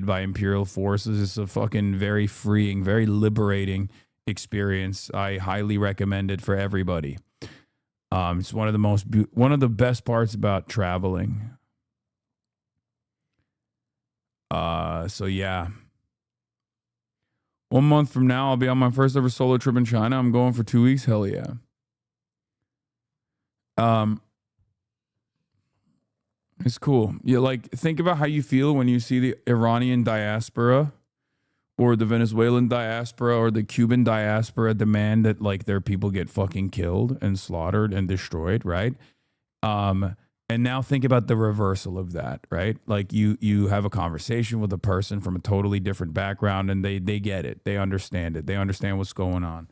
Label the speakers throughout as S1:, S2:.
S1: invaded by Imperial forces. It's a fucking very freeing, very liberating experience. I highly recommend it for everybody. It's one of the best parts about traveling. So yeah. 1 month from now, I'll be on my first ever solo trip in China. I'm going for 2 weeks. Hell yeah. It's cool. You like think about how you feel when you see the Iranian diaspora or the Venezuelan diaspora or the Cuban diaspora demand that like their people get fucking killed and slaughtered and destroyed, right? And now think about the reversal of that, right? Like you have a conversation with a person from a totally different background and they get it. They understand it. They understand what's going on.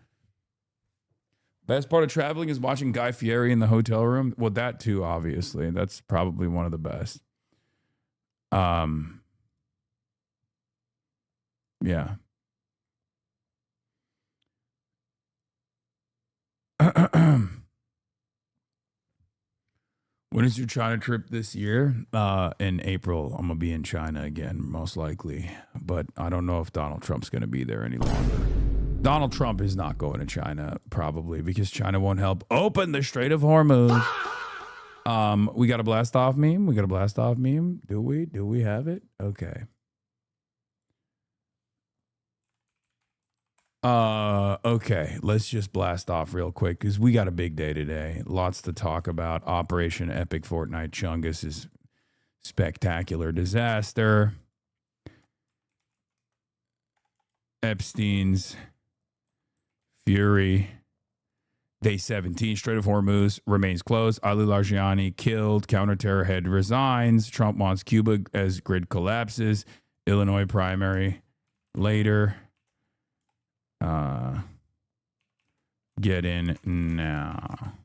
S1: Best part of traveling is watching Guy Fieri in the hotel room. Well, that too, obviously. That's probably one of the best. Yeah. When is your China trip this year? In April, I'm going to be in China again, most likely. But I don't know if Donald Trump's going to be there any longer. Donald Trump is not going to China, probably, because China won't help open the Strait of Hormuz. We got a blast off meme? Do we? Do we have it? Okay. Okay, let's just blast off real quick because we got a big day today. Lots to talk about. Operation Epic Fortnite Chungus is spectacular disaster. Epstein's Fury. Day 17, Strait of Hormuz remains closed. Ali Larijani killed. Counterterror head resigns. Trump wants Cuba as grid collapses. Illinois primary later. Get in now.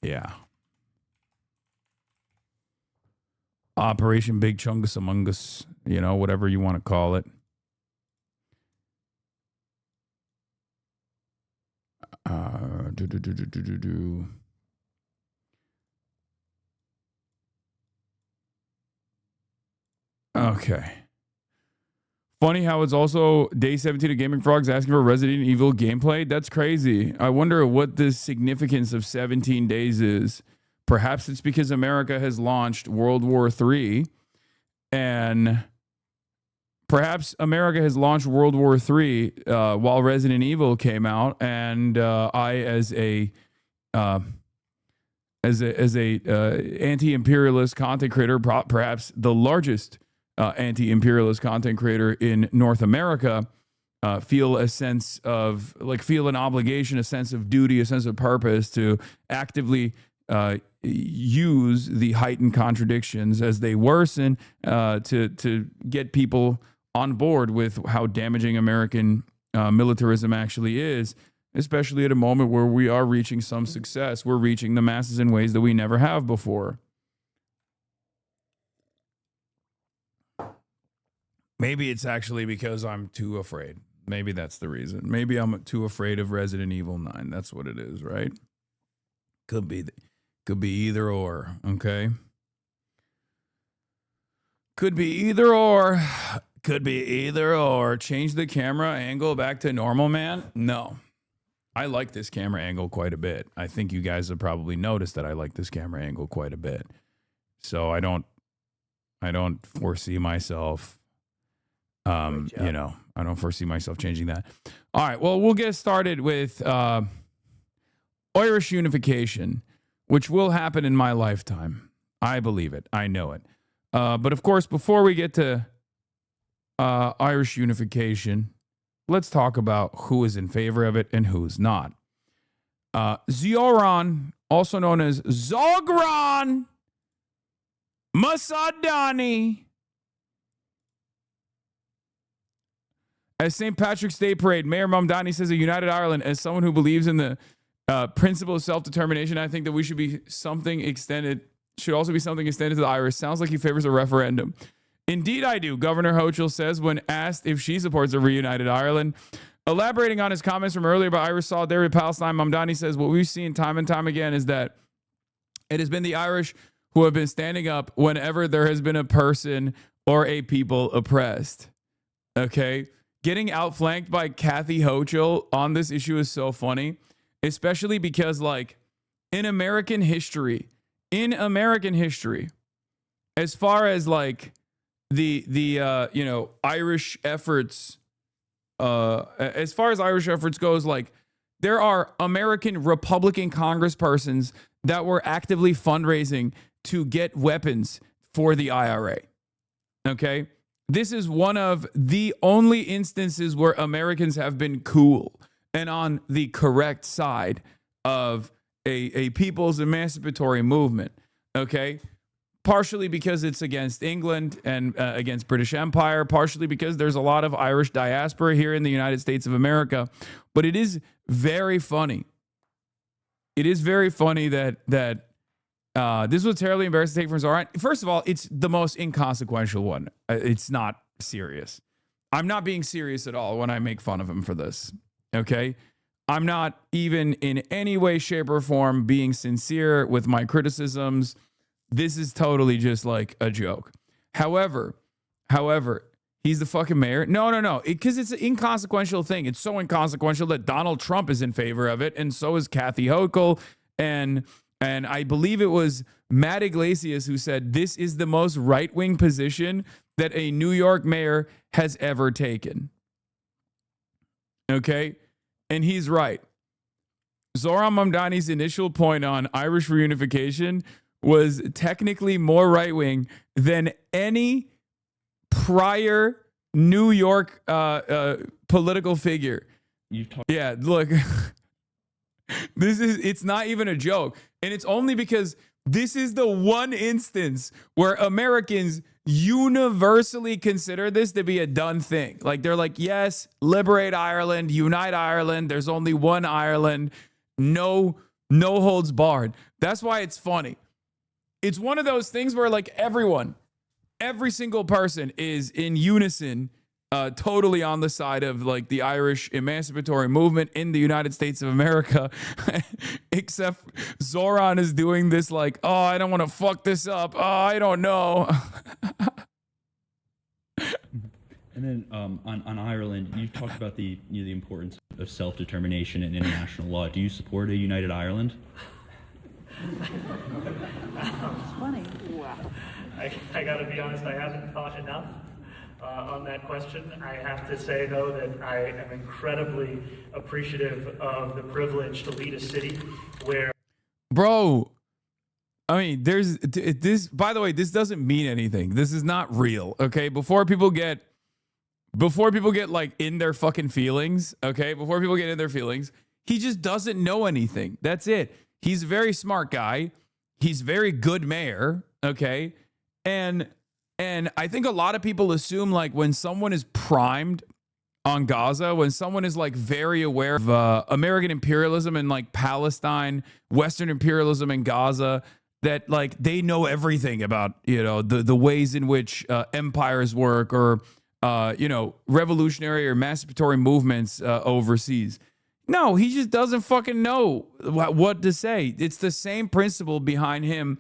S1: Yeah. Operation Big Chungus Among Us, whatever you want to call it. Okay. Funny how it's also day 17 of Gaming Frogs asking for Resident Evil gameplay. That's crazy. I wonder what the significance of 17 days is. Perhaps it's because America has launched World War III, and perhaps America has launched World War III while Resident Evil came out, and I, as a anti-imperialist content creator, perhaps the largest anti-imperialist content creator in North America, feel a sense of feel an obligation, a sense of duty, a sense of purpose to actively use the heightened contradictions as they worsen to get people on board with how damaging American militarism actually is, especially at a moment where we are reaching some success. We're reaching the masses in ways that we never have before. Maybe it's actually because I'm too afraid. Maybe that's the reason. Maybe I'm too afraid of Resident Evil 9. That's what it is, right? Could be either or, okay? Could be either or. Could be either or. Change the camera angle back to normal, man? No. I like this camera angle quite a bit. I think you guys have probably noticed that I like this camera angle quite a bit. So I don't foresee myself I don't foresee myself changing that. All right, well, we'll get started with Irish unification, which will happen in my lifetime. I believe it. I know it. But of course, before we get to Irish unification, let's talk about who is in favor of it and who's not. Zoran, also known as Zogran Masadani, as St. Patrick's Day Parade, Mayor Mamdani says a united Ireland, as someone who believes in the principle of self-determination, I think that we should be something extended, should also be something extended to the Irish. Sounds like he favors a referendum. Indeed, I do, Governor Hochul says when asked if she supports a reunited Ireland. Elaborating on his comments from earlier about Irish solidarity with Palestine, Mamdani says what we've seen time and time again is that it has been the Irish who have been standing up whenever there has been a person or a people oppressed. Okay? Getting outflanked by Kathy Hochul on this issue is so funny, especially because, like, in American history, as far as like the Irish efforts, as far as Irish efforts goes, like, there are American Republican congresspersons that were actively fundraising to get weapons for the IRA. Okay? This is one of the only instances where Americans have been cool and on the correct side of a people's emancipatory movement. Okay? Partially because it's against England and against British Empire, partially because there's a lot of Irish diaspora here in the United States of America. But it is very funny. It is very funny that this was terribly embarrassing to take from Zoran. First of all, it's the most inconsequential one. It's not serious. I'm not being serious at all when I make fun of him for this. Okay? I'm not even in any way, shape, or form being sincere with my criticisms. This is totally just like a joke. However, he's the fucking mayor. No. Because it's an inconsequential thing. It's so inconsequential that Donald Trump is in favor of it, and so is Kathy Hochul. And I believe it was Matt Iglesias who said this is the most right-wing position that a New York mayor has ever taken. Okay? And he's right. Zoran Mamdani's initial point on Irish reunification was technically more right-wing than any prior New York political figure. Yeah, look, it's not even a joke. And it's only because this is the one instance where Americans universally consider this to be a done thing. Like, they're like, yes, liberate Ireland, unite Ireland. There's only one Ireland. No holds barred. That's why it's funny. It's one of those things where, like, every single person is in unison, totally on the side of, like, the Irish emancipatory movement in the United States of America, except Zoran is doing this like, oh, I don't want to fuck this up. Oh, I don't know.
S2: And then on Ireland, you've talked about the importance of self-determination and international law. Do you support a united Ireland?
S3: It's funny.
S4: Wow. I got to be honest, I haven't thought enough on that question. I have to say, though, that I am incredibly appreciative of the privilege to lead a city where...
S1: Bro, I mean, there's this, by the way, this doesn't mean anything. This is not real, okay? Before people get like in their fucking feelings, okay? Before people get in their feelings, he just doesn't know anything. That's it. He's a very smart guy. He's a very good mayor, okay? And I think a lot of people assume, like, when someone is primed on Gaza, when someone is, like, very aware of American imperialism and, like, Palestine, Western imperialism in Gaza, that, like, they know everything about, you know, the ways in which empires work, or revolutionary or emancipatory movements overseas. No, he just doesn't fucking know what to say. It's the same principle behind him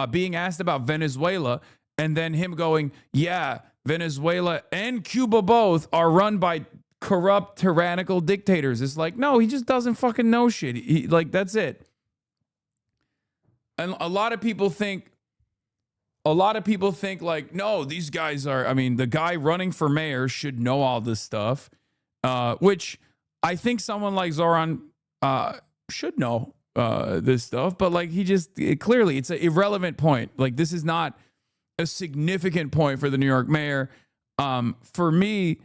S1: being asked about Venezuela, and then him going, yeah, Venezuela and Cuba both are run by corrupt, tyrannical dictators. It's like, no, he just doesn't fucking know shit. He, like, that's it. And a lot of people think like, no, these guys are, I mean, the guy running for mayor should know all this stuff, which I think someone like Zoran should know this stuff, but, like, clearly it's an irrelevant point. Like, this is not a significant point for the New York mayor. For me,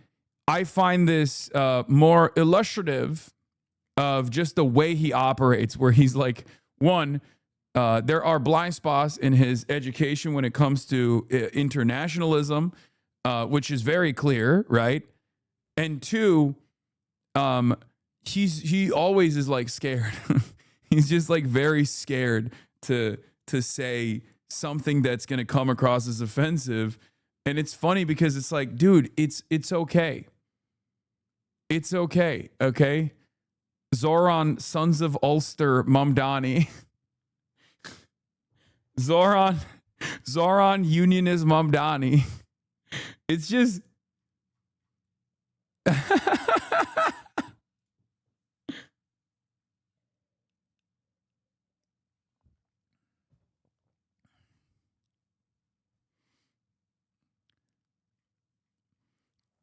S1: I find this more illustrative of just the way he operates, where he's like, one, there are blind spots in his education when it comes to internationalism, which is very clear, right? And two, he always is, like, scared. He's just, like, very scared to say something that's going to come across as offensive. And it's funny because it's like, dude, it's okay. It's okay. Okay. Zoran, Sons of Ulster, Mamdani. Zoran Unionist Mamdani. It's just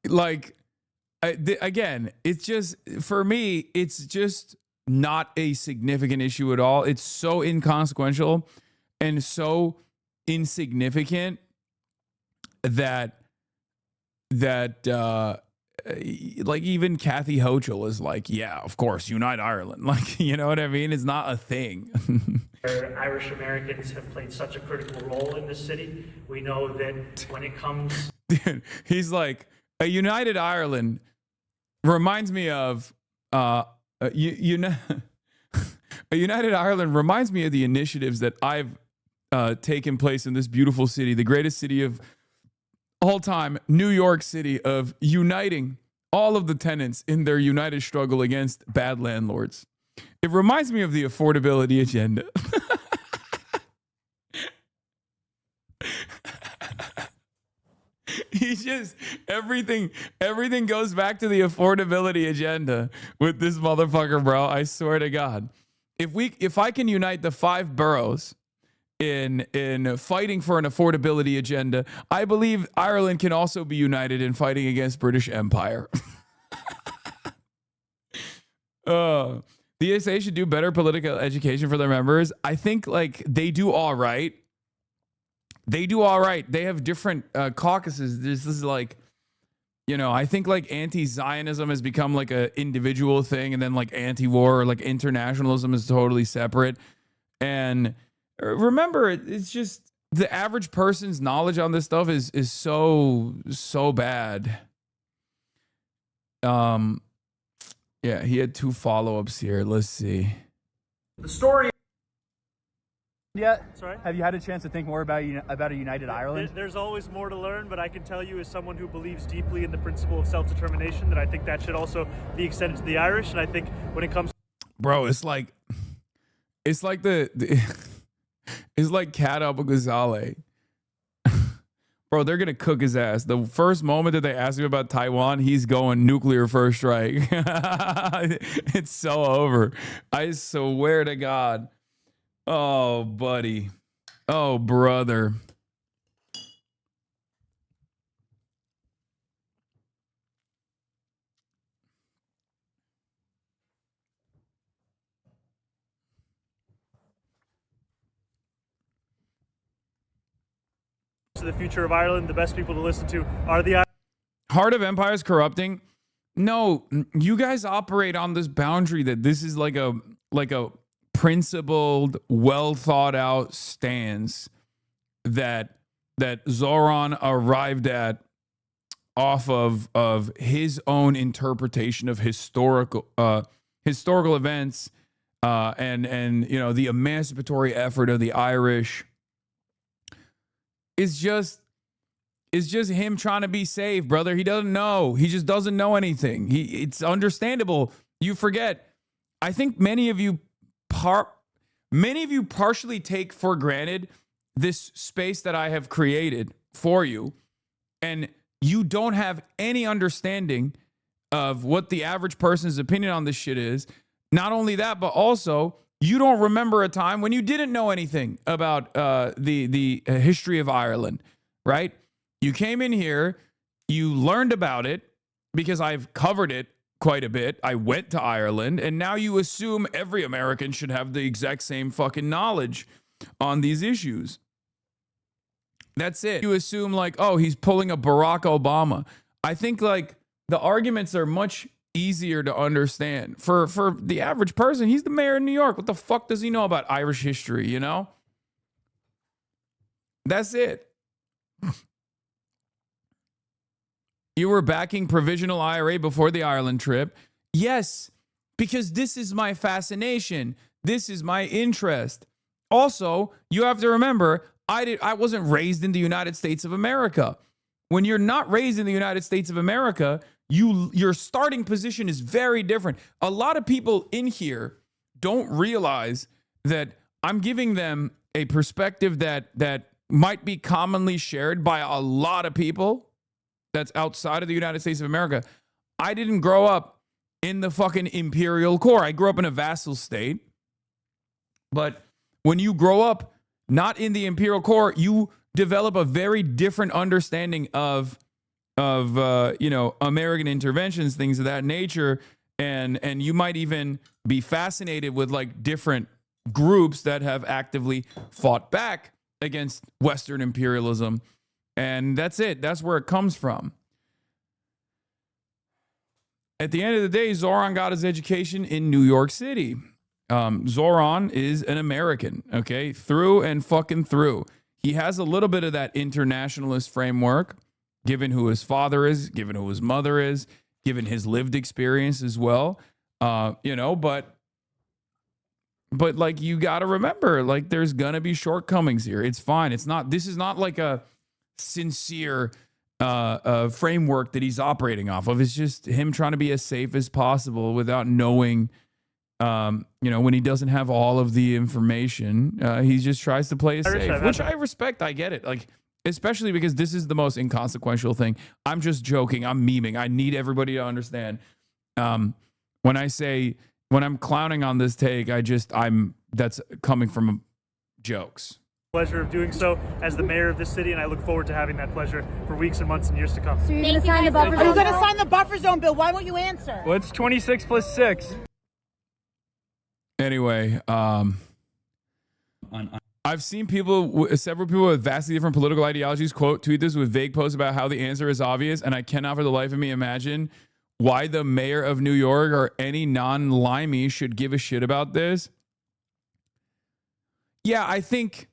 S1: like again, it's just for me, it's just not a significant issue at all. It's so inconsequential and so insignificant that like even Kathy Hochul is like, yeah, of course, unite Ireland. Like, you know what I mean? It's not a thing.
S4: Irish Americans have played such a critical role in this city. We know that when it comes,
S1: Dude, he's like, a united Ireland reminds me of a united Ireland reminds me of the initiatives that I've taken place in this beautiful city, the greatest city of all time, New York City, of uniting all of the tenants in their united struggle against bad landlords. It reminds me of the affordability agenda. He's just everything goes back to the affordability agenda with this motherfucker, bro. I swear to God. If I can unite the 5 boroughs in fighting for an affordability agenda, I believe Ireland can also be united in fighting against British Empire. The ESA should do better political education for their members. I think like they do all right. They do all right. They have different caucuses. This is like, you know, I think like anti-Zionism has become like a individual thing, and then like anti-war or like internationalism is totally separate. And remember, it's just the average person's knowledge on this stuff is so bad. Yeah, he had 2 follow-ups here. Let's see.
S5: The story.
S6: Yet?
S5: Sorry?
S6: Have you had a chance to think more about a united Ireland?
S5: There's always more to learn, but I can tell you as someone who believes deeply in the principle of self-determination that I think that should also be extended to the Irish. And I think when it comes,
S1: bro, it's like it's like Kat Abu Ghazaleh. Bro, they're gonna cook his ass. The first moment that they ask him about Taiwan, he's going nuclear first strike. It's so over. I swear to God. Oh, buddy. Oh, brother.
S5: to the future of Ireland, the best people to listen to are the
S1: Heart of Empire is corrupting. No, you guys operate on this boundary that this is like a principled, well thought out stance that Zoran arrived at off of his own interpretation of historical events and you know the emancipatory effort of the Irish is just him trying to be safe, brother. He doesn't know. He just doesn't know anything. It's understandable. You forget. I think many of you partially take for granted this space that I have created for you, and you don't have any understanding of what the average person's opinion on this shit is. Not only that, but also you don't remember a time when you didn't know anything about the history of Ireland, right? You came in here, you learned about it because I've covered it quite a bit. I went to Ireland, and now you assume every American should have the exact same fucking knowledge on these issues. That's it. You assume like, oh, he's pulling a Barack Obama. I think like the arguments are much easier to understand. For the average person, he's the mayor of New York. What the fuck does he know about Irish history, you know? That's it. You were backing provisional IRA before the Ireland trip. Yes, because this is my fascination. This is my interest. Also, you have to remember, I wasn't raised in the United States of America. When you're not raised in the United States of America, your starting position is very different. A lot of people in here don't realize that I'm giving them a perspective that might be commonly shared by a lot of people. that's outside of the United States of America. I didn't grow up in the fucking imperial core. I grew up in a vassal state. But when you grow up not in the imperial core, you develop a very different understanding of American interventions, things of that nature, and you might even be fascinated with like different groups that have actively fought back against Western imperialism. And that's it. That's where it comes from. At the end of the day, Zoran got his education in New York City. Zoran is an American, okay? Through and fucking through. He has a little bit of that internationalist framework, given who his father is, given who his mother is, given his lived experience as well. But like, you got to remember, like, there's going to be shortcomings here. It's fine. This is not like a sincere framework that he's operating off of. It's just him trying to be as safe as possible without knowing, when he doesn't have all of the information, he just tries to play it safe, which I respect. I get it. Like, especially because this is the most inconsequential thing. I'm just joking. I'm memeing. I need everybody to understand. When I'm clowning on this take, that's coming from jokes.
S5: Pleasure of doing so as the mayor of this city, and I look forward to having that pleasure for weeks and months and years to come.
S3: So you're going to sign the buffer zone?
S7: Are you going to sign the buffer zone bill? Why won't you answer?
S6: What's 26 plus 6?
S1: Anyway, I've seen several people with vastly different political ideologies tweet this with vague posts about how the answer is obvious, and I cannot for the life of me imagine why the mayor of New York or any non-limey should give a shit about this. Yeah, I think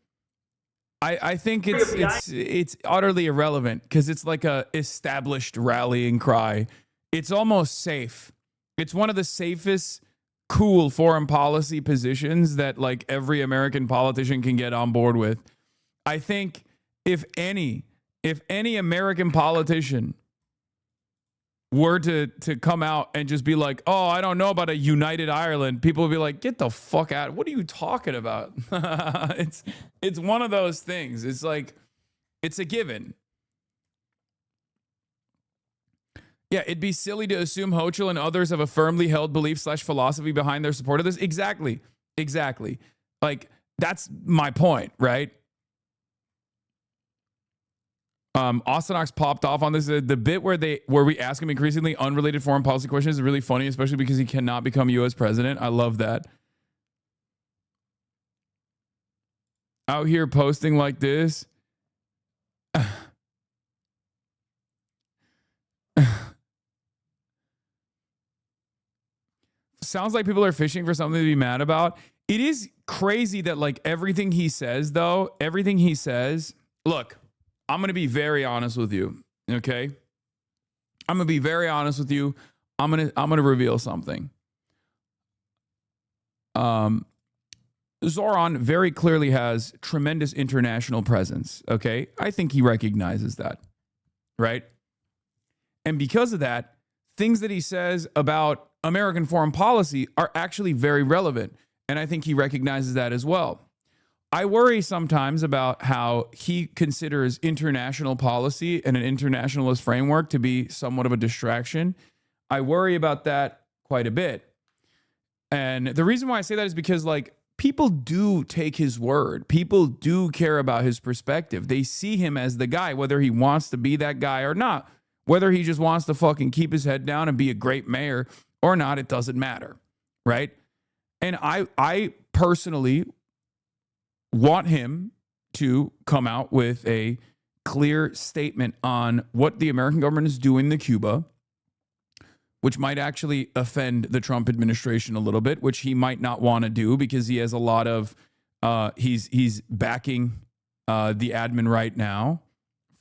S1: it's utterly irrelevant because it's like a established rallying cry. It's almost safe. It's one of the safest, cool foreign policy positions that like every American politician can get on board with. I think if any American politician were to come out and just be like, oh, I don't know about a united Ireland, people would be like, get the fuck out. What are you talking about? It's one of those things. It's like, it's a given. Yeah, it'd be silly to assume Hochul and others have a firmly held belief / philosophy behind their support of this. Exactly. Like, that's my point, right? Ostenox popped off on this. The bit where we ask him increasingly unrelated foreign policy questions is really funny, especially because he cannot become U.S. president. I love that. Out here posting like this. Sounds like people are fishing for something to be mad about. It is crazy that like everything he says, look, I'm going to be very honest with you. Okay. I'm going to be very honest with you. I'm going to reveal something. Zoran very clearly has tremendous international presence. Okay. I think he recognizes that. Right. And because of that, things that he says about American foreign policy are actually very relevant. And I think he recognizes that as well. I worry sometimes about how he considers international policy and an internationalist framework to be somewhat of a distraction. I worry about that quite a bit. And the reason why I say that is because like people do take his word. People do care about his perspective. They see him as the guy, whether he wants to be that guy or not, whether he just wants to fucking keep his head down and be a great mayor or not, it doesn't matter, right? And I personally want him to come out with a clear statement on what the American government is doing to Cuba, which might actually offend the Trump administration a little bit, which he might not want to do because he has a lot of, he's backing the admin right now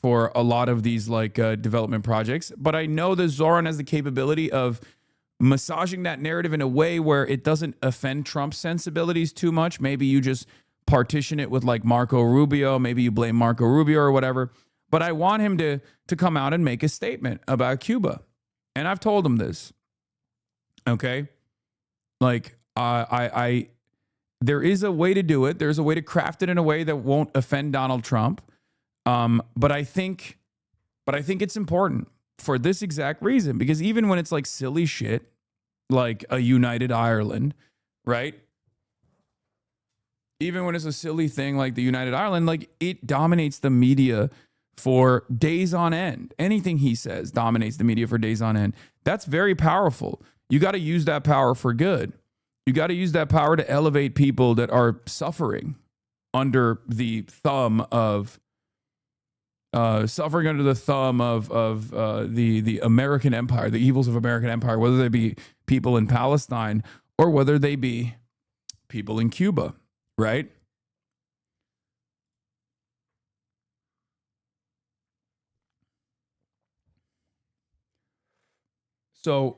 S1: for a lot of these like development projects. But I know that Zoran has the capability of massaging that narrative in a way where it doesn't offend Trump's sensibilities too much. Maybe you just partition it with like Marco Rubio. Maybe you blame Marco Rubio or whatever. But I want him to come out and make a statement about Cuba. And I've told him this. Okay? Like, there is a way to do it. There's a way to craft it in a way that won't offend Donald Trump. But I think But I think it's important for this exact reason, because even when it's like silly shit, like a united Ireland, right? Even when it's a silly thing like the United Ireland, like it dominates the media for days on end. Anything he says dominates the media for days on end. That's very powerful. You got to use that power for good. You got to use that power to elevate people that are suffering under the thumb of the American empire, the evils of American empire, whether they be people in Palestine or whether they be people in Cuba, right? So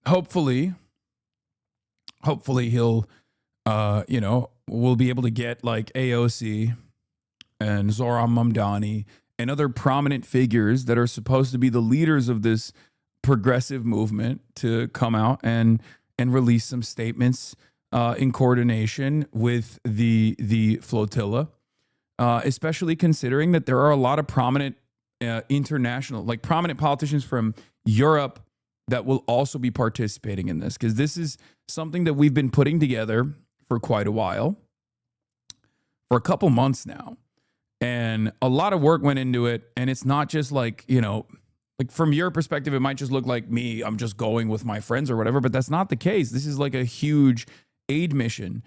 S1: hopefully he'll, we'll be able to get like AOC and Zoran Mamdani and other prominent figures that are supposed to be the leaders of this progressive movement to come out and release some statements in coordination with the flotilla, especially considering that there are a lot of prominent international, like prominent politicians from Europe that will also be participating in this, because this is something that we've been putting together for quite a while, for a couple months now. And a lot of work went into it. And it's not just like, like from your perspective, it might just look like me, I'm just going with my friends or whatever, but that's not the case. This is like a huge aid mission,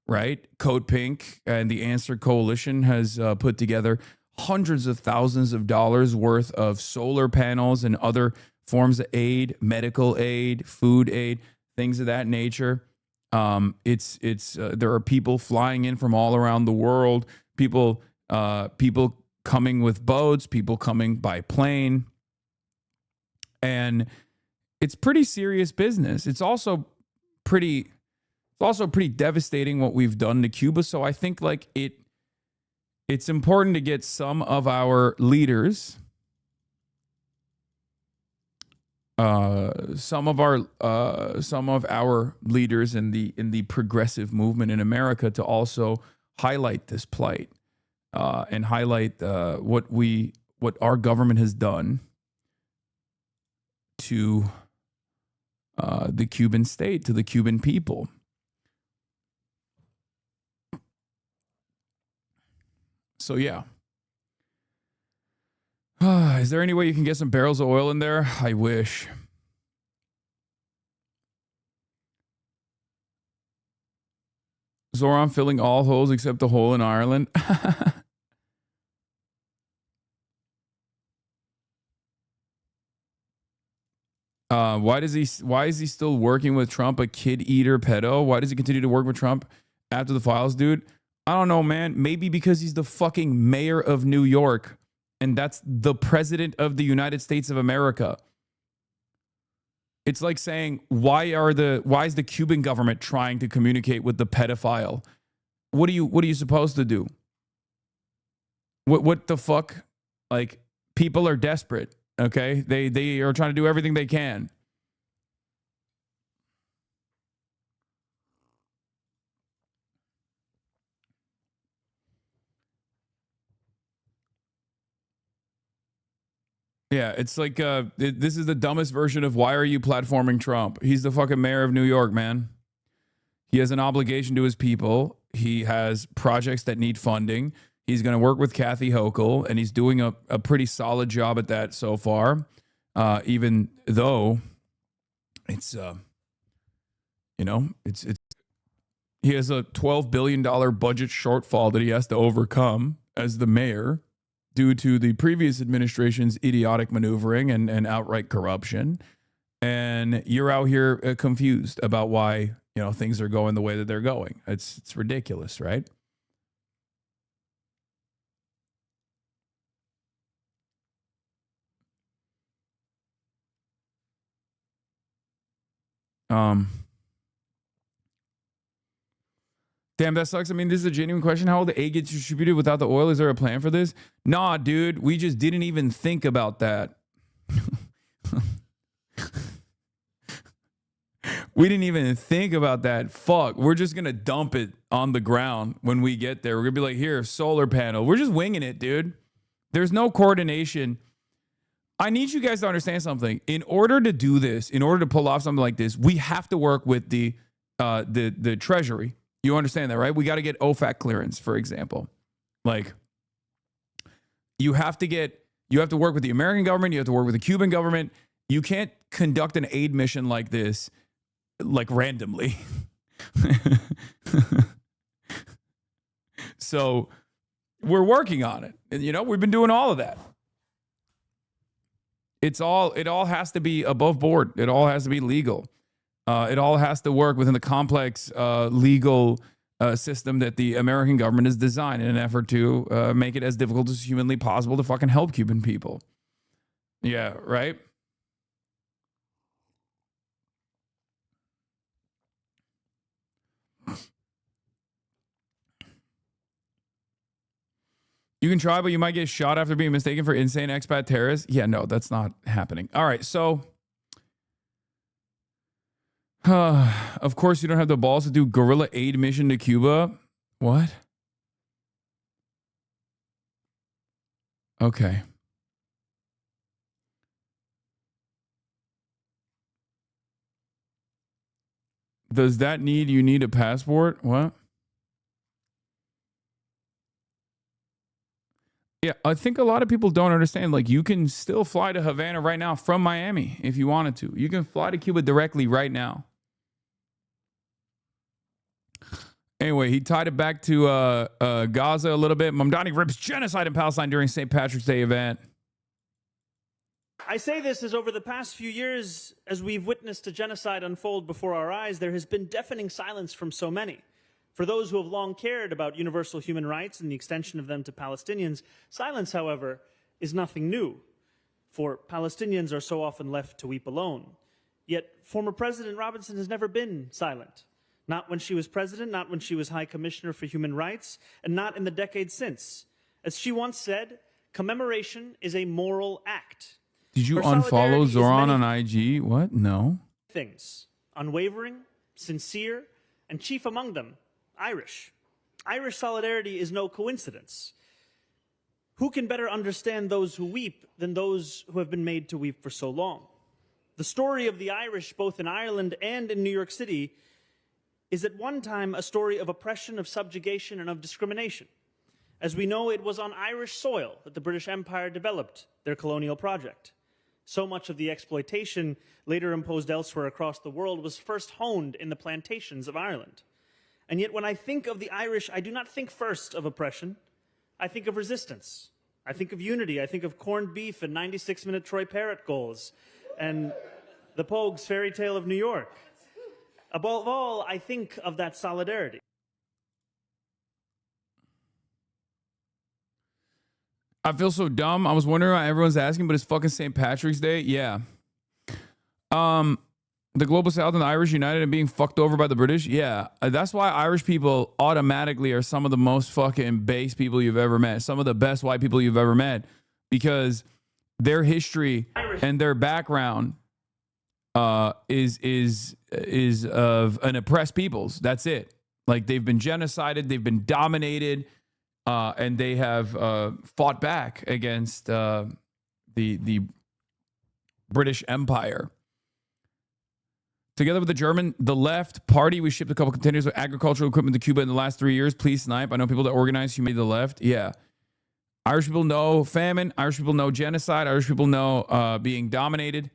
S1: right? Code Pink and the Answer Coalition has put together hundreds of thousands of dollars worth of solar panels and other forms of aid, medical aid, food aid, things of that nature. There are people flying in from all around the world, people coming with boats, people coming by plane. And it's pretty serious business. It's also pretty devastating what we've done to Cuba. So I think like it's important to get some of our leaders, some of our leaders in the progressive movement in America to also highlight this plight, and highlight what our government has done to the Cuban state, to the Cuban people. So yeah. Is there any way you can get some barrels of oil in there? I wish. Zoran filling all holes except the hole in Ireland. Why is he still working with Trump, a kid eater pedo? Why does he continue to work with Trump after the files, dude? I don't know, man. Maybe because he's the fucking mayor of New York, and that's the president of the United States of America. It's like saying, why is the Cuban government trying to communicate with the pedophile? What are you supposed to do? What the fuck? Like, people are desperate, okay? They are trying to do everything they can. Yeah, it's like this is the dumbest version of why are you platforming Trump? He's the fucking mayor of New York, man. He has an obligation to his people. He has projects that need funding. He's going to work with Kathy Hochul, and he's doing a pretty solid job at that so far, even though it's, he has a $12 billion budget shortfall that he has to overcome as the mayor, due to the previous administration's idiotic maneuvering and outright corruption. And you're out here confused about why, things are going the way that they're going. It's ridiculous, right? Damn, that sucks. I mean, this is a genuine question. How will the aid get distributed without the oil? Is there a plan for this? Nah, dude, we just didn't even think about that. We didn't even think about that. Fuck, we're just going to dump it on the ground when we get there. We're going to be like, here, solar panel. We're just winging it, dude. There's no coordination. I need you guys to understand something. In order to do this, in order to pull off something like this, we have to work with the Treasury. You understand that, right? We got to get OFAC clearance, for example. Like, you have to work with the American government. You have to work with the Cuban government. You can't conduct an aid mission like this, like, randomly. So we're working on it. And, we've been doing all of that. It all has to be above board. It all has to be legal. It all has to work within the complex legal system that the American government has designed in an effort to make it as difficult as humanly possible to fucking help Cuban people. Yeah, right? You can try, but you might get shot after being mistaken for insane expat terrorists. Yeah, no, that's not happening. All right, so of course you don't have the balls to do guerrilla aid mission to Cuba. What? Okay. Does that need you need a passport? What? Yeah, I think a lot of people don't understand. Like, you can still fly to Havana right now from Miami if you wanted to. You can fly to Cuba directly right now. Anyway, he tied it back to Gaza a little bit. Mamdani rips genocide in Palestine during St. Patrick's Day event.
S8: I say this as over the past few years, as we've witnessed a genocide unfold before our eyes, there has been deafening silence from so many. For those who have long cared about universal human rights and the extension of them to Palestinians, silence, however, is nothing new, for Palestinians are so often left to weep alone. Yet former President Robinson has never been silent. Not when she was president, not when she was High Commissioner for Human Rights, and not in the decades since. As she once said, commemoration is a moral act.
S1: Did you
S8: Her
S1: unfollow
S8: solidarity is
S1: Zoran
S8: many
S1: on IG? What? No.
S8: things. Unwavering, sincere, and chief among them, Irish. Irish solidarity is no coincidence. Who can better understand those who weep than those who have been made to weep for so long? The story of the Irish, both in Ireland and in New York City, is at one time a story of oppression, of subjugation, and of discrimination. As we know, it was on Irish soil that the British Empire developed their colonial project. So much of the exploitation later imposed elsewhere across the world was first honed in the plantations of Ireland. And yet when I think of the Irish, I do not think first of oppression. I think of resistance. I think of unity. I think of corned beef and 96-minute Troy Parrott goals and the Pogues' fairy tale of New York. Above all, I think of that solidarity.
S1: I feel so dumb. I was wondering why everyone's asking, but it's fucking St. Patrick's Day. Yeah. The Global South and the Irish united and being fucked over by the British. Yeah. That's why Irish people automatically are some of the most fucking base people you've ever met. Some of the best white people you've ever met. Because their history and their background is of an oppressed peoples. That's it. Like, they've been genocided. They've been dominated. And they have fought back against the British Empire. Together with the left party, we shipped a couple containers of agricultural equipment to Cuba in the last 3 years. Please snipe. I know people that organize who made the left. Yeah. Irish people know famine. Irish people know genocide. Irish people know being dominated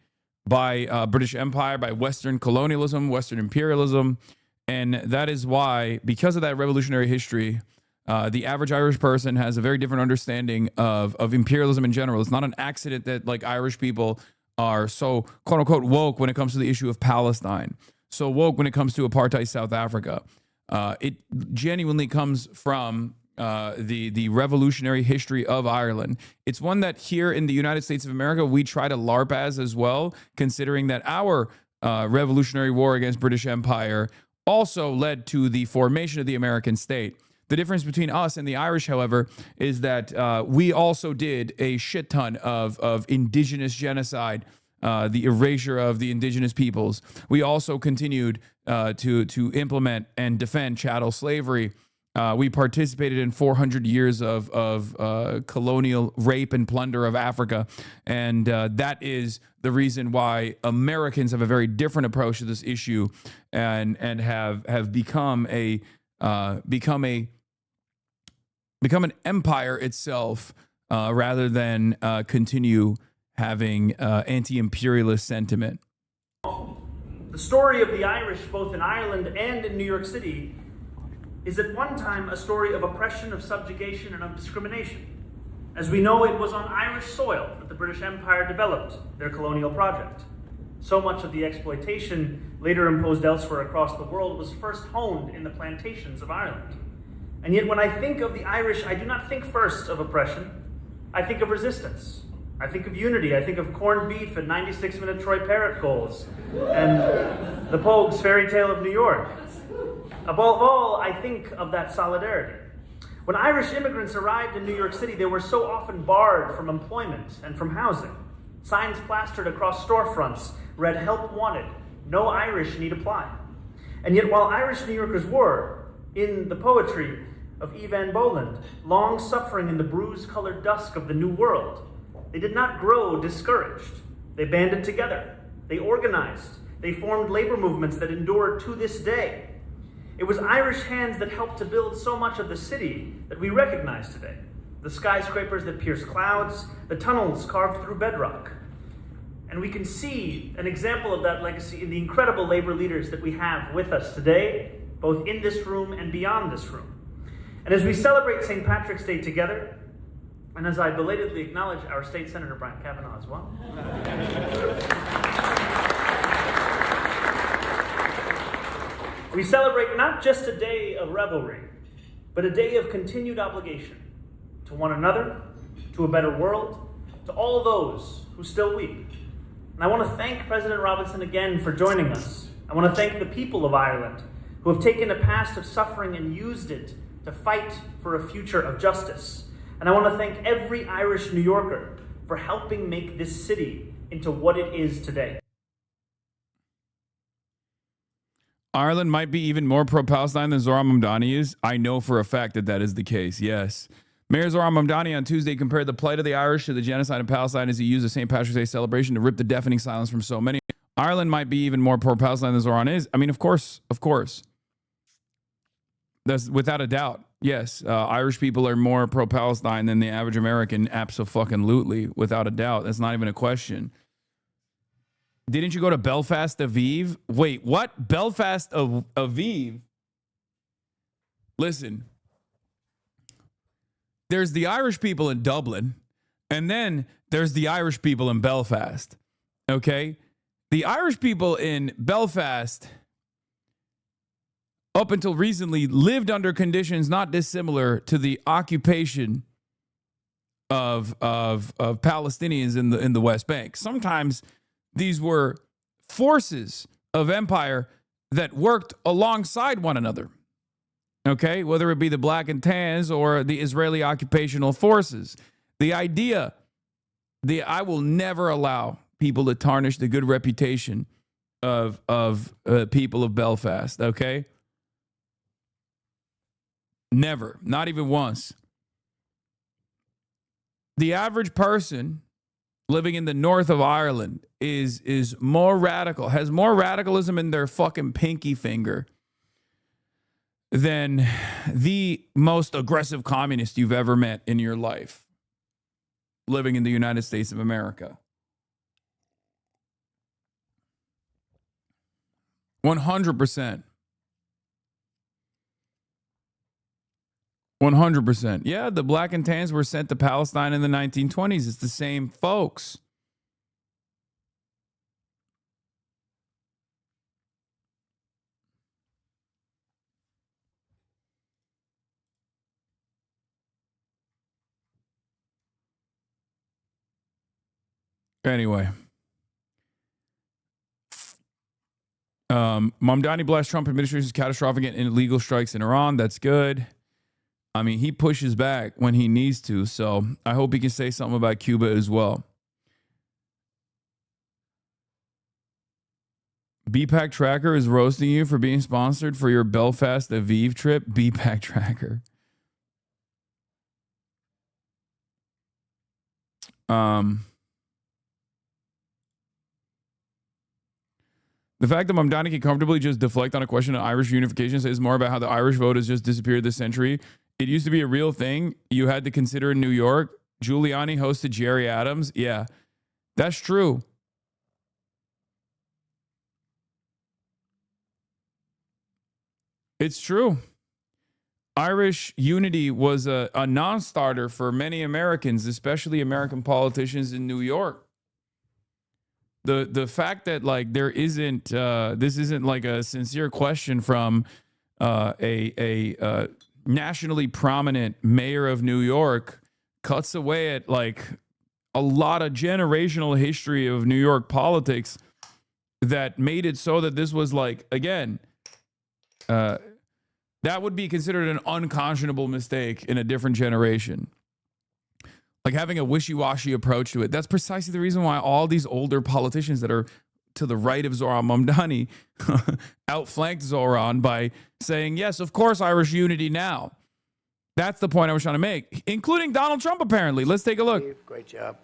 S1: by British Empire, by Western colonialism, Western imperialism. And that is why, because of that revolutionary history, the average Irish person has a very different understanding of imperialism in general. It's not an accident that, like, Irish people are so quote unquote woke when it comes to the issue of Palestine, so woke when it comes to apartheid South Africa. It genuinely comes from the revolutionary history of Ireland. It's one that here in the United States of America we try to LARP as well, considering that our revolutionary war against British Empire also led to the formation of the American state. The difference between us and the Irish, however, is that we also did a shit ton of indigenous genocide, the erasure of the indigenous peoples. We also continued to implement and defend chattel slavery We participated in 400 years of colonial rape and plunder of Africa. And that is the reason why Americans have a very different approach to this issue and have become an empire itself rather than continue having anti-imperialist sentiment.
S8: The story of the Irish, both in Ireland and in New York City, is at one time a story of oppression, of subjugation, and of discrimination. As we know, it was on Irish soil that the British Empire developed their colonial project. So much of the exploitation later imposed elsewhere across the world was first honed in the plantations of Ireland. And yet when I think of the Irish, I do not think first of oppression. I think of resistance. I think of unity. I think of corned beef and 96-minute Troy Parrott goals and the Pogues' fairy tale of New York. Above all, I think of that solidarity. When Irish immigrants arrived in New York City, they were so often barred from employment and from housing. Signs plastered across storefronts read, "Help wanted, no Irish need apply." And yet while Irish New Yorkers were, in the poetry of Evan Boland, long suffering in the bruise-colored dusk of the New World, they did not grow discouraged. They banded together. They organized. They formed labor movements that endure to this day. It was Irish hands that helped to build so much of the city that we recognize today. The skyscrapers that pierce clouds, the tunnels carved through bedrock. And we can see an example of that legacy in the incredible labor leaders that we have with us today, both in this room and beyond this room. And as we celebrate St. Patrick's Day together, and as I belatedly acknowledge our State Senator Brian Kavanaugh as well, we celebrate not just a day of revelry, but a day of continued obligation to one another, to a better world, to all those who still weep. And I want to thank President Robinson again for joining us. I want to thank the people of Ireland who have taken a past of suffering and used it to fight for a future of justice. And I want to thank every Irish New Yorker for helping make this city into what it is today.
S1: Ireland might be even more pro-Palestine than Zohran Mamdani is. I know for a fact that that is the case, yes. Mayor Zohran Mamdani on Tuesday compared the plight of the Irish to the genocide in Palestine as he used the St. Patrick's Day celebration to rip the deafening silence from so many. Ireland might be even more pro-Palestine than Zohran is. I mean, of course. That's without a doubt. Yes, Irish people are more pro-Palestine than the average American, abso-fucking-lutely, without a doubt. That's not even a question. Didn't you go to Belfast Aviv? Wait, what? Belfast Aviv? Listen, there's the Irish people in Dublin, and then there's the Irish people in Belfast, okay? The Irish people in Belfast, up until recently, lived under conditions not dissimilar to the occupation of Palestinians in the West Bank. Sometimes these were forces of empire that worked alongside one another, okay? Whether it be the Black and Tans or the Israeli occupational forces. The idea, I will never allow people to tarnish the good reputation of people of Belfast, okay? Never, not even once. The average person living in the north of Ireland is more radical, has more radicalism in their fucking pinky finger than the most aggressive communist you've ever met in your life living in the United States of America. 100%. 100%. Yeah, the Black and Tans were sent to Palestine in the 1920s. It's the same folks. Anyway. Mamdani blessed Trump administration's catastrophic and illegal strikes in Iran. That's good. I mean, he pushes back when he needs to, so I hope he can say something about Cuba as well. BPAC Tracker is roasting you for being sponsored for your Belfast Aviv trip. BPAC Tracker. The fact that Mamdani can comfortably just deflect on a question of Irish unification says more about how the Irish vote has just disappeared this century. It used to be a real thing you had to consider in New York. Giuliani hosted Jerry Adams. Yeah, that's true. It's true. Irish unity was a non-starter for many Americans, especially American politicians in New York. The fact that like there isn't this isn't like a sincere question from a nationally prominent mayor of New York cuts away at like a lot of generational history of New York politics that made it so that this was like, again, that would be considered an unconscionable mistake in a different generation. Like having a wishy-washy approach to it. That's precisely the reason why all these older politicians that are to the right of Zohran Mamdani outflanked Zohran by saying, yes, of course, Irish unity now. That's the point I was trying to make, including Donald Trump, apparently. Let's take a look.
S9: Great job.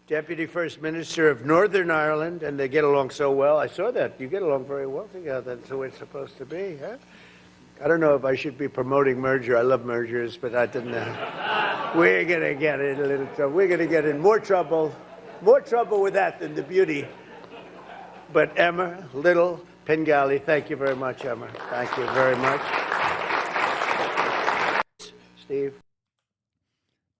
S9: Deputy First Minister of Northern Ireland, and they get along so well. I saw that. You get along very well together. That's the way it's supposed to be, huh? I don't know if I should be promoting merger. I love mergers, but I didn't know. We're going to get in a little trouble. We're going to get in more trouble with that than the beauty. But Emma, Little, Pengali, thank you very much, Emma. Thank you very much. Steve.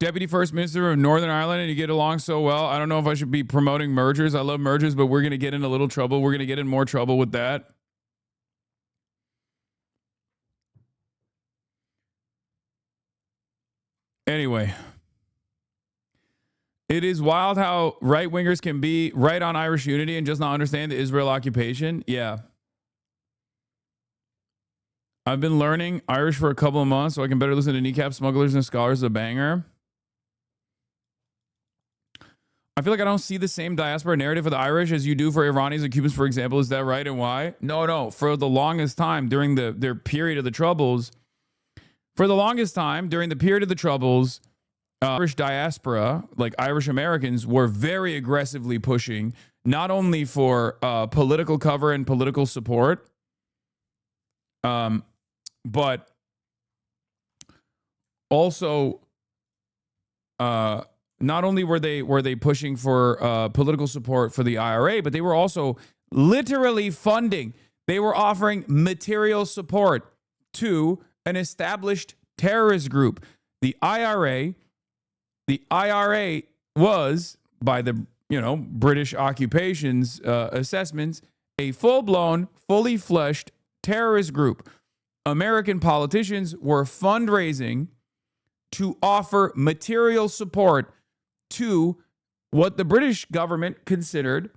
S1: Deputy First Minister of Northern Ireland, and you get along so well. I don't know if I should be promoting mergers. I love mergers, but we're going to get in a little trouble. We're going to get in more trouble with that. Anyway, it is wild how right-wingers can be right on Irish unity and just not understand the Israel occupation. Yeah. I've been learning Irish for a couple of months so I can better listen to Kneecap Smugglers and Scholars of Banger. I feel like I don't see the same diaspora narrative for the Irish as you do for Iranians and Cubans, for example. Is that right, and why? No. For the longest time during their period of the Troubles, Irish diaspora, like Irish Americans, were very aggressively pushing not only for political cover and political support, but also not only were they pushing for political support for the IRA, but they were also literally funding. They were offering material support to an established terrorist group. The IRA was, by the British occupation's assessments, a full-blown, fully fleshed terrorist group. American politicians were fundraising to offer material support to what the British government considered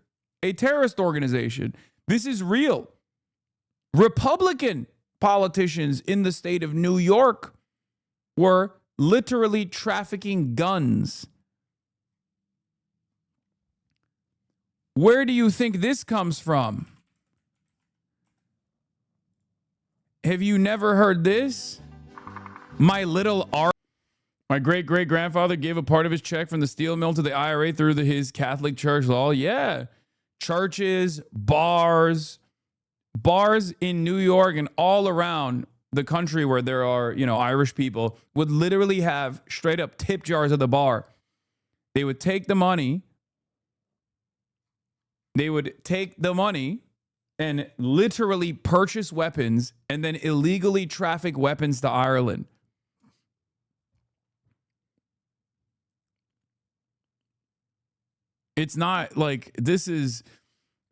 S1: a terrorist organization. This is real. Republican politicians in the state of New York were literally trafficking guns. Where do you think this comes from? Have you never heard this? My great-great-grandfather gave a part of his check from the steel mill to the IRA through his Catholic church law. Yeah. Churches, bars in New York and all around the country where there are, Irish people would literally have straight up tip jars at the bar. They would take the money. And literally purchase weapons and then illegally traffic weapons to Ireland. It's not like this is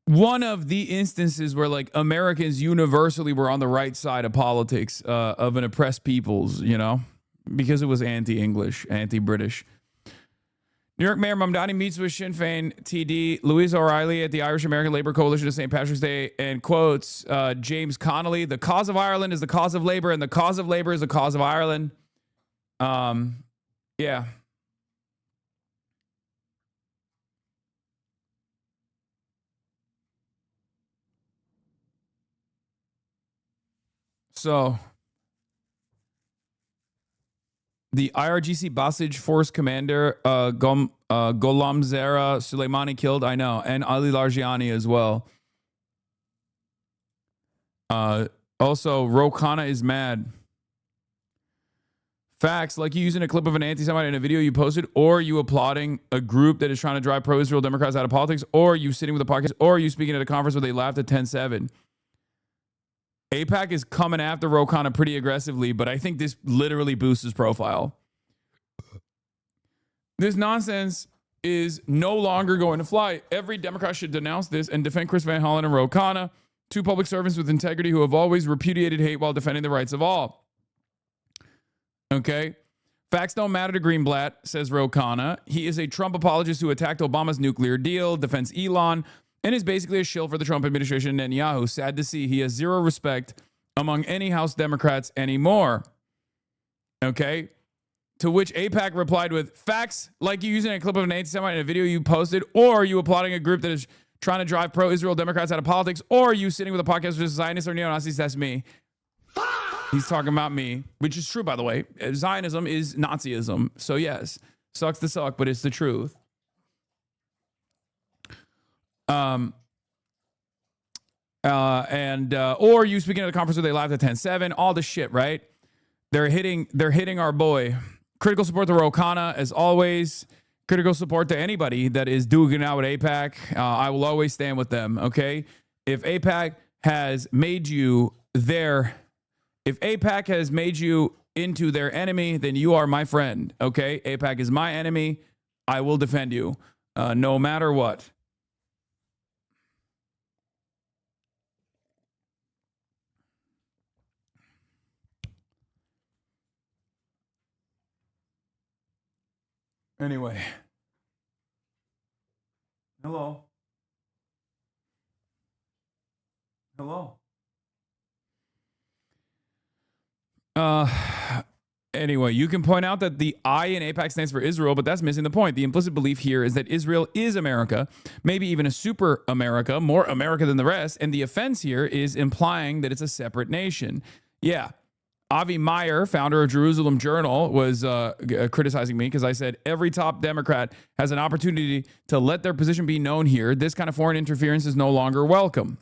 S1: one of the instances where like Americans universally were on the right side of politics of an oppressed peoples, because it was anti-English, anti-British. New York Mayor Mamdani meets with Sinn Féin TD Louise O'Reilly at the Irish American Labor Coalition of St. Patrick's Day and quotes James Connolly, "The cause of Ireland is the cause of labor and the cause of labor is the cause of Ireland." Yeah. So the IRGC Basij Force Commander Golam Zera Soleimani killed, I know, and Ali Largiani as well. Also, Ro Khanna is mad. Facts, like you using a clip of an anti-Semite in a video you posted, or you applauding a group that is trying to drive pro-Israel Democrats out of politics, or you sitting with a podcast, or you speaking at a conference where they laughed at 10-7. AIPAC is coming after Ro Khanna pretty aggressively, but I think this literally boosts his profile. This nonsense is no longer going to fly. Every Democrat should denounce this and defend Chris Van Hollen and Ro Khanna, two public servants with integrity who have always repudiated hate while defending the rights of all. Okay? Facts don't matter to Greenblatt, says Ro Khanna. He is a Trump apologist who attacked Obama's nuclear deal, defends Elon, and is basically a shill for the Trump administration and Netanyahu. Sad to see. He has zero respect among any House Democrats anymore. Okay? To which AIPAC replied with, facts like you using a clip of an anti-Semite in a video you posted, or you applauding a group that is trying to drive pro-Israel Democrats out of politics, or you sitting with a podcast with Zionists or neo-Nazis, that's me. He's talking about me, which is true, by the way. Zionism is Nazism. So yes, sucks to suck, but it's the truth. Or you speaking at a conference where they laughed at 10-7, all the shit, right? They're hitting our boy. Critical support to Ro Khanna, as always. Critical support to anybody that is duking out with AIPAC. I will always stand with them, okay? If AIPAC has made you into their enemy, then you are my friend, okay? AIPAC is my enemy. I will defend you, no matter what. Anyway. Hello. Anyway, you can point out that the I in AIPAC stands for Israel, but that's missing the point. The implicit belief here is that Israel is America, maybe even a super America, more America than the rest, and the offense here is implying that it's a separate nation. Yeah. Avi Meyer, founder of Jerusalem Journal, was criticizing me because I said every top Democrat has an opportunity to let their position be known here. This kind of foreign interference is no longer welcome,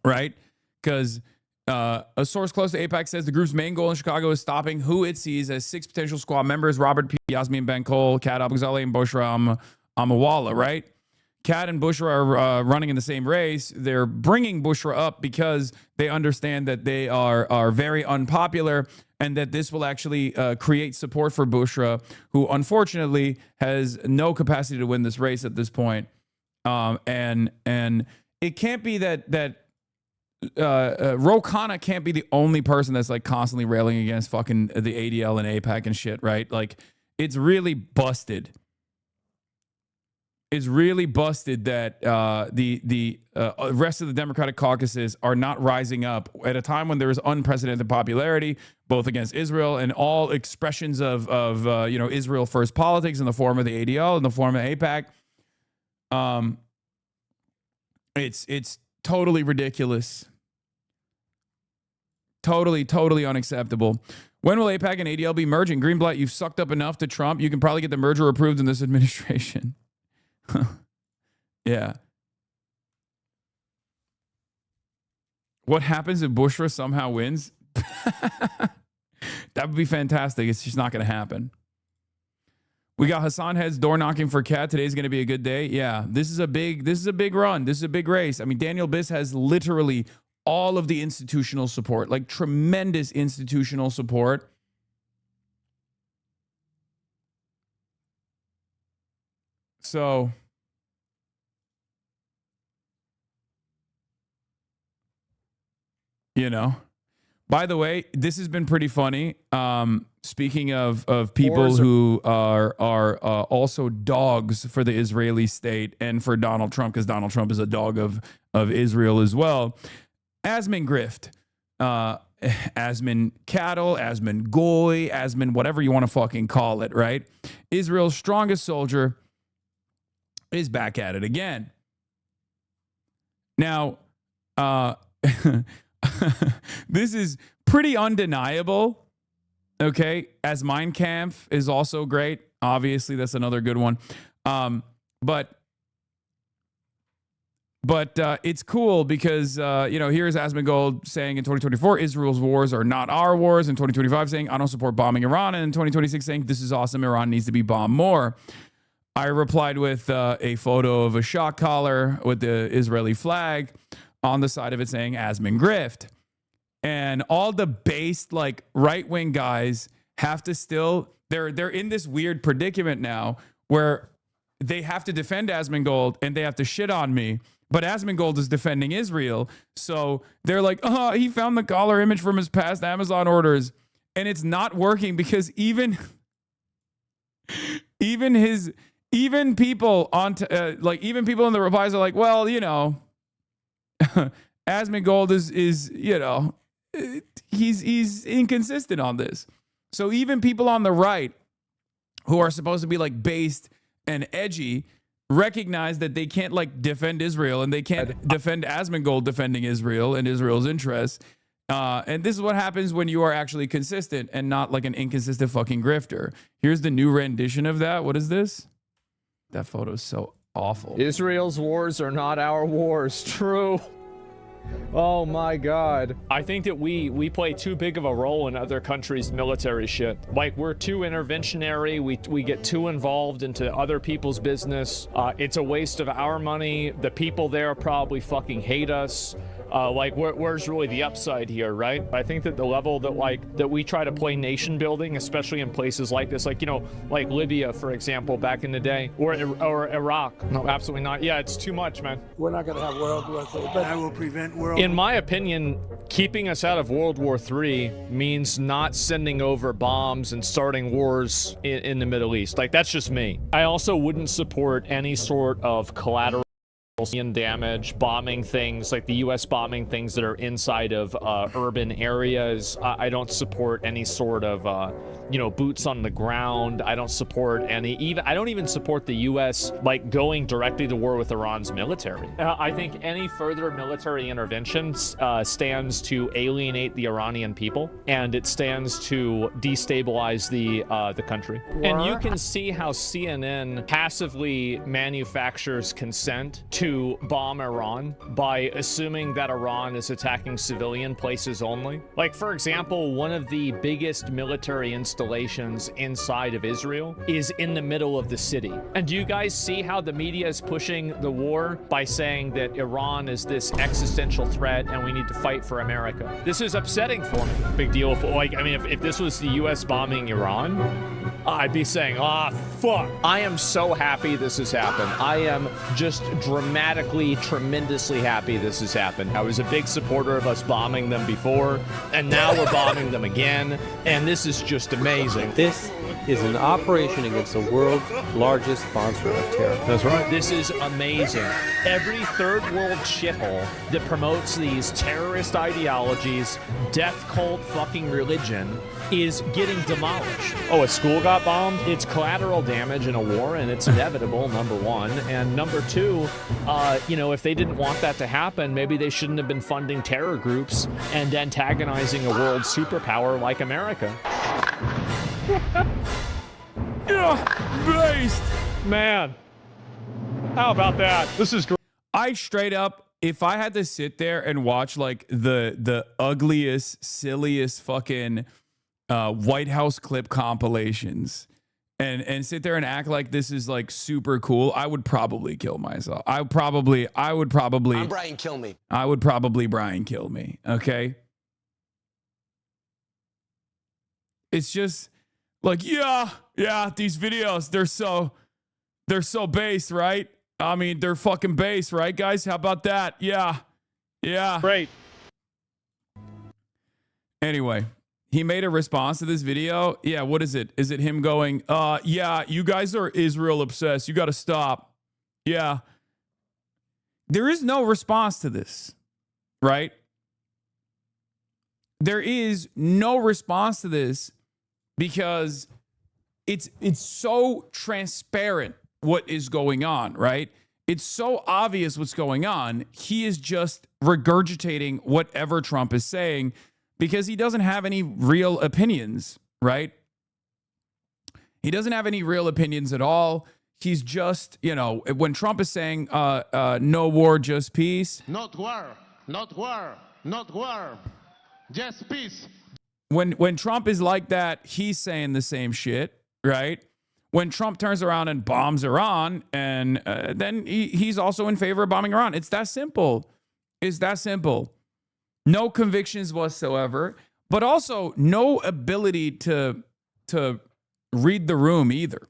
S1: right? Because a source close to AIPAC says the group's main goal in Chicago is stopping who it sees as 6 potential squad members: Robert P. Yasmin Ben Cole, Kat Abghazaleh, and Bushra Amawala, right? Kat and Bushra are running in the same race. They're bringing Bushra up because they understand that they are very unpopular and that this will actually create support for Bushra, who unfortunately has no capacity to win this race at this point. And it can't be that Ro Khanna can't be the only person that's like constantly railing against fucking the ADL and AIPAC and shit, right? Like, it's really busted. It's really busted that the rest of the Democratic caucuses are not rising up at a time when there is unprecedented popularity, both against Israel and all expressions of Israel first politics in the form of the ADL, in the form of AIPAC. It's totally ridiculous. Totally unacceptable. When will AIPAC and ADL be merging? Greenblatt, you've sucked up enough to Trump. You can probably get the merger approved in this administration. Yeah. What happens if Bushra somehow wins? That would be fantastic. It's just not going to happen. We got Hasan Heads door knocking for Kat. Today's going to be a good day. Yeah, this is a big run. This is a big race. I mean, Daniel Biss has literally all of the institutional support, like tremendous institutional support. So, by the way, this has been pretty funny. Speaking of people who are also dogs for the Israeli state and for Donald Trump, because Donald Trump is a dog of Israel as well. Asmin Grift, Asmin Cattle, Asmin Goy, Asmin whatever you want to fucking call it, right? Israel's strongest soldier is back at it again. Now, this is pretty undeniable. Okay, as Mein Kampf is also great. Obviously, that's another good one. But it's cool because, here's Asmongold saying in 2024, Israel's wars are not our wars. In 2025, saying, I don't support bombing Iran. And in 2026, saying, this is awesome. Iran needs to be bombed more. I replied with a photo of a shock collar with the Israeli flag on the side of it saying, Asmon Grift. And all the based, like, right-wing guys have to still, they're in this weird predicament now where they have to defend Asmongold and they have to shit on me. But Asmongold is defending Israel. So they're like, oh, he found the collar image from his past Amazon orders. And it's not working because even people on even people in the replies are like, well, Asmongold is he's inconsistent on this. So even people on the right who are supposed to be like based and edgy recognize that they can't like defend Israel and they can't defend Asmongold defending Israel and Israel's interests. And this is what happens when you are actually consistent and not like an inconsistent fucking grifter. Here's the new rendition of that. What is this? That photo is so awful.
S6: Israel's wars are not our wars. True. Oh my God. I think that we play too big of a role in other countries' military shit. Like, we're too interventionary. We get too involved into other people's business. It's a waste of our money. The people there probably fucking hate us. Where's really the upside here, right? I think that the level that we try to play nation building, especially in places like this, like Libya, for example, back in the day, or Iraq. No, absolutely not. Yeah, it's too much, man.
S9: We're not going to have World War III, but I will prevent World.
S6: In my opinion, keeping us out of World War III means not sending over bombs and starting wars in the Middle East. Like, that's just me. I also wouldn't support any sort of collateral damage, bombing things like the U.S. bombing things that are inside of urban areas. I don't support any sort of boots on the ground. I don't support I don't even support the U.S. like going directly to war with Iran's military. I think any further military intervention stands to alienate the Iranian people, and it stands to destabilize the country. And you can see how CNN passively manufactures consent to bomb Iran by assuming that Iran is attacking civilian places only. Like, for example, one of the biggest military installations inside of Israel is in the middle of the city. And do you guys see how the media is pushing the war by saying that Iran is this existential threat and we need to fight for America? This is upsetting for me. Big deal. If this was the U.S. bombing Iran, I'd be saying, fuck. I am so happy this has happened. I am just dramatically, tremendously happy this has happened. I was a big supporter of us bombing them before, and now we're bombing them again, and this is just amazing.
S10: This is an operation against the world's largest sponsor of terror.
S6: That's right. This is amazing. Every third world shithole that promotes these terrorist ideologies, death cult fucking religion, is getting demolished. Oh, a school got bombed? It's collateral damage in a war, and it's inevitable, number one. And number two, if they didn't want that to happen, maybe they shouldn't have been funding terror groups and antagonizing a world superpower like America.
S1: Based.
S6: Man, how about that? This is great.
S1: I straight up, if I had to sit there and watch like the ugliest, silliest fucking White House clip compilations and sit there and act like this is like super cool, I would probably kill myself. I would probably I'm
S11: Brian Kill Me.
S1: I would probably Brian Kill Me. Okay. It's just like, yeah, these videos, they're so base, right? I mean, they're fucking base, right, guys? How about that? Yeah.
S6: Great.
S1: Anyway, he made a response to this video. Yeah, what is it? Is it him going, yeah, you guys are Israel obsessed. You got to stop. Yeah. There is no response to this, right? There is no response to this because it's so transparent what is going on, right? It's so obvious what's going on. He is just regurgitating whatever Trump is saying because he doesn't have any real opinions, right? He doesn't have any real opinions at all. He's just, you know, when Trump is saying no war, just peace.
S11: Not war, not war, not war, just peace.
S1: When Trump is like that, he's saying the same shit, right? When Trump turns around and bombs Iran, and then he's also in favor of bombing Iran. It's that simple. It's that simple. No convictions whatsoever, but also no ability to read the room either,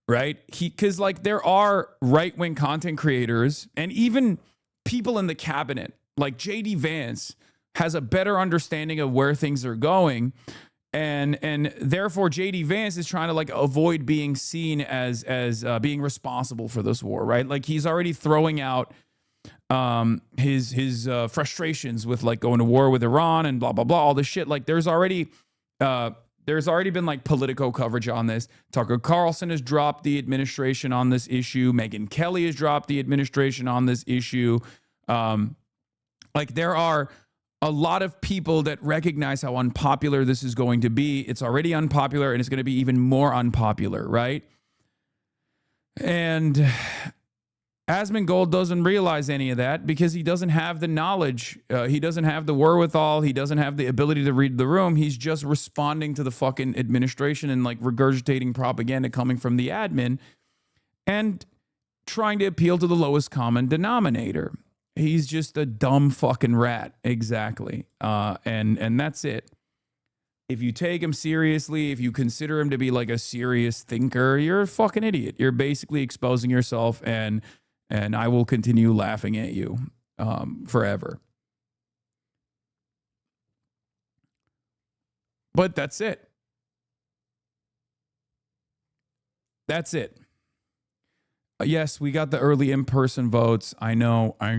S1: right? Because like there are right-wing content creators and even people in the cabinet, like JD Vance has a better understanding of where things are going. And therefore JD Vance is trying to like avoid being seen as being responsible for this war, right? Like he's already throwing out his frustrations with like going to war with Iran and blah blah blah, all this shit. Like there's already been like Politico coverage on this. Tucker Carlson has dropped the administration on this issue. Megyn Kelly has dropped the administration on this issue. Like there are a lot of people that recognize how unpopular this is going to be. It's already unpopular and it's going to be even more unpopular, right? And Asmongold doesn't realize any of that because he doesn't have the knowledge. He doesn't have the wherewithal. He doesn't have the ability to read the room. He's just responding to the fucking administration and like regurgitating propaganda coming from the admin and trying to appeal to the lowest common denominator. He's just a dumb fucking rat. Exactly. And that's it. If you take him seriously, if you consider him to be like a serious thinker, you're a fucking idiot. You're basically exposing yourself, and I will continue laughing at you forever. But that's it. That's it. Yes, we got the early in-person votes. I know. Kat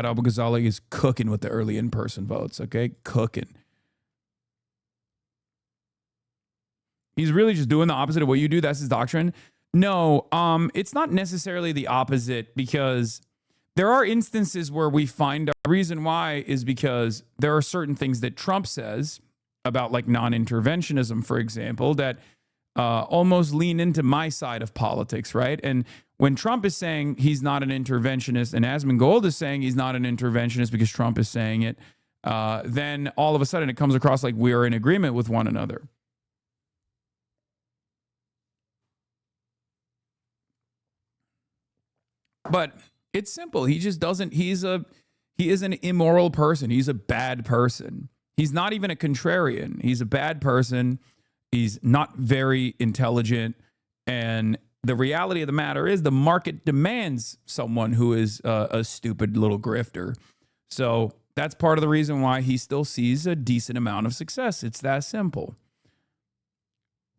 S1: Al-Ghazali is cooking with the early in-person votes, okay? Cooking. He's really just doing the opposite of what you do. That's his doctrine. No, it's not necessarily the opposite, because there are instances where we find a reason why is because there are certain things that Trump says about like non-interventionism, for example, that almost lean into my side of politics, right? And when Trump is saying he's not an interventionist and Asmongold is saying he's not an interventionist because Trump is saying it, then all of a sudden it comes across like we are in agreement with one another. But it's simple. He just doesn't, he is an immoral person. He's a bad person. He's not even a contrarian. He's a bad person. He's not very intelligent. And the reality of the matter is the market demands someone who is a stupid little grifter. So that's part of the reason why he still sees a decent amount of success. It's that simple.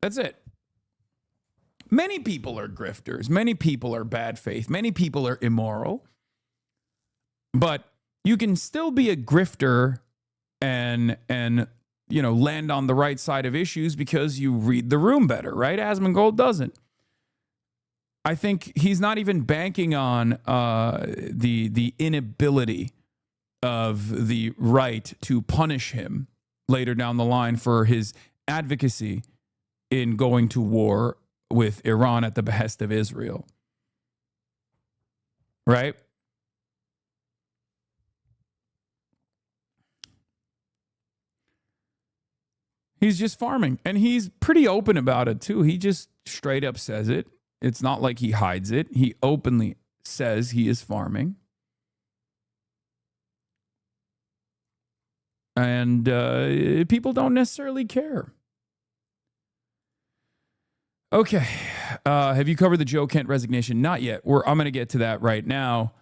S1: That's it. Many people are grifters. Many people are bad faith. Many people are immoral. But you can still be a grifter and you know, land on the right side of issues because you read the room better, right? Asmongold doesn't. I think he's not even banking on the inability of the right to punish him later down the line for his advocacy in going to war with Iran at the behest of Israel. Right? He's just farming, and he's pretty open about it too. He just straight up says it. It's not like he hides it. He openly says he is farming. And people don't necessarily care. Okay. Have you covered the Joe Kent resignation? Not yet. I'm going to get to that right now.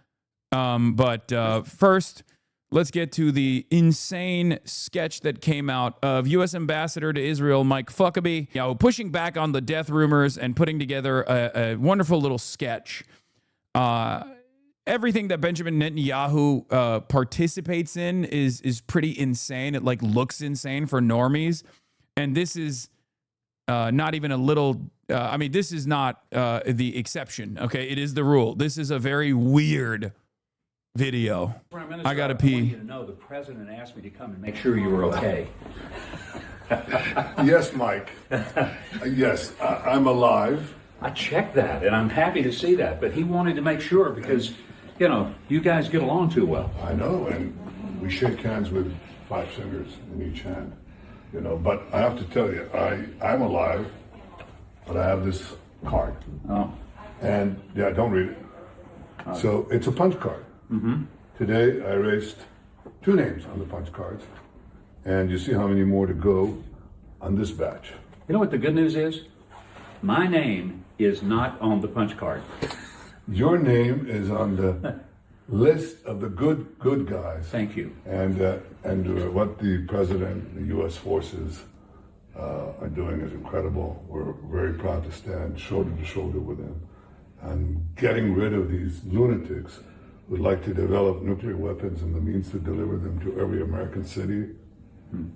S1: But first, let's get to the insane sketch that came out of U.S. Ambassador to Israel, Mike Huckabee, pushing back on the death rumors and putting together a wonderful little sketch. Everything that Benjamin Netanyahu participates in is pretty insane. It like looks insane for normies. And this is not even a little, this is not the exception, okay? It is the rule. This is a very weird video.
S12: Prime Minister,
S1: I gotta
S12: I want
S1: pee.
S12: you to know the president asked me to come and make sure you were okay.
S13: Yes, Mike. Yes, I'm alive.
S12: I checked that, and I'm happy to see that. But he wanted to make sure because, you know, you guys get along too well.
S13: I know, and we shake hands with 5 fingers in each hand. You know, but I have to tell you, I'm alive, but I have this card.
S12: Oh.
S13: And yeah, don't read it. So it's a punch card.
S12: Mm-hmm.
S13: Today I erased 2 names on the punch cards, and you see how many more to go on this batch.
S12: You know what the good news is? My name is not on the punch card.
S13: Your name is on the list of the good guys.
S12: Thank you.
S13: And what the president, the U.S. forces are doing is incredible. We're very proud to stand shoulder to shoulder with them. And getting rid of these lunatics who would like to develop nuclear weapons and the means to deliver them to every American city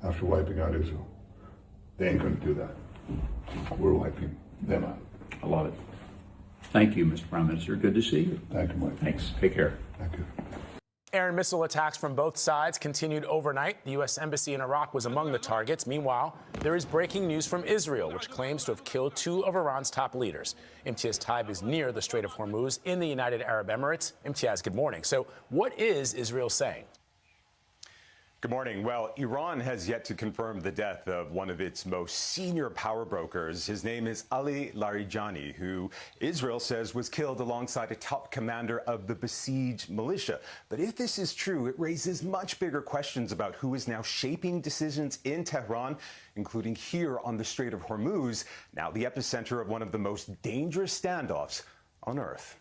S13: after wiping out Israel. They ain't going to do that. We're wiping them out.
S12: I love it. Thank you, Mr. Prime Minister. Good to see you.
S13: Thank you, Mike.
S12: Thanks. Take care.
S13: Thank you.
S14: Air and missile attacks from both sides continued overnight. The U.S. Embassy in Iraq was among the targets. Meanwhile, there is breaking news from Israel, which claims to have killed 2 of Iran's top leaders. Imtiaz Taib is near the Strait of Hormuz in the United Arab Emirates. Imtiaz, good morning. So what is Israel saying?
S15: Good morning. Well, Iran has yet to confirm the death of one of its most senior power brokers. His name is Ali Larijani, who Israel says was killed alongside a top commander of the besieged militia. But if this is true, it raises much bigger questions about who is now shaping decisions in Tehran, including here on the Strait of Hormuz, now the epicenter of one of the most dangerous standoffs on Earth.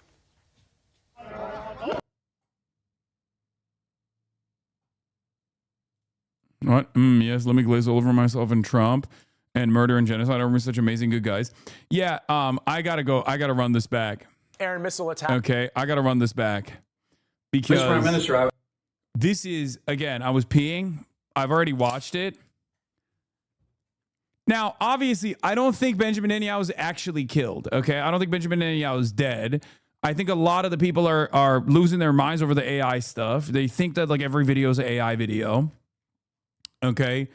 S1: What? Yes, let me glaze over myself and Trump and murder and genocide over such amazing good guys. Yeah, I gotta go. I gotta run this back.
S14: Air and missile attack.
S1: Okay, I gotta run this back because
S12: Mr. Prime Minister,
S1: this is, again, I was peeing. I've already watched it. Now, obviously, I don't think Benjamin Netanyahu is actually killed. Okay, I don't think Benjamin Netanyahu is dead. I think a lot of the people are losing their minds over the AI stuff. They think that like every video is an AI video. Okay.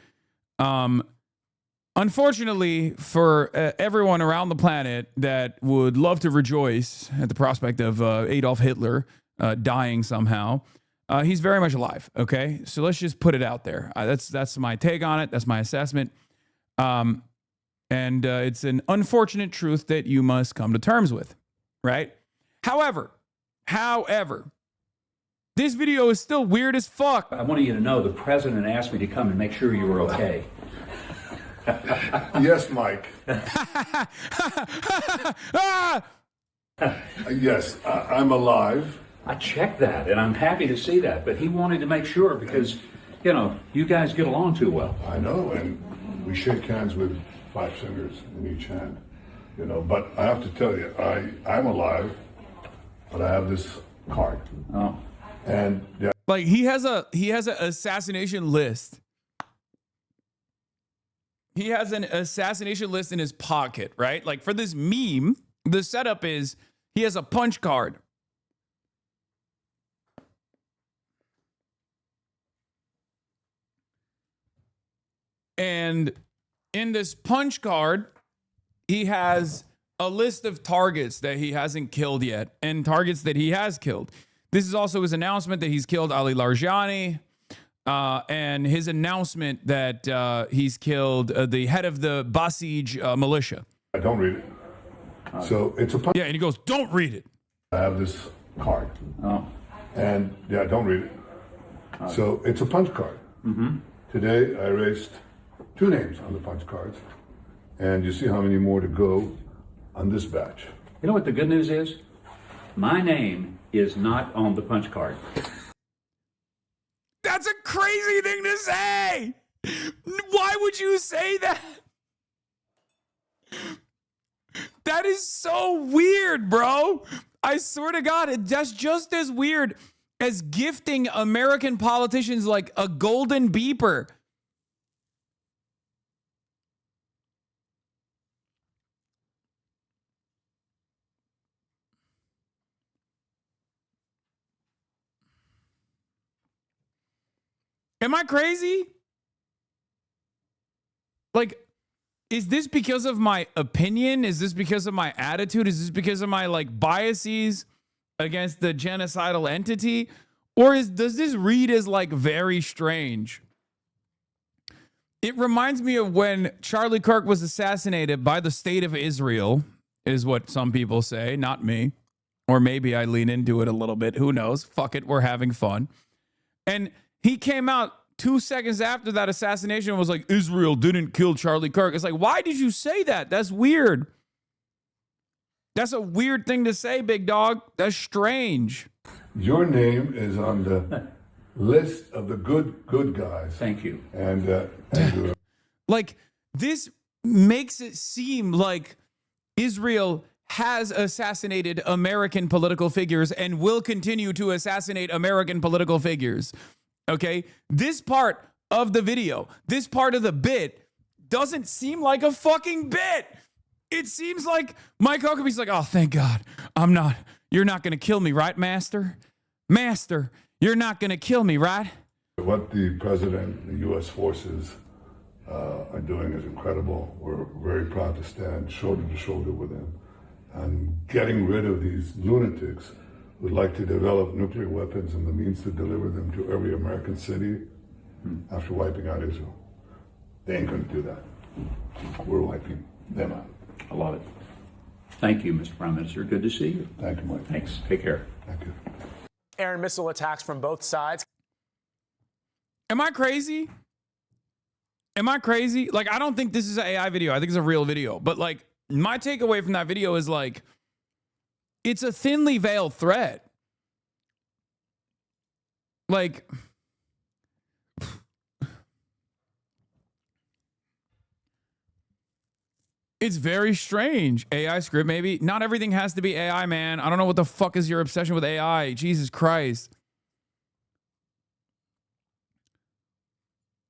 S1: Unfortunately for everyone around the planet that would love to rejoice at the prospect of Adolf Hitler dying somehow, he's very much alive. Okay. So let's just put it out there. That's my take on it. That's my assessment. And it's an unfortunate truth that you must come to terms with. Right. However, this video is still weird as fuck.
S12: I wanted you to know the president asked me to come and make sure you were okay.
S13: Yes, Mike. Yes, I'm alive.
S12: I checked that, and I'm happy to see that. But he wanted to make sure because, you know, you guys get along too well.
S13: I know, and we shake hands with 5 fingers in each hand. You know, but I have to tell you, I'm alive, but I have this card.
S12: Oh.
S13: And yeah.
S1: Like he has an assassination list. He has an assassination list in his pocket, right? Like for this meme, the setup is he has a punch card. And in this punch card, he has a list of targets that he hasn't killed yet and targets that he has killed. This is also his announcement that he's killed Ali Larijani, and his announcement that he's killed the head of the Basij militia.
S13: I don't read it. So it's a punch.
S1: Yeah, and he goes, don't read it.
S13: I have this card.
S12: Oh.
S13: And yeah, don't read it. So it's a punch card.
S12: Mm-hmm.
S13: Today I erased 2 names on the punch cards, and you see how many more to go on this batch.
S12: You know what the good news is? My name is not on the punch card.
S1: That's a crazy thing to say. Why would you say that? That is so weird, bro. I swear to God, that's just as weird as gifting American politicians like a golden beeper. Am I crazy? Like, is this because of my opinion? Is this because of my attitude? Is this because of my like biases against the genocidal entity? Or does this read as like very strange? It reminds me of when Charlie Kirk was assassinated by the state of Israel, is what some people say, not me. Or maybe I lean into it a little bit. Who knows? Fuck it. We're having fun. And he came out 2 seconds after that assassination and was like, Israel didn't kill Charlie Kirk. It's like, why did you say that? That's weird. That's a weird thing to say, big dog. That's strange.
S13: Your name is on the list of the good guys.
S12: Thank you.
S13: And
S1: like, this makes it seem like Israel has assassinated American political figures and will continue to assassinate American political figures. Okay? This part of the video, this part of the bit doesn't seem like a fucking bit. It seems like Mike Huckabee's like, oh, thank God. You're not going to kill me, right, Master? Master, you're not going to kill me, right?
S13: what the president and the U.S. forces are doing is incredible. We're very proud to stand shoulder to shoulder with them. And getting rid of these lunatics who'd like to develop nuclear weapons and the means to deliver them to every American city after wiping out Israel. They ain't going to do that. We're wiping them out.
S12: I love it. Thank you, Mr. Prime Minister. Good to see you.
S13: Thank you, Mike.
S12: Thanks. Take care.
S13: Thank you.
S14: Air and missile attacks from both sides.
S1: Am I crazy? Am I crazy? Like, I don't think this is an AI video. I think it's a real video. But, like, my takeaway from that video is, like, it's a thinly veiled threat. Like, it's very strange. AI script, maybe. Not everything has to be AI, man. I don't know what the fuck is your obsession with AI. Jesus Christ.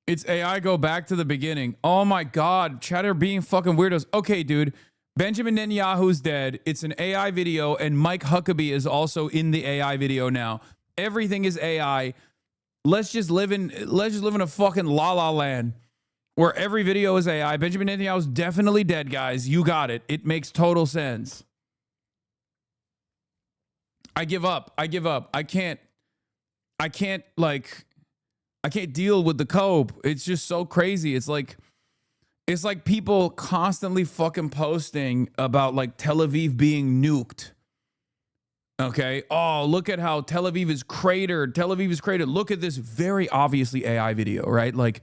S1: It's AI, go back to the beginning. Oh my God. Chatter being fucking weirdos. Okay, dude. Benjamin Netanyahu's dead. It's an AI video, and Mike Huckabee is also in the AI video now. Everything is AI. Let's just live in a fucking la land where every video is AI. Benjamin Netanyahu's definitely dead, guys. You got it. It makes total sense. I give up. I can't deal with the cope. It's just so crazy. It's like people constantly fucking posting about like Tel Aviv being nuked. Okay. Oh, look at how Tel Aviv is cratered. Tel Aviv is cratered. Look at this very obviously AI video, right? Like,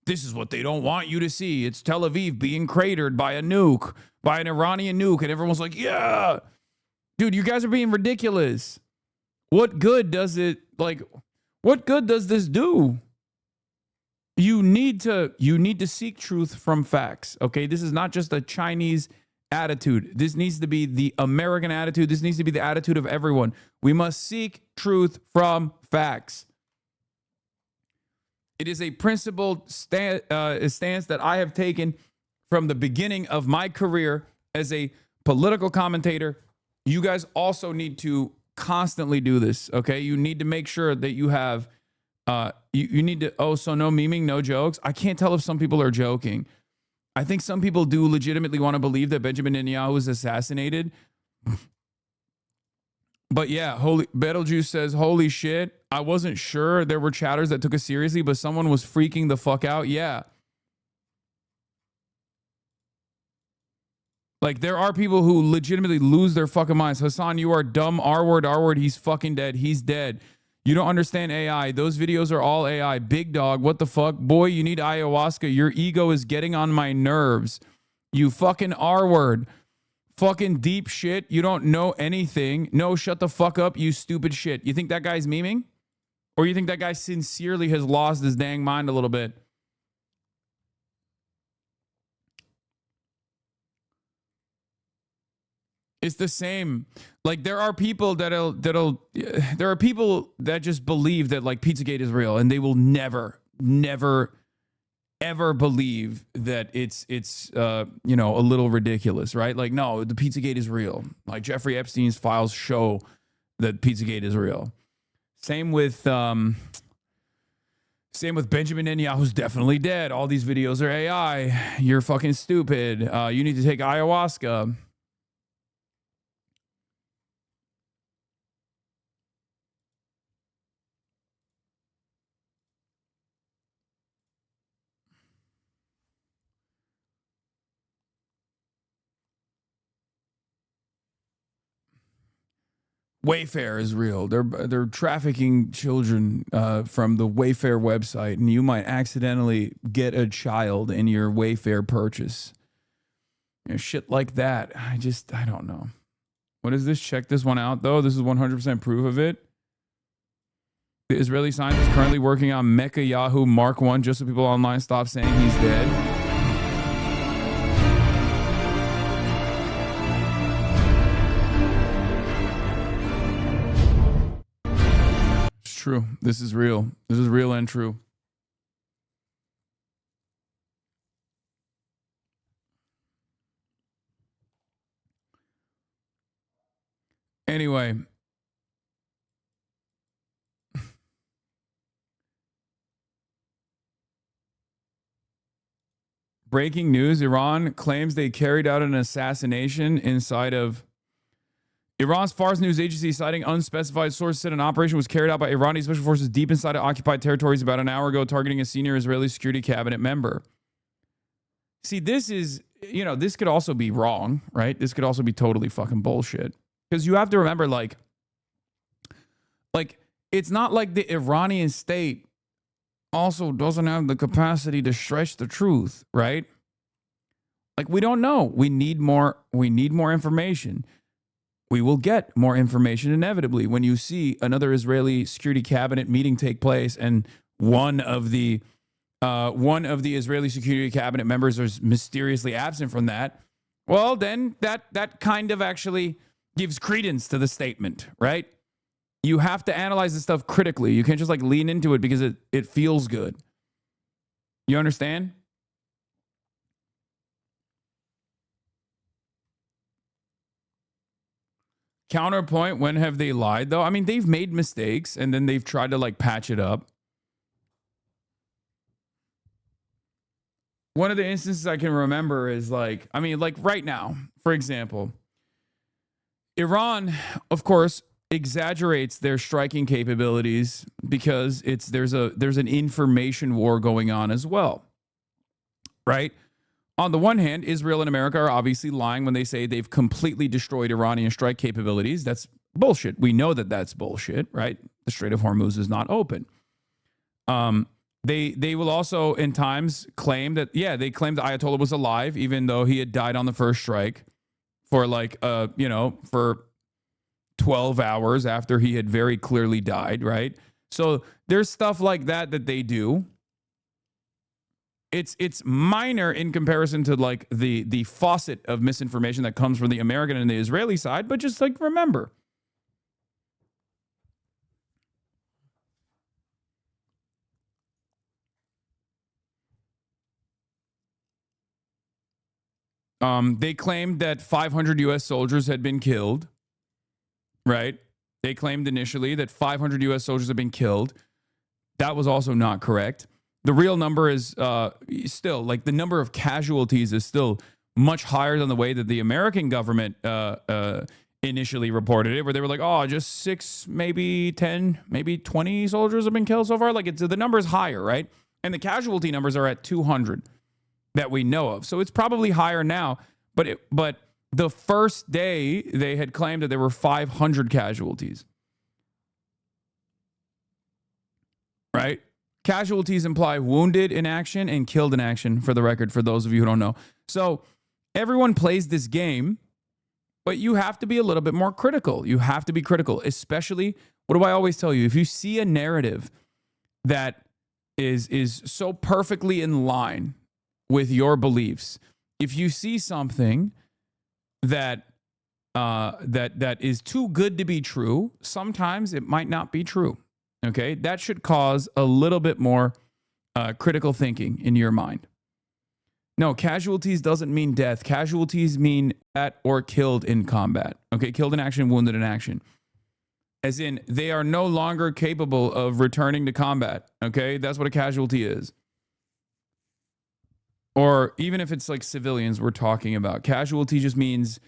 S1: this is what they don't want you to see. It's Tel Aviv being cratered by a nuke, by an Iranian nuke. And everyone's like, yeah, dude, you guys are being ridiculous. What good does this do? You need to seek truth from facts. Okay. This is not just a Chinese attitude. This needs to be the American attitude. This needs to be the attitude of everyone. We must seek truth from facts. It is a principled stance that I have taken from the beginning of my career as a political commentator. You guys also need to constantly do this, okay? You need to make sure that you have, you need to, so no memeing, no jokes. I can't tell if some people are joking. I think some people do legitimately want to believe that Benjamin Netanyahu was assassinated. But yeah, Betelgeuse says, holy shit. I wasn't sure there were chatters that took it seriously, but someone was freaking the fuck out. Yeah. Like, there are people who legitimately lose their fucking minds. Hasan, you are dumb. R-word. He's fucking dead. He's dead. You don't understand AI. Those videos are all AI. Big dog. What the fuck? Boy, you need ayahuasca. Your ego is getting on my nerves. You fucking R-word. Fucking deep shit. You don't know anything. No, shut the fuck up, you stupid shit. You think that guy's memeing? Or you think that guy sincerely has lost his dang mind a little bit? It's the same. Like, there are people there are people that just believe that like Pizzagate is real, and they will never ever believe that it's a little ridiculous, right? Like, no, the Pizzagate is real. Like, Jeffrey Epstein's files show that Pizzagate is real. Same with Same with Benjamin Netanyahu's definitely dead. All these videos are AI. You're fucking stupid. You need to take ayahuasca. Wayfair is real. They're trafficking children from the Wayfair website, and you might accidentally get a child in your Wayfair purchase. You know, shit like that. I don't know. What is this? Check this one out, though. This is 100% proof of it. The Israeli scientist currently working on Mecha Yahoo Mark 1 just so people online stop saying he's dead. True. This is real. This is real and true. Anyway. Breaking news. Iran claims they carried out an assassination inside of Iran's Fars news agency, citing unspecified sources, said an operation was carried out by Iranian special forces deep inside of occupied territories about an hour ago, targeting a senior Israeli security cabinet member. See, this is, this could also be wrong, right? This could also be totally fucking bullshit. Because you have to remember, like, it's not like the Iranian state also doesn't have the capacity to stretch the truth, right? Like, we don't know. We need more information. We will get more information inevitably when you see another Israeli security cabinet meeting take place and one of the Israeli security cabinet members is mysteriously absent from that. Well, then that kind of actually gives credence to the statement, right? You have to analyze this stuff critically. You can't just like lean into it because it feels good. You understand? Counterpoint, when have they lied, though? I mean, they've made mistakes, and then they've tried to, like, patch it up. One of the instances I can remember is, like, right now, for example, Iran, of course, exaggerates their striking capabilities because there's an information war going on as well, right? On the one hand, Israel and America are obviously lying when they say they've completely destroyed Iranian strike capabilities. That's bullshit. We know that that's bullshit, right? The Strait of Hormuz is not open. They will also, in times, claim that, they claim the Ayatollah was alive, even though he had died on the first strike for for 12 hours after he had very clearly died, right? So there's stuff like that they do. It's minor in comparison to like the faucet of misinformation that comes from the American and the Israeli side, but just like remember. They claimed that 500 U.S. soldiers had been killed, right? They claimed initially that 500 U.S. soldiers had been killed. That was also not correct. The real number is still, like, the number of casualties is still much higher than the way that the American government initially reported it, where they were like, oh, just 6, maybe 10, maybe 20 soldiers have been killed so far. Like, the number is higher, right? And the casualty numbers are at 200 that we know of. So it's probably higher now. But the first day, they had claimed that there were 500 casualties. Right? Casualties imply wounded in action and killed in action, for the record, for those of you who don't know. So everyone plays this game, but you have to be a little bit more critical. You have to be critical, especially, what do I always tell you? If you see a narrative that is so perfectly in line with your beliefs, if you see something that is too good to be true, sometimes it might not be true. Okay, that should cause a little bit more critical thinking in your mind. No, casualties doesn't mean death. Casualties mean that or killed in combat. Okay, killed in action, wounded in action. as in they are no longer capable of returning to combat. Okay, that's what a casualty is. Or even if it's like civilians we're talking about, casualty just means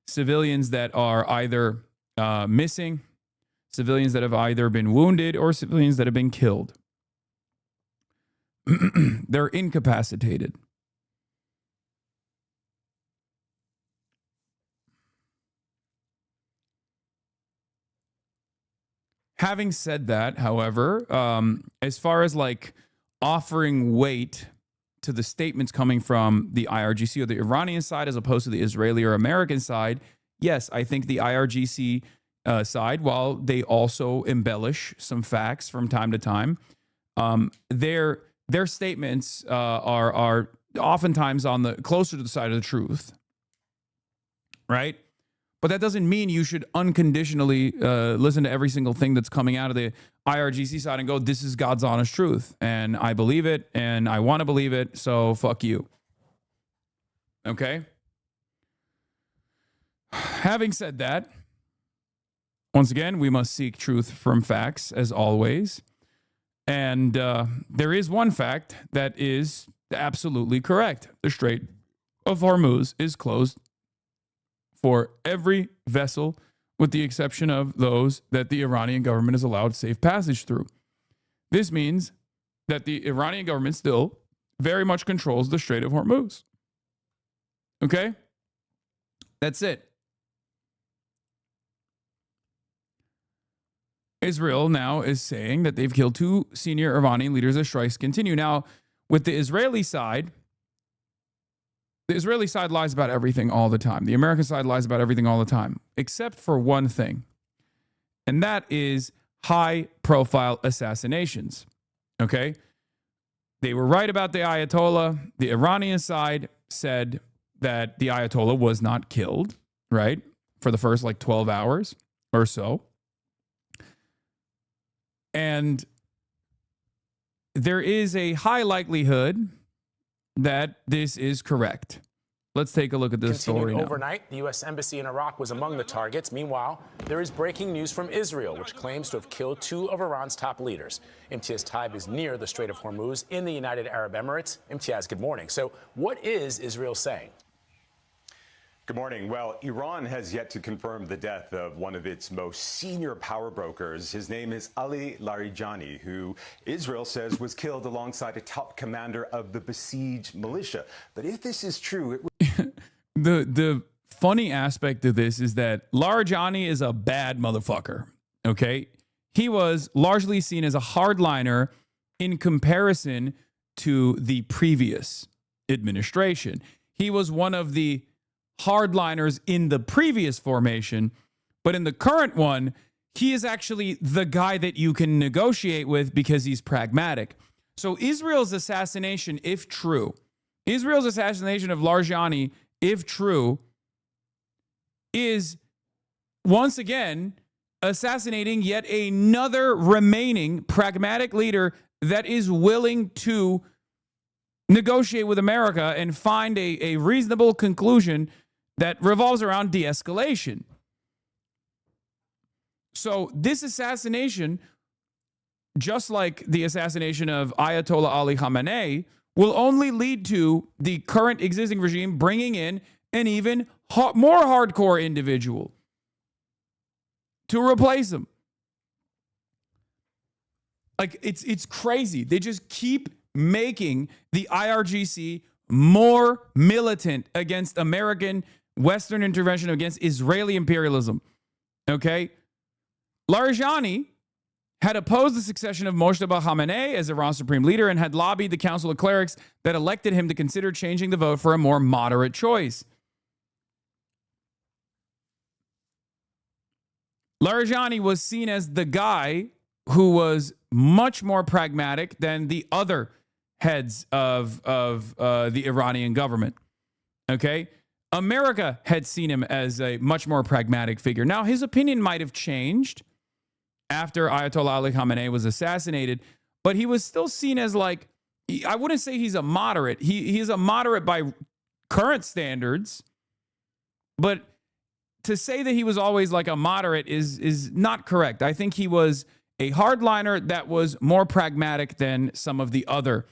S1: civilians that are either missing, civilians that have either been wounded, or civilians that have been killed. They're incapacitated. Having said that, however, as far as like offering weight to the statements coming from the IRGC or the Iranian side as opposed to the Israeli or American side, yes, I think the IRGC side, while they also embellish some facts from time to time, their statements are oftentimes on the closer to the side of the truth, right? But that doesn't mean you should unconditionally listen to every single thing that's coming out of the IRGC side and go, this is God's honest truth. And I believe it and I want to believe it. So fuck you. Okay. Having said that, once again, we must seek truth from facts as always. And there is one fact that is absolutely correct. The Strait of Hormuz is closed for every vessel, with the exception of those that the Iranian government is allowed safe passage through. This means that the Iranian government still very much controls the Strait of Hormuz. Okay? That's it. Israel now is saying that they've killed 2 senior Iranian leaders as strikes continue. Now, with the Israeli side lies about everything all the time. The American side lies about everything all the time, except for one thing, and that is high-profile assassinations, okay? They were right about the Ayatollah. The Iranian side said that the Ayatollah was not killed, right, for the first, 12 hours or so. And there is a high likelihood that this is correct. Let's take a look at this story now.
S14: Overnight, the U.S. Embassy in Iraq was among the targets. Meanwhile, there is breaking news from Israel, which claims to have killed 2 of Iran's top leaders. Imtiaz Taib is near the Strait of Hormuz in the United Arab Emirates. Imtiaz, good morning. So what is Israel saying?
S15: Good morning. Well, Iran has yet to confirm the death of one of its most senior power brokers. His name is Ali Larijani, who Israel says was killed alongside a top commander of the besieged militia. But if this is true, it would...
S1: The funny aspect of this is that Larijani is a bad motherfucker, okay? He was largely seen as a hardliner in comparison to the previous administration. He was one of the hardliners in the previous formation, but in the current one, he is actually the guy that you can negotiate with because he's pragmatic. So Israel's assassination, if true, Israel's assassination of Larijani, if true, is once again assassinating yet another remaining pragmatic leader that is willing to negotiate with America and find a reasonable conclusion that revolves around de-escalation. So this assassination, just like the assassination of Ayatollah Ali Khamenei, will only lead to the current existing regime bringing in an even more hardcore individual to replace him. Like, it's crazy. They just keep making the IRGC more militant against American Western intervention, against Israeli imperialism. Okay? Larijani had opposed the succession of Moshtaba Khamenei as Iran's supreme leader and had lobbied the Council of Clerics that elected him to consider changing the vote for a more moderate choice. Larijani was seen as the guy who was much more pragmatic than the other heads of the Iranian government. Okay? America had seen him as a much more pragmatic figure. Now, his opinion might have changed after Ayatollah Ali Khamenei was assassinated, but he was still seen as, like, I wouldn't say he's a moderate. He is a moderate by current standards, but to say that he was always like a moderate is not correct. I think he was a hardliner that was more pragmatic than some of the other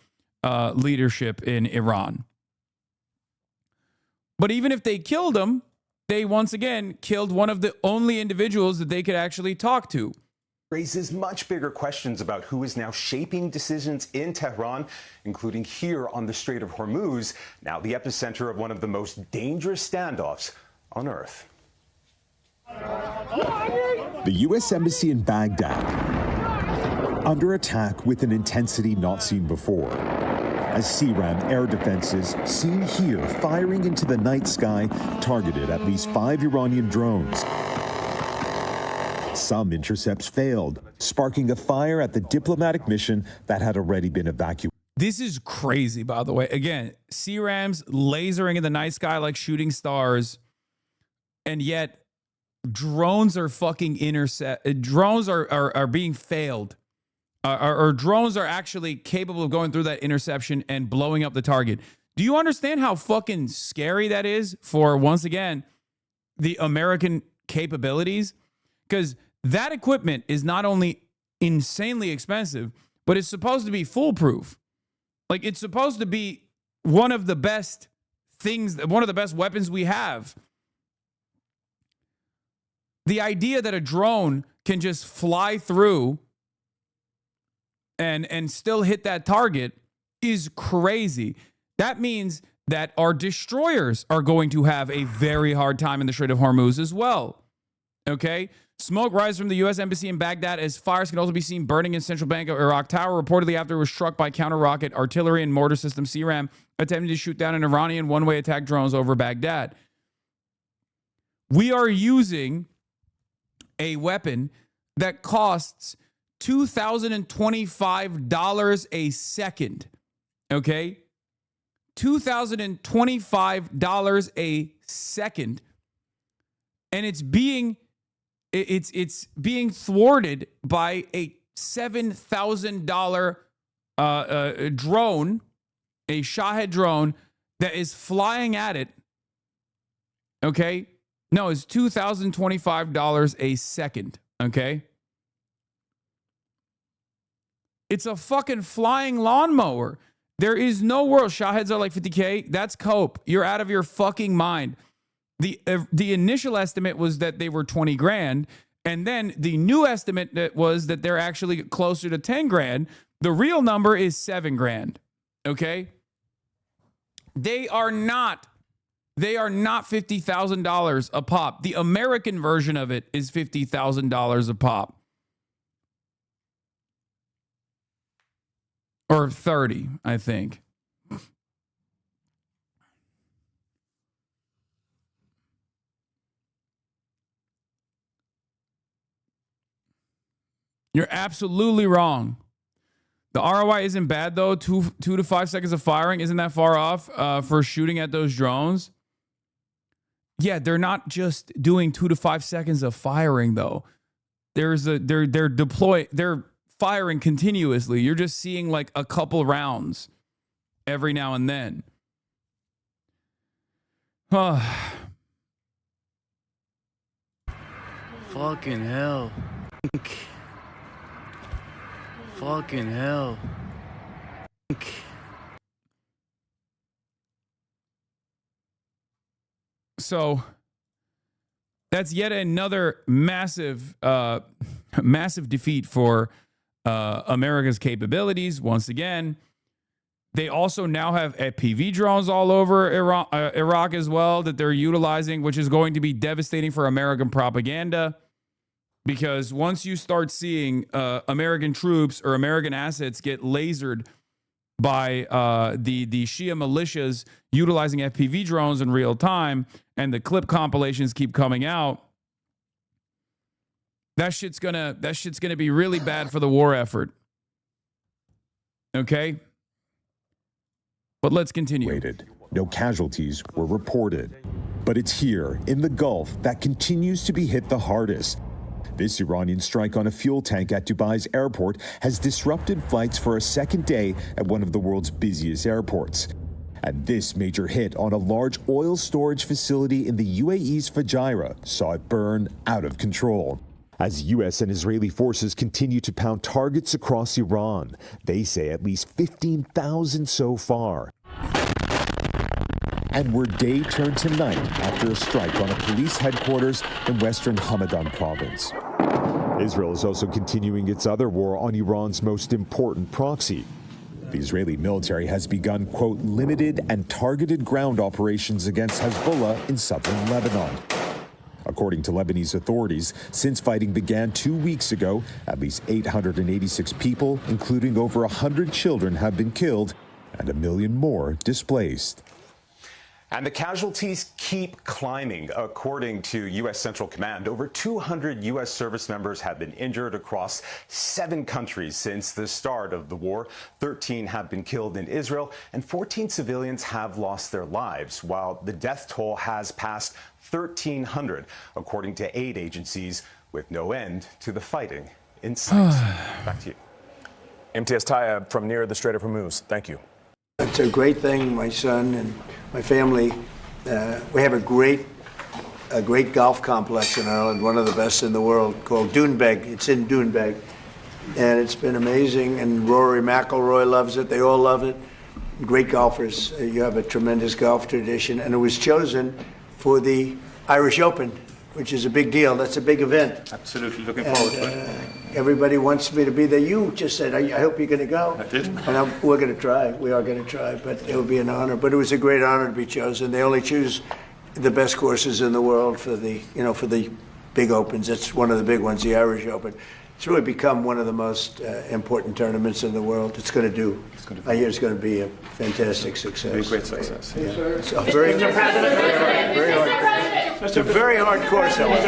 S1: leadership in Iran. But even if they killed him, they once again killed one of the only individuals that they could actually talk to.
S15: Raises much bigger questions about who is now shaping decisions in Tehran, including here on the Strait of Hormuz, now the epicenter of one of the most dangerous standoffs on Earth.
S16: The U.S. Embassy in Baghdad under attack with an intensity not seen before, as CRAM air defenses seen here firing into the night sky targeted at least 5 Iranian drones. Some intercepts failed, sparking a fire at the diplomatic mission that had already been evacuated.
S1: This is crazy, by the way. Again, CRAMs lasering in the night sky like shooting stars, and yet drones are fucking drones are being failed. Or drones are actually capable of going through that interception and blowing up the target. Do you understand how fucking scary that is for, once again, the American capabilities? Because that equipment is not only insanely expensive, but it's supposed to be foolproof. Like, it's supposed to be one of the best things, one of the best weapons we have. The idea that a drone can just fly through and still hit that target is crazy. That means that our destroyers are going to have a very hard time in the Strait of Hormuz as well. Okay? Smoke rises from the U.S. Embassy in Baghdad as fires can also be seen burning in Central Bank of Iraq Tower, reportedly after it was struck by counter-rocket artillery and mortar system CRAM attempting to shoot down an Iranian one-way attack drones over Baghdad. We are using a weapon that costs $2,025 a second. Okay? $2,025 a second. And it's being thwarted by a $7,000 drone, a Shahed drone that is flying at it. Okay? No, it's $2,025 a second. Okay? It's a fucking flying lawnmower. There is no world. Shaheds are like 50K. That's cope. You're out of your fucking mind. The initial estimate was that they were 20 grand. And then the new estimate that was that they're actually closer to 10 grand. The real number is 7 grand. Okay? They are not $50,000 a pop. The American version of it is $50,000 a pop. Or 30, I think. You're absolutely wrong. The ROI isn't bad, though. 2 to 5 seconds of firing isn't that far off for shooting at those drones. Yeah, they're not just doing 2 to 5 seconds of firing, though. They're firing continuously. You're just seeing like a couple rounds every now and then.
S17: Fucking hell. Fucking hell.
S1: So that's yet another massive defeat for America's capabilities. Once again, they also now have FPV drones all over Iraq as well that they're utilizing, which is going to be devastating for American propaganda. Because once you start seeing American troops or American assets get lasered by the Shia militias utilizing FPV drones in real time, and the clip compilations keep coming out, that shit's gonna be really bad for the war effort. Okay? But let's continue.
S16: No casualties were reported. But it's here in the Gulf that continues to be hit the hardest. This Iranian strike on a fuel tank at Dubai's airport has disrupted flights for a second day at one of the world's busiest airports. And this major hit on a large oil storage facility in the UAE's Fujairah saw it burn out of control. As U.S. and Israeli forces continue to pound targets across Iran, they say at least 15,000 so far. And where day turned to night after a strike on a police headquarters in western Hamadan province. Israel is also continuing its other war on Iran's most important proxy. The Israeli military has begun, quote, limited and targeted ground operations against Hezbollah in southern Lebanon. According to Lebanese authorities, since fighting began 2 weeks ago, at least 886 people, including over 100 children, have been killed and 1 million more displaced.
S15: And the casualties keep climbing. According to U.S. Central Command, over 200 U.S. service members have been injured across 7 countries since the start of the war. 13 have been killed in Israel, and 14 civilians have lost their lives, while the death toll has passed 1,300, according to aid agencies, with no end to the fighting in sight. Back to you.
S14: MTS Taya from near the Strait of Hormuz. Thank you.
S9: It's a great thing. My son and my family, we have a great golf complex in Ireland, one of the best in the world, called Doonbeg. It's in Doonbeg, and it's been amazing. And Rory McIlroy loves it. They all love it. Great golfers. You have a tremendous golf tradition, and it was chosen for the Irish Open, which is a big deal. That's a big event.
S18: Absolutely, looking forward to it.
S9: Everybody wants me to be there. You just said, I hope you're going to go.
S18: I did.
S9: And we're going to try. We are going to try, but it will be an honor. But it was a great honor to be chosen. They only choose the best courses in the world for the, for the big opens. It's one of the big ones, the Irish Open. It's really become one of the most important tournaments in the world. It's going to do. I hear it's going to be a fantastic success.
S18: A great success.
S9: Yeah. It's a very hard. It's a very hard course.
S19: What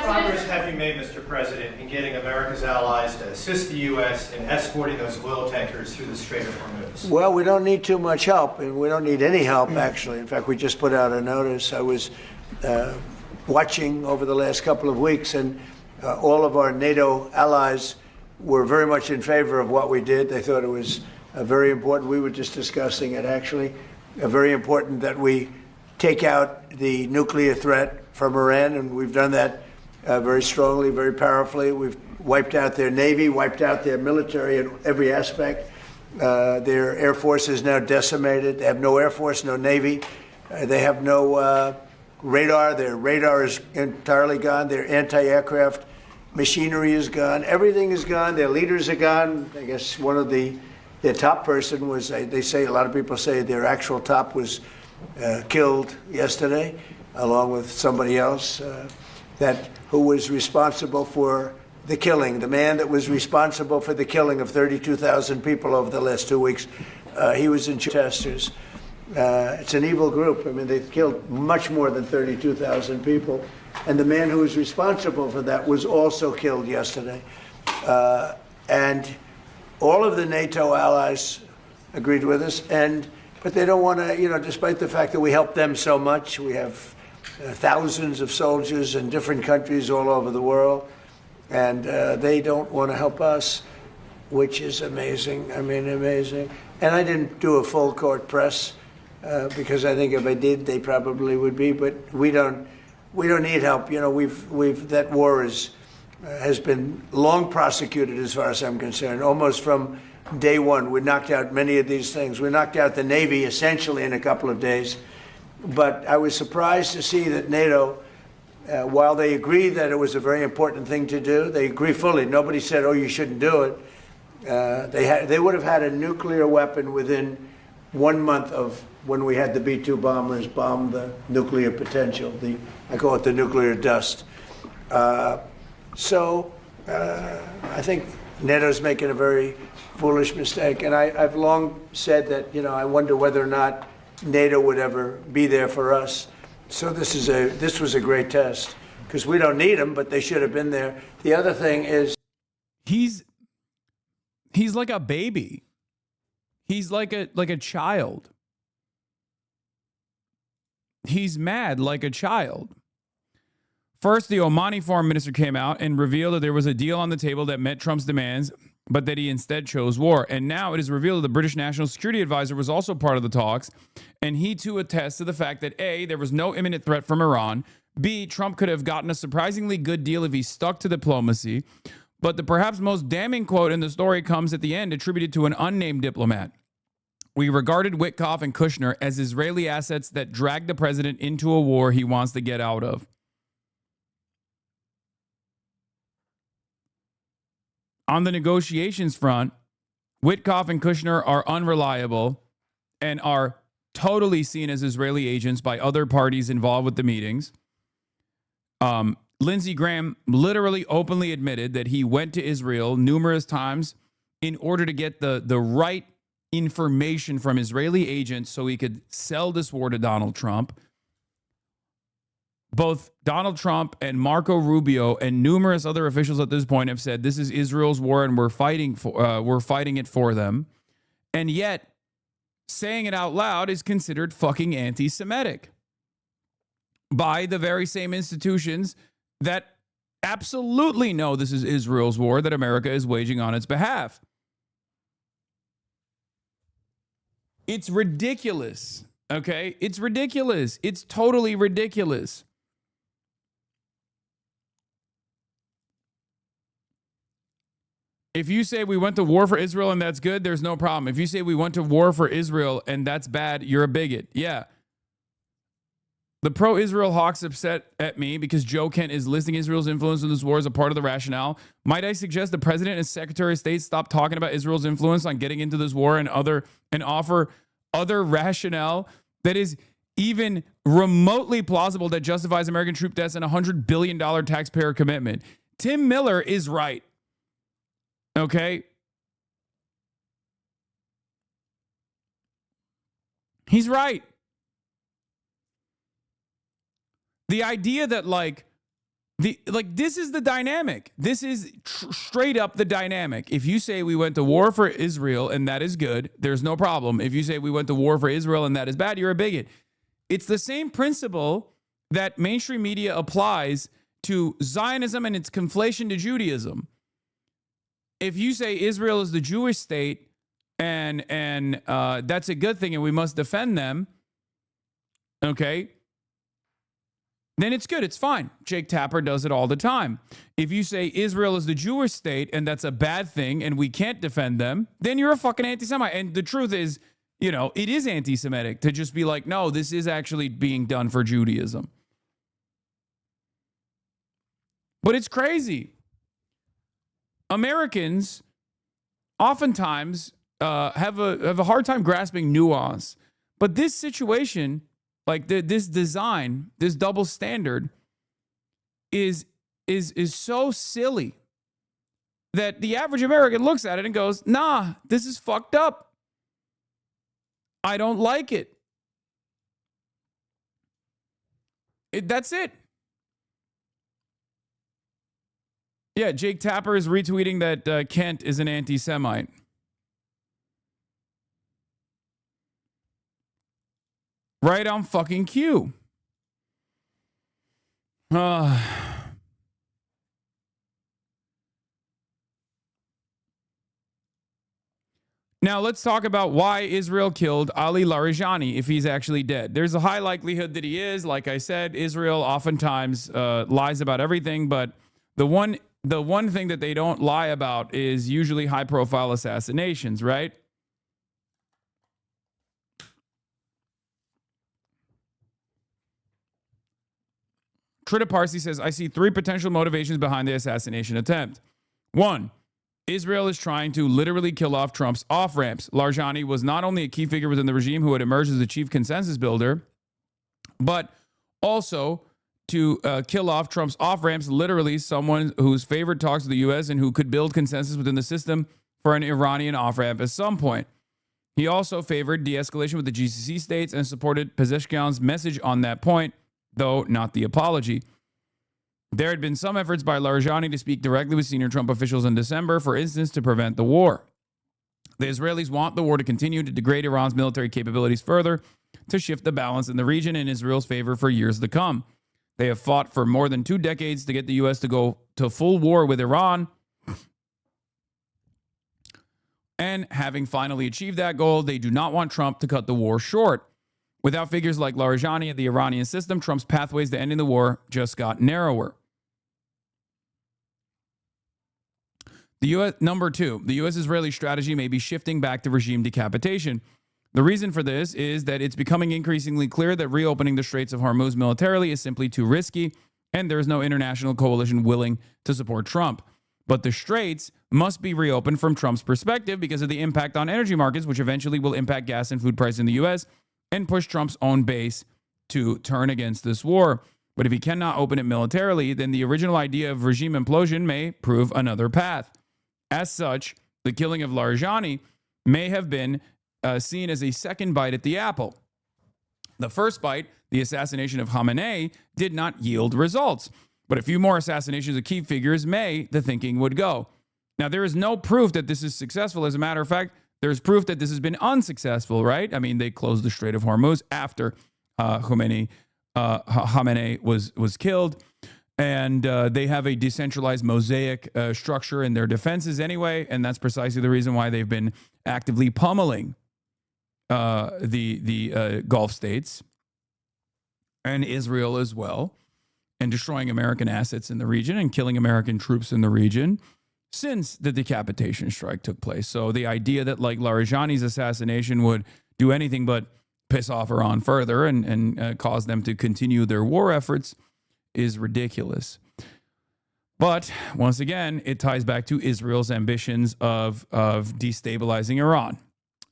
S19: progress have you made, Mr. President, in getting America's allies to assist the U.S. in escorting those oil tankers through the Strait of Hormuz?
S9: Well, we don't need too much help, and we don't need any help, actually. In fact, we just put out a notice. I was watching over the last couple of weeks, and all of our NATO allies were very much in favor of what we did. They thought it was very important. We were just discussing it, actually. Very important that we take out the nuclear threat from Iran, and we've done that very strongly, very powerfully. We've wiped out their Navy, wiped out their military in every aspect. Their Air Force is now decimated. They have no Air Force, no Navy. They have no radar. Their radar is entirely gone. Their anti-aircraft machinery is gone. Everything is gone. Their leaders are gone. I guess one of their top person was, they say, a lot of people say their actual top was killed yesterday, along with somebody else who was responsible for the killing. The man that was responsible for the killing of 32,000 people over the last 2 weeks, he was in Chesters. It's an evil group. I mean, they've killed much more than 32,000 people. And the man who was responsible for that was also killed yesterday. And all of the NATO allies agreed with us, but they don't want to, despite the fact that we help them so much. We have thousands of soldiers in different countries all over the world, and they don't want to help us, which is amazing. I mean, amazing. And I didn't do a full court press because I think if I did, they probably would be. But we don't need help. That war has been long prosecuted, as far as I'm concerned, almost from day one. We knocked out many of these things. We knocked out the Navy essentially in a couple of days. But I was surprised to see that NATO, while they agreed that it was a very important thing to do, they agree fully. Nobody said, oh, you shouldn't do it. They would have had a nuclear weapon within 1 month of when we had the B-2 bombers bomb the nuclear potential. I call it the nuclear dust. So I think NATO's making a very foolish mistake. And I've long said that, I wonder whether or not NATO would ever be there for us. So this was a great test, because we don't need them, but they should have been there. The other thing is,
S1: he's like a baby. He's like a child. He's mad like a child. First, the Omani foreign minister came out and revealed that there was a deal on the table that met Trump's demands but that he instead chose war. And now it is revealed that the British National Security Advisor was also part of the talks, and he too attests to the fact that A, there was no imminent threat from Iran, B, Trump could have gotten a surprisingly good deal if he stuck to diplomacy, but the perhaps most damning quote in the story comes at the end, attributed to an unnamed diplomat. We regarded Witkoff and Kushner as Israeli assets that dragged the president into a war he wants to get out of. On the negotiations front, Witkoff and Kushner are unreliable and are totally seen as Israeli agents by other parties involved with the meetings. Lindsey Graham literally openly admitted that he went to Israel numerous times in order to get the right information from Israeli agents so he could sell this war to Donald Trump. Both Donald Trump and Marco Rubio and numerous other officials at this point have said this is Israel's war and we're fighting it for them. And yet, saying it out loud is considered fucking anti-Semitic by the very same institutions that absolutely know this is Israel's war that America is waging on its behalf. It's ridiculous, okay? It's ridiculous. It's totally ridiculous. If you say we went to war for Israel and that's good, there's no problem. If you say we went to war for Israel and that's bad, you're a bigot. Yeah. The pro-Israel hawks upset at me because Joe Kent is listing Israel's influence in this war as a part of the rationale. Might I suggest the president and secretary of state stop talking about Israel's influence on getting into this war and offer other rationale that is even remotely plausible that justifies American troop deaths and $100 billion taxpayer commitment. Tim Miller is right. Okay? He's right. The idea that this is the dynamic. This is straight up the dynamic. If you say we went to war for Israel and that is good, there's no problem. If you say we went to war for Israel and that is bad, you're a bigot. It's the same principle that mainstream media applies to Zionism and its conflation to Judaism. If you say Israel is the Jewish state and that's a good thing and we must defend them, okay, then it's good. It's fine. Jake Tapper does it all the time. If you say Israel is the Jewish state and that's a bad thing and we can't defend them, then you're a fucking anti-Semite. And the truth is, it is anti-Semitic to just be like, no, this is actually being done for Judaism. But it's crazy. Americans oftentimes have a hard time grasping nuance. But this situation, like this design, this double standard is so silly that the average American looks at it and goes, nah, this is fucked up. I don't like it. That's it. Yeah, Jake Tapper is retweeting that Kent is an anti-Semite. Right on fucking cue. Now, let's talk about why Israel killed Ali Larijani if he's actually dead. There's a high likelihood that he is. Like I said, Israel oftentimes lies about everything, but the one thing that they don't lie about is usually high-profile assassinations, right? Trita Parsi says, I see three potential motivations behind the assassination attempt. One, Israel is trying to literally kill off Trump's off-ramps. Larijani was not only a key figure within the regime who had emerged as the chief consensus builder, but also to kill off Trump's off-ramps, literally someone whose favorite talks to the U.S. and who could build consensus within the system for an Iranian off-ramp at some point. He also favored de-escalation with the GCC states and supported Pezeshkian's message on that point, though not the apology. There had been some efforts by Larijani to speak directly with senior Trump officials in December, for instance, to prevent the war. The Israelis want the war to continue to degrade Iran's military capabilities further, to shift the balance in the region in Israel's favor for years to come. They have fought for more than 2 decades to get the U.S. to go to full war with Iran. And having finally achieved that goal, they do not want Trump to cut the war short. Without figures like Larijani and the Iranian system, Trump's pathways to ending the war just got narrower. Number 2, the U.S.-Israeli strategy may be shifting back to regime decapitation. The reason for this is that it's becoming increasingly clear that reopening the Straits of Hormuz militarily is simply too risky, and there is no international coalition willing to support Trump. But the Straits must be reopened from Trump's perspective because of the impact on energy markets, which eventually will impact gas and food prices in the U.S. and push Trump's own base to turn against this war. But if he cannot open it militarily, then the original idea of regime implosion may prove another path. As such, the killing of Larijani may have been seen as a second bite at the apple. The first bite, the assassination of Khamenei, did not yield results. But a few more assassinations of key figures may, the thinking would go. Now, there is no proof that this is successful. As a matter of fact, there's proof that this has been unsuccessful, right? I mean, they closed the Strait of Hormuz after Khamenei was killed. And they have a decentralized mosaic structure in their defenses anyway. And that's precisely the reason why they've been actively pummeling the Gulf states and Israel as well, and destroying American assets in the region and killing American troops in the region since the decapitation strike took place. So the idea that like Larijani's assassination would do anything but piss off Iran further and cause them to continue their war efforts is ridiculous. But once again, it ties back to Israel's ambitions of destabilizing Iran.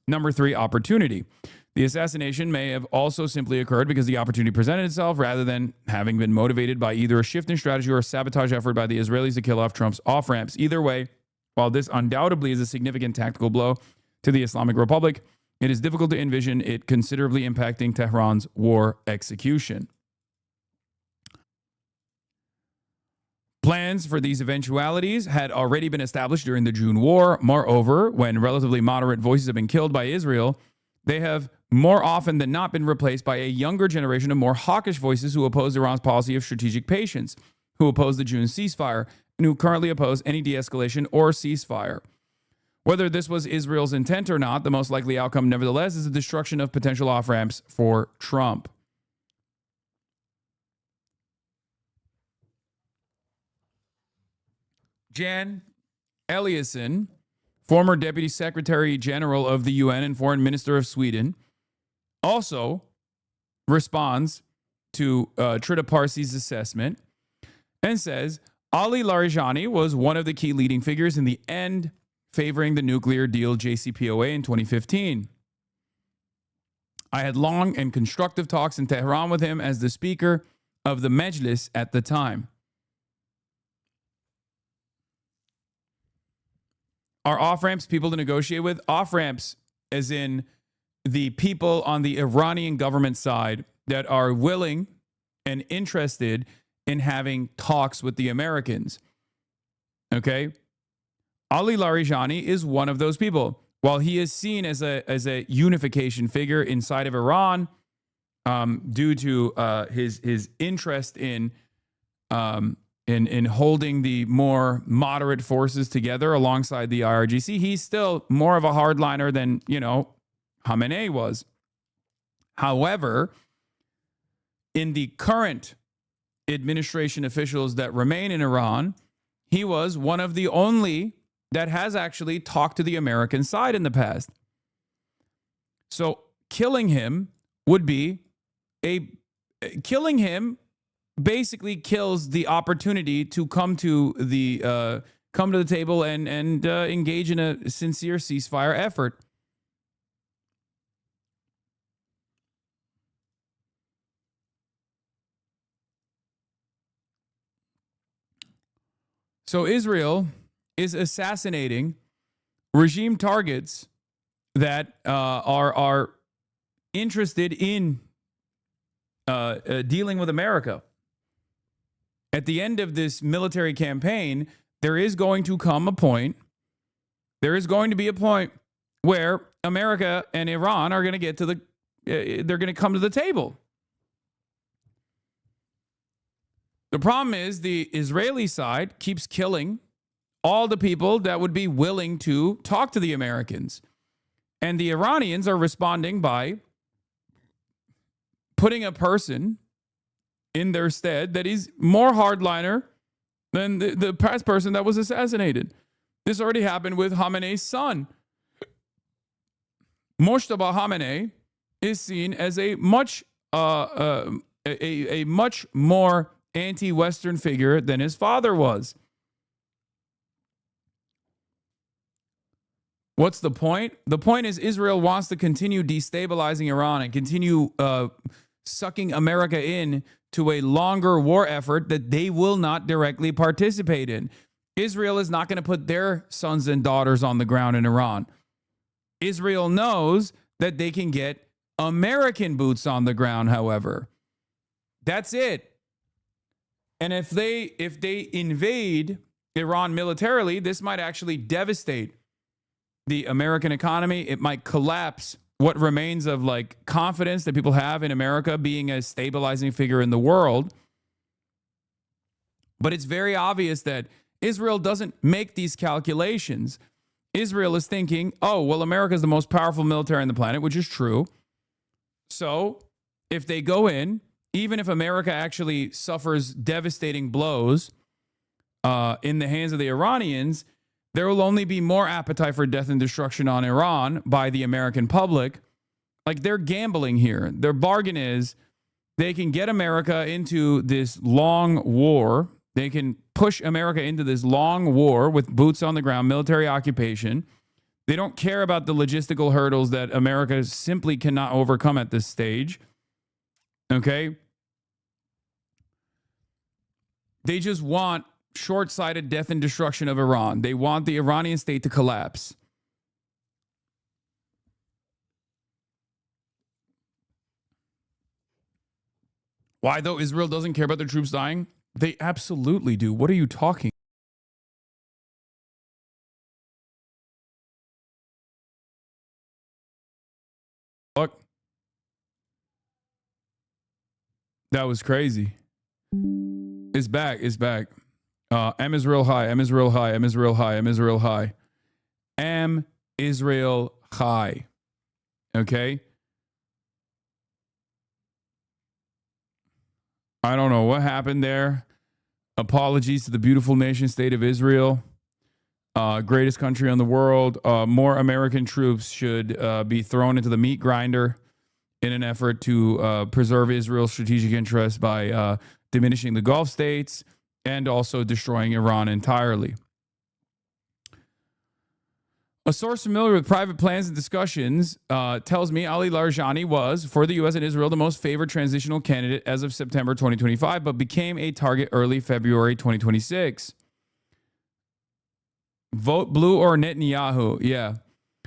S1: Number 3, opportunity. The assassination may have also simply occurred because the opportunity presented itself rather than having been motivated by either a shift in strategy or a sabotage effort by the Israelis to kill off Trump's off-ramps. Either way, while this undoubtedly is a significant tactical blow to the Islamic Republic, it is difficult to envision it considerably impacting Tehran's war execution. Plans for these eventualities had already been established during the June War. Moreover, when relatively moderate voices have been killed by Israel, they have more often than not been replaced by a younger generation of more hawkish voices who oppose Iran's policy of strategic patience, who oppose the June ceasefire, and who currently oppose any de-escalation or ceasefire. Whether this was Israel's intent or not, the most likely outcome, nevertheless, is the destruction of potential off-ramps for Trump. Jan Eliasson, former Deputy Secretary General of the UN and Foreign Minister of Sweden, also responds to Trita Parsi's assessment and says, Ali Larijani was one of the key leading figures in the end favoring the nuclear deal JCPOA in 2015. I had long and constructive talks in Tehran with him as the Speaker of the Mejlis at the time. Are off-ramps people to negotiate with? Off-ramps as in the people on the Iranian government side that are willing and interested in having talks with the Americans. Okay? Ali Larijani is one of those people. While he is seen as a unification figure inside of Iran due to his interest in holding the more moderate forces together alongside the IRGC, he's still more of a hardliner than, Khamenei was. However, in the current administration officials that remain in Iran, he was one of the only that has actually talked to the American side in the past. So killing him basically kills the opportunity to come to the table and engage in a sincere ceasefire effort. So Israel is assassinating regime targets that are interested in dealing with America. At the end of this military campaign, there is going to be a point where America and Iran are going to they're going to come to the table. The problem is the Israeli side keeps killing all the people that would be willing to talk to the Americans. And the Iranians are responding by putting a person in their stead that is more hardliner than the past person that was assassinated. This already happened with Khamenei's son. Mojtaba Khamenei is seen as a much more anti-Western figure than his father was. What's the point? The point is Israel wants to continue destabilizing Iran and continue sucking America in to a longer war effort that they will not directly participate in. Israel is not going to put their sons and daughters on the ground in Iran. Israel knows that they can get American boots on the ground, however. That's it. And if they invade Iran militarily, this might actually devastate the American economy. It might collapse what remains of like confidence that people have in America being a stabilizing figure in the world. But it's very obvious that Israel doesn't make these calculations. Israel is thinking, oh, well, America is the most powerful military on the planet, which is true. So if they go in, even if America actually suffers devastating blows in the hands of the Iranians, there will only be more appetite for death and destruction on Iran by the American public. Like, they're gambling here. Their bargain is they can get America into this long war. They can push America into this long war with boots on the ground, military occupation. They don't care about the logistical hurdles that America simply cannot overcome at this stage. Okay? They just want short-sighted death and destruction of Iran. They want the Iranian state to collapse. Why, though, Israel doesn't care about their troops dying? They absolutely do. What are you talking? Look. That was crazy. It's back. It's back. M is real high. M is real high. M is real high. M is real high. M Israel high. Okay? I don't know what happened there. Apologies to the beautiful nation state of Israel. Greatest country in the world. More American troops should be thrown into the meat grinder in an effort to preserve Israel's strategic interests by diminishing the Gulf states and also destroying Iran entirely. A source familiar with private plans and discussions tells me Ali Larijani was, for the U.S. and Israel, the most favored transitional candidate as of September 2025, but became a target early February 2026. Vote blue or Netanyahu? Yeah.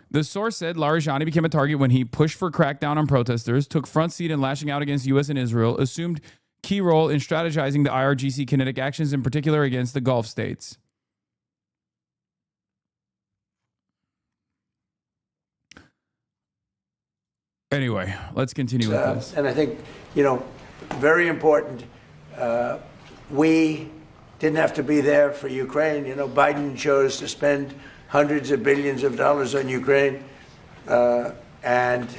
S1: The source said Larijani became a target when he pushed for crackdown on protesters, took front seat in lashing out against U.S. and Israel, assumed key role in strategizing the IRGC kinetic actions, in particular against the Gulf states. Anyway, let's continue with this.
S9: And I think, very important, we didn't have to be there for Ukraine. Biden chose to spend hundreds of billions of dollars on Ukraine. And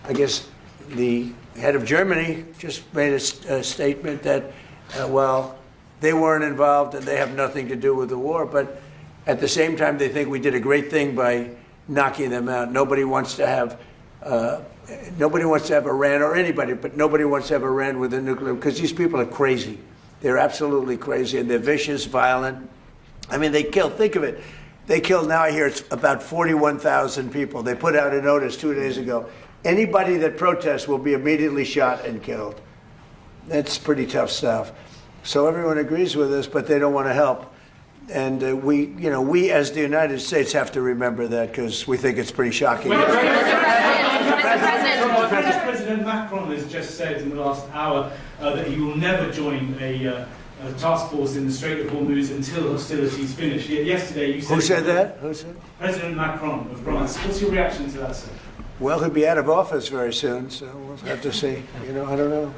S9: I guess the head of Germany just made a statement that, they weren't involved and they have nothing to do with the war. But at the same time, they think we did a great thing by knocking them out. Nobody wants to have Iran or anybody, but nobody wants to have Iran with a nuclear, because these people are crazy. They're absolutely crazy, and they're vicious, violent. I mean, they killed, think of it. They killed, now I hear it's about 41,000 people. They put out a notice 2 days ago. Anybody that protests will be immediately shot and killed. That's pretty tough stuff. So everyone agrees with us, but they don't want to help. And we as the United States have to remember that, because we think it's pretty shocking.
S20: President Macron has just said in the last hour that he will never join a task force in the Strait of Hormuz until hostilities finish. Yet yesterday you said...
S9: Who said that? Who said?
S20: President Macron of France. What's your reaction to that, sir?
S9: Well, he'll be out of office very soon, so we'll have to see. I don't know.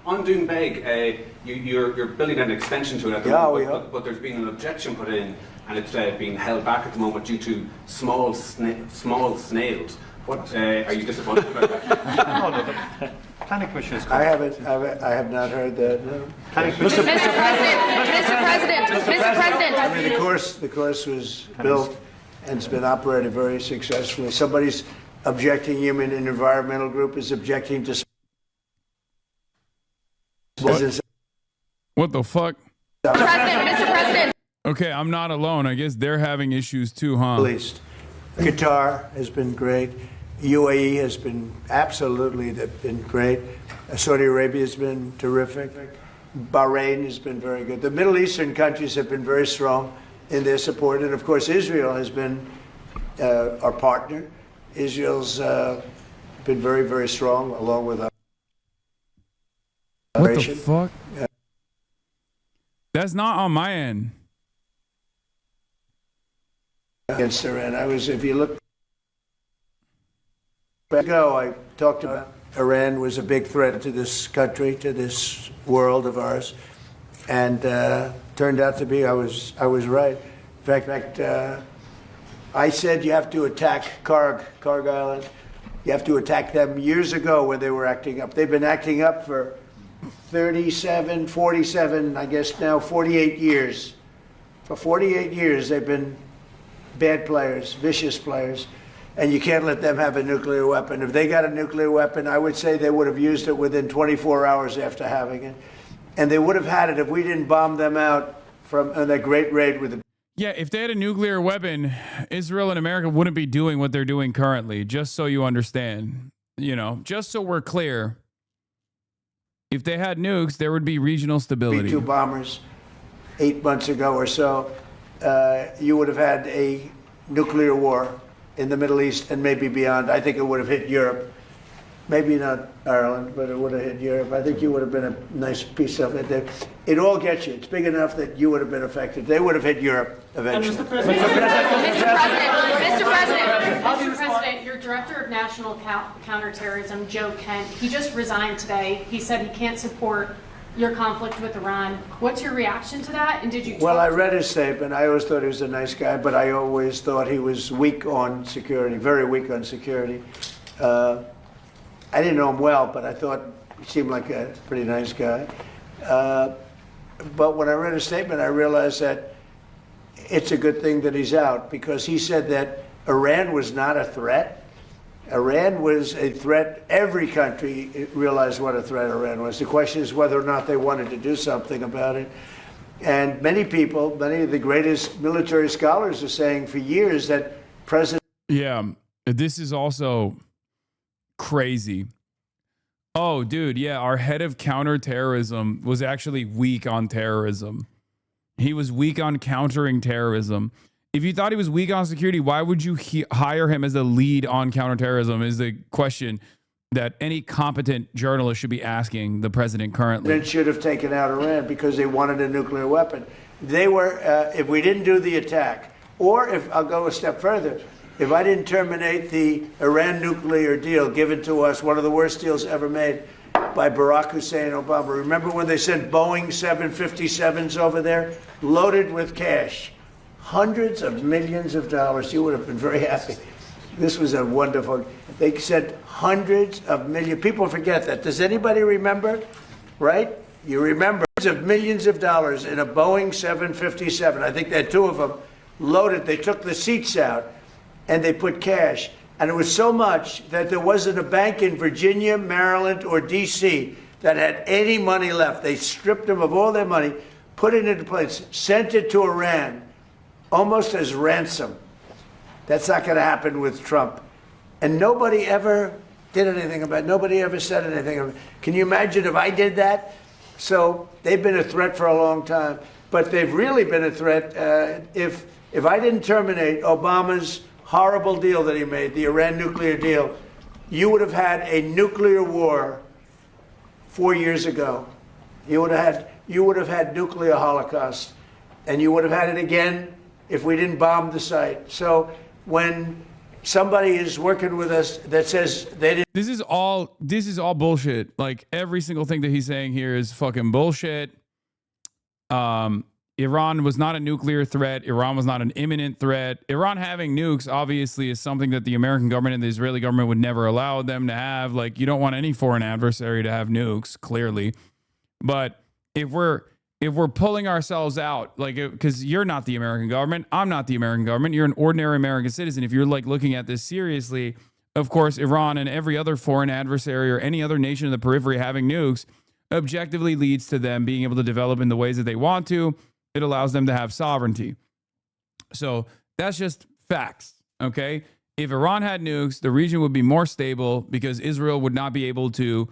S21: On Doonbeg, you're building an extension to it at the moment, but there's been an objection put in, and it's being held back at the moment due to small snails. What are you disappointed about that?
S19: Planning Commission is
S9: I have not heard that. No.
S22: Mr. President.
S9: I mean, the course was built and it's been operated very successfully. Somebody's objecting. Human and environmental group is objecting to.
S1: What the fuck?
S22: Mr. President.
S1: Okay, I'm not alone. I guess they're having issues too, huh?
S9: At least. Qatar has been great. UAE has been absolutely been great. Saudi Arabia has been terrific. Bahrain has been very good. The Middle Eastern countries have been very strong in their support. And of course, Israel has been our partner. Israel's been very, very strong along with our.
S1: What the fuck? That's not on my end.
S9: Against Iran. If you look back ago, I talked about Iran was a big threat to this country, to this world of ours, and turned out to be, I was right. In fact, I said you have to attack Karg Island. You have to attack them years ago when they were acting up. They've been acting up for 37, 47, I guess now 48 years. For 48 years, they've been bad players, vicious players, and you can't let them have a nuclear weapon. If they got a nuclear weapon, I would say they would have used it within 24 hours after having it. And they would have had it if we didn't bomb them out from that great raid with the.
S1: Yeah, if they had a nuclear weapon, Israel and America wouldn't be doing what they're doing currently, just so you understand. You know, just so we're clear. If they had nukes, there would be regional stability.
S9: B-2 bombers 8 months ago or so, you would have had a nuclear war in the Middle East and maybe beyond. I think it would have hit Europe. Maybe not Ireland, but it would have hit Europe. I think you would have been a nice piece of it. It all gets you. It's big enough that you would have been affected. They would have hit Europe eventually.
S22: Mr. President, your Director of National Counterterrorism, Joe Kent, he just resigned today. He said he can't support your conflict with Iran. What's your reaction to that? And did you?
S9: Well, I read his statement. I always thought he was a nice guy, but I always thought he was weak on security, very weak on security. I didn't know him well, but I thought he seemed like a pretty nice guy. But when I read his statement, I realized that it's a good thing that he's out, because he said that Iran was not a threat. Iran was a threat. Every country realized what a threat Iran was. The question is whether or not they wanted to do something about it. And many people, many of the greatest military scholars are saying for years that President...
S1: Yeah, this is also crazy. Oh, dude, yeah, our head of counterterrorism was actually weak on terrorism. He was weak on countering terrorism. If you thought he was weak on security, why would you hire him as the lead on counterterrorism is the question that any competent journalist should be asking the president currently.
S9: They should have taken out Iran because they wanted a nuclear weapon. They were, if we didn't do the attack, or if, I'll go a step further, if I didn't terminate the Iran nuclear deal given to us, one of the worst deals ever made by Barack Hussein Obama. Remember when they sent Boeing 757s over there, loaded with cash? Hundreds of millions of dollars. You would have been very happy. This was a wonderful, they said hundreds of millions. People forget that. Does anybody remember? Right? You remember hundreds of millions of dollars in a Boeing 757. I think they had two of them loaded. They took the seats out and they put cash. And it was so much that there wasn't a bank in Virginia, Maryland, or D.C. that had any money left. They stripped them of all their money, put it into place, sent it to Iran, almost as ransom. That's not going to happen with Trump. And nobody ever did anything about it. Nobody ever said anything about it. Can you imagine if I did that? So they've been a threat for a long time. But they've really been a threat. If I didn't terminate Obama's horrible deal that he made, the Iran nuclear deal, you would have had a nuclear war 4 years ago. You would have had nuclear holocaust. And you would have had it again if we didn't bomb the site. So when somebody is working with us that says they didn't.
S1: This is all bullshit. Like every single thing that he's saying here is fucking bullshit. Iran was not a nuclear threat. Iran was not an imminent threat. Iran having nukes obviously is something that the American government and the Israeli government would never allow them to have. Like, you don't want any foreign adversary to have nukes, clearly. But if we're pulling ourselves out, like, because you're not the American government, I'm not the American government, you're an ordinary American citizen. If you're like looking at this seriously, of course, Iran and every other foreign adversary or any other nation in the periphery having nukes objectively leads to them being able to develop in the ways that they want to. It allows them to have sovereignty. So that's just facts, okay? If Iran had nukes, the region would be more stable because Israel would not be able to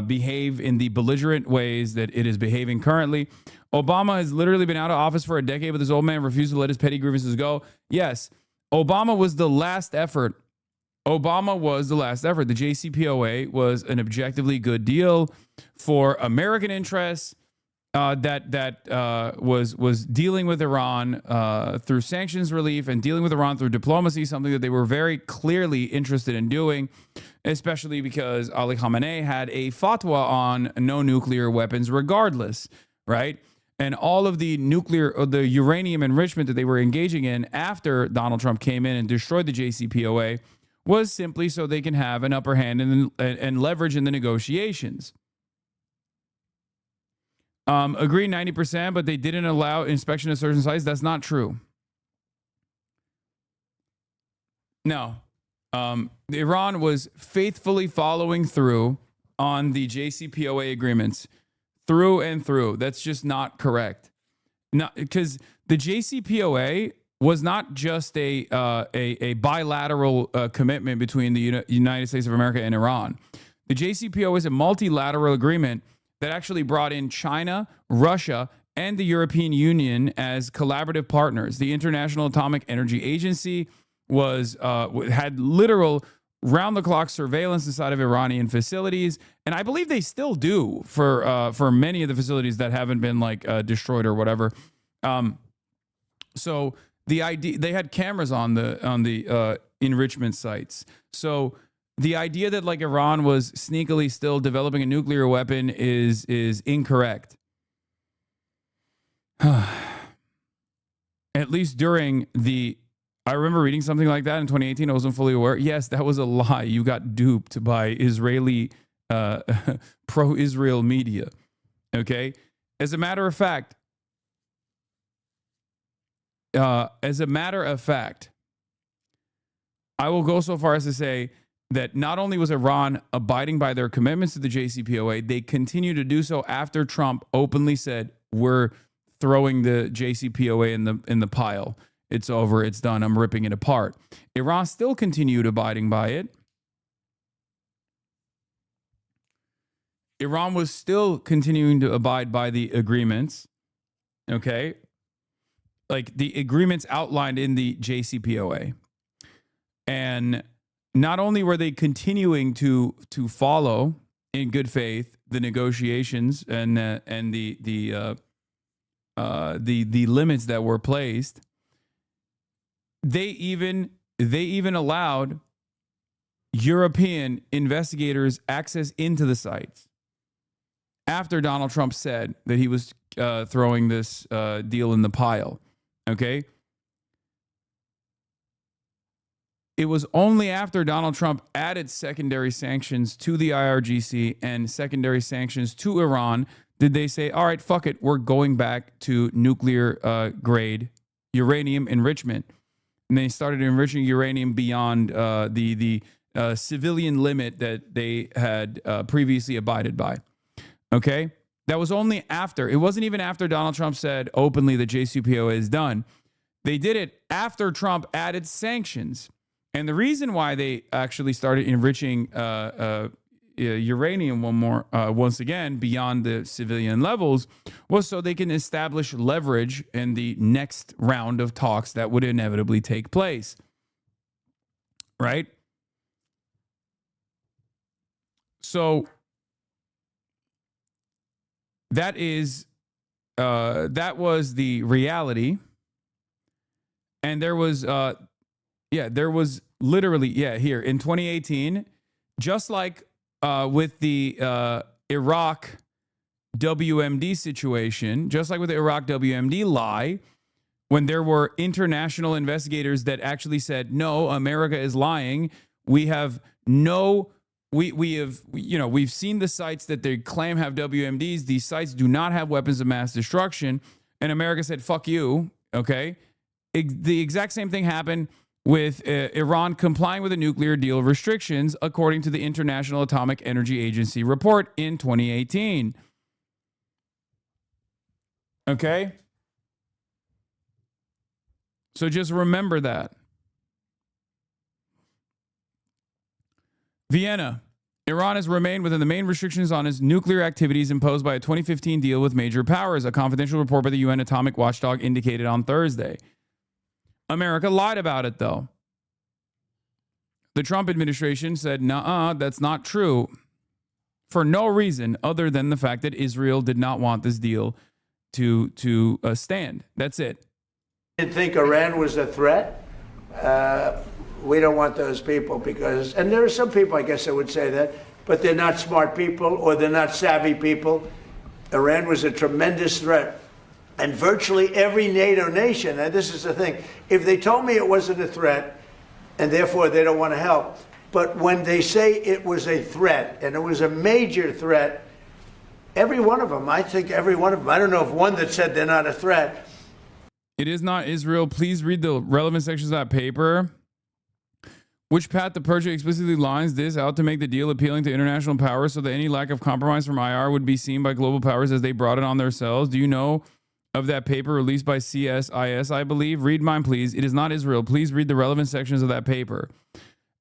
S1: behave in the belligerent ways that it is behaving currently. Obama has literally been out of office for a decade, but this old man refused to let his petty grievances go. Yes, Obama was the last effort. Obama was the last effort. The JCPOA was an objectively good deal for American interests. That was dealing with Iran through sanctions relief and dealing with Iran through diplomacy, something that they were very clearly interested in doing, especially because Ali Khamenei had a fatwa on no nuclear weapons regardless, right? And all of the the uranium enrichment that they were engaging in after Donald Trump came in and destroyed the JCPOA was simply so they can have an upper hand and leverage in the negotiations. Agree 90%, but they didn't allow inspection of certain sites. That's not true. No. Iran was faithfully following through on the JCPOA agreements through and through. That's just not correct. Because the JCPOA was not just a bilateral commitment between the United States of America and Iran. The JCPOA is a multilateral agreement that actually brought in China, Russia, and the European Union as collaborative partners. The International Atomic Energy Agency had literal round-the-clock surveillance inside of Iranian facilities, and I believe they still do for many of the facilities that haven't been destroyed or whatever. So the idea, they had cameras on the enrichment sites. So the idea that Iran was sneakily still developing a nuclear weapon is incorrect. At least during I remember reading something like that in 2018. I wasn't fully aware. Yes, that was a lie. You got duped by Israeli pro-Israel media. Okay? As a matter of fact, I will go so far as to say that not only was Iran abiding by their commitments to the JCPOA, they continue to do so after Trump openly said, we're throwing the JCPOA in the pile. It's over. It's done. I'm ripping it apart. Iran still continued abiding by it. Iran was still continuing to abide by the agreements. Okay? Like the agreements outlined in the JCPOA. And not only were they continuing to follow in good faith the negotiations and the limits that were placed, they even allowed European investigators access into the sites after Donald Trump said that he was throwing this deal in the pile. Okay. It was only after Donald Trump added secondary sanctions to the IRGC and secondary sanctions to Iran did they say, all right, fuck it, we're going back to nuclear grade uranium enrichment. And they started enriching uranium beyond the civilian limit that they had previously abided by. Okay? That was only after. It wasn't even after Donald Trump said openly the JCPOA is done. They did it after Trump added sanctions. And the reason why they actually started enriching uranium once again beyond the civilian levels was so they can establish leverage in the next round of talks that would inevitably take place. Right? So that was the reality. And there was literally, yeah, here in 2018, just like with the Iraq WMD situation, just like with the Iraq WMD lie, when there were international investigators that actually said, no, America is lying. We have we've seen the sites that they claim have WMDs. These sites do not have weapons of mass destruction. And America said, fuck you. Okay. The exact same thing happened with Iran complying with the nuclear deal restrictions, according to the International Atomic Energy Agency report in 2018. Okay? So just remember that. Vienna. Iran has remained within the main restrictions on its nuclear activities imposed by a 2015 deal with major powers, a confidential report by the UN atomic watchdog indicated on Thursday. America lied about it, though. The Trump administration said, nuh-uh, that's not true, for no reason other than the fact that Israel did not want this deal to stand. That's it.
S9: Didn't think Iran was a threat. We don't want those people because, and there are some people, I guess I would say that, but they're not smart people or they're not savvy people. Iran was a tremendous threat. And virtually every NATO nation, and this is the thing, if they told me it wasn't a threat, and therefore they don't want to help, but when they say it was a threat, and it was a major threat, every one of them, I think every one of them, I don't know of one that said they're not a threat.
S1: It is not Israel. Please read the relevant sections of that paper. Which path the project explicitly lines this out to make the deal appealing to international powers so that any lack of compromise from IR would be seen by global powers as they brought it on themselves. Do you know of that paper released by CSIS, I believe? Read mine, please. It is not Israel. Please read the relevant sections of that paper.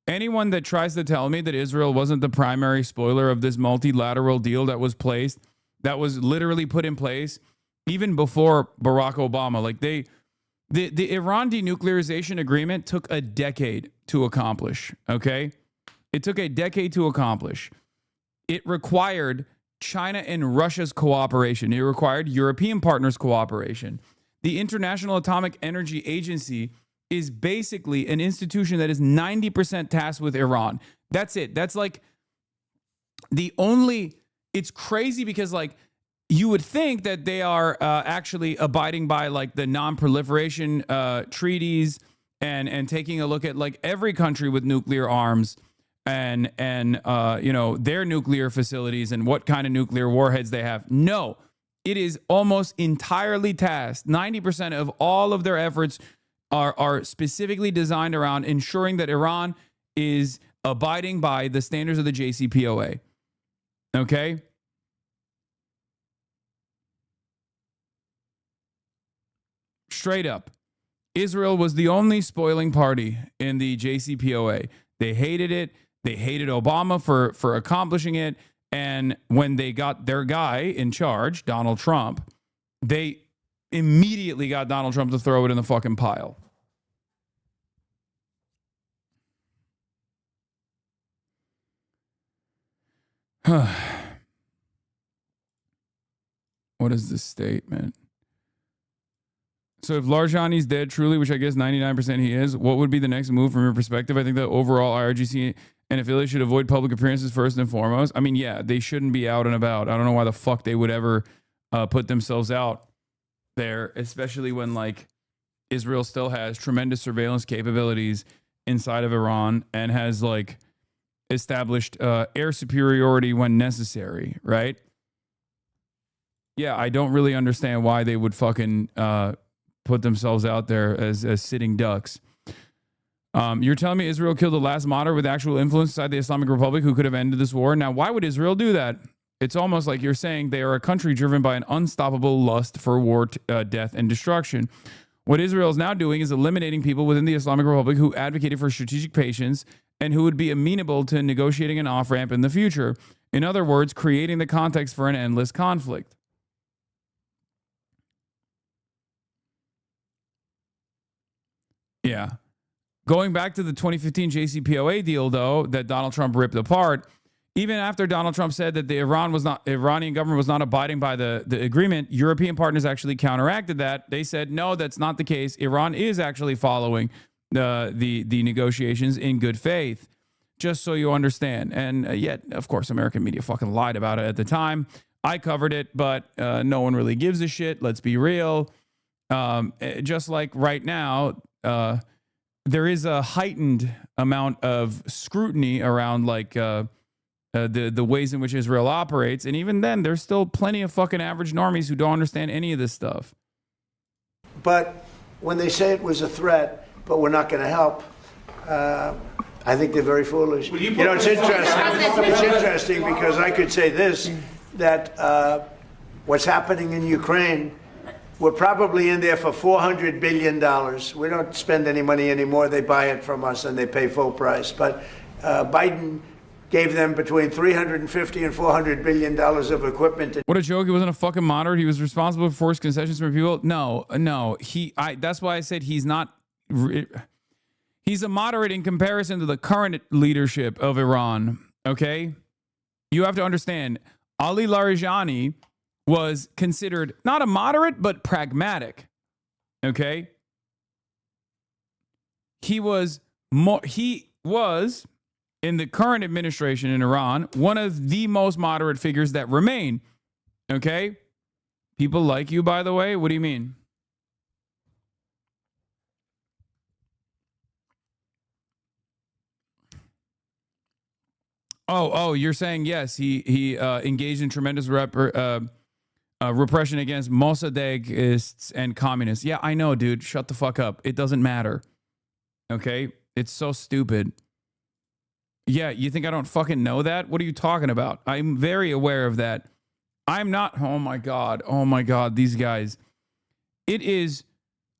S1: Anyone that tries to tell me that Israel wasn't the primary spoiler of this multilateral deal that was literally put in place even before Barack Obama, like the Iran denuclearization agreement took a decade to accomplish, okay? It took a decade to accomplish. It required China and Russia's cooperation. It required European partners' cooperation. The International Atomic Energy Agency is basically an institution that is 90% tasked with Iran. That's it. That's like it's crazy because like you would think that they are actually abiding by like the non-proliferation treaties and taking a look at like every country with nuclear arms and their nuclear facilities and what kind of nuclear warheads they have. No, it is almost entirely tasked. 90% of all of their efforts are specifically designed around ensuring that Iran is abiding by the standards of the JCPOA. Okay? Straight up, Israel was the only spoiling party in the JCPOA. They hated it. They hated Obama for accomplishing it. And when they got their guy in charge, Donald Trump, they immediately got Donald Trump to throw it in the fucking pile. What is this statement? So if Larijani's dead truly, which I guess 99% he is, what would be the next move from your perspective? I think that overall IRGC and affiliates should avoid public appearances first and foremost. I mean, yeah, they shouldn't be out and about. I don't know why the fuck they would ever put themselves out there, especially when like Israel still has tremendous surveillance capabilities inside of Iran and has like established air superiority when necessary, right? Yeah, I don't really understand why they would fucking put themselves out there as sitting ducks. You're telling me Israel killed the last martyr with actual influence inside the Islamic Republic who could have ended this war? Now, why would Israel do that? It's almost like you're saying they are a country driven by an unstoppable lust for war, death, and destruction. What Israel is now doing is eliminating people within the Islamic Republic who advocated for strategic patience and who would be amenable to negotiating an off-ramp in the future. In other words, creating the context for an endless conflict. Yeah. Going back to the 2015 JCPOA deal, though, that Donald Trump ripped apart, even after Donald Trump said that the Iranian government was not abiding by the agreement, European partners actually counteracted that. They said, no, that's not the case. Iran is actually following the negotiations in good faith, just so you understand. And yet, of course, American media fucking lied about it at the time. I covered it, but no one really gives a shit. Let's be real. Just like right now, there is a heightened amount of scrutiny around like the ways in which Israel operates. And even then, there's still plenty of fucking average normies who don't understand any of this stuff.
S9: But when they say it was a threat, but we're not going to help, I think they're very foolish. You know, it's interesting. It's interesting because I could say this, that what's happening in Ukraine, we're probably in there for $400 billion. We don't spend any money anymore. They buy it from us and they pay full price. But Biden gave them between $350 and $400 billion of equipment.
S1: What a joke. He wasn't a fucking moderate. He was responsible for forced concessions from people. No. That's why I said he's not. He's a moderate in comparison to the current leadership of Iran. Okay? You have to understand, Ali Larijani was considered not a moderate, but pragmatic. Okay? He was in the current administration in Iran, one of the most moderate figures that remain. Okay? People like you, by the way. What do you mean? Oh, you're saying yes. He engaged in tremendous repression against Mossadegists and communists. Yeah, I know, dude. Shut the fuck up. It doesn't matter. Okay? It's so stupid. Yeah, you think I don't fucking know that? What are you talking about? I'm very aware of that. I'm not. Oh my God, these guys. It is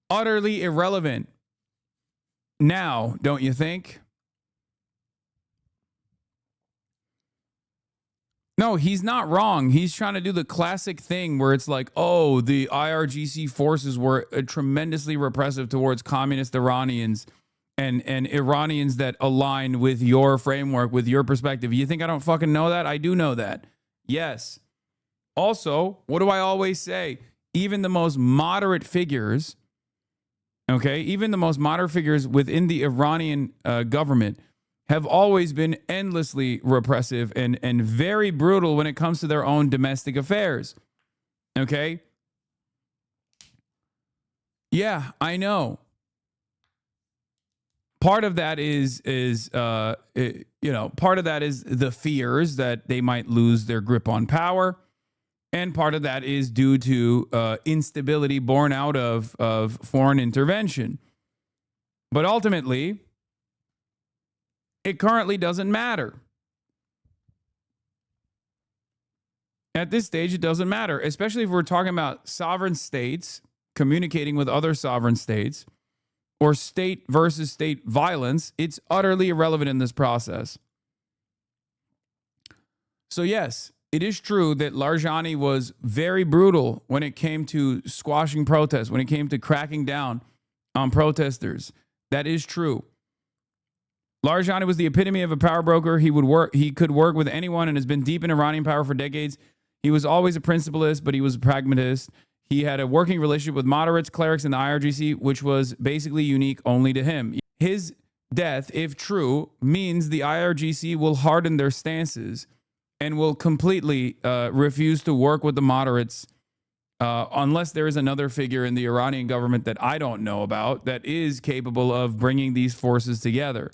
S1: utterly irrelevant now, don't you think? No, he's not wrong. He's trying to do the classic thing where it's like, oh, the IRGC forces were tremendously repressive towards communist Iranians and Iranians that align with your framework, with your perspective. You think I don't fucking know that? I do know that. Yes. Also, what do I always say? Even the most moderate figures, okay, even the most moderate figures within the Iranian government have always been endlessly repressive and very brutal when it comes to their own domestic affairs. Okay? Yeah, I know. Part of that is part of that is the fears that they might lose their grip on power. And part of that is due to instability born out of foreign intervention. But ultimately, it currently doesn't matter. At this stage, it doesn't matter, especially if we're talking about sovereign states communicating with other sovereign states or state versus state violence. It's utterly irrelevant in this process. So yes, it is true that Larijani was very brutal when it came to squashing protests, when it came to cracking down on protesters. That is true. Larijani was the epitome of a power broker. He could work with anyone and has been deep in Iranian power for decades. He was always a principalist, but he was a pragmatist. He had a working relationship with moderates, clerics, and the IRGC, which was basically unique only to him. His death, if true, means the IRGC will harden their stances and will completely refuse to work with the moderates unless there is another figure in the Iranian government that I don't know about that is capable of bringing these forces together.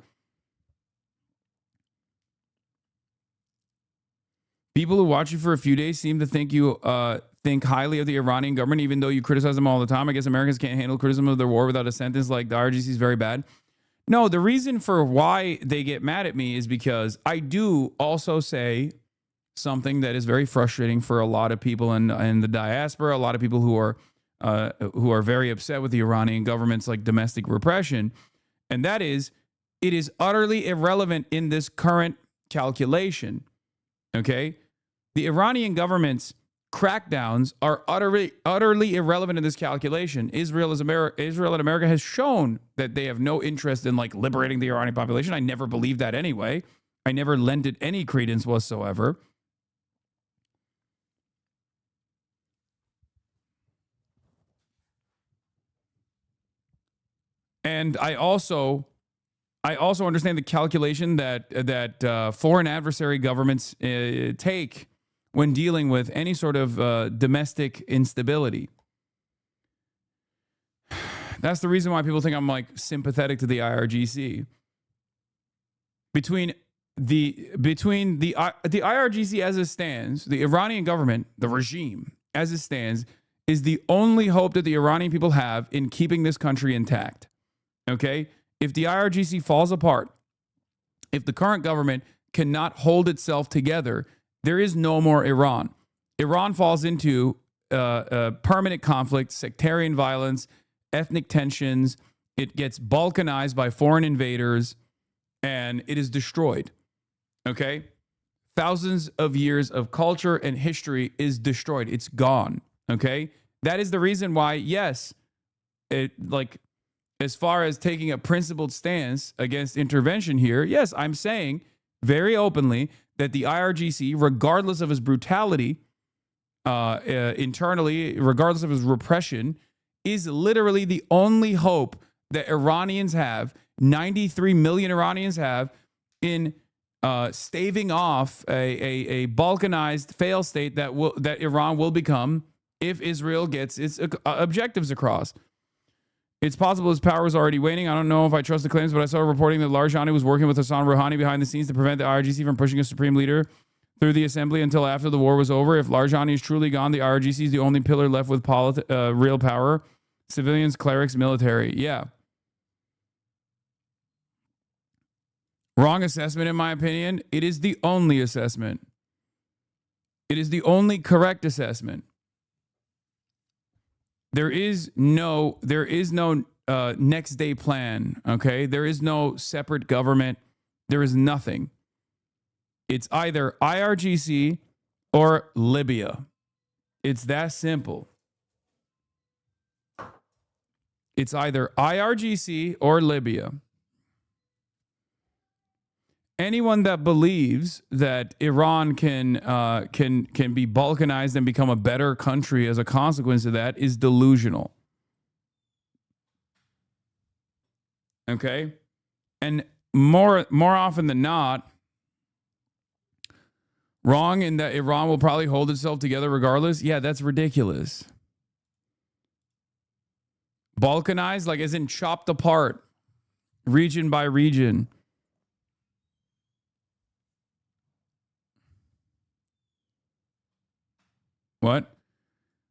S1: People who watch you for a few days seem to think you think highly of the Iranian government, even though you criticize them all the time. I guess Americans can't handle criticism of their war without a sentence like the IRGC is very bad. No, the reason for why they get mad at me is because I do also say something that is very frustrating for a lot of people in the diaspora, a lot of people who are very upset with the Iranian government's like domestic repression. And that is, it is utterly irrelevant in this current calculation. Okay? The Iranian government's crackdowns are utterly irrelevant in this calculation. Israel and America has shown that they have no interest in like liberating the Iranian population. I never believed that anyway. I never lent it any credence whatsoever. And I also understand the calculation that foreign adversary governments take when dealing with any sort of domestic instability. That's the reason why people think I'm like sympathetic to the IRGC. Between the IRGC as it stands, the Iranian government, the regime as it stands, is the only hope that the Iranian people have in keeping this country intact. Okay? If the IRGC falls apart, if the current government cannot hold itself together, there is no more Iran. Iran falls into permanent conflict, sectarian violence, ethnic tensions. It gets balkanized by foreign invaders, and it is destroyed. Okay? Thousands of years of culture and history is destroyed. It's gone. Okay? That is the reason why, yes, as far as taking a principled stance against intervention here, yes, I'm saying very openly that the IRGC, regardless of its brutality internally, regardless of its repression, is literally the only hope that Iranians have, 93 million Iranians have, in staving off a balkanized fail state that Iran will become if Israel gets its objectives across. It's possible his power is already waning. I don't know if I trust the claims, but I saw a reporting that Larijani was working with Hassan Rouhani behind the scenes to prevent the IRGC from pushing a supreme leader through the assembly until after the war was over. If Larijani is truly gone, the IRGC is the only pillar left with real power. Civilians, clerics, military. Yeah. Wrong assessment, in my opinion. It is the only assessment. It is the only correct assessment. There is no next day plan, okay? There is no separate government. There is nothing. It's either IRGC or Libya. It's that simple. It's either IRGC or Libya. Anyone that believes that Iran can be balkanized and become a better country as a consequence of that is delusional. Okay? And more often than not, wrong in that Iran will probably hold itself together regardless. Yeah, that's ridiculous. Balkanized, like as in chopped apart, region by region. What?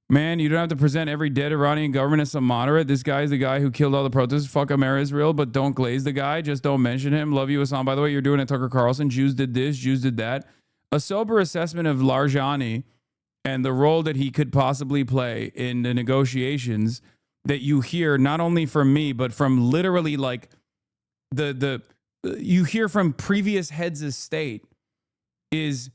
S1: Man, you don't have to present every dead Iranian government as some moderate. This guy is the guy who killed all the protesters. Fuck Israel, but don't glaze the guy. Just don't mention him. Love you, Hasan. By the way, you're doing it, Tucker Carlson. Jews did this. Jews did that. A sober assessment of Larijani and the role that he could possibly play in the negotiations that you hear not only from me, but from literally like you hear from previous heads of state is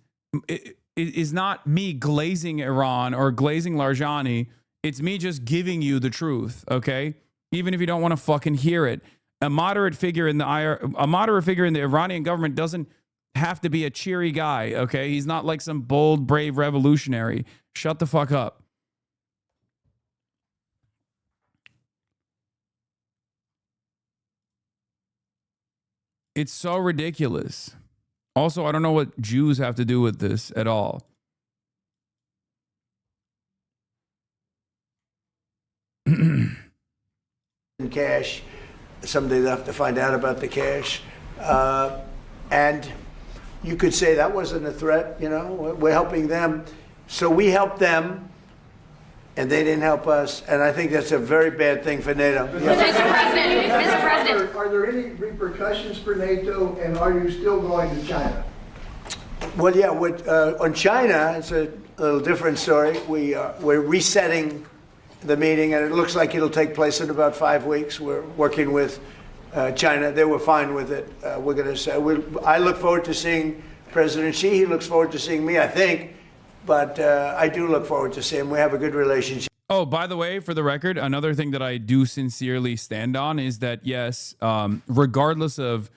S1: not me glazing Iran or glazing Larijani. It's me just giving you the truth, okay? Even if you don't want to fucking hear it. A moderate figure in the Iranian government doesn't have to be a cheery guy, okay? He's not like some bold, brave revolutionary. Shut the fuck up. It's so ridiculous. Also, I don't know what Jews have to do with this at all.
S9: In cash. Someday they'll have to find out about the cash. And you could say that wasn't a threat, you know, we're helping them. So we helped them, and they didn't help us. And I think that's a very bad thing for NATO.
S2: Mr. President.
S9: Are there any repercussions for NATO, and are you still going to China? Well, yeah, on China, it's a little different story. We're resetting the meeting, and it looks like it'll take place in about 5 weeks. We're working with China. They were fine with it. We're going to say, I look forward to seeing President Xi. He looks forward to seeing me, I think. But I do look forward to seeing him. We have a good relationship.
S1: Oh, by the way, for the record, another thing that I do sincerely stand on is that, yes, regardless of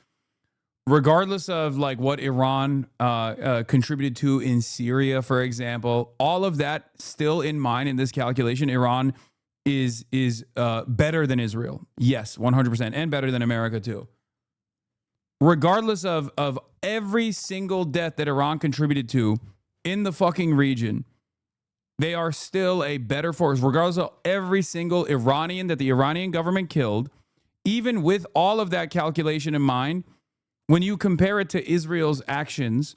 S1: like what Iran contributed to in Syria, for example, all of that still in mind in this calculation, Iran is better than Israel. Yes, 100%, and better than America too. Regardless of every single death that Iran contributed to in the fucking region, they are still a better force. Regardless of every single Iranian that the Iranian government killed, even with all of that calculation in mind, when you compare it to Israel's actions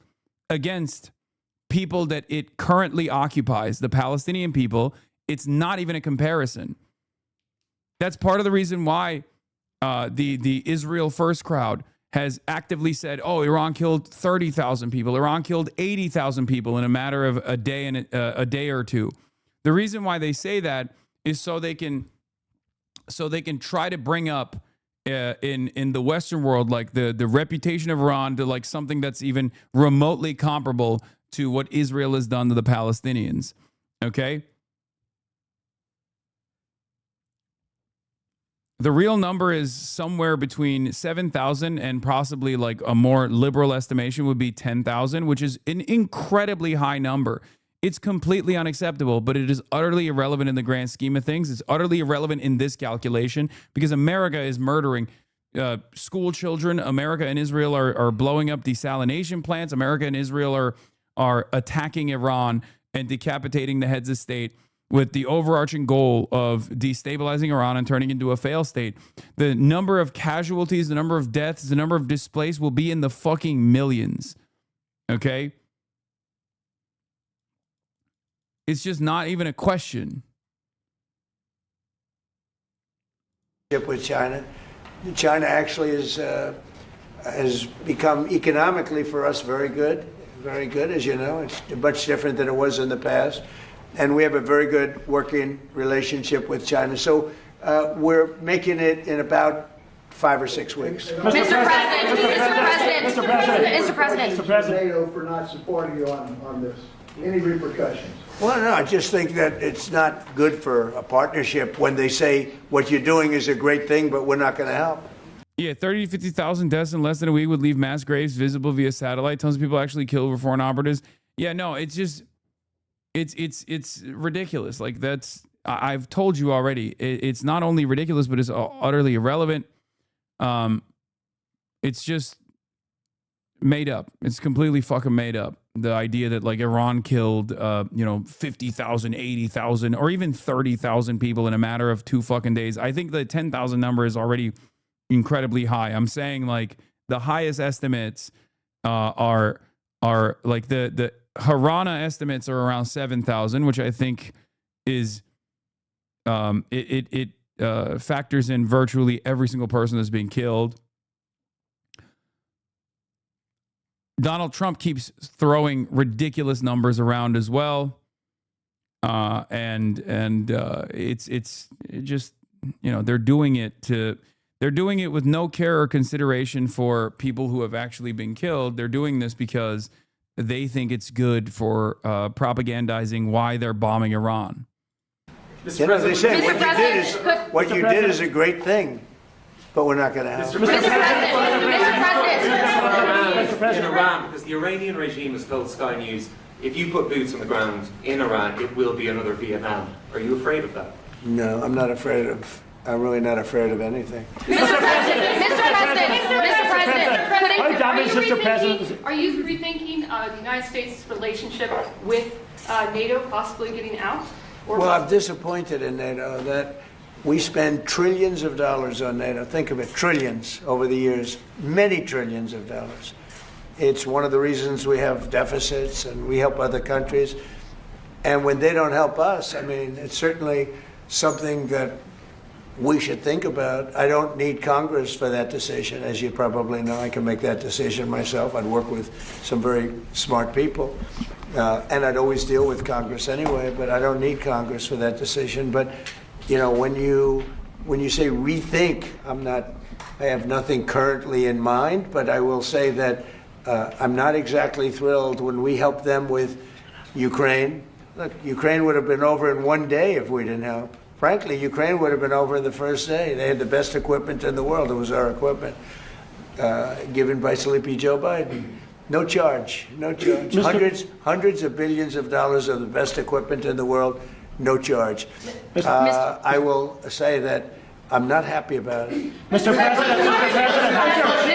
S1: against people that it currently occupies, the Palestinian people, it's not even a comparison. That's part of the reason why the Israel First crowd has actively said, oh, Iran killed 30,000 people. Iran killed 80,000 people in a matter of a day and a day or two. The reason why they say that is so they can try to bring up in the Western world, like the reputation of Iran to like something that's even remotely comparable to what Israel has done to the Palestinians. Okay? The real number is somewhere between 7,000 and possibly like a more liberal estimation would be 10,000, which is an incredibly high number. It's completely unacceptable, but it is utterly irrelevant in the grand scheme of things. It's utterly irrelevant in this calculation because America is murdering school children. America and Israel are blowing up desalination plants. America and Israel are attacking Iran and decapitating the heads of state with the overarching goal of destabilizing Iran and turning into a failed state. The number of casualties, the number of deaths, the number of displaced will be in the fucking millions. Okay? It's just not even a question.
S9: With China. China actually has become economically for us very good, as you know. It's much different than it was in the past. And we have a very good working relationship with China. So we're making it in about 5 or 6 weeks.
S2: Mr. President.
S9: NATO for not supporting you on this. Any repercussions? Well, no, I just think that it's not good for a partnership when they say what you're doing is a great thing, but we're not going to help.
S1: Yeah, 30 to 50,000 deaths in less than a week would leave mass graves visible via satellite. Tons of people actually killed over foreign operatives. Yeah, no, it's just... It's ridiculous. Like I've told you already. It's not only ridiculous, but it's utterly irrelevant. It's just made up. It's completely fucking made up. The idea that like Iran killed, 50,000, 80,000, or even 30,000 people in a matter of 2 fucking days. I think the 10,000 number is already incredibly high. I'm saying like the highest estimates are like the Harana estimates are around 7,000, which I think is it factors in virtually every single person that's being killed. Donald Trump keeps throwing ridiculous numbers around as well, and it's just they're doing it with no care or consideration for people who have actually been killed. They're doing this because they think it's good for propagandizing why they're bombing Iran.
S9: Mr. President, they say what you did is a great thing, but we're not going to help.
S2: Mr.
S4: In Iran, because the Iranian regime has told Sky News, if you put boots on the ground in Iran, it will be another Vietnam. Are you afraid of that?
S9: No, I'm really not afraid of anything.
S2: Mr. President, are you rethinking the United States' relationship with NATO possibly getting out?
S9: Well, I'm disappointed in NATO that we spend trillions of dollars on NATO. Think of it, trillions over the years, many trillions of dollars. It's one of the reasons we have deficits and we help other countries. And when they don't help us, I mean, it's certainly something that we should think about. I don't need Congress for that decision. As you probably know, I can make that decision myself. I'd work with some very smart people. And I'd always deal with Congress anyway, but I don't need Congress for that decision. But, when you say rethink, I have nothing currently in mind, but I will say that I'm not exactly thrilled when we help them with Ukraine. Look, Ukraine would have been over in 1 day if we didn't help. Frankly, Ukraine would have been over in the first day. They had the best equipment in the world. It was our equipment given by Sleepy Joe Biden. No charge. Hundreds of billions of dollars of the best equipment in the world. no charge. I will say that I'm not happy about it.
S3: Mr.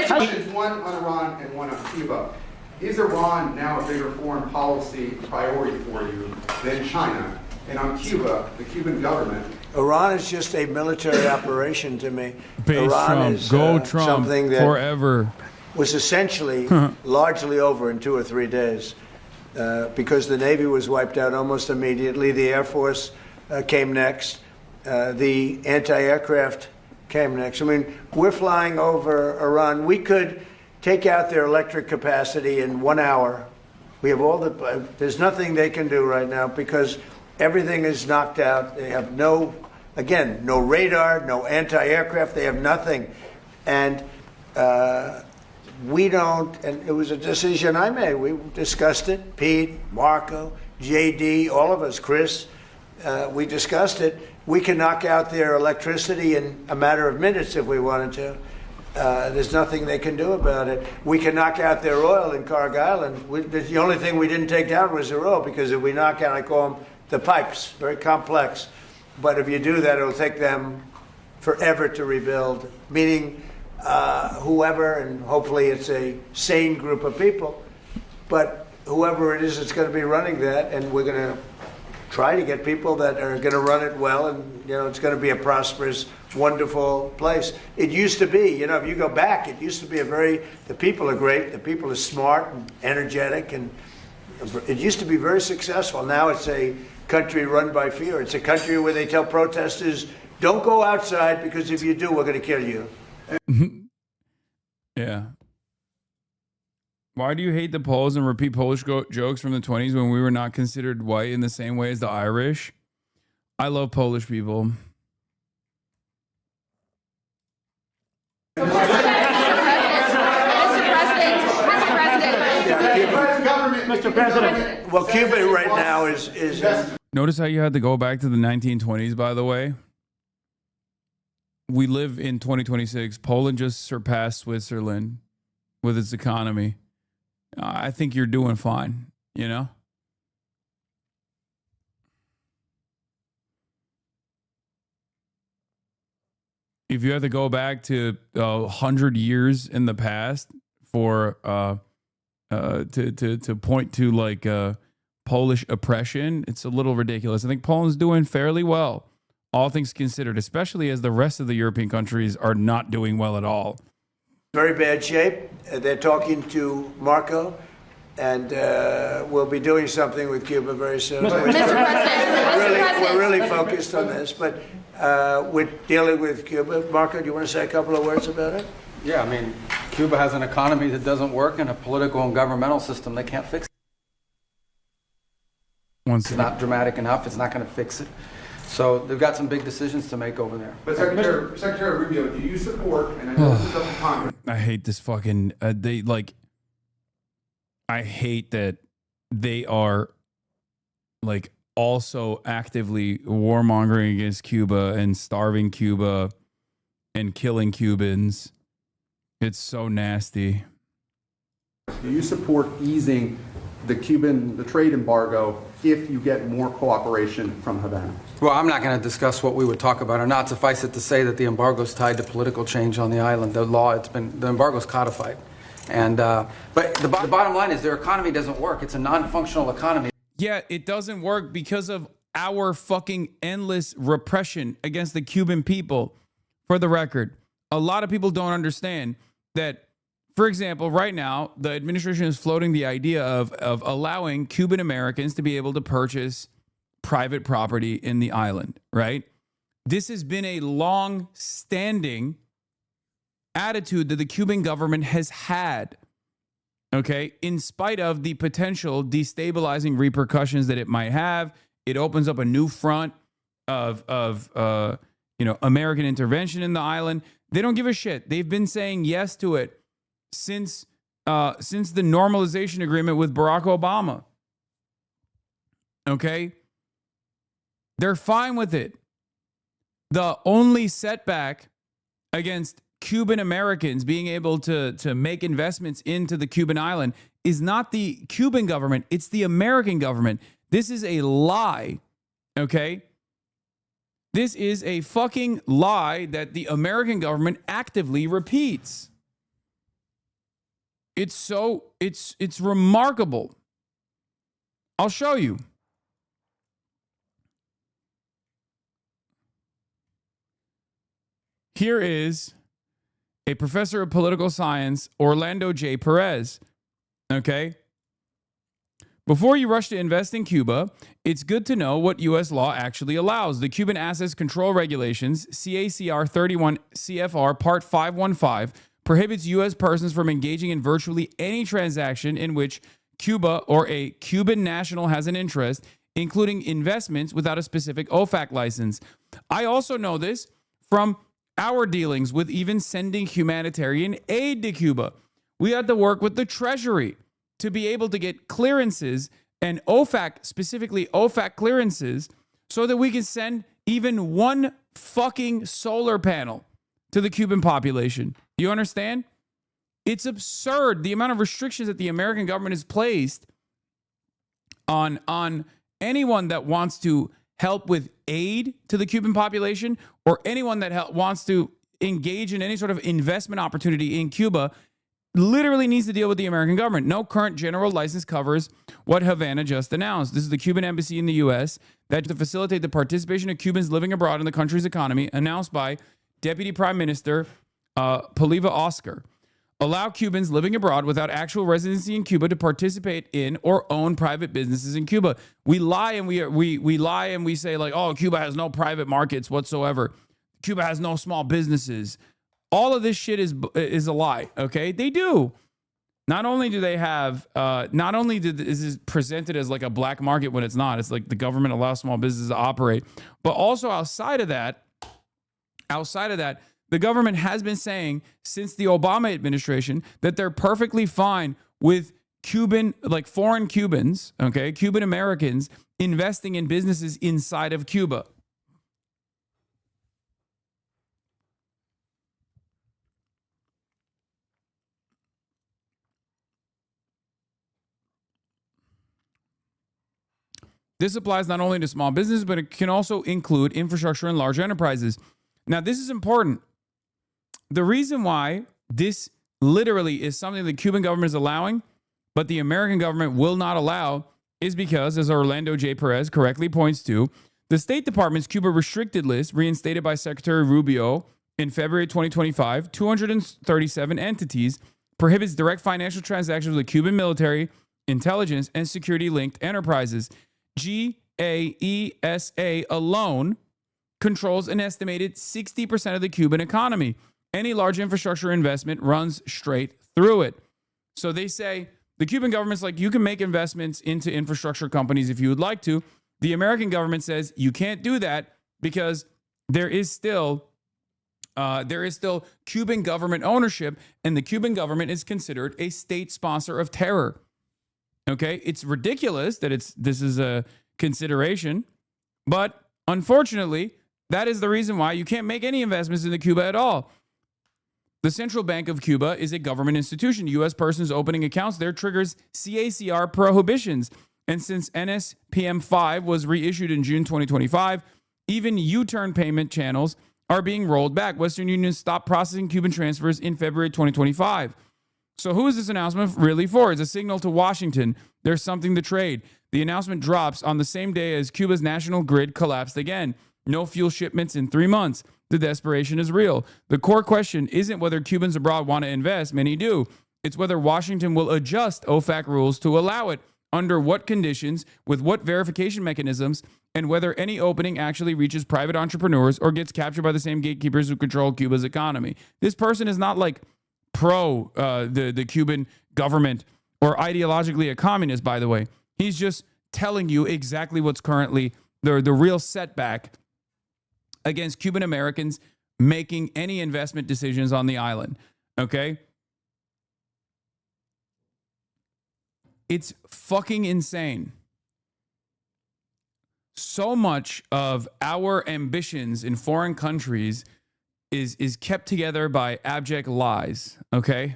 S3: President, one on Iran and one on Cuba. Is Iran now a bigger foreign policy priority for you than China? And on Cuba, the Cuban government.
S9: Iran is just a military operation to me.
S1: Base
S9: Iran
S1: Trump.
S9: is
S1: Go Trump
S9: something that
S1: forever.
S9: Was essentially largely over in 2 or 3 days because the Navy was wiped out almost immediately. The Air Force came next. The anti-aircraft came next. I mean, we're flying over Iran. We could take out their electric capacity in 1 hour. We have all the, there's nothing they can do right now because everything is knocked out. They have no radar, no anti-aircraft. They have nothing. And we don't, and it was a decision I made. We discussed it, Pete, Marco, JD, all of us, Chris, we discussed it. We can knock out their electricity in a matter of minutes if we wanted to. There's nothing they can do about it. We can knock out their oil in Carg Island. The only thing we didn't take down was their oil because if we knock out, I call them the pipes, very complex. But if you do that, it'll take them forever to rebuild, meaning whoever, and hopefully it's a sane group of people, but whoever it is that's going to be running that, and we're going to try to get people that are going to run it well, and it's going to be a prosperous, wonderful place. It used to be, if you go back, it used to be the people are great, the people are smart and energetic, and it used to be very successful. Now it's a country run by fear. It's a country where they tell protesters, don't go outside because if you do, we're going to kill you.
S1: Yeah. Why do you hate the Poles and repeat Polish jokes from the 20s when we were not considered white in the same way as the Irish? I love Polish people.
S3: Mr. President.
S9: Well, Cuba right now is
S1: Notice how you had to go back to the 1920s, by the way? We live in 2026. Poland just surpassed Switzerland with its economy. I think you're doing fine, If you have to go back to 100 years in the past for to point to like Polish oppression, it's a little ridiculous. I think Poland's doing fairly well, all things considered, especially as the rest of the European countries are not doing well at all.
S9: very bad shape. They're talking to Marco, and we'll be doing something with Cuba very soon. We're really focused on this, but we're dealing with Cuba. Marco, do you want to say a couple of words about it?
S5: Yeah, I mean, Cuba has an economy that doesn't work and a political and governmental system they can't fix. It's not dramatic enough. It's not going to fix it. So they've got some big decisions to make over there.
S3: But Secretary Rubio, do you support, and I know this is up to Congress.
S1: I hate this fucking, I hate that they are like also actively warmongering against Cuba and starving Cuba and killing Cubans. It's so nasty.
S3: Do you support easing the trade embargo if you get more cooperation from Havana?
S5: Well, I'm not going to discuss what we would talk about or not. Suffice it to say that the embargo is tied to political change on the island. The embargo is codified. And but the bottom line is their economy doesn't work. It's a non-functional economy.
S1: Yeah, it doesn't work because of our fucking endless repression against the Cuban people. For the record, a lot of people don't understand that. For example, right now, the administration is floating the idea of allowing Cuban Americans to be able to purchase private property in the island, right? This has been a long-standing attitude that the Cuban government has had, okay? In spite of the potential destabilizing repercussions that it might have, it opens up a new front of American intervention in the island. They don't give a shit. They've been saying yes to it since the normalization agreement with Barack Obama. Okay? They're fine with it. The only setback against Cuban Americans being able to make investments into the Cuban island is not the Cuban government, it's the American government. This is a lie Okay? This is a fucking lie that the American government actively repeats. It's remarkable. I'll show you. Here is a professor of political science, Orlando J. Perez. Okay? Before you rush to invest in Cuba, it's good to know what U.S. law actually allows. The Cuban Assets Control Regulations, CACR 31 CFR Part 515, prohibits U.S. persons from engaging in virtually any transaction in which Cuba or a Cuban national has an interest, including investments without a specific OFAC license. I also know this from our dealings with even sending humanitarian aid to Cuba. We had to work with the Treasury to be able to get clearances and OFAC, specifically OFAC clearances, so that we can send even one fucking solar panel to the Cuban population. You understand? It's absurd the amount of restrictions that the American government has placed on anyone that wants to help with aid to the Cuban population or anyone that wants to engage in any sort of investment opportunity in Cuba literally needs to deal with the American government. No current general license covers what Havana just announced. This is the Cuban embassy in the U.S. that to facilitate the participation of Cubans living abroad in the country's economy, announced by Deputy Prime Minister Poliva Oscar. Allow Cubans living abroad without actual residency in Cuba to participate in or own private businesses in Cuba. We lie and we lie and we say like, oh, Cuba has no private markets whatsoever. Cuba has no small businesses. All of this shit is a lie. Okay, they do. Not only do they have, is this presented as like a black market when it's not. It's like the government allows small businesses to operate, but also outside of that, the government has been saying since the Obama administration that they're perfectly fine with foreign Cubans, okay, Cuban Americans investing in businesses inside of Cuba. This applies not only to small businesses, but it can also include infrastructure and large enterprises. Now, this is important. The reason why this literally is something the Cuban government is allowing, but the American government will not allow, is because, as Orlando J. Perez correctly points to, the State Department's Cuba restricted list, reinstated by Secretary Rubio in February 2025, 237 entities, prohibits direct financial transactions with the Cuban military, intelligence, and security-linked enterprises. GAESA alone controls an estimated 60% of the Cuban economy. Any large infrastructure investment runs straight through it. So they say, the Cuban government's like, you can make investments into infrastructure companies if you would like to. The American government says you can't do that because there is still Cuban government ownership, and the Cuban government is considered a state sponsor of terror. Okay, it's ridiculous that this is a consideration, but unfortunately, that is the reason why you can't make any investments into Cuba at all. The Central Bank of Cuba is a government institution. U.S. persons opening accounts there triggers CACR prohibitions. And since NSPM 5 was reissued in June 2025, even U-turn payment channels are being rolled back. Western Union stopped processing Cuban transfers in February 2025. So who is this announcement really for? It's a signal to Washington. There's something to trade. The announcement drops on the same day as Cuba's national grid collapsed again. No fuel shipments in 3 months. The desperation is real. The core question isn't whether Cubans abroad want to invest. Many do. It's whether Washington will adjust OFAC rules to allow it, under what conditions, with what verification mechanisms, and whether any opening actually reaches private entrepreneurs or gets captured by the same gatekeepers who control Cuba's economy. This person is not like pro the Cuban government or ideologically a communist, by the way. He's just telling you exactly what's currently the real setback against Cuban Americans making any investment decisions on the island. Okay? It's fucking insane. So much of our ambitions in foreign countries is kept together by abject lies, okay?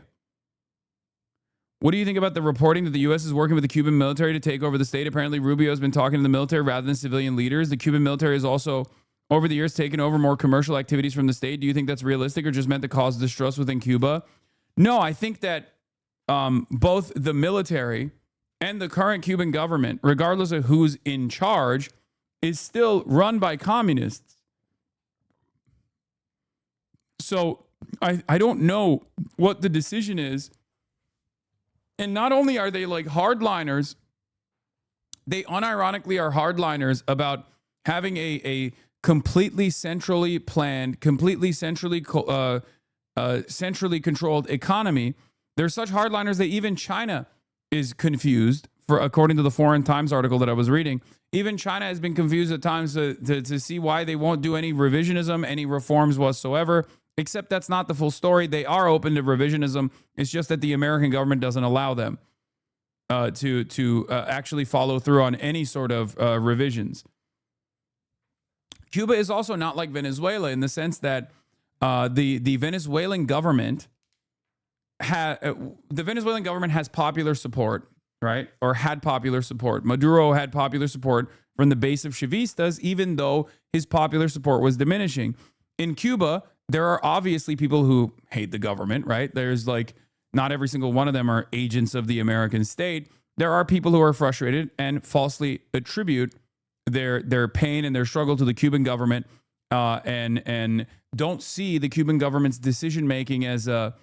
S1: What do you think about the reporting that the U.S. is working with the Cuban military to take over the state? Apparently, Rubio has been talking to the military rather than civilian leaders. The Cuban military has also, over the years, taken over more commercial activities from the state. Do you think that's realistic or just meant to cause distrust within Cuba? No, I think that both the military and the current Cuban government, regardless of who's in charge, is still run by communists. So I don't know what the decision is. And not only are they like hardliners, they unironically are hardliners about having a completely centrally planned, completely centrally controlled economy. They're such hardliners that even China is confused. According to the Foreign Times article that I was reading, even China has been confused at times to see why they won't do any revisionism, any reforms whatsoever. Except that's not the full story. They are open to revisionism. It's just that the American government doesn't allow them to actually follow through on any sort of revisions. Cuba is also not like Venezuela in the sense that the Venezuelan government has popular support, right? Or had popular support. Maduro had popular support from the base of Chavistas, even though his popular support was diminishing. In Cuba, there are obviously people who hate the government, right? There's like, not every single one of them are agents of the American state. There are people who are frustrated and falsely attribute their pain and their struggle to the Cuban government, and don't see the Cuban government's decision making as a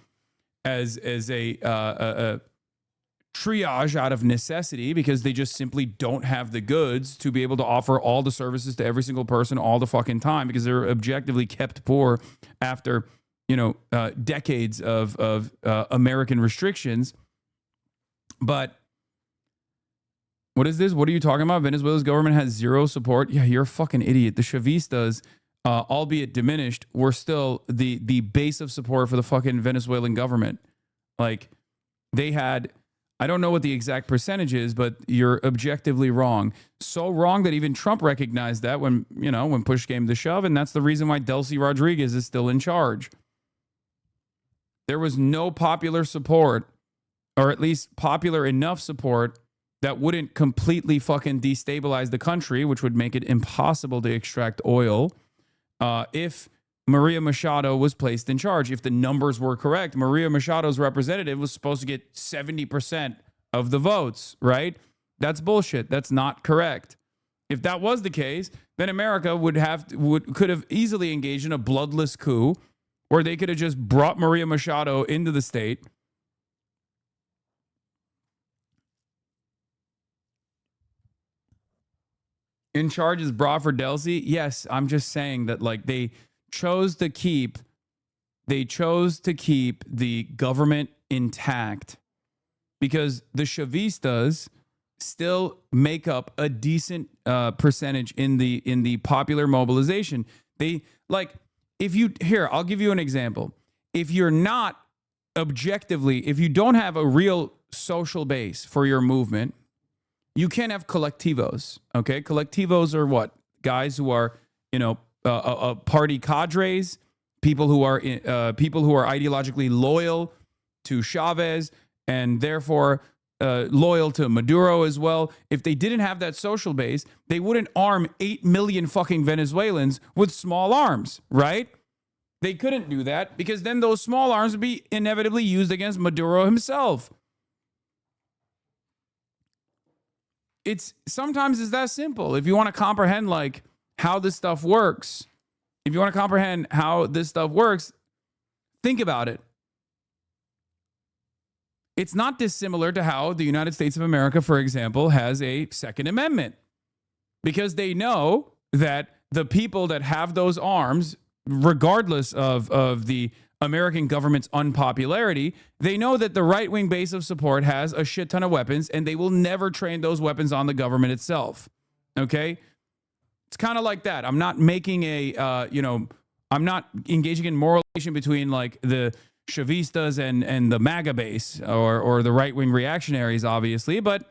S1: triage out of necessity, because they just simply don't have the goods to be able to offer all the services to every single person all the fucking time, because they're objectively kept poor after decades of American restrictions. But what is this? What are you talking about? Venezuela's government has zero support. Yeah, you're a fucking idiot. The Chavistas, albeit diminished, were still the base of support for the fucking Venezuelan government. Like, they had, I don't know what the exact percentage is, but you're objectively wrong. So wrong that even Trump recognized that when push came to shove, and that's the reason why Delcy Rodriguez is still in charge. There was no popular support, or at least popular enough support that wouldn't completely fucking destabilize the country, which would make it impossible to extract oil, if Maria Machado was placed in charge. If the numbers were correct, Maria Machado's representative was supposed to get 70% of the votes, right? That's bullshit. That's not correct. If that was the case, then America could have easily engaged in a bloodless coup where they could have just brought Maria Machado into the state. In charge is bra for Delcy. Yes, I'm just saying that, like, they chose to keep the government intact because the Chavistas still make up a decent percentage in the popular mobilization. They, like, I'll give you an example. If you're not objectively, if you don't have a real social base for your movement, you can't have collectivos, okay? Collectivos are what? Guys who are, party cadres, people who are ideologically loyal to Chavez and therefore loyal to Maduro as well. If they didn't have that social base, they wouldn't arm 8 million fucking Venezuelans with small arms, right? They couldn't do that because then those small arms would be inevitably used against Maduro himself. Sometimes it's that simple. If you want to comprehend like how this stuff works, think about it. It's not dissimilar to how the United States of America, for example, has a Second Amendment, because they know that the people that have those arms, regardless of the American government's unpopularity, they know that the right-wing base of support has a shit ton of weapons, and they will never train those weapons on the government itself. Okay? It's kind of like that. I'm not making I'm not engaging in moral relation between like the Chavistas and the MAGA base or the right-wing reactionaries, obviously, but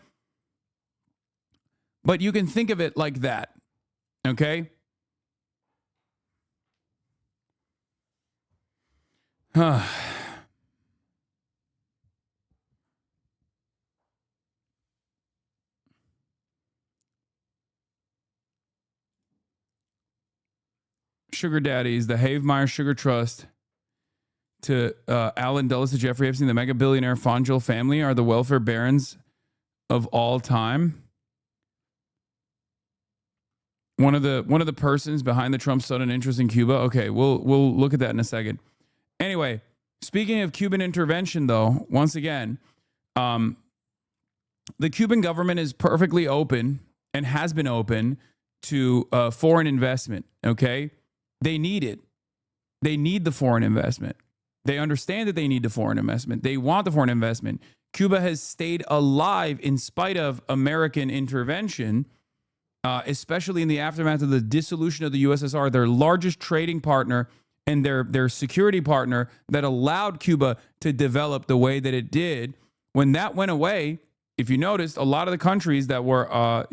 S1: you can think of it like that. Okay? sugar daddies, the Havemeyer Sugar Trust, to Alan Dulles, to Jeffrey Epstein, the mega billionaire Fangel family are the welfare barons of all time. One of the persons behind the Trump sudden interest in Cuba. Okay, we'll look at that in a second. Anyway, speaking of Cuban intervention, though, once again, the Cuban government is perfectly open and has been open to foreign investment. Okay, they need it. They need the foreign investment. They understand that they need the foreign investment. They want the foreign investment. Cuba has stayed alive in spite of American intervention, especially in the aftermath of the dissolution of the USSR, their largest trading partner and their security partner that allowed Cuba to develop the way that it did. When that went away, if you noticed, a lot of the countries that were,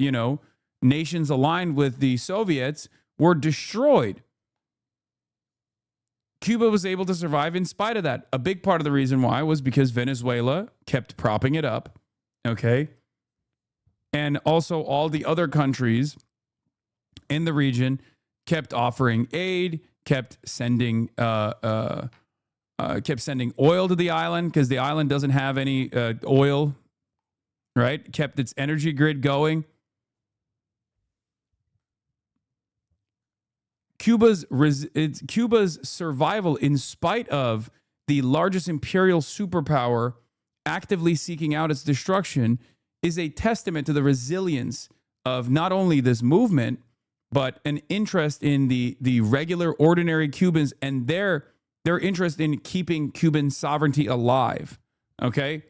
S1: nations aligned with the Soviets were destroyed. Cuba was able to survive in spite of that. A big part of the reason why was because Venezuela kept propping it up, okay? And also all the other countries in the region kept offering aid, kept sending oil to the island because the island doesn't have any oil, right? Kept its energy grid going. Cuba's survival, in spite of the largest imperial superpower actively seeking out its destruction, is a testament to the resilience of not only this movement, but an interest in the regular, ordinary Cubans and their interest in keeping Cuban sovereignty alive. Okay?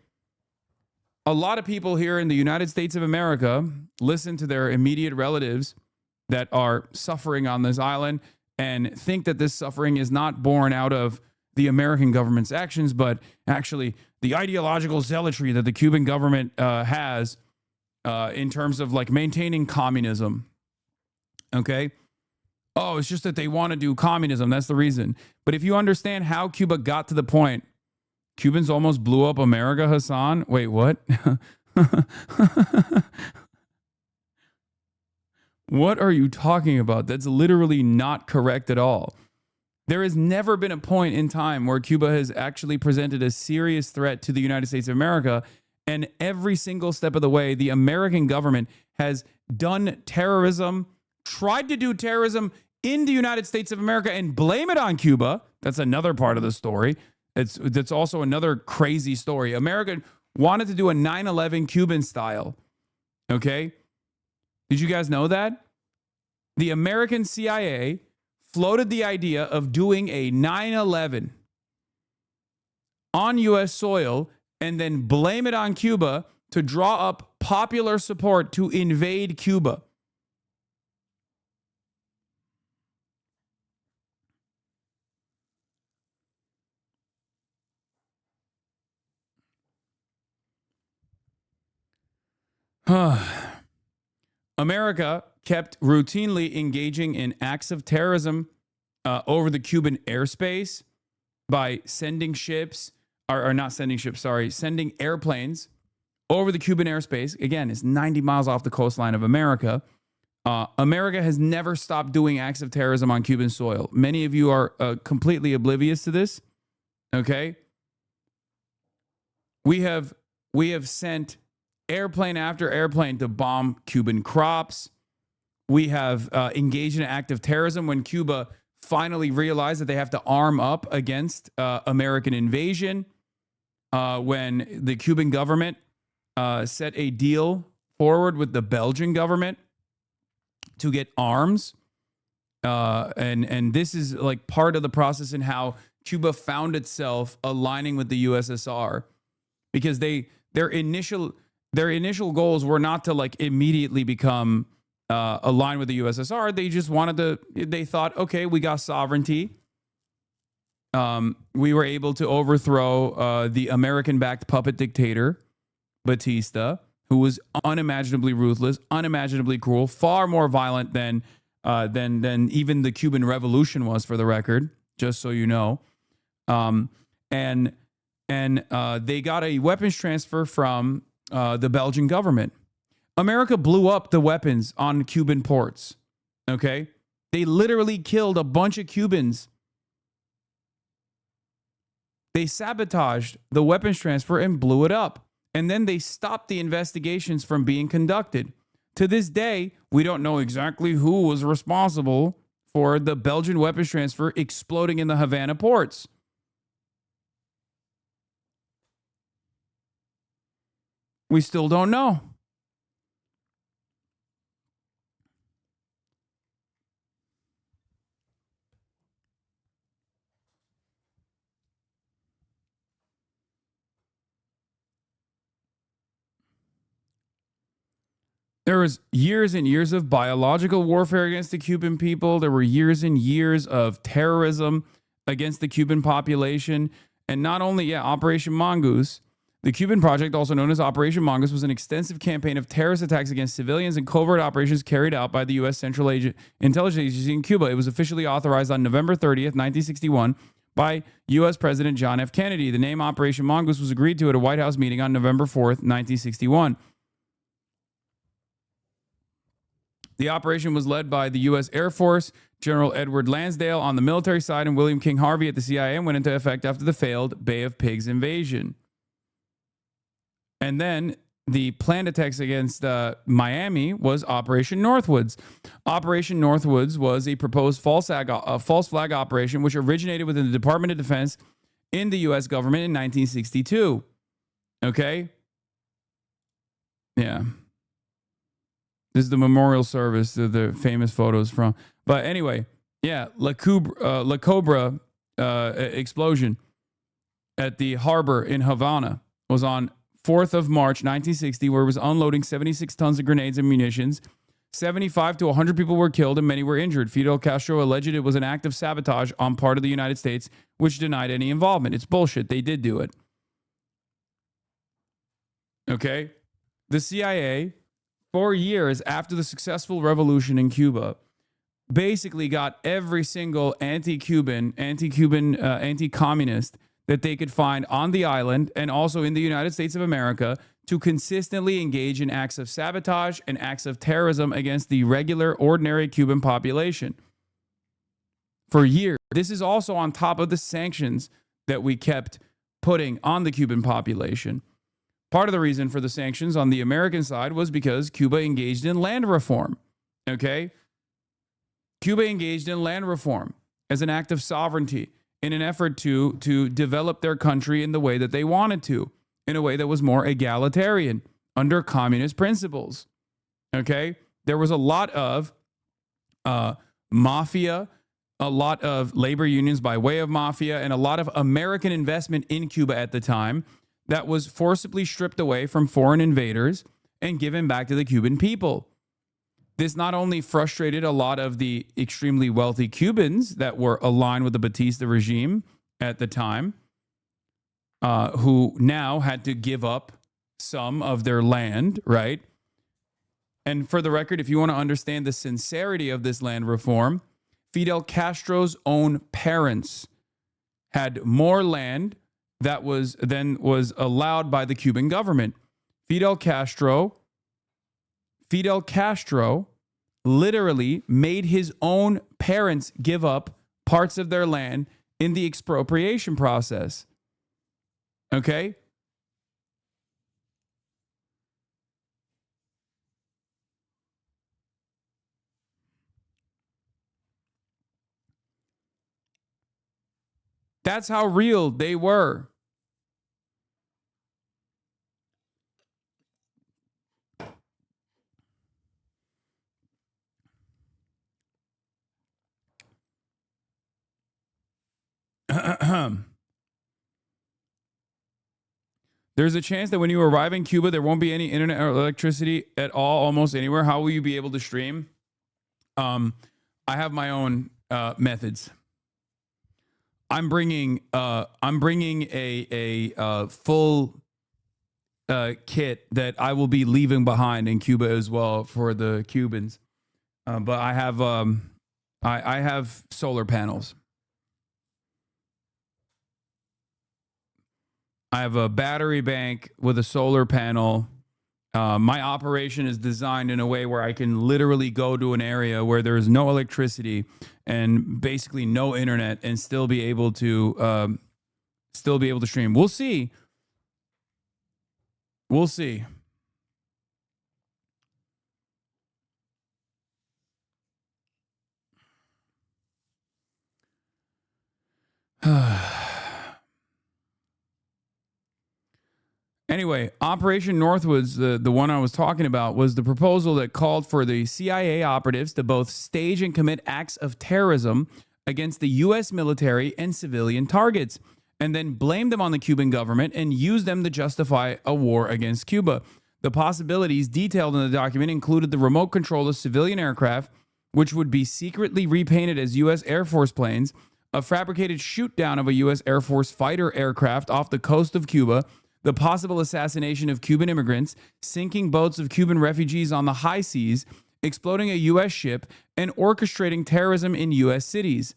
S1: A lot of people here in the United States of America listen to their immediate relatives that are suffering on this island and think that this suffering is not born out of the American government's actions, but actually the ideological zealotry that the Cuban government has in terms of like maintaining communism. Okay? Oh, it's just that they want to do communism. That's the reason. But if you understand how Cuba got to the point, Cubans almost blew up America, Hasan. Wait, what? What are you talking about? That's literally not correct at all. There has never been a point in time where Cuba has actually presented a serious threat to the United States of America. And every single step of the way, the American government has done terrorism, tried to do terrorism in the United States of America and blame it on Cuba. That's another part of the story. That's also another crazy story. America wanted to do a 9/11 Cuban style. Okay? Did you guys know that? The American CIA floated the idea of doing a 9/11 on U.S. soil and then blame it on Cuba to draw up popular support to invade Cuba. America kept routinely engaging in acts of terrorism over the Cuban airspace by sending sending airplanes over the Cuban airspace. Again, it's 90 miles off the coastline of America. America has never stopped doing acts of terrorism on Cuban soil. Many of you are completely oblivious to this. Okay? We have sent airplane after airplane to bomb Cuban crops. We have engaged in an act of terrorism when Cuba finally realized that they have to arm up against American invasion. When the Cuban government set a deal forward with the Belgian government to get arms. And this is like part of the process in how Cuba found itself aligning with the USSR, because their initial goals were not to like immediately become aligned with the USSR. They just they thought, okay, we got sovereignty. We were able to overthrow the American-backed puppet dictator, Batista, who was unimaginably ruthless, unimaginably cruel, far more violent than even the Cuban Revolution was, for the record, just so you know. And they got a weapons transfer from the Belgian government. America blew up the weapons on Cuban ports. Okay? They literally killed a bunch of Cubans. They sabotaged the weapons transfer and blew it up. And then they stopped the investigations from being conducted. To this day, we don't know exactly who was responsible for the Belgian weapons transfer exploding in the Havana ports. We still don't know. There was years and years of biological warfare against the Cuban people. There were years and years of terrorism against the Cuban population. And not only, Operation Mongoose, the Cuban project, also known as Operation Mongoose, was an extensive campaign of terrorist attacks against civilians and covert operations carried out by the U.S. Central Intelligence Agency in Cuba. It was officially authorized on November 30th, 1961, by U.S. President John F. Kennedy. The name Operation Mongoose was agreed to at a White House meeting on November 4th, 1961. The operation was led by the U.S. Air Force, General Edward Lansdale on the military side, and William King Harvey at the CIA, and went into effect after the failed Bay of Pigs invasion. And then the planned attacks against Miami was Operation Northwoods. Operation Northwoods was a proposed false flag operation which originated within the Department of Defense in the U.S. government in 1962. Okay? Yeah. This is the memorial service, the famous photos from. But anyway, La Cobra explosion at the harbor in Havana was on 4th of March, 1960, where it was unloading 76 tons of grenades and munitions. 75 to 100 people were killed and many were injured. Fidel Castro alleged it was an act of sabotage on part of the United States, which denied any involvement. It's bullshit. They did do it. Okay? The CIA, 4 years after the successful revolution in Cuba, basically got every single anti-Cuban, anti-communist that they could find on the island and also in the United States of America to consistently engage in acts of sabotage and acts of terrorism against the regular, ordinary Cuban population for years. This is also on top of the sanctions that we kept putting on the Cuban population. Part of the reason for the sanctions on the American side was because Cuba engaged in land reform. Okay? Cuba engaged in land reform as an act of sovereignty in an effort to develop their country in the way that they wanted to, in a way that was more egalitarian under communist principles. Okay? There was a lot of mafia, a lot of labor unions by way of mafia, and a lot of American investment in Cuba at the time that was forcibly stripped away from foreign invaders and given back to the Cuban people. This not only frustrated a lot of the extremely wealthy Cubans that were aligned with the Batista regime at the time, who now had to give up some of their land, right? And for the record, if you want to understand the sincerity of this land reform, Fidel Castro's own parents had more land that was allowed by the Cuban government. Fidel Castro literally made his own parents give up parts of their land in the expropriation process. Okay? That's how real they were. There's a chance that when you arrive in Cuba, there won't be any internet or electricity at all, almost anywhere. How will you be able to stream? I have my own methods. I'm bringing a full kit that I will be leaving behind in Cuba as well for the Cubans. But I have solar panels. I have a battery bank with a solar panel. My operation is designed in a way where I can literally go to an area where there is no electricity and basically no internet and still be able to stream. We'll see. We'll see. Anyway, Operation Northwoods, the one I was talking about, was the proposal that called for the CIA operatives to both stage and commit acts of terrorism against the U.S. military and civilian targets, and then blame them on the Cuban government and use them to justify a war against Cuba. The possibilities detailed in the document included the remote control of civilian aircraft, which would be secretly repainted as U.S. Air Force planes, a fabricated shoot-down of a U.S. Air Force fighter aircraft off the coast of Cuba, the possible assassination of Cuban immigrants, sinking boats of Cuban refugees on the high seas, exploding a U.S. ship, and orchestrating terrorism in U.S. cities.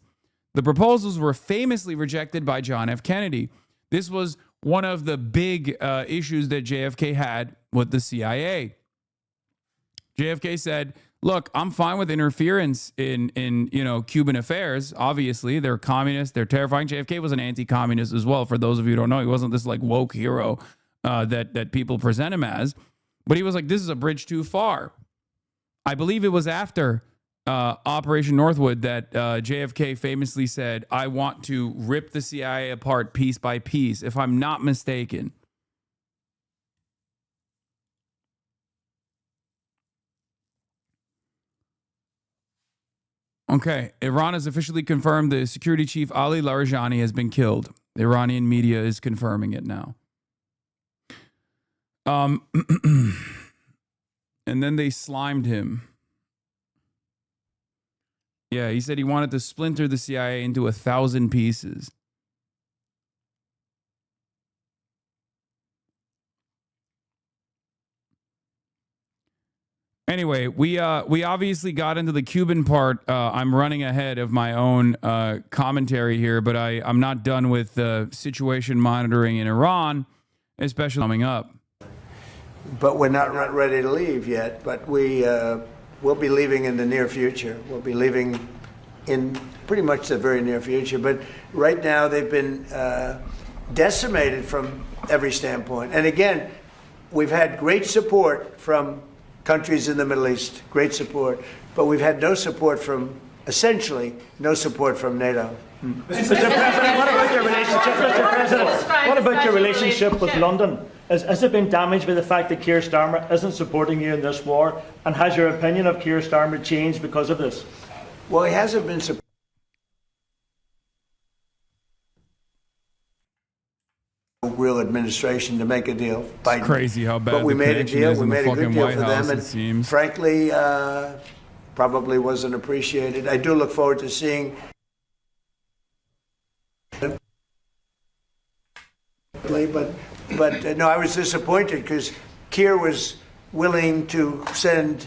S1: The proposals were famously rejected by John F. Kennedy. This was one of the big issues that JFK had with the CIA. JFK said, look, I'm fine with interference in Cuban affairs. Obviously, they're communists. They're terrifying. JFK was an anti-communist as well. For those of you who don't know, he wasn't this like woke hero that people present him as. But he was like, this is a bridge too far. I believe it was after Operation Northwood that JFK famously said, I want to rip the CIA apart piece by piece, if I'm not mistaken. Okay, Iran has officially confirmed the security chief Ali Larijani has been killed. The Iranian media is confirming it now. And then they slimed him. Yeah, he said he wanted to splinter the CIA into 1,000 pieces. Anyway, we obviously got into the Cuban part. I'm running ahead of my own commentary here, but I'm not done with the situation monitoring in Iran, especially coming up.
S9: But we're not ready to leave yet, but we'll be leaving in the near future. We'll be leaving in pretty much the very near future. But right now they've been decimated from every standpoint. And again, we've had great support from countries in the Middle East, great support, but we've had no support from, essentially, no support from NATO.
S7: Mr. President, what about your relationship, Mr. President? What about your relationship with London? Has it been damaged by the fact that Keir Starmer isn't supporting you in this war? And has your opinion of Keir Starmer changed because of this?
S9: Well, he hasn't been supporting real administration to make a deal.
S1: It's crazy how bad
S9: but we
S1: the
S9: made a
S1: connection
S9: deal.
S1: is
S9: We
S1: in the
S9: made a good
S1: fucking
S9: deal
S1: White
S9: for
S1: House,
S9: them,
S1: it seems.
S9: Frankly, probably wasn't appreciated. I do look forward to seeing. But no, I was disappointed because Keir was willing to send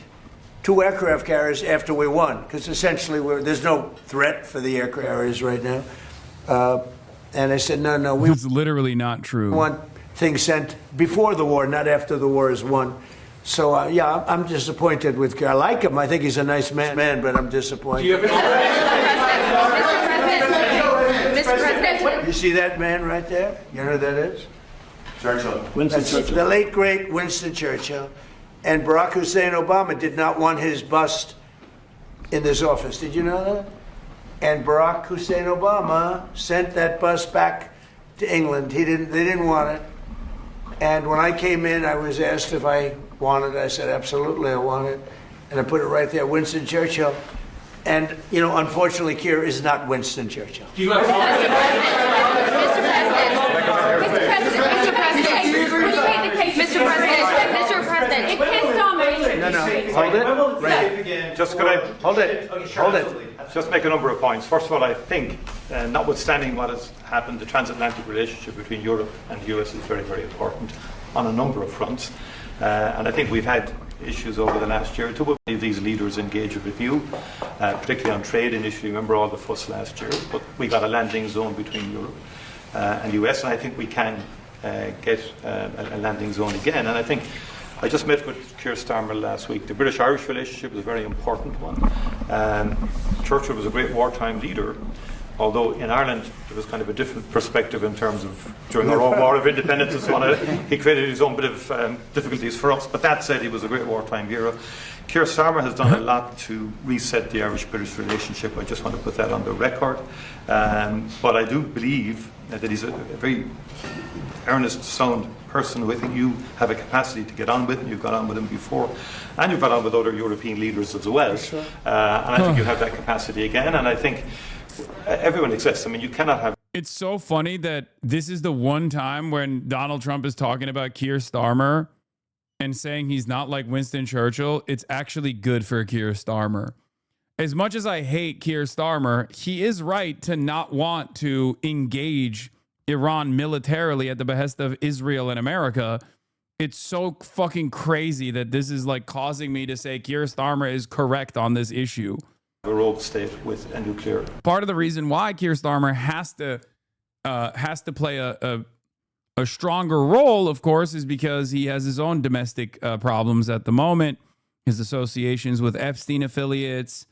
S9: 2 aircraft carriers after we won, because essentially there's no threat for the aircraft carriers right now. And I said, no,
S1: it's literally not true.
S9: Want things sent before the war, not after the war is won. So yeah, I'm disappointed with Keir. I like him. I think he's a nice man, but I'm disappointed.
S22: Mr. President.
S9: You see that man right there? You know who that is?
S7: Churchill.
S9: That's the late, great Winston Churchill. And Barack Hussein Obama did not want his bust in this office. Did you know that? And Barack Hussein Obama sent that bust back to England. They didn't want it. And when I came in, I was asked if I wanted it. I said, absolutely, I want it. And I put it right there, Winston Churchill. And, unfortunately, Keir is not Winston Churchill.
S22: Mr. President, it pissed on me.
S9: No, hold it.
S7: Right.
S9: Just hold it.
S7: Just make a number of points. First of all, I think, notwithstanding what has happened, the transatlantic relationship between Europe and the US is very, very important on a number of fronts. And I think we've had issues over the last year or two. These leaders engage a review, particularly on trade initially. Remember all the fuss last year, but we got a landing zone between Europe and the US, and I think we can get a landing zone again. And I think I just met with Keir Starmer last week. The British-Irish relationship is a very important one. Churchill was a great wartime leader, although in Ireland there was kind of a different perspective in terms of during our own War of Independence and so on. He created his own bit of difficulties for us, but that said, he was a great wartime hero. Keir Starmer has done a lot to reset the Irish-British relationship. I just want to put that on the record. But I do believe that he's a very earnest, sound person who I think you have a capacity to get on with, and you've got on with him before, and you've got on with other European leaders as well. Sure. And I think you have that capacity again, and I think everyone exists. I mean, you cannot have...
S1: It's so funny that this is the one time when Donald Trump is talking about Keir Starmer and saying he's not like Winston Churchill. It's actually good for Keir Starmer. As much as I hate Keir Starmer, he is right to not want to engage Iran militarily at the behest of Israel and America. It's so fucking crazy that this is like causing me to say Keir Starmer is correct on this issue.
S7: A rogue state with a nuclear...
S1: Part of the reason why Keir Starmer has to play a stronger role, of course, is because he has his own domestic problems at the moment, his associations with Epstein affiliates,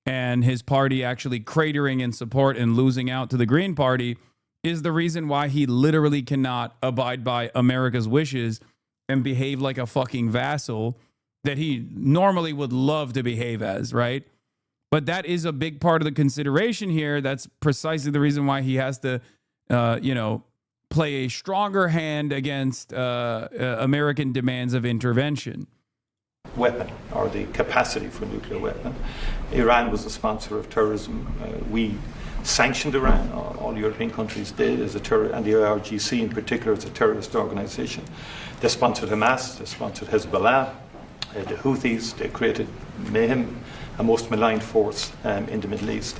S1: and his party actually cratering in support and losing out to the Green Party is the reason why he literally cannot abide by America's wishes and behave like a fucking vassal that he normally would love to behave as, right? But that is a big part of the consideration here. That's precisely the reason why he has to, play a stronger hand against American demands of intervention.
S7: Weapon, or the capacity for nuclear weapon. Iran was a sponsor of terrorism. We sanctioned Iran, all European countries did, as a terror, and the IRGC in particular as a terrorist organization. They sponsored Hamas, they sponsored Hezbollah, the Houthis, they created mayhem, a most maligned force in the Middle East.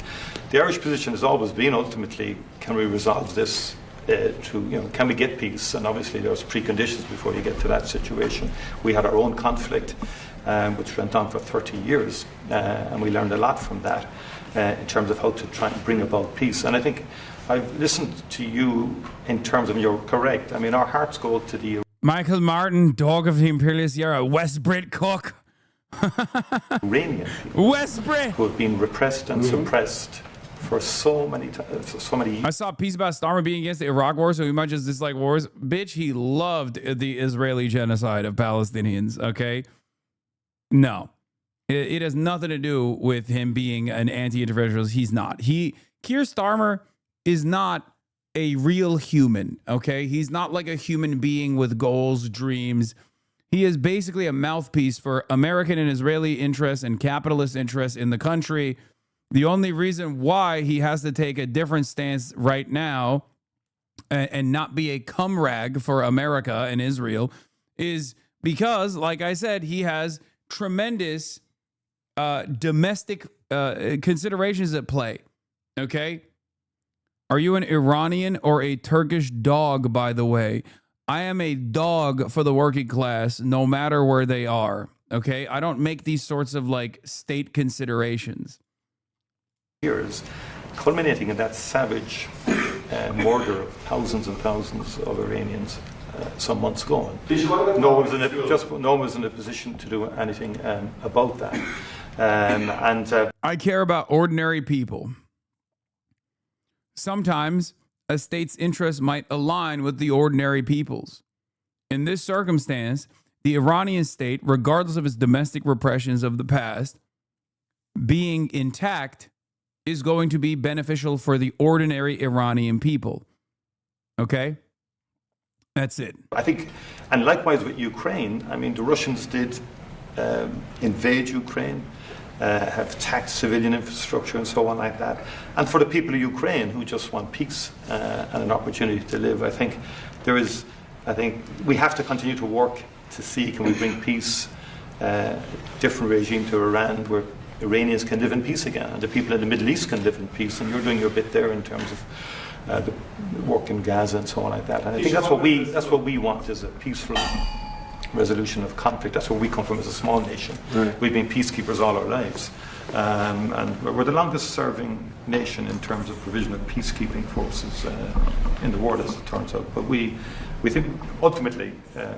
S7: The Irish position has always been ultimately, can we resolve this can we get peace? And obviously there's preconditions before you get to that situation. We had our own conflict, which went on for 30 years, and we learned a lot from that in terms of how to try and bring about peace. And I think I've listened to you in terms of, you're correct. I mean, our hearts go to the
S1: Michael Martin, dog of the Imperial Sierra, West Brit cook.
S7: Iranian people
S1: West Brit,
S7: who have been repressed and suppressed for so many years.
S1: I saw a piece about Starmer being against the Iraq war, so he might just dislike wars. Bitch, he loved the Israeli genocide of Palestinians, okay? No. It has nothing to do with him being an anti-interventionist. He's not. Keir Starmer is not a real human, okay? He's not like a human being with goals, dreams. He is basically a mouthpiece for American and Israeli interests and capitalist interests in the country. The only reason why he has to take a different stance right now and not be a cum rag for America and Israel is because, like I said, he has tremendous domestic considerations at play. Okay? Are you an Iranian or a Turkish dog, by the way? I am a dog for the working class, no matter where they are. Okay? I don't make these sorts of like state considerations.
S7: Years, culminating in that savage murder of thousands and thousands of Iranians some months ago. No one was in a position to do anything about that.
S1: I care about ordinary people. Sometimes a state's interests might align with the ordinary people's. In this circumstance, the Iranian state, regardless of its domestic repressions of the past, being intact is going to be beneficial for the ordinary Iranian people. Okay? That's it.
S7: I think, and likewise with Ukraine, I mean, the Russians did invade Ukraine, have attacked civilian infrastructure and so on like that. And for the people of Ukraine who just want peace and an opportunity to live, I think we have to continue to work to see, can we bring peace, different regime to Iran where Iranians can live in peace again, and the people in the Middle East can live in peace, and you're doing your bit there in terms of the work in Gaza and so on like that. And I think that's what we want, is a peaceful resolution of conflict. That's where we come from as a small nation. Right. We've been peacekeepers all our lives. And we're the longest serving nation in terms of provision of peacekeeping forces in the world, as it turns out. But we think ultimately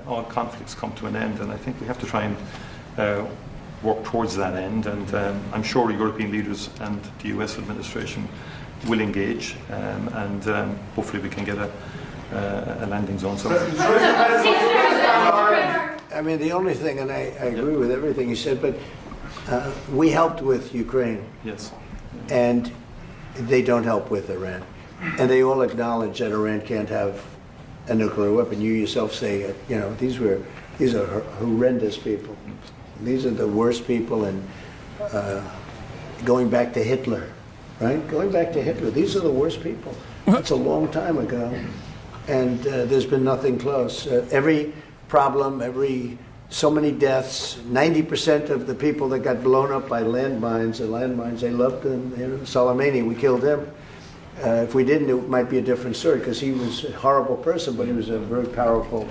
S7: all conflicts come to an end, and I think we have to try and work towards that end. And I'm sure European leaders and the US administration will engage, and hopefully we can get a landing zone. So.
S9: I mean, the only thing, and I agree with everything you said, but we helped with Ukraine.
S7: Yes.
S9: And they don't help with Iran. And they all acknowledge that Iran can't have a nuclear weapon. You yourself say it. You know, these are horrendous people. These are the worst people. And going back to Hitler, right? Going back to Hitler, these are the worst people. That's a long time ago. And there's been nothing close. Every problem, so many deaths. 90% of the people that got blown up by landmines, they loved them. You know, Soleimani, we killed him. If we didn't, it might be a different story, because he was a horrible person, but he was a very powerful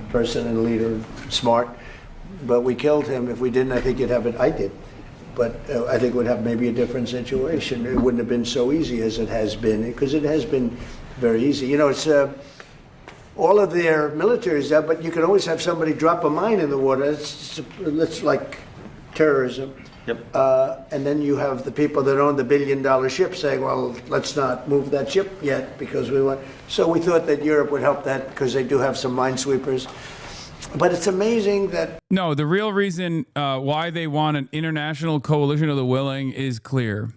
S9: person and leader, smart. But we killed him. If we didn't, I think you'd have it. I did. But I think it would have maybe a different situation. It wouldn't have been so easy as it has been, because it has been very easy. You know, it's all of their military is out, but you can always have somebody drop a mine in the water. It's like terrorism.
S7: Yep.
S9: And then you have the people that own the billion-dollar ship saying, well, let's not move that ship yet because we want. So we thought that Europe would help that because they do have some minesweepers. But it's amazing that...
S1: No, the real reason why they want an international coalition of the willing is clear.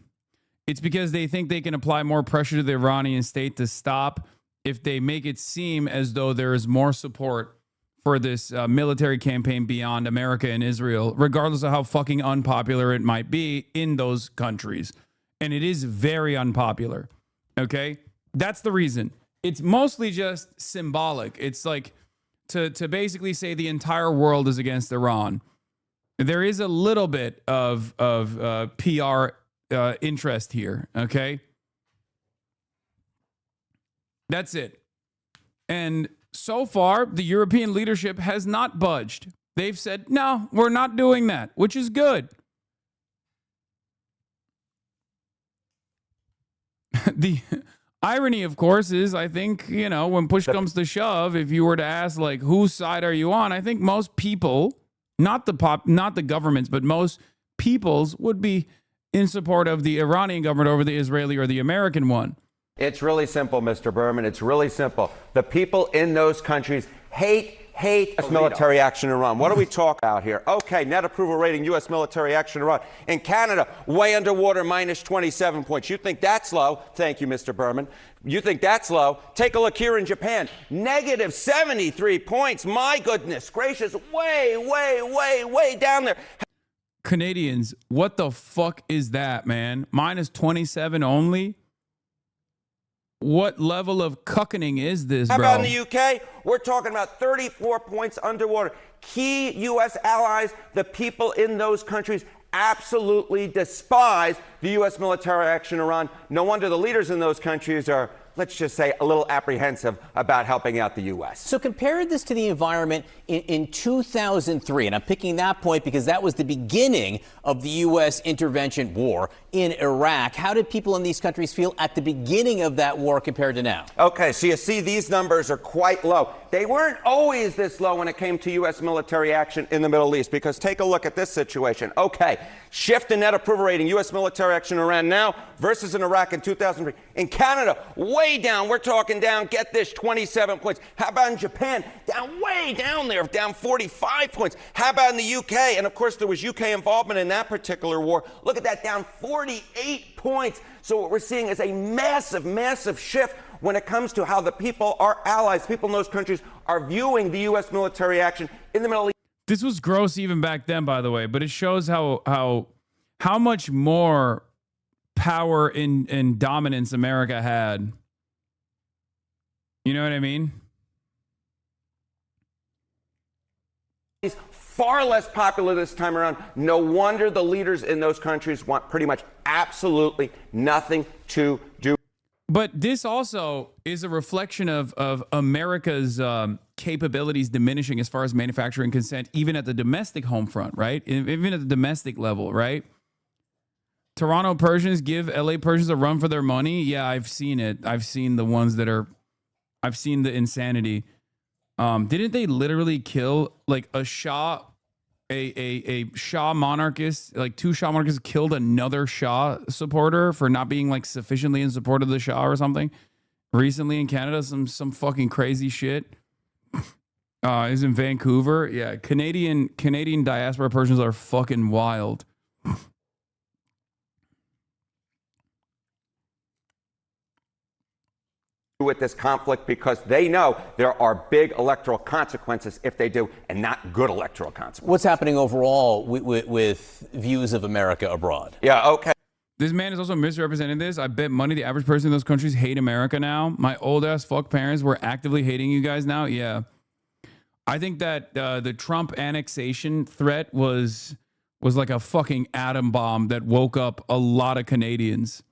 S1: It's because they think they can apply more pressure to the Iranian state to stop if they make it seem as though there is more support for this military campaign beyond America and Israel, regardless of how fucking unpopular it might be in those countries. And it is very unpopular. Okay? That's the reason. It's mostly just symbolic. It's like to basically say the entire world is against Iran. There is a little bit of PR interest here. Okay? That's it. And so far, the European leadership has not budged. They've said, no, we're not doing that, which is good. The irony, of course, is I think, you know, when push comes to shove, if you were to ask, like, whose side are you on? I think most people, not the governments, but most peoples would be in support of the Iranian government over the Israeli or the American one.
S8: It's really simple, Mr. Berman. It's really simple. The people in those countries hate U.S. military action in Iran. What do we talk about here? Okay, net approval rating, U.S. military action in Iran. In Canada, way underwater, minus 27 points. You think that's low? Thank you, Mr. Berman. You think that's low? Take a look here in Japan. Negative 73 points. My goodness gracious. Way down there.
S1: Canadians, what the fuck is that, man? Minus 27 only? What level of cuckening is this, bro?
S8: How about in the UK? We're talking about 34 points underwater. Key U.S. allies, the people in those countries, absolutely despise the U.S. military action in Iran. No wonder the leaders in those countries are, let's just say, a little apprehensive about helping out the U.S.
S10: So compare this to the environment in 2003, and I'm picking that point because that was the beginning of the U.S. intervention war in Iraq. How did people in these countries feel at the beginning of that war compared to now?
S8: Okay, so you see these numbers are quite low. They weren't always this low when it came to U.S. military action in the Middle East, because take a look at this situation. Okay, shift in net approval rating, U.S. military action in Iran now versus in Iraq in 2003. In Canada, way down. We're talking down, get this, 27 points. How about in Japan? Down way down there, down 45 points. How about in the UK? And of course, there was UK involvement in that particular war. Look at that, down 48 points. So what we're seeing is a massive shift when it comes to how the people, our allies, people in those countries, are viewing the U.S. military action in the Middle East.
S1: This was gross even back then, by the way, but it shows how much more power and dominance America had. You know what I mean?
S8: It's far less popular this time around. No wonder the leaders in those countries want pretty much absolutely nothing to do.
S1: But this also is a reflection of America's capabilities diminishing as far as manufacturing consent, even at the domestic home front, right? Even at the domestic level, right? Toronto Persians give LA Persians a run for their money. Yeah, I've seen it. I've seen the ones that are, I've seen the insanity. Didn't they literally kill like a Shah, a Shah monarchist, like 2 Shah monarchists killed another Shah supporter for not being like sufficiently in support of the Shah or something recently in Canada? Some fucking crazy shit. Is in Vancouver. Yeah, Canadian diaspora Persians are fucking wild.
S8: With this conflict because they know there are big electoral consequences if they do, and not good electoral consequences.
S10: What's happening overall with views of America abroad?
S8: Yeah, okay.
S1: This man is also misrepresenting this. I bet money the average person in those countries hate America now. My old ass fuck parents were actively hating you guys now. Yeah. I think that the Trump annexation threat was like a fucking atom bomb that woke up a lot of Canadians,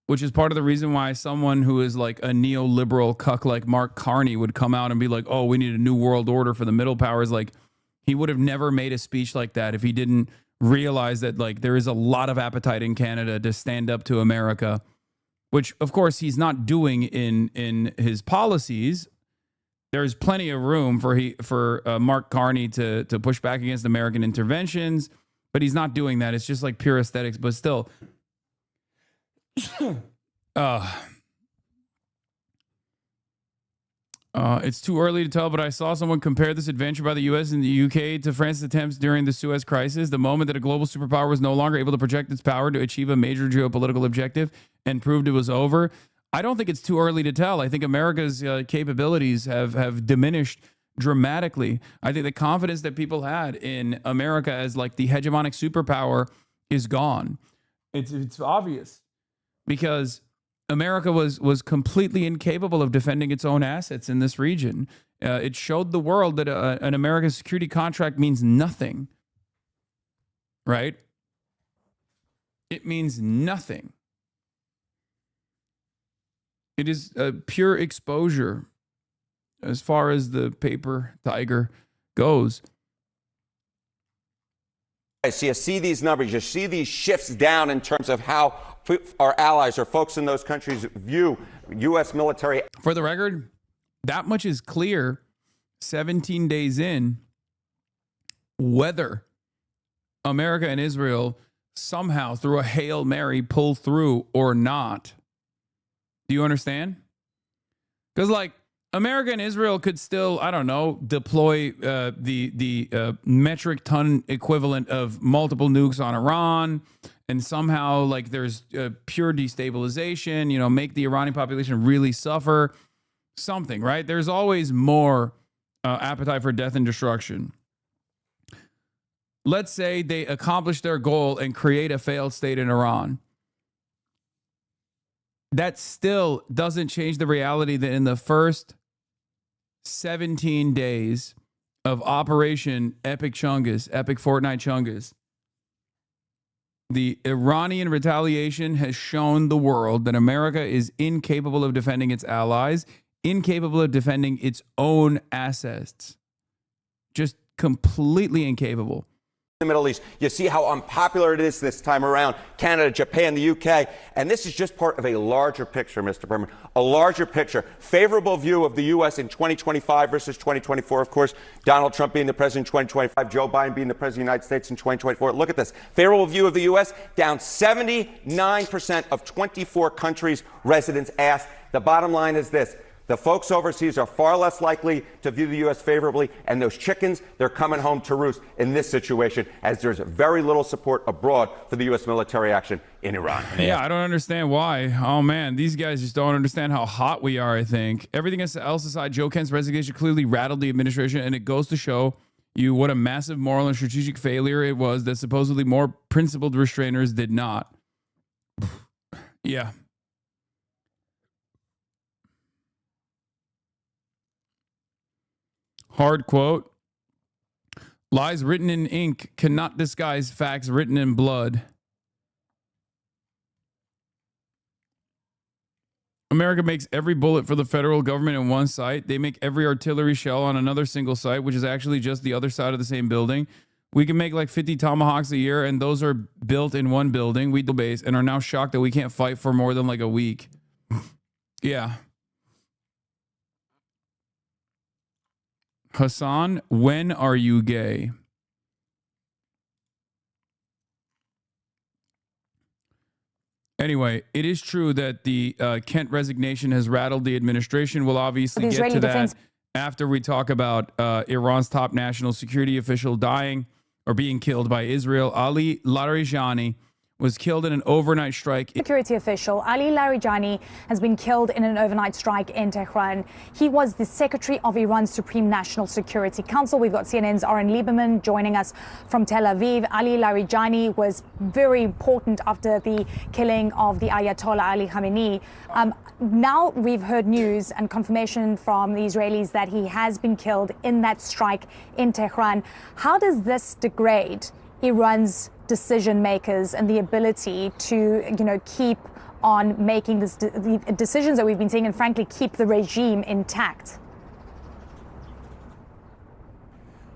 S1: which is part of the reason why someone who is like a neoliberal cuck like Mark Carney would come out and be like, oh, we need a new world order for the middle powers. Like, he would have never made a speech like that if he didn't realize that like there is a lot of appetite in Canada to stand up to America, which of course he's not doing in his policies. There's plenty of room for Mark Carney to push back against American interventions, but he's not doing that. It's just like pure aesthetics, but still. It's too early to tell, but I saw someone compare this adventure by the U.S. and the UK to France's attempts during the Suez Crisis, the moment that a global superpower was no longer able to project its power to achieve a major geopolitical objective and proved it was over. I don't think it's too early to tell. I think America's capabilities have diminished dramatically. I think the confidence that people had in America as like the hegemonic superpower is gone. It's obvious because America was completely incapable of defending its own assets in this region. It showed the world that an American security contract means nothing, right? It means nothing. It is a pure exposure as far as the paper tiger goes.
S8: So you see these numbers, you see these shifts down in terms of how our allies or folks in those countries view U.S. military.
S1: For the record, that much is clear 17 days in, whether America and Israel somehow through a Hail Mary pull through or not. Do you understand? Because like America and Israel could still, I don't know, deploy the metric ton equivalent of multiple nukes on Iran, and somehow like there's pure destabilization, you know, make the Iranian population really suffer. Something, right? There's always more appetite for death and destruction. Let's say they accomplish their goal and create a failed state in Iran. That still doesn't change the reality that in the first 17 days of Operation Epic Chungus, Epic Fortnite Chungus, the Iranian retaliation has shown the world that America is incapable of defending its allies, incapable of defending its own assets. Just completely incapable.
S8: The Middle East. You see how unpopular it is this time around. Canada, Japan, the UK. And this is just part of a larger picture, Mr. Berman. A larger picture. Favorable view of the U.S. in 2025 versus 2024. Of course, Donald Trump being the president in 2025, Joe Biden being the president of the United States in 2024. Look at this. Favorable view of the U.S. down 79% of 24 countries' residents asked. The bottom line is this. The folks overseas are far less likely to view the U.S. favorably, and those chickens, they're coming home to roost in this situation, as there's very little support abroad for the U.S. military action in Iran.
S1: Yeah, I don't understand why. Oh, man, these guys just don't understand how hot we are, I think. Everything else aside, Joe Kent's resignation clearly rattled the administration, and it goes to show you what a massive moral and strategic failure it was that supposedly more principled restrainers did not. Yeah. Hard quote. Lies written in ink cannot disguise facts written in blood. America makes every bullet for the federal government in one site. They make every artillery shell on another single site, which is actually just the other side of the same building. We can make like 50 Tomahawks a year, and those are built in one building. We do base and are now shocked that we can't fight for more than like a week. Yeah. Hasan, when are you gay? Anyway, it is true that the Kent resignation has rattled the administration. We'll obviously get to that after we talk about Iran's top national security official dying or being killed by Israel. Ali Larijani was killed in an overnight strike.
S6: Security official Ali Larijani has been killed in an overnight strike in Tehran. He was the secretary of Iran's Supreme National Security Council. We've got CNN's Aaron Lieberman joining us from Tel Aviv. Ali Larijani was very important after the killing of the Ayatollah Ali Khamenei. Now we've heard news and confirmation from the Israelis that he has been killed in that strike in Tehran. How does this degrade Iran's decision makers and the ability to, keep on making the decisions that we've been seeing and frankly keep the regime intact?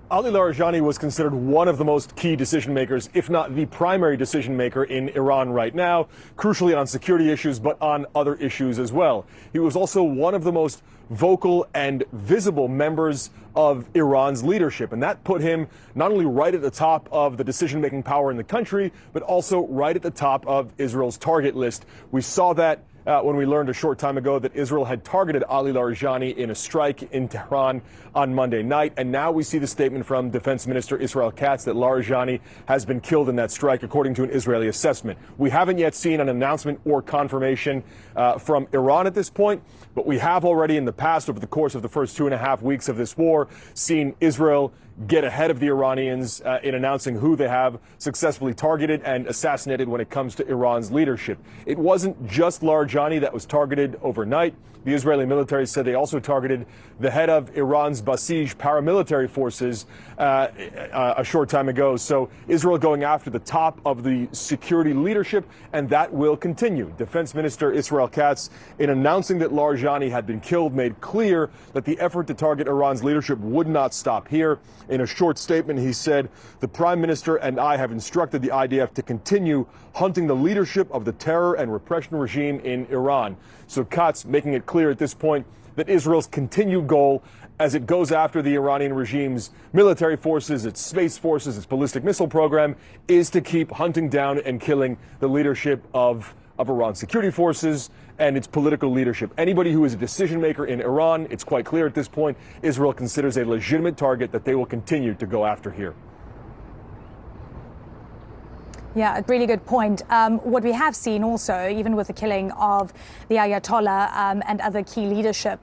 S11: Ali Larijani was considered one of the most key decision makers, if not the primary decision maker in Iran right now, crucially on security issues, but on other issues as well. He was also one of the most vocal and visible members of Iran's leadership, and that put him not only right at the top of the decision-making power in the country, but also right at the top of Israel's target list. We saw that when we learned a short time ago that Israel had targeted Ali Larijani in a strike in Tehran on Monday night. And now we see the statement from Defense Minister Israel Katz that Larijani has been killed in that strike, according to an Israeli assessment. We haven't yet seen an announcement or confirmation from Iran at this point, but we have already in the past, over the course of the first 2.5 weeks of this war, seen Israel get ahead of the Iranians in announcing who they have successfully targeted and assassinated when it comes to Iran's leadership. It wasn't just Larijani that was targeted overnight. The Israeli military said they also targeted the head of Iran's Basij paramilitary forces a short time ago. So Israel going after the top of the security leadership, and that will continue. Defense Minister Israel Katz, in announcing that Larijani had been killed, made clear that the effort to target Iran's leadership would not stop here. In a short statement, he said, "The Prime Minister and I have instructed the IDF to continue hunting the leadership of the terror and repression regime in Iran." So Katz making it clear at this point that Israel's continued goal as it goes after the Iranian regime's military forces, its space forces, its ballistic missile program, is to keep hunting down and killing the leadership of Iran's security forces and its political leadership. Anybody who is a decision maker in Iran, it's quite clear at this point, Israel considers a legitimate target that they will continue to go after here.
S6: Yeah, a really good point. What we have seen also, even with the killing of the Ayatollah and other key leadership,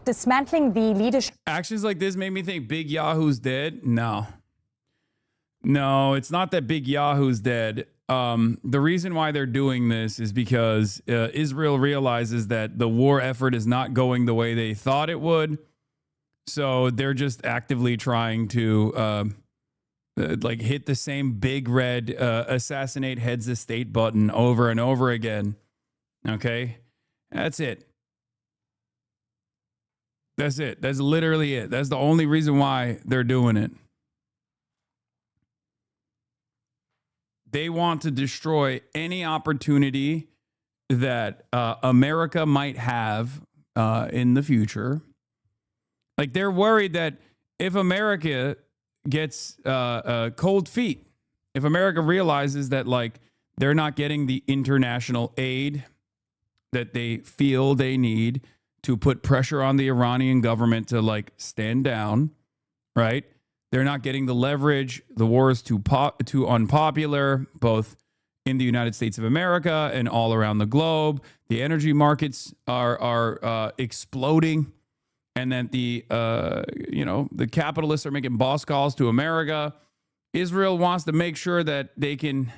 S6: dismantling the leadership.
S1: Actions like this made me think Big Yahoo's dead. No, it's not that Big Yahoo's dead. The reason why they're doing this is because Israel realizes that the war effort is not going the way they thought it would. So they're just actively trying to hit the same big red assassinate heads of state button over and over again. Okay? That's it. That's it. That's literally it. That's the only reason why they're doing it. They want to destroy any opportunity that America might have in the future. Like, they're worried that if America gets cold feet, if America realizes that, like, they're not getting the international aid that they feel they need to put pressure on the Iranian government to, like, stand down, right? They're not getting the leverage. The war is too unpopular, both in the United States of America and all around the globe. The energy markets are exploding, and then the capitalists are making boss calls to America. Israel wants to make sure that they can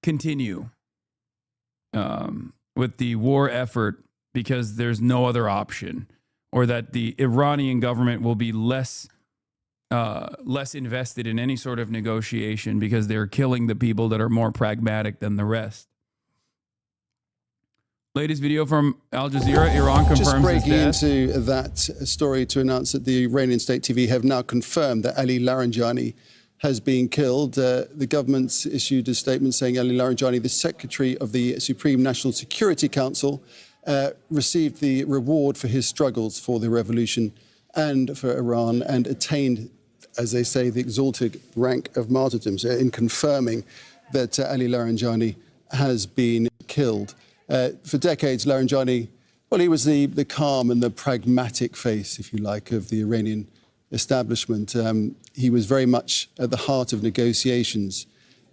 S1: continue with the war effort because there's no other option, or that the Iranian government will be less invested in any sort of negotiation because they're killing the people that are more pragmatic than the rest. Latest video from Al Jazeera. Iran confirms
S23: just breaking
S1: his death.
S23: into that story to announce that the Iranian state TV have now confirmed that Ali Larijani
S12: has been killed. The government's issued a statement saying Ali Larijani, the Secretary of the Supreme National Security Council, received the reward for his struggles for the revolution and for Iran and attained, as they say, the exalted rank of martyrdom, in confirming that Ali Larijani has been killed. For decades, Larijani, well, he was the calm and the pragmatic face, if you like, of the Iranian establishment. He was very much at the heart of negotiations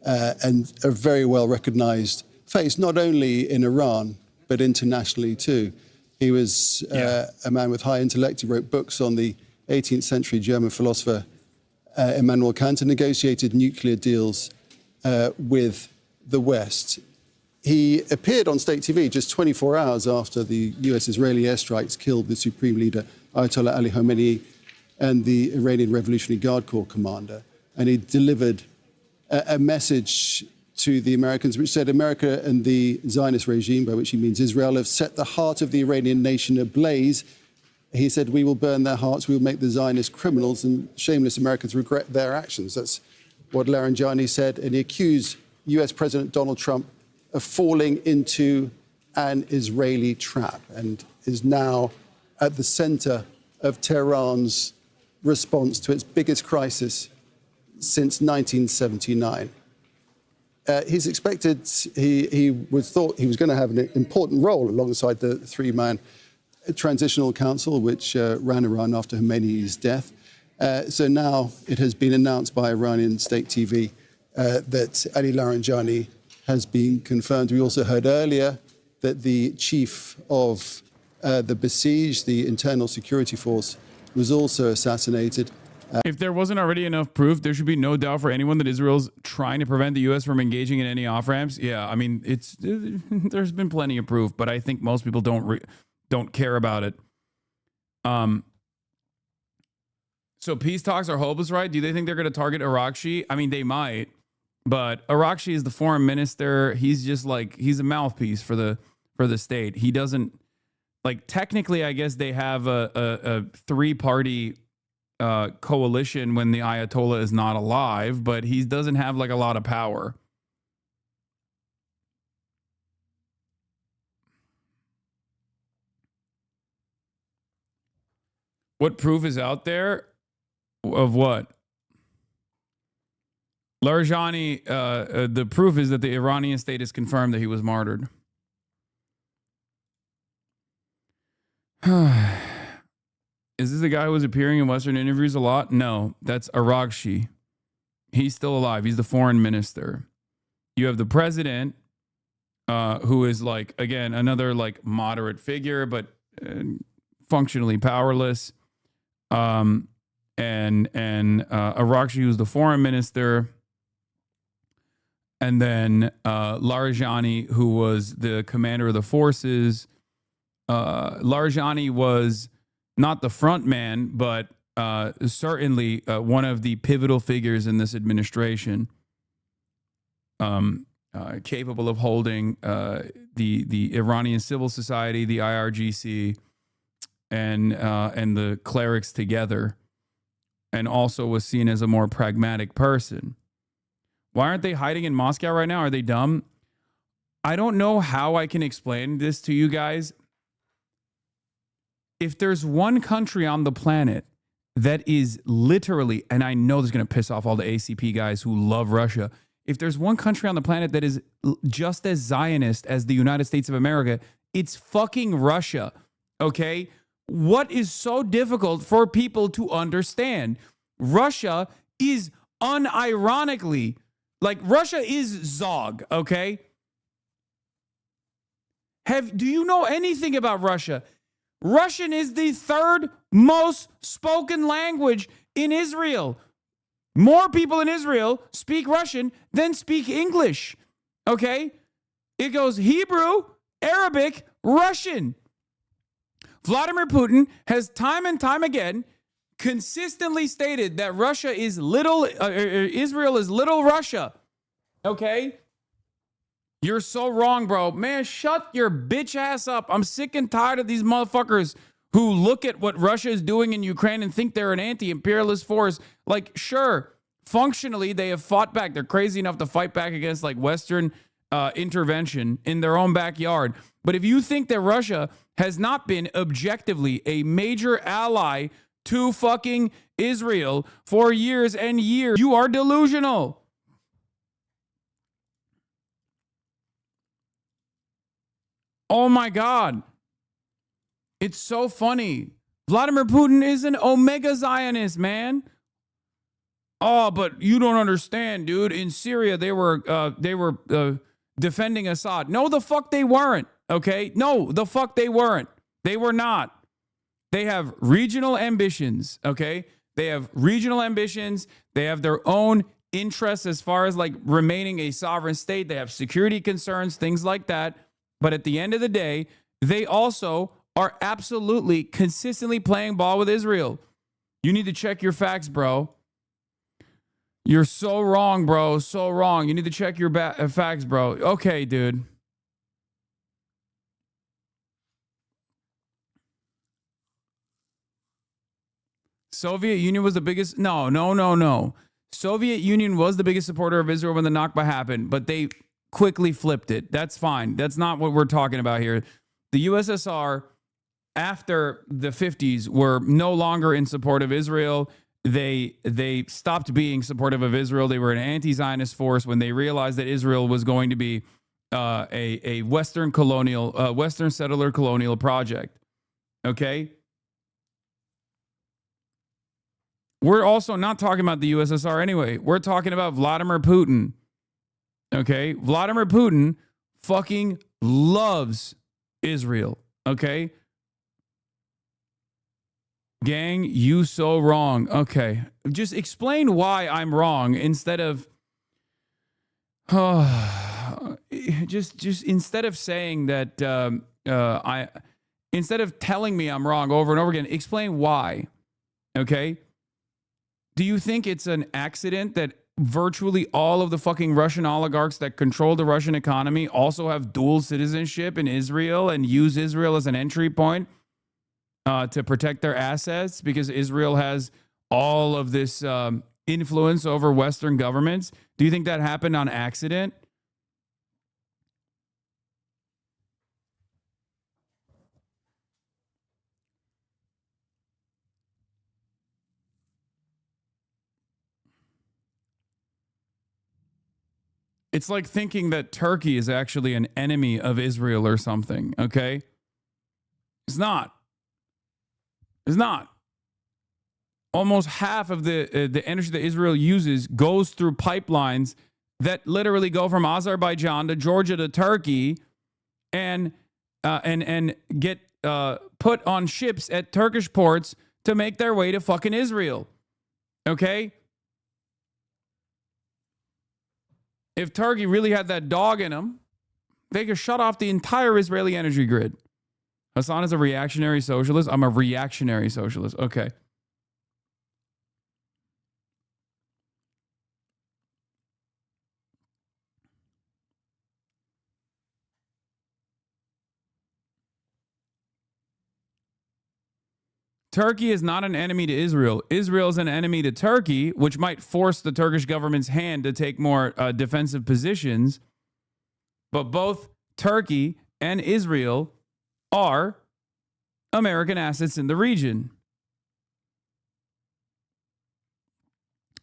S12: and a very well recognized face, not only in Iran, but internationally too. He was a man with high intellect. He wrote books on the 18th century German philosopher Immanuel Kant and negotiated nuclear deals with the West. He appeared on state TV just 24 hours after the US-Israeli airstrikes killed the supreme leader, Ayatollah Ali Khamenei, and the Iranian Revolutionary Guard Corps commander. And he delivered a message to the Americans which said America and the Zionist regime, by which he means Israel, have set the heart of the Iranian nation ablaze. He said, we will burn their hearts, we will make the Zionist criminals and shameless Americans regret their actions. That's what Larijani said. And he accused US President Donald Trump of falling into an Israeli trap and is now at the center of Tehran's response to its biggest crisis since 1979. He's expected, he was thought he was going to have an important role alongside the three-man transitional council, which ran Iran after Khamenei's death. So now it has been announced by Iranian state TV that Ali Larijani has been confirmed. We also heard earlier that the chief of the Basij, the internal security force, was also assassinated.
S1: If there wasn't already enough proof, there should be no doubt for anyone that Israel's trying to prevent the U.S. from engaging in any off-ramps. Yeah, I mean, there's been plenty of proof, but I think most people don't care about it. So peace talks are hopeless, right? Do they think they're going to target Arakshi? I mean, they might, but Arakshi is the foreign minister. He's just like, he's a mouthpiece for the state. He doesn't, like, technically, I guess they have a three-party coalition when the Ayatollah is not alive, but he doesn't have like a lot of power. What proof is out there of what? Larijani, the proof is that the Iranian state has confirmed that he was martyred. Is this the guy who was appearing in Western interviews a lot? No, that's Arakshi. He's still alive. He's the foreign minister. You have the president, who is like, again, another like moderate figure, but functionally powerless. And Arakshi, who's the foreign minister. And then Larijani, who was the commander of the forces. Larijani was not the front man, but certainly one of the pivotal figures in this administration, capable of holding the Iranian civil society, the IRGC, and the clerics together, and also was seen as a more pragmatic person. Why aren't they hiding in Moscow right now? Are they dumb? I don't know how I can explain this to you guys. If there's one country on the planet that is literally, and I know this is going to piss off all the ACP guys who love Russia. If there's one country on the planet that is just as Zionist as the United States of America, it's fucking Russia. Okay? What is so difficult for people to understand? Russia is unironically, like, Russia is Zog, okay? Do you know anything about Russia? Russian is the third most spoken language in Israel. More people in Israel speak Russian than speak English. Okay? It goes Hebrew, Arabic, Russian. Vladimir Putin has time and time again consistently stated that Russia is Israel is little Russia. Okay? You're so wrong, bro. Man, shut your bitch ass up. I'm sick and tired of these motherfuckers who look at what Russia is doing in Ukraine and think they're an anti-imperialist force. Like, sure, Functionally, they have fought back. They're crazy enough to fight back against like Western intervention in their own backyard. But if you think that Russia has not been objectively a major ally to fucking Israel for years and years, you are delusional. Oh my God. It's so funny. Vladimir Putin is an Omega Zionist, man. Oh, but you don't understand, dude. In Syria, they were defending Assad. No, the fuck they weren't. Okay? No, the fuck they weren't. They were not. They have regional ambitions. Okay? They have regional ambitions. They have their own interests as far as like remaining a sovereign state. They have security concerns, things like that. But at the end of the day, they also are absolutely consistently playing ball with Israel. You need to check your facts, bro. You're so wrong, bro. So wrong. You need to check your facts, bro. Okay, dude. Soviet Union was the biggest. No. Soviet Union was the biggest supporter of Israel when the Nakba happened, but they quickly flipped it. That's fine. That's not what we're talking about here. The USSR, after the 50s, were no longer in support of Israel. They stopped being supportive of Israel. They were an anti-Zionist force when they realized that Israel was going to be a Western settler colonial project. Okay? We're also not talking about the USSR anyway. We're talking about Vladimir Putin. Okay? Vladimir Putin fucking loves Israel. Okay? Gang, you so wrong. Okay. Just explain why I'm wrong instead of just instead of saying that instead of telling me I'm wrong over and over again, explain why. Okay? Do you think it's an accident that virtually all of the fucking Russian oligarchs that control the Russian economy also have dual citizenship in Israel and use Israel as an entry point to protect their assets because Israel has all of this influence over Western governments? Do you think that happened on accident? It's like thinking that Turkey is actually an enemy of Israel or something, okay? It's not. It's not. Almost half of the energy that Israel uses goes through pipelines that literally go from Azerbaijan to Georgia to Turkey and get put on ships at Turkish ports to make their way to fucking Israel, okay? If Turkey really had that dog in them, they could shut off the entire Israeli energy grid. Hasan is a reactionary socialist. I'm a reactionary socialist. Okay. Turkey is not an enemy to Israel. Israel is an enemy to Turkey, which might force the Turkish government's hand to take more defensive positions. But both Turkey and Israel are American assets in the region.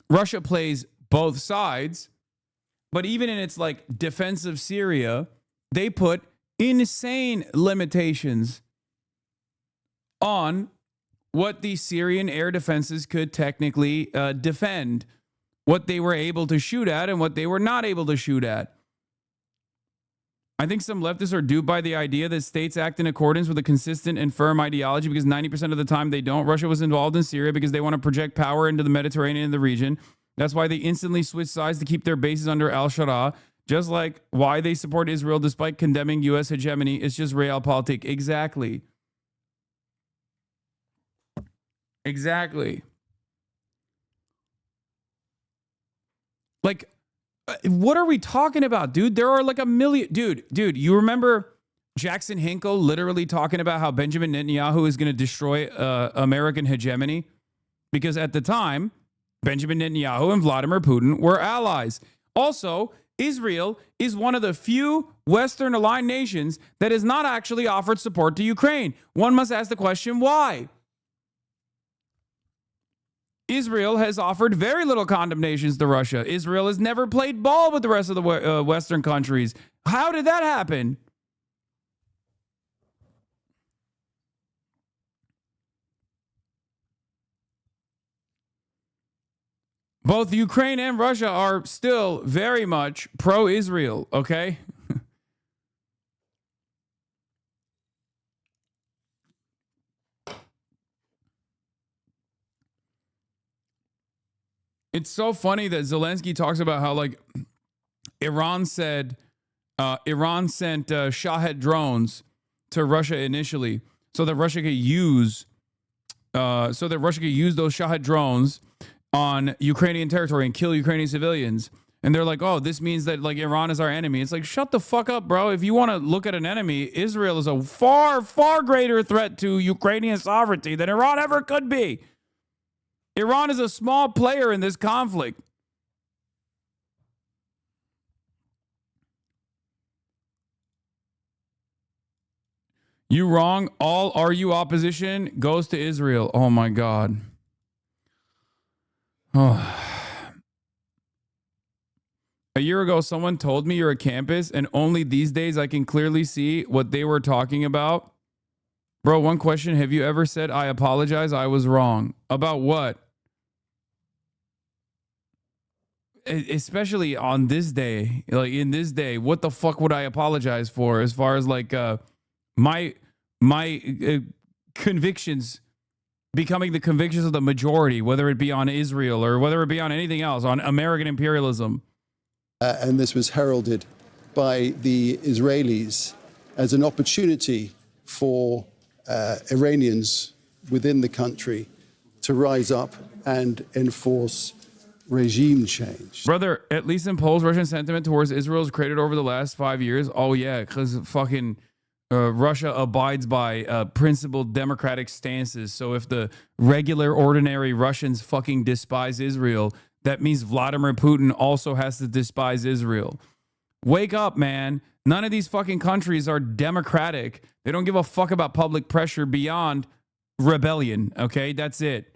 S1: Russia plays both sides, but even in its like defensive Syria, they put insane limitations on what the Syrian air defenses could technically defend, what they were able to shoot at and what they were not able to shoot at. I think some leftists are duped by the idea that states act in accordance with a consistent and firm ideology because 90% of the time they don't. Russia was involved in Syria because they want to project power into the Mediterranean and the region. That's why they instantly switched sides to keep their bases under al-Sharaa. Just like why they support Israel despite condemning U.S. hegemony. It's just realpolitik. Exactly. Exactly. Like, what are we talking about, dude? There are like a million. Dude, you remember Jackson Hinkle literally talking about how Benjamin Netanyahu is going to destroy American hegemony? Because at the time, Benjamin Netanyahu and Vladimir Putin were allies. Also, Israel is one of the few Western aligned nations that has not actually offered support to Ukraine. One must ask the question, why? Israel has offered very little condemnations to Russia. Israel has never played ball with the rest of the Western countries. How did that happen? Both Ukraine and Russia are still very much pro-Israel, okay? It's so funny that Zelensky talks about how, like, Iran sent Shahed drones to Russia initially so that Russia could use those Shahed drones on Ukrainian territory and kill Ukrainian civilians. And they're like, oh, this means that, like, Iran is our enemy. It's like, shut the fuck up, bro. If you want to look at an enemy, Israel is a far, far greater threat to Ukrainian sovereignty than Iran ever could be. Iran is a small player in this conflict. You wrong. All RU opposition goes to Israel. Oh, my God. Oh. A year ago, someone told me you're a campus, and only these days I can clearly see what they were talking about. Bro, one question. Have you ever said, I apologize, I was wrong? About what? Especially on this day, like in this day, what the fuck would I apologize for as far as like my convictions becoming the convictions of the majority, whether it be on Israel or whether it be on anything else, on American imperialism.
S12: And this was heralded by the Israelis as an opportunity for Iranians within the country to rise up and enforce regime change.
S1: Brother, at least in polls, Russian sentiment towards Israel has created over the last 5 years. Oh, yeah, because fucking Russia abides by principled democratic stances. So if the regular, ordinary Russians fucking despise Israel, that means Vladimir Putin also has to despise Israel. Wake up, man. None of these fucking countries are democratic. They don't give a fuck about public pressure beyond rebellion, okay? That's it.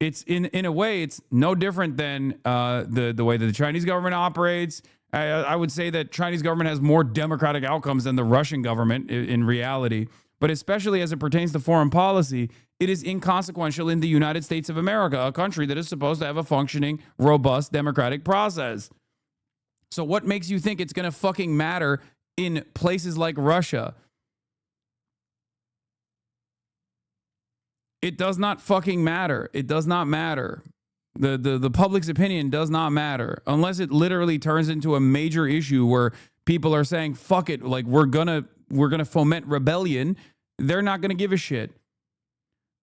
S1: It's in a way, it's no different than the way that the Chinese government operates. I would say that Chinese government has more democratic outcomes than the Russian government in reality. But especially as it pertains to foreign policy, it is inconsequential in the United States of America, a country that is supposed to have a functioning, robust democratic process. So what makes you think it's going to fucking matter in places like Russia? It does not fucking matter. It does not matter. The public's opinion does not matter unless it literally turns into a major issue where people are saying, fuck it, like we're gonna foment rebellion. They're not gonna give a shit.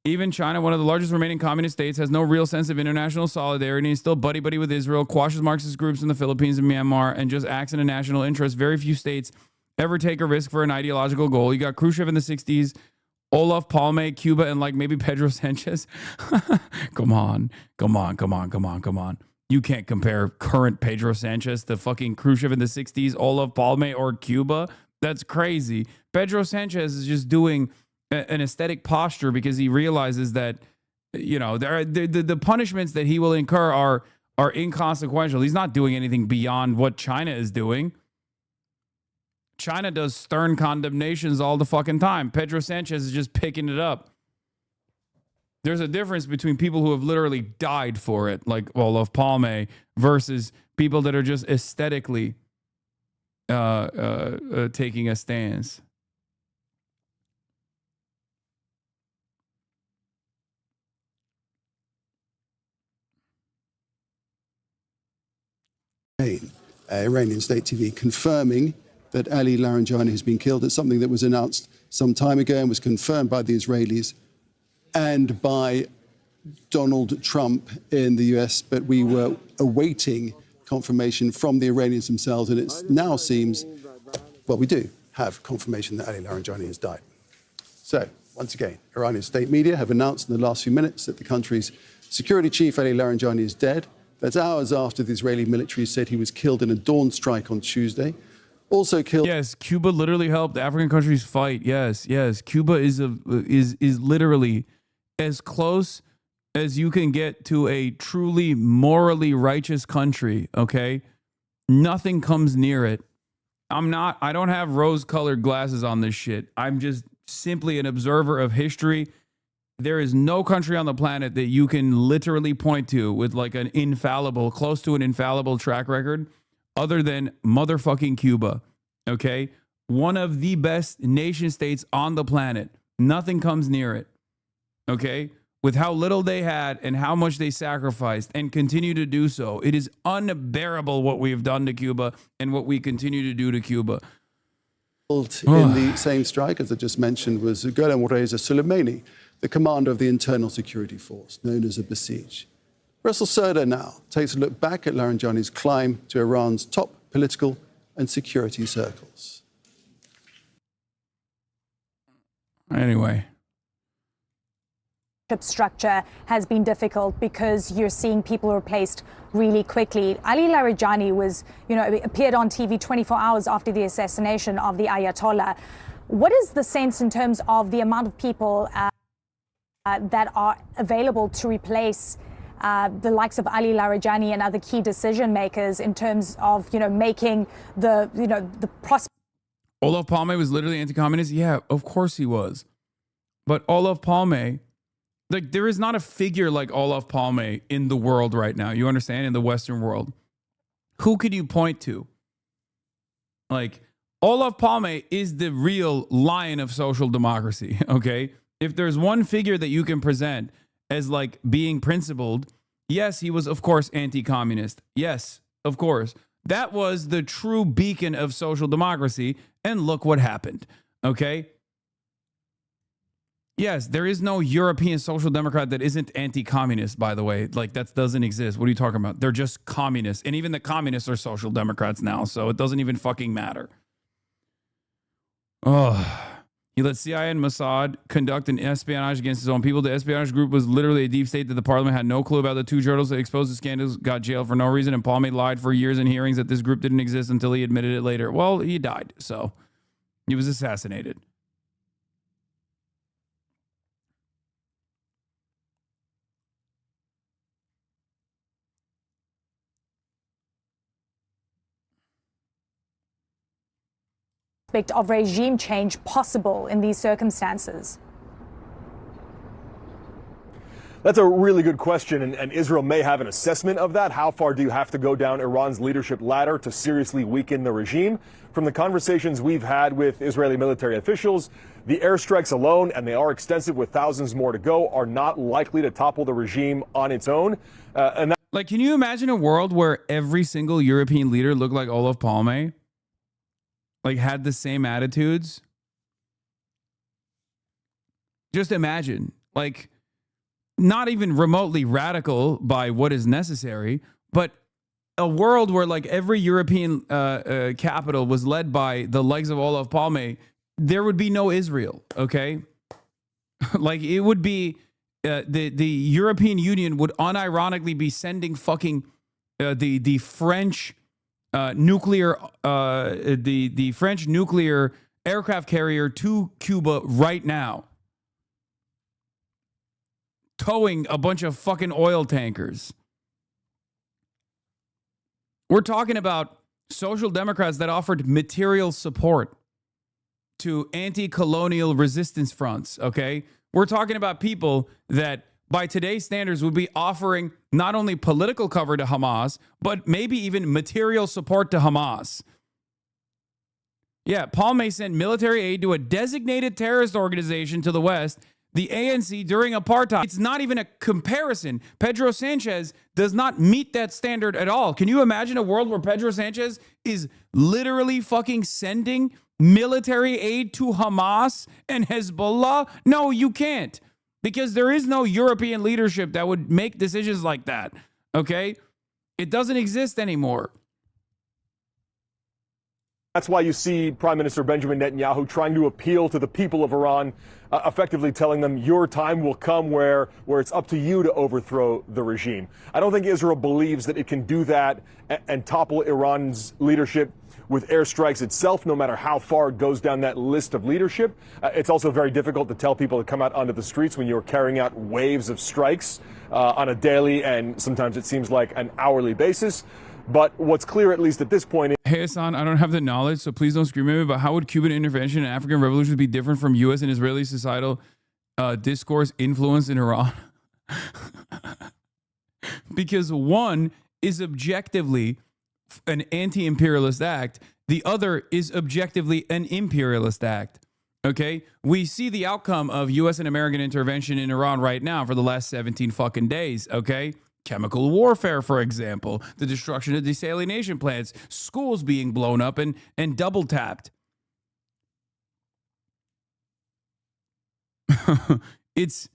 S1: Even China, one of the largest remaining communist states, has no real sense of international solidarity and is still buddy-buddy with Israel, quashes Marxist groups in the Philippines and Myanmar, and just acts in a national interest. Very few states ever take a risk for an ideological goal. You got Khrushchev in the 60s, Olaf Palme, Cuba, and like maybe Pedro Sanchez. Come on. You can't compare current Pedro Sanchez to fucking Khrushchev in the 60s, Olaf Palme, or Cuba. That's crazy. Pedro Sanchez is just doing an aesthetic posture because he realizes that, you know, the punishments that he will incur are inconsequential. He's not doing anything beyond what China is doing. China does stern condemnations all the fucking time. Pedro Sanchez is just picking it up. There's a difference between people who have literally died for it, like Olaf Palme, versus people that are just aesthetically taking a stance.
S12: Iranian state TV confirming that Ali Larijani has been killed. It's something that was announced some time ago and was confirmed by the Israelis and by Donald Trump in the US, but we were awaiting confirmation from the Iranians themselves, and it now seems, well, we do have confirmation that Ali Larijani has died. So, once again, Iranian state media have announced in the last few minutes that the country's Security Chief Ali Larijani is dead. That's hours after the Israeli military said he was killed in a dawn strike on Tuesday. Also killed.
S1: Yes, Cuba literally helped African countries fight. Yes, yes. Cuba is literally as close as you can get to a truly morally righteous country, okay? Nothing comes near it. I don't have rose-colored glasses on this shit. I'm just simply an observer of history. There is no country on the planet that you can literally point to with like an infallible, close to an infallible track record other than motherfucking Cuba, okay? One of the best nation states on the planet. Nothing comes near it, okay? With how little they had and how much they sacrificed and continue to do so. It is unbearable what we've done to Cuba and what we continue to do to Cuba.
S12: In the same strike, as I just mentioned, was Ghulam Reza Soleimani, the commander of the Internal Security Force, known as a Basij. Russell Serda now takes a look back at Larijani's climb to Iran's top political and security circles.
S1: Anyway.
S6: Structure has been difficult because you're seeing people replaced really quickly. Ali Larijani appeared on TV 24 hours after the assassination of the Ayatollah. What is the sense in terms of the amount of people that are available to replace the likes of Ali Larijani and other key decision makers in terms of, making the prospect?
S1: Olof Palme was literally anti-communist? Yeah, of course he was. But Olof Palme, like, there is not a figure like Olof Palme in the world right now. You understand? In the Western world. Who could you point to? Like, Olof Palme is the real lion of social democracy, okay? If there's one figure that you can present as, like, being principled, yes, he was, of course, anti-communist. Yes, of course. That was the true beacon of social democracy, and look what happened, okay? Yes, there is no European social democrat that isn't anti-communist, by the way. Like, that doesn't exist. What are you talking about? They're just communists. And even the communists are social democrats now, so it doesn't even fucking matter. Oh, he let CIA and Mossad conduct an espionage against his own people. The espionage group was literally a deep state that the parliament had no clue about. The two journalists that exposed the scandals got jailed for no reason, and Palme lied for years in hearings that this group didn't exist until he admitted it later. Well, he died, so he was assassinated.
S6: Of regime change possible in these circumstances?
S11: That's a really good question, and Israel may have an assessment of that. How far do you have to go down Iran's leadership ladder to seriously weaken the regime? From the conversations we've had with Israeli military officials, the airstrikes alone, and they are extensive with thousands more to go, are not likely to topple the regime on its own.
S1: Like, can you imagine a world where every single European leader looked like Olof Palme? Like, had the same attitudes? Just imagine, like, not even remotely radical by what is necessary, but a world where, like, every European capital was led by the likes of Olof Palme. There would be no Israel, okay? Like, it would be the European Union would unironically be sending fucking the French nuclear the French nuclear aircraft carrier to Cuba right now, towing a bunch of fucking oil tankers. We're talking about social democrats that offered material support to anti-colonial resistance fronts, okay? We're talking about people that by today's standards would be offering not only political cover to Hamas, but maybe even material support to Hamas. Yeah, Palme sent military aid to a designated terrorist organization to the West, the ANC, during apartheid. It's not even a comparison. Pedro Sanchez does not meet that standard at all. Can you imagine a world where Pedro Sanchez is literally fucking sending military aid to Hamas and Hezbollah? No, you can't. Because there is no European leadership that would make decisions like that, okay? It doesn't exist anymore.
S11: That's why you see Prime Minister Benjamin Netanyahu trying to appeal to the people of Iran effectively telling them your time will come where it's up to you to overthrow the regime. I don't think Israel believes that it can do that and topple Iran's leadership with airstrikes itself, no matter how far it goes down that list of leadership. It's also very difficult to tell people to come out onto the streets when you're carrying out waves of strikes on a daily and sometimes it seems like an hourly basis. But what's clear, at least at this point,
S1: Hey, Hasan, I don't have the knowledge, so please don't scream at me, but how would Cuban intervention and African revolutions be different from U.S. and Israeli societal discourse influence in Iran? Because one is objectively an anti-imperialist act. The other is objectively an imperialist act. Okay? We see the outcome of U.S. and American intervention in Iran right now for the last 17 fucking days. Okay? Chemical warfare, for example, the destruction of desalination plants, schools being blown up and double tapped. It's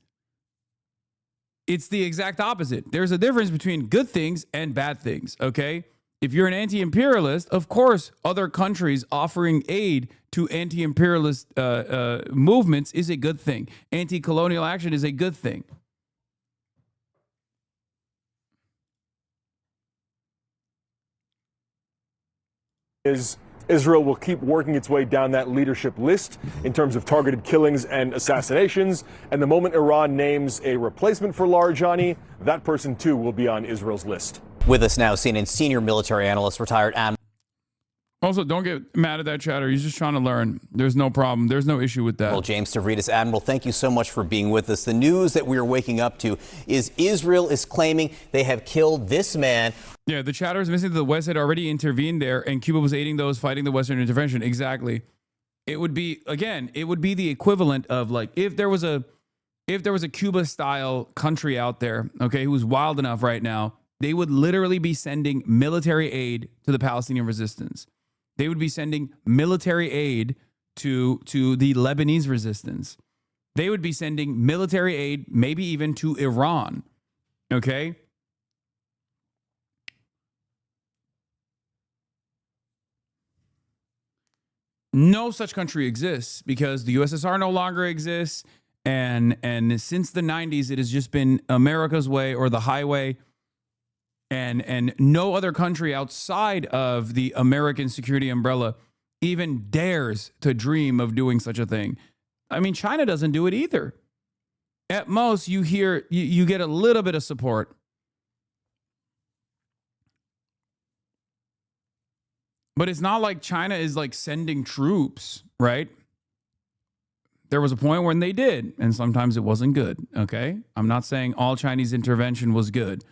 S1: the exact opposite. There's a difference between good things and bad things, okay? If you're an anti-imperialist, of course, other countries offering aid to anti-imperialist movements is a good thing. Anti-colonial action is a good thing.
S11: Is Israel will keep working its way down that leadership list in terms of targeted killings and assassinations. And the moment Iran names a replacement for Larijani, that person too will be on Israel's list.
S10: With us now, CNN senior military analyst, retired Admiral.
S1: Also, don't get mad at that chatter. He's just trying to learn. There's no problem. There's no issue with that.
S10: Well, James Stavridis, Admiral, thank you so much for being with us. The news that we are waking up to is Israel is claiming they have killed this man.
S1: Yeah, the chatter is missing that the West had already intervened there and Cuba was aiding those fighting the Western intervention. Exactly. It would be, again, it would be the equivalent of like if there was a Cuba-style country out there, okay, who's wild enough right now, they would literally be sending military aid to the Palestinian resistance. They would be sending military aid to the Lebanese resistance. They would be sending military aid, maybe even to Iran. Okay? No such country exists because the USSR no longer exists. And since the 90s, it has just been America's way or the highway. And no other country outside of the American security umbrella even dares to dream of doing such a thing. I mean, China doesn't do it either. At most, you get a little bit of support. But it's not like China is like sending troops, right? There was a point when they did, and sometimes it wasn't good, okay? I'm not saying all Chinese intervention was good.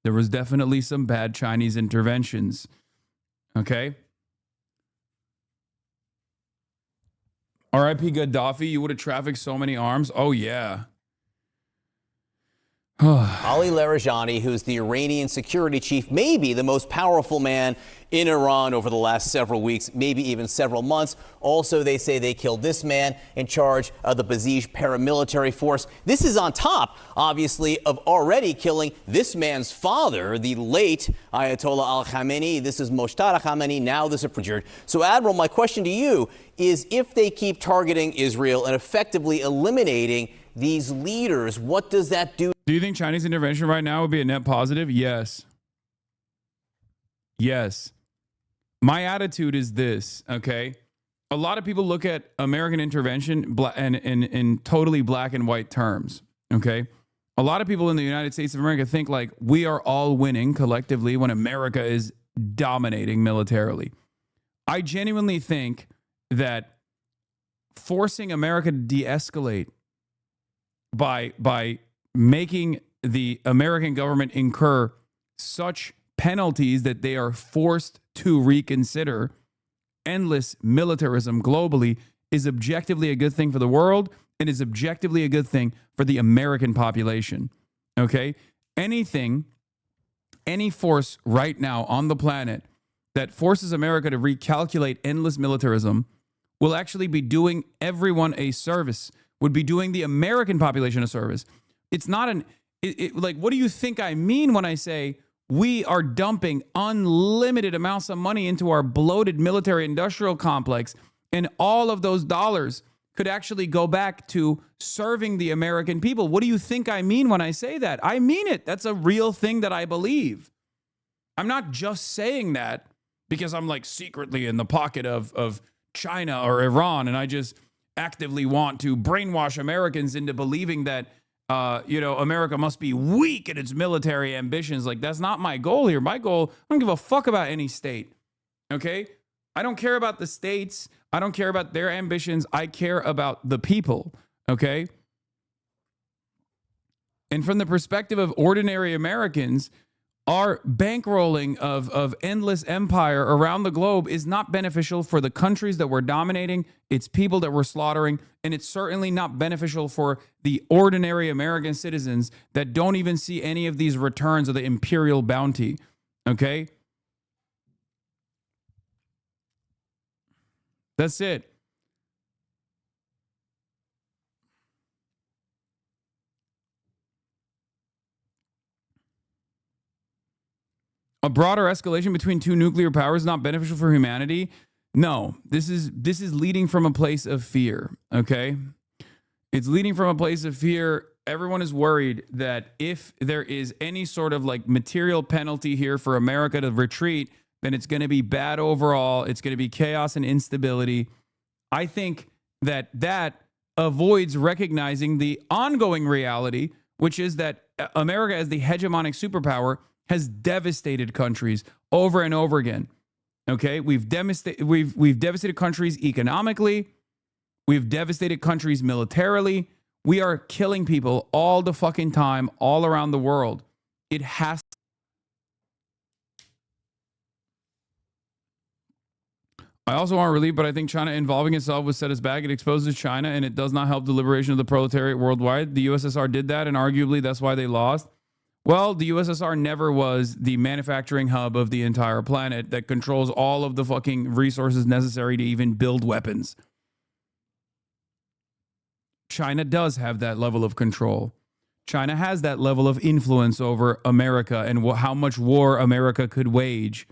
S1: There was definitely some bad Chinese interventions. Okay? R.I.P. Gaddafi, you would have trafficked so many arms. Oh, yeah.
S10: Ali Larijani, who's the Iranian security chief, maybe the most powerful man in Iran over the last several weeks, maybe even several months. Also, they say they killed this man in charge of the Basij paramilitary force. This is on top, obviously, of already killing this man's father, the late Ayatollah al-Khamenei. This is Moshtara Khamenei, now the Supreme Court. So, Admiral, my question to you is if they keep targeting Israel and effectively eliminating these leaders, what does that do?
S1: Do you think Chinese intervention right now would be a net positive? Yes. Yes. My attitude is this, okay? A lot of people look at American intervention in totally black and white terms, okay? A lot of people in the United States of America think like we are all winning collectively when America is dominating militarily. I genuinely think that forcing America to de-escalate by making the American government incur such penalties that they are forced to reconsider endless militarism globally is objectively a good thing for the world and is objectively a good thing for the American population. Okay? Any force right now on the planet that forces America to recalculate endless militarism will actually be doing everyone a service, would be doing the American population a service. It's not like, what do you think I mean when I say we are dumping unlimited amounts of money into our bloated military industrial complex, and all of those dollars could actually go back to serving the American people. What do you think I mean when I say that? I mean it. That's a real thing that I believe. I'm not just saying that because I'm like secretly in the pocket of China or Iran, and I just actively want to brainwash Americans into believing that, America must be weak in its military ambitions. Like, that's not my goal here. My goal, I don't give a fuck about any state. Okay? I don't care about the states. I don't care about their ambitions. I care about the people. Okay? And from the perspective of ordinary Americans, our bankrolling of endless empire around the globe is not beneficial for the countries that we're dominating, it's people that we're slaughtering, and it's certainly not beneficial for the ordinary American citizens that don't even see any of these returns of the imperial bounty. Okay? That's it. A broader escalation between two nuclear powers is not beneficial for humanity. No, this is leading from a place of fear, okay? It's leading from a place of fear. Everyone is worried that if there is any sort of like material penalty here for America to retreat, then it's going to be bad overall. It's going to be chaos and instability. I think that avoids recognizing the ongoing reality, which is that America as the hegemonic superpower has devastated countries over and over again. Okay, we've devastated countries economically. We've devastated countries militarily. We are killing people all the fucking time, all around the world. It has. I also want relief, but I think China involving itself would set us back. It exposes China, and it does not help the liberation of the proletariat worldwide. The USSR did that, and arguably that's why they lost. Well, the USSR never was the manufacturing hub of the entire planet that controls all of the fucking resources necessary to even build weapons. China does have that level of control. China has that level of influence over America and how much war America could wage.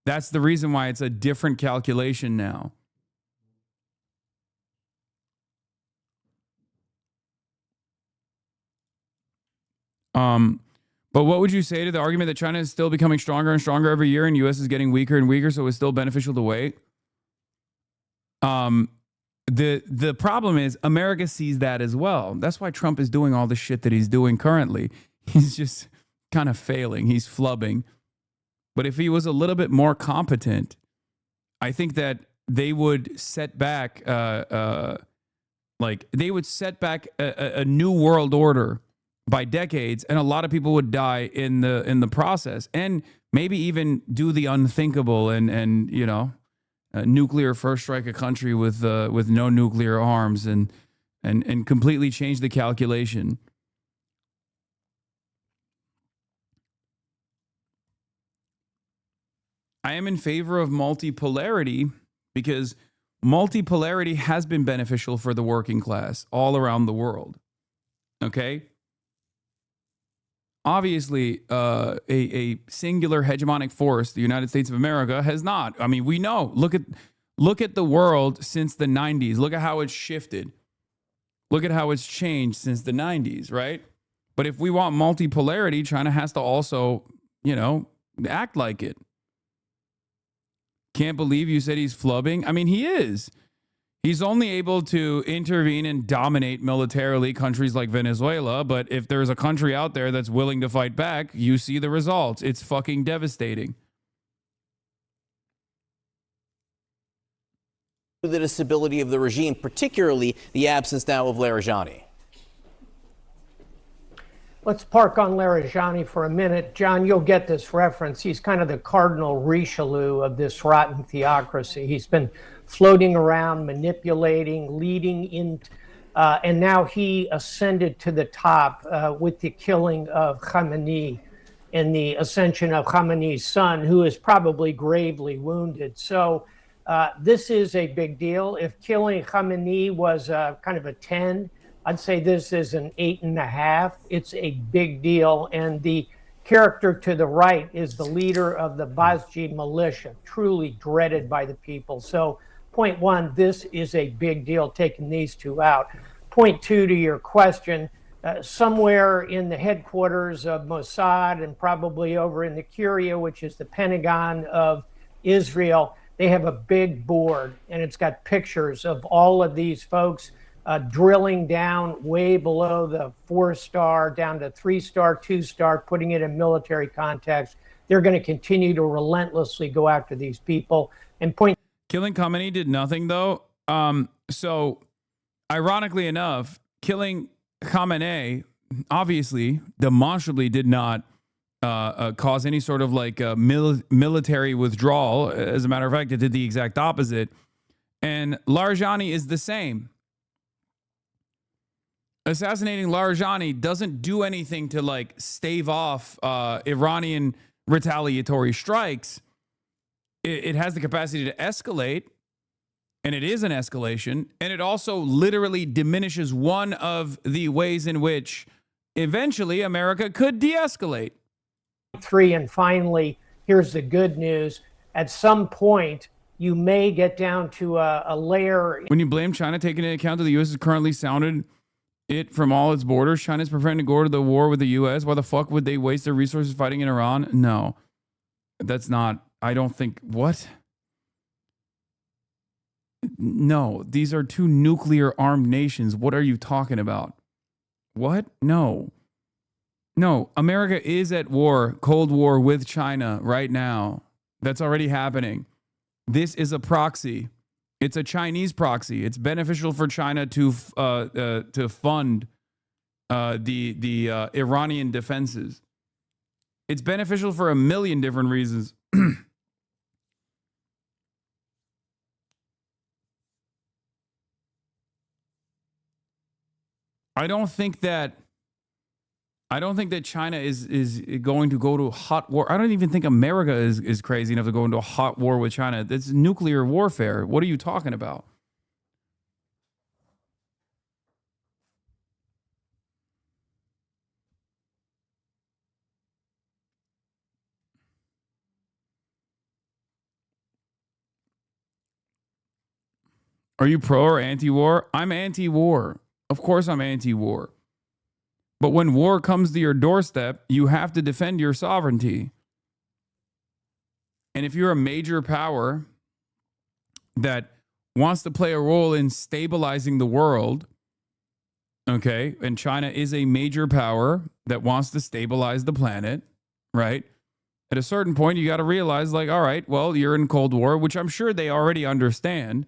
S1: That's the reason why it's a different calculation now. But what would you say to the argument that China is still becoming stronger and stronger every year and U.S. is getting weaker and weaker, so it's still beneficial to wait? The problem is America sees that as well. That's why Trump is doing all the shit that he's doing currently. He's just kind of failing. He's flubbing. But if he was a little bit more competent, I think that they would set back, a new world order by decades, and a lot of people would die in the process, and maybe even do the unthinkable and nuclear first strike a country with no nuclear arms and completely change the calculation. I am in favor of multipolarity because multipolarity has been beneficial for the working class all around the world. Okay? Obviously, a singular hegemonic force, the United States of America, has not. I mean, we know. Look at the world since the 90s. Look at how it's shifted. Look at how it's changed since the 90s, right? But if we want multipolarity, China has to also, act like it. Can't believe you said he's flubbing. I mean, he is. He's only able to intervene and dominate militarily countries like Venezuela, but if there's a country out there that's willing to fight back, you see the results. It's fucking devastating.
S10: The disability of the regime, particularly the absence now of Larijani.
S13: Let's park on Larijani for a minute. John, you'll get this reference. He's kind of the Cardinal Richelieu of this rotten theocracy. He's been floating around, manipulating, leading in, and now he ascended to the top with the killing of Khamenei and the ascension of Khamenei's son, who is probably gravely wounded. So this is a big deal. If killing Khamenei was kind of a 10, I'd say this is an 8.5. It's a big deal. And the character to the right is the leader of the Basji militia, truly dreaded by the people. So point one, this is a big deal, taking these two out. Point two, to your question, somewhere in the headquarters of Mossad and probably over in the Curia, which is the Pentagon of Israel, they have a big board, and it's got pictures of all of these folks drilling down way below the 4-star, down to 3-star, 2-star, putting it in military context. They're going to continue to relentlessly go after these people. And
S1: Killing Khamenei did nothing, though. So, ironically enough, killing Khamenei obviously demonstrably did not cause any sort of like military withdrawal. As a matter of fact, it did the exact opposite. And Larijani is the same. Assassinating Larijani doesn't do anything to like stave off Iranian retaliatory strikes. It has the capacity to escalate, and it is an escalation, and it also literally diminishes one of the ways in which eventually America could de-escalate.
S13: Three, and finally, here's the good news. At some point, you may get down to a layer.
S1: When you blame China, taking into account that the U.S. has currently sounded it from all its borders, China's preparing to go to the war with the U.S. Why the fuck would they waste their resources fighting in Iran? No, that's not, I don't think, what? No, these are two nuclear armed nations. What are you talking about? What? No. No, America is at war, Cold War with China right now. That's already happening. This is a proxy. It's a Chinese proxy. It's beneficial for China to fund the Iranian defenses. It's beneficial for a million different reasons. I don't think that China is going to go to a hot war. I don't even think America is crazy enough to go into a hot war with China. That's nuclear warfare. What are you talking about? Are you pro or anti-war? I'm anti-war. Of course I'm anti-war. But when war comes to your doorstep, you have to defend your sovereignty. And if you're a major power that wants to play a role in stabilizing the world, okay, and China is a major power that wants to stabilize the planet, right? At a certain point, you got to realize, like, all right, well, you're in Cold War, which I'm sure they already understand.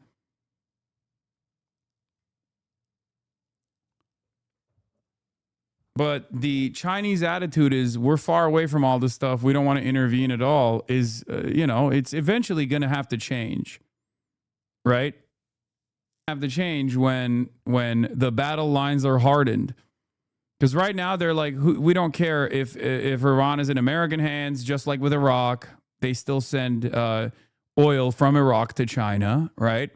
S1: But the Chinese attitude is we're far away from all this stuff. We don't want to intervene at all is, it's eventually going to have to change, right? Have to change when the battle lines are hardened. Because right now they're like, we don't care if Iran is in American hands, just like with Iraq. They still send oil from Iraq to China, right?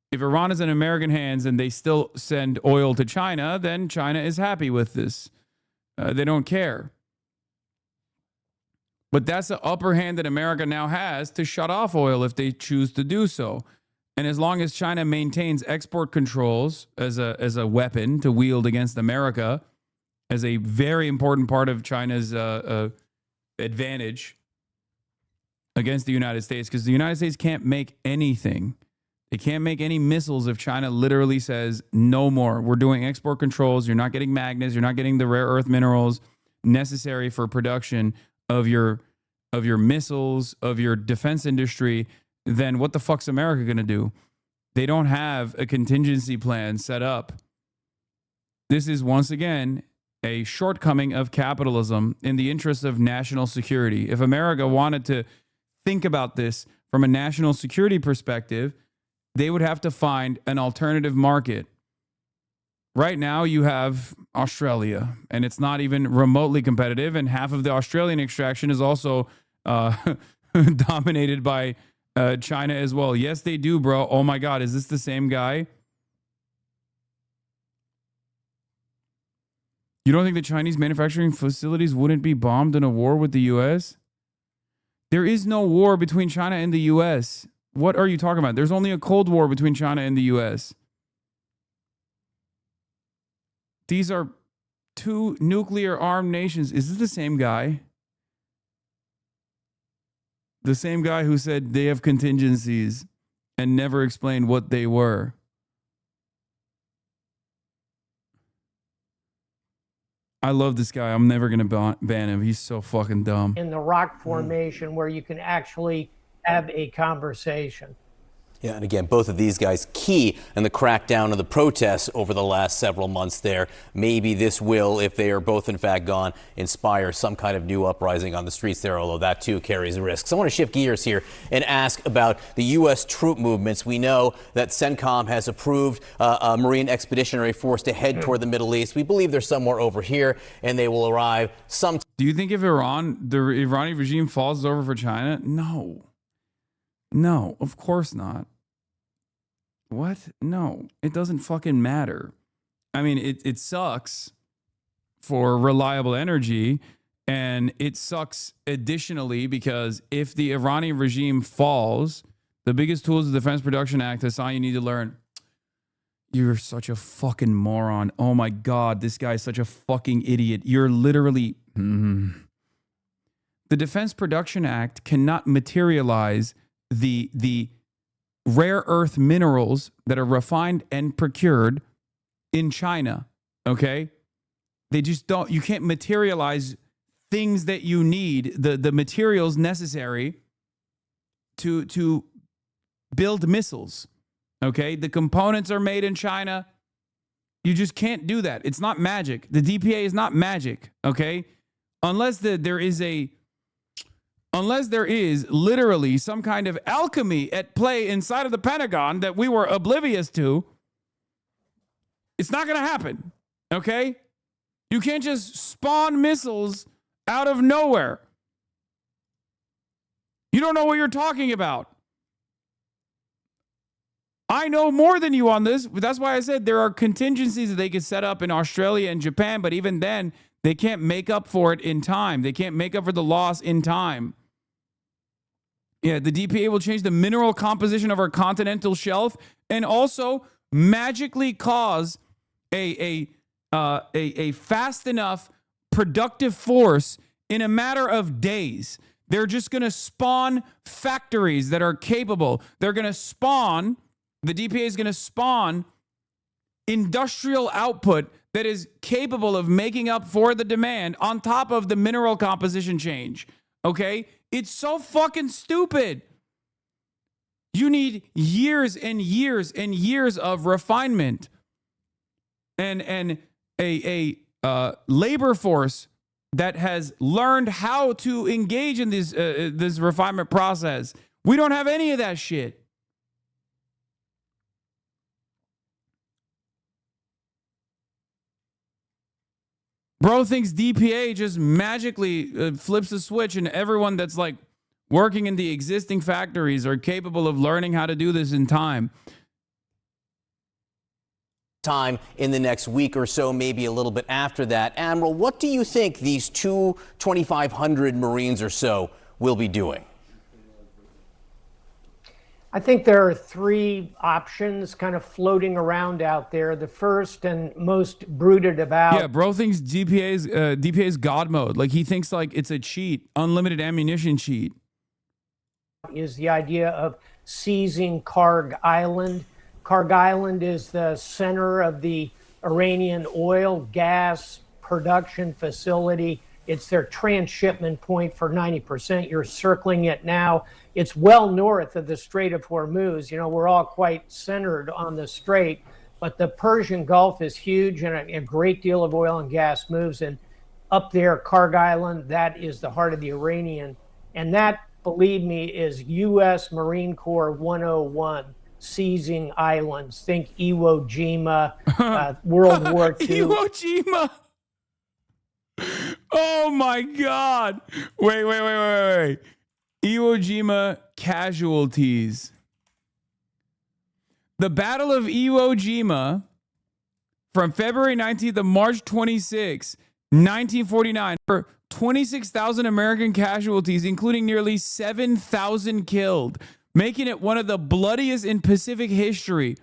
S1: If Iran is in American hands and they still send oil to China, then China is happy with this. They don't care. But that's the upper hand that America now has to shut off oil if they choose to do so. And as long as China maintains export controls as a weapon to wield against America, as a very important part of China's advantage against the United States, because the United States can't make anything. They can't make any missiles if China literally says, no more. We're doing export controls. You're not getting magnets. You're not getting the rare earth minerals necessary for production of your missiles, of your defense industry. Then what the fuck's America going to do? They don't have a contingency plan set up. This is, once again, a shortcoming of capitalism in the interest of national security. If America wanted to think about this from a national security perspective, they would have to find an alternative market. Right now, you have Australia, and it's not even remotely competitive, and half of the Australian extraction is also dominated by China as well. Yes, they do, bro. Oh my God, is this the same guy? You don't think the Chinese manufacturing facilities wouldn't be bombed in a war with the U.S.? There is no war between China and the U.S. What are you talking about? There's only a Cold War between China and the U.S. These are two nuclear armed nations. Is this the same guy? The same guy who said they have contingencies and never explained what they were. I love this guy. I'm never going to ban him. He's so fucking dumb.
S13: In the rock formation where you can actually have a conversation.
S10: Yeah, and again, both of these guys key in the crackdown of the protests over the last several months there. Maybe this will, if they are both in fact gone, inspire some kind of new uprising on the streets there, although that too carries risks. I want to shift gears here and ask about the U.S. troop movements. We know that CENTCOM has approved a Marine Expeditionary Force to head toward the Middle East. We believe they're somewhere over here, and they will arrive some.
S1: Do you think if the Iranian regime falls over for China? No. No, of course not. What? No, it doesn't fucking matter. I mean, it sucks for reliable energy, and it sucks additionally because if the Iranian regime falls, the biggest tools of the Defense Production Act, Hasan, you need to learn. You're such a fucking moron. Oh my God, this guy is such a fucking idiot. You're literally... The Defense Production Act cannot materialize the rare earth minerals that are refined and procured in China, okay? They just don't, you can't materialize things that you need, the materials necessary to build missiles, okay? The components are made in China. You just can't do that. It's not magic. The DPA is not magic, okay? Unless there is literally some kind of alchemy at play inside of the Pentagon that we were oblivious to, it's not going to happen, okay? You can't just spawn missiles out of nowhere. You don't know what you're talking about. I know more than you on this, but that's why I said there are contingencies that they could set up in Australia and Japan, but even then, they can't make up for it in time. They can't make up for the loss in time. Yeah, the DPA will change the mineral composition of our continental shelf and also magically cause a fast enough productive force in a matter of days. They're just going to spawn factories that are capable. They're going to spawn, the DPA is going to spawn industrial output that is capable of making up for the demand on top of the mineral composition change. Okay? It's so fucking stupid. You need years and years and years of refinement and a labor force that has learned how to engage in this refinement process. We don't have any of that shit. Bro thinks DPA just magically flips a switch and everyone that's like working in the existing factories are capable of learning how to do this in time.
S10: Time in the next week or so, maybe a little bit after that. Admiral, what do you think these 2,500 Marines or so will be doing?
S13: I think there are three options kind of floating around out there. The first and most brooded about.
S1: Yeah, bro thinks DPA's God mode. Like he thinks like it's a cheat, unlimited ammunition cheat.
S13: Is the idea of seizing Karg Island. Karg Island is the center of the Iranian oil, gas production facility. It's their transshipment point for 90%. You're circling it now. It's well north of the Strait of Hormuz. You know, we're all quite centered on the strait, but the Persian Gulf is huge and a great deal of oil and gas moves. And up there, Karg Island, that is the heart of the Iranian. And that, believe me, is U.S. Marine Corps 101, seizing islands. Think Iwo Jima, World War II.
S1: Iwo Jima. Oh my God. Wait. Iwo Jima casualties. The Battle of Iwo Jima from February 19th to March 26, 1949. 26,000 American casualties, including nearly 7,000 killed. making it one of the bloodiest in Pacific history.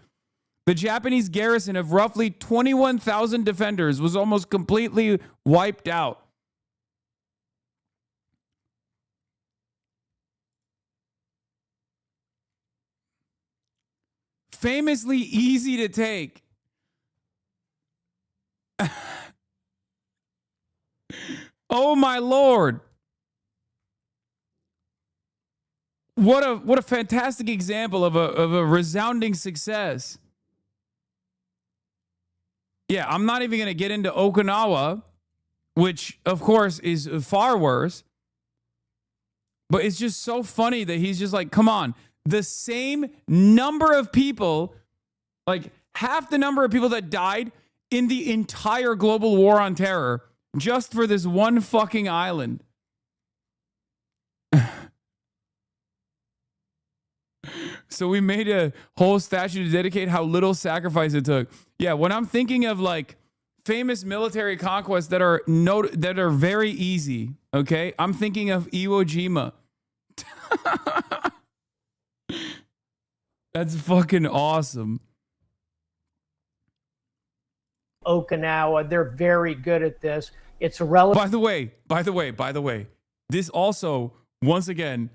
S1: The Japanese garrison of roughly 21,000 defenders was almost completely wiped out. Famously easy to take. Oh my Lord. What a fantastic example of a resounding success. Yeah, I'm not even going to get into Okinawa, which of course is far worse. But it's just so funny that he's just like, come on, the same number of people, like half the number of people that died in the entire global war on terror just for this one fucking island. So we made a whole statue to dedicate how little sacrifice it took. Yeah, when I'm thinking of like famous military conquests that are very easy, okay? I'm thinking of Iwo Jima. That's fucking awesome.
S13: Okinawa, they're very good at this. It's a relative.
S1: By the way, this also, once again,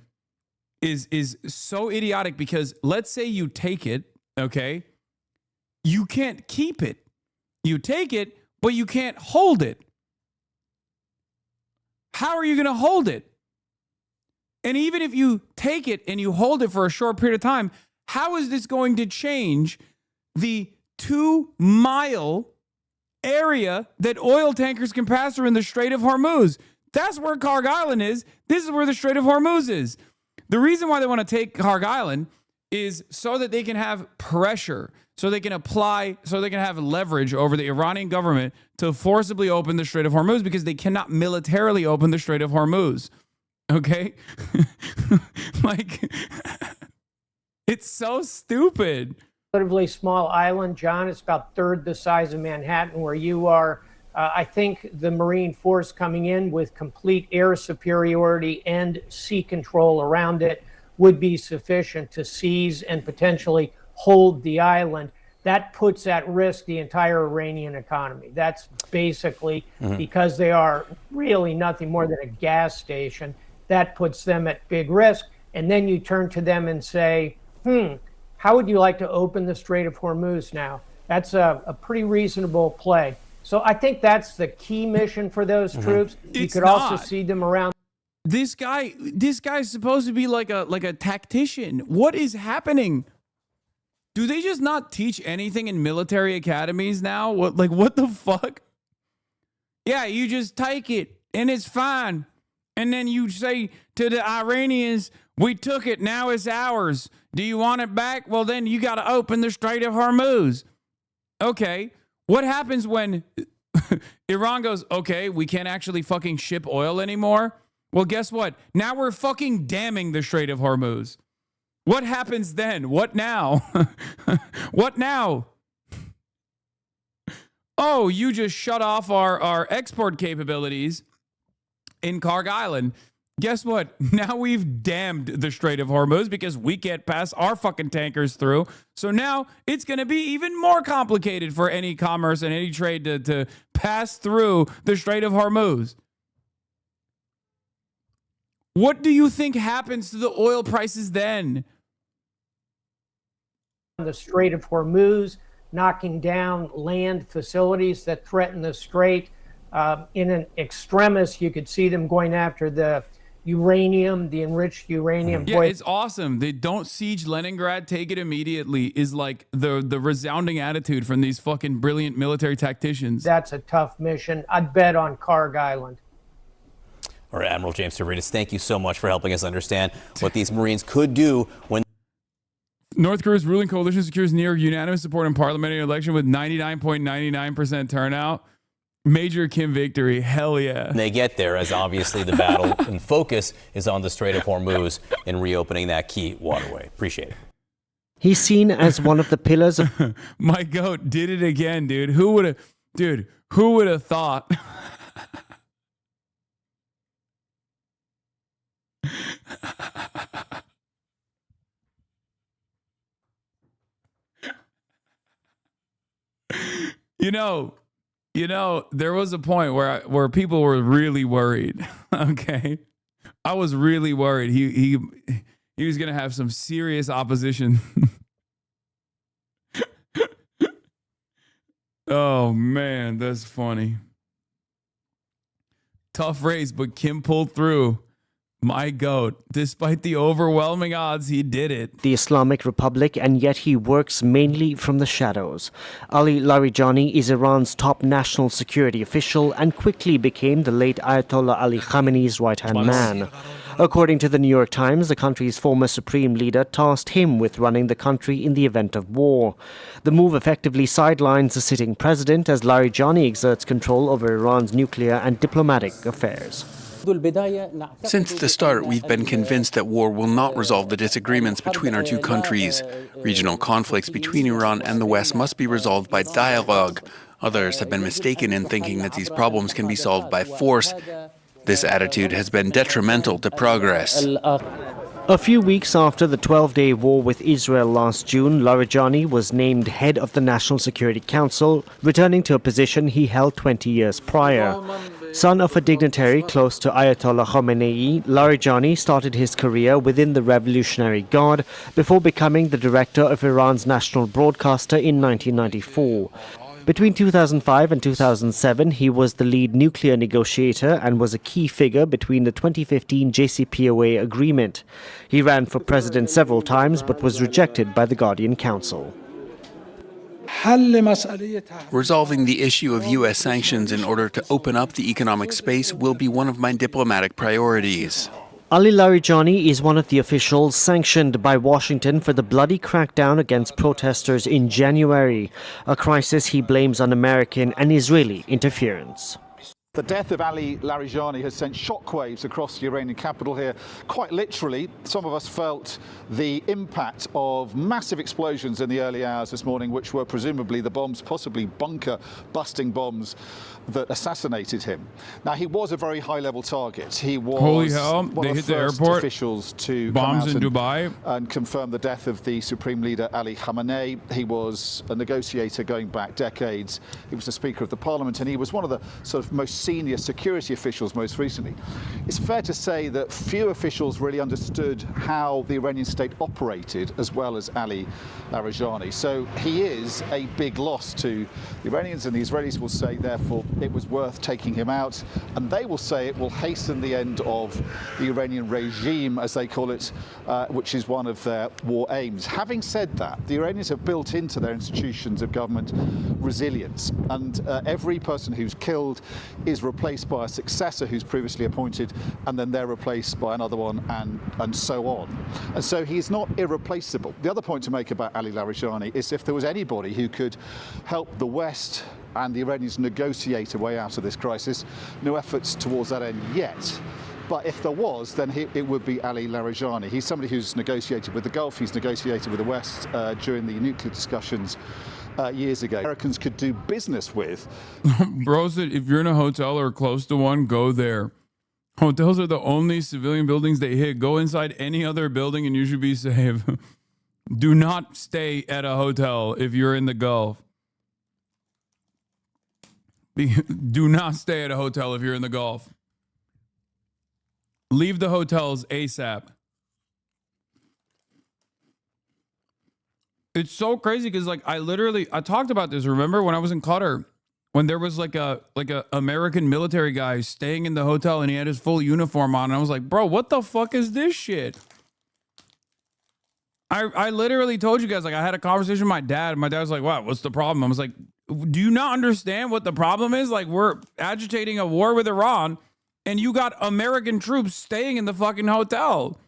S1: is so idiotic because let's say you take it, okay? You can't keep it. You take it, but you can't hold it. How are you going to hold it? And even if you take it and you hold it for a short period of time, how is this going to change the 2-mile area that oil tankers can pass through in the Strait of Hormuz? That's where Karg Island is. This is where the Strait of Hormuz is. The reason why they want to take Karg Island is so that they can have pressure, so they can have leverage over the Iranian government to forcibly open the Strait of Hormuz, because they cannot militarily open the Strait of Hormuz. Okay? Like, it's so stupid.
S13: Relatively small island, John. It's about third the size of Manhattan, where you are. I think the Marine Force coming in with complete air superiority and sea control around it would be sufficient to seize and potentially hold the island. That puts at risk the entire Iranian economy. That's basically because they are really nothing more than a gas station. That puts them at big risk. And then you turn to them and say, how would you like to open the Strait of Hormuz now? That's a pretty reasonable play. So I think that's the key mission for those troops. You could also see them around.
S1: This guy's supposed to be like a tactician. What is happening? Do they just not teach anything in military academies now? What the fuck? Yeah, you just take it and it's fine. And then you say to the Iranians, we took it, now it's ours. Do you want it back? Well, then you got to open the Strait of Hormuz. Okay. What happens when Iran goes, okay, we can't actually fucking ship oil anymore? Well, guess what? Now we're fucking damming the Strait of Hormuz. What happens then? What now? What now? Oh, you just shut off our export capabilities in Karg Island. Guess what? Now we've dammed the Strait of Hormuz because we can't pass our fucking tankers through. So now it's going to be even more complicated for any commerce and any trade to pass through the Strait of Hormuz. What do you think happens to the oil prices then?
S13: The Strait of Hormuz, knocking down land facilities that threaten the strait. In an extremis, you could see them going after the uranium, the enriched uranium.
S1: Yeah, it's awesome. They don't siege Leningrad, take it immediately, is like the resounding attitude from these fucking brilliant military tacticians.
S13: That's a tough mission. I'd bet on Karg Island.
S10: All right, Admiral James Stavridis, thank you so much for helping us understand what these Marines could do when
S1: North Korea's ruling coalition secures near unanimous support in parliamentary election with 99.99% turnout. Major Kim victory. Hell yeah.
S10: they get there, as obviously the battle and focus is on the Strait of Hormuz and reopening that key waterway. Appreciate it.
S16: He's seen as one of the pillars of
S1: my goat did it again, dude. Who would have thought? You know, there was a point where people were really worried. Okay, I was really worried. He was gonna have some serious opposition. Oh man, that's funny. Tough race, but Kim pulled through. My goat. Despite the overwhelming odds, he did it.
S16: The Islamic Republic, and yet he works mainly from the shadows. Ali Larijani is Iran's top national security official and quickly became the late Ayatollah Ali Khamenei's right-hand man. According to the New York Times, the country's former supreme leader tasked him with running the country in the event of war. The move effectively sidelines the sitting president as Larijani exerts control over Iran's nuclear and diplomatic affairs.
S15: Since the start, we've been convinced that war will not resolve the disagreements between our two countries. Regional conflicts between Iran and the West must be resolved by dialogue. Others have been mistaken in thinking that these problems can be solved by force. This attitude has been detrimental to progress.
S16: A few weeks after the 12-day war with Israel last June, Larijani was named head of the National Security Council, returning to a position he held 20 years prior. Son of a dignitary close to Ayatollah Khamenei, Larijani started his career within the Revolutionary Guard before becoming the director of Iran's national broadcaster in 1994. Between 2005 and 2007, he was the lead nuclear negotiator and was a key figure between the 2015 JCPOA agreement. He ran for president several times but was rejected by the Guardian Council.
S15: Resolving the issue of U.S. sanctions in order to open up the economic space will be one of my diplomatic priorities.
S16: Ali Larijani is one of the officials sanctioned by Washington for the bloody crackdown against protesters in January, a crisis he blames on American and Israeli interference.
S17: The death of Ali Larijani has sent shockwaves across the Iranian capital here. Quite literally, some of us felt the impact of massive explosions in the early hours this morning, which were presumably the bombs, possibly bunker-busting bombs that assassinated him. Now, he was a very high-level target. He was
S1: Holy hell,
S17: one
S1: they
S17: of
S1: hit
S17: the
S1: the
S17: first
S1: airport.
S17: officials to
S1: Bombs
S17: come out
S1: in Dubai.
S17: and confirm the death of the supreme leader Ali Khamenei. He was a negotiator going back decades. He was the Speaker of the Parliament, and he was one of the sort of most senior security officials most recently. It's fair to say that few officials really understood how the Iranian state operated as well as Ali Larijani. So he is a big loss to the Iranians, and the Israelis will say, therefore, it was worth taking him out. And they will say it will hasten the end of the Iranian regime, as they call it, which is one of their war aims. Having said that, the Iranians have built into their institutions of government resilience, and every person who's killed is replaced by a successor who's previously appointed, and then they're replaced by another one, and so on. And so he's not irreplaceable. The other point to make about Ali Larijani is if there was anybody who could help the West and the Iranians negotiate a way out of this crisis, no efforts towards that end yet. But if there was, then it would be Ali Larijani. He's somebody who's negotiated with the Gulf, he's negotiated with the West during the nuclear discussions years ago. Americans could do business with.
S1: Bro said, if you're in a hotel or close to one, go there. Hotels are the only civilian buildings they hit. Go inside any other building and you should be safe. Do not stay at a hotel if you're in the Gulf. Do not stay at a hotel if you're in the Gulf. Leave the hotels ASAP. It's so crazy because like I talked about this, remember when I was in Qatar, when there was like a American military guy staying in the hotel and he had his full uniform on, and I was like, bro, what the fuck is this shit? I literally told you guys, like, I had a conversation with my dad, and my dad was like, wow, what's the problem? I was like, do you not understand what the problem is? Like, we're agitating a war with Iran and you got American troops staying in the fucking hotel.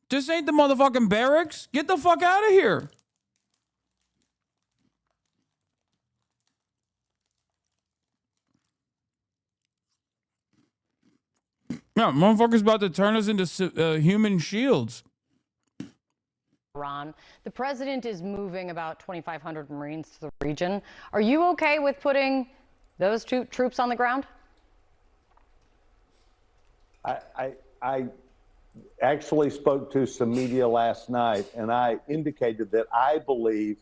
S1: This ain't the motherfucking barracks. Get the fuck out of here. Yeah, motherfuckers about to turn us into human shields.
S23: Iran. The president is moving about 2,500 Marines to the region. Are you okay with putting those troops on the ground?
S14: actually spoke to some media last night, and I indicated that I believe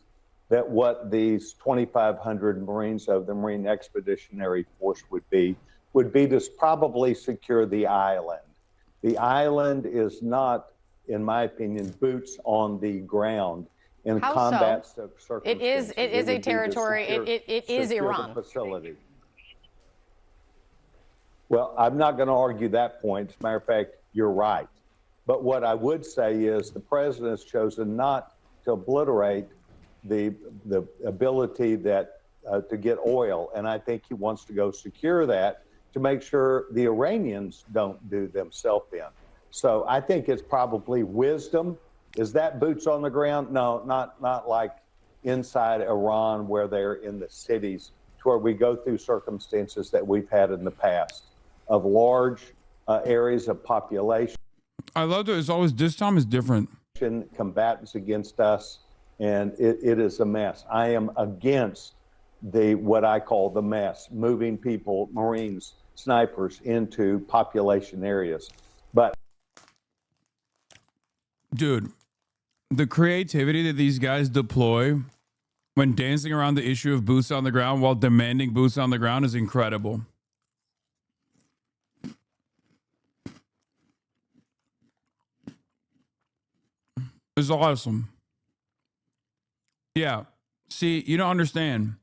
S14: that what these 2,500 Marines of the Marine Expeditionary Force would be to probably secure the island. The island is not, in my opinion, boots on the ground in
S23: How
S14: combat
S23: so?
S14: circumstances.
S23: It is a
S14: would be to
S23: territory. It is
S14: secure
S23: Iran.
S14: the facility. Well, I'm not going to argue that point. As a matter of fact, you're right. But what I would say is the president has chosen not to obliterate the ability that to get oil, and I think he wants to go secure that to make sure the Iranians don't do themselves in. So I think it's probably wisdom. Is that boots on the ground? No, not like inside Iran where they're in the cities, to where we go through circumstances that we've had in the past of large areas of population.
S1: I love that it's always, this time is different.
S14: Combatants against us, and it is a mess. I am against what I call the mess, moving people, Marines, snipers into population areas. But
S1: dude, the creativity that these guys deploy when dancing around the issue of boots on the ground while demanding boots on the ground is incredible. It's awesome. Yeah. See, you don't understand.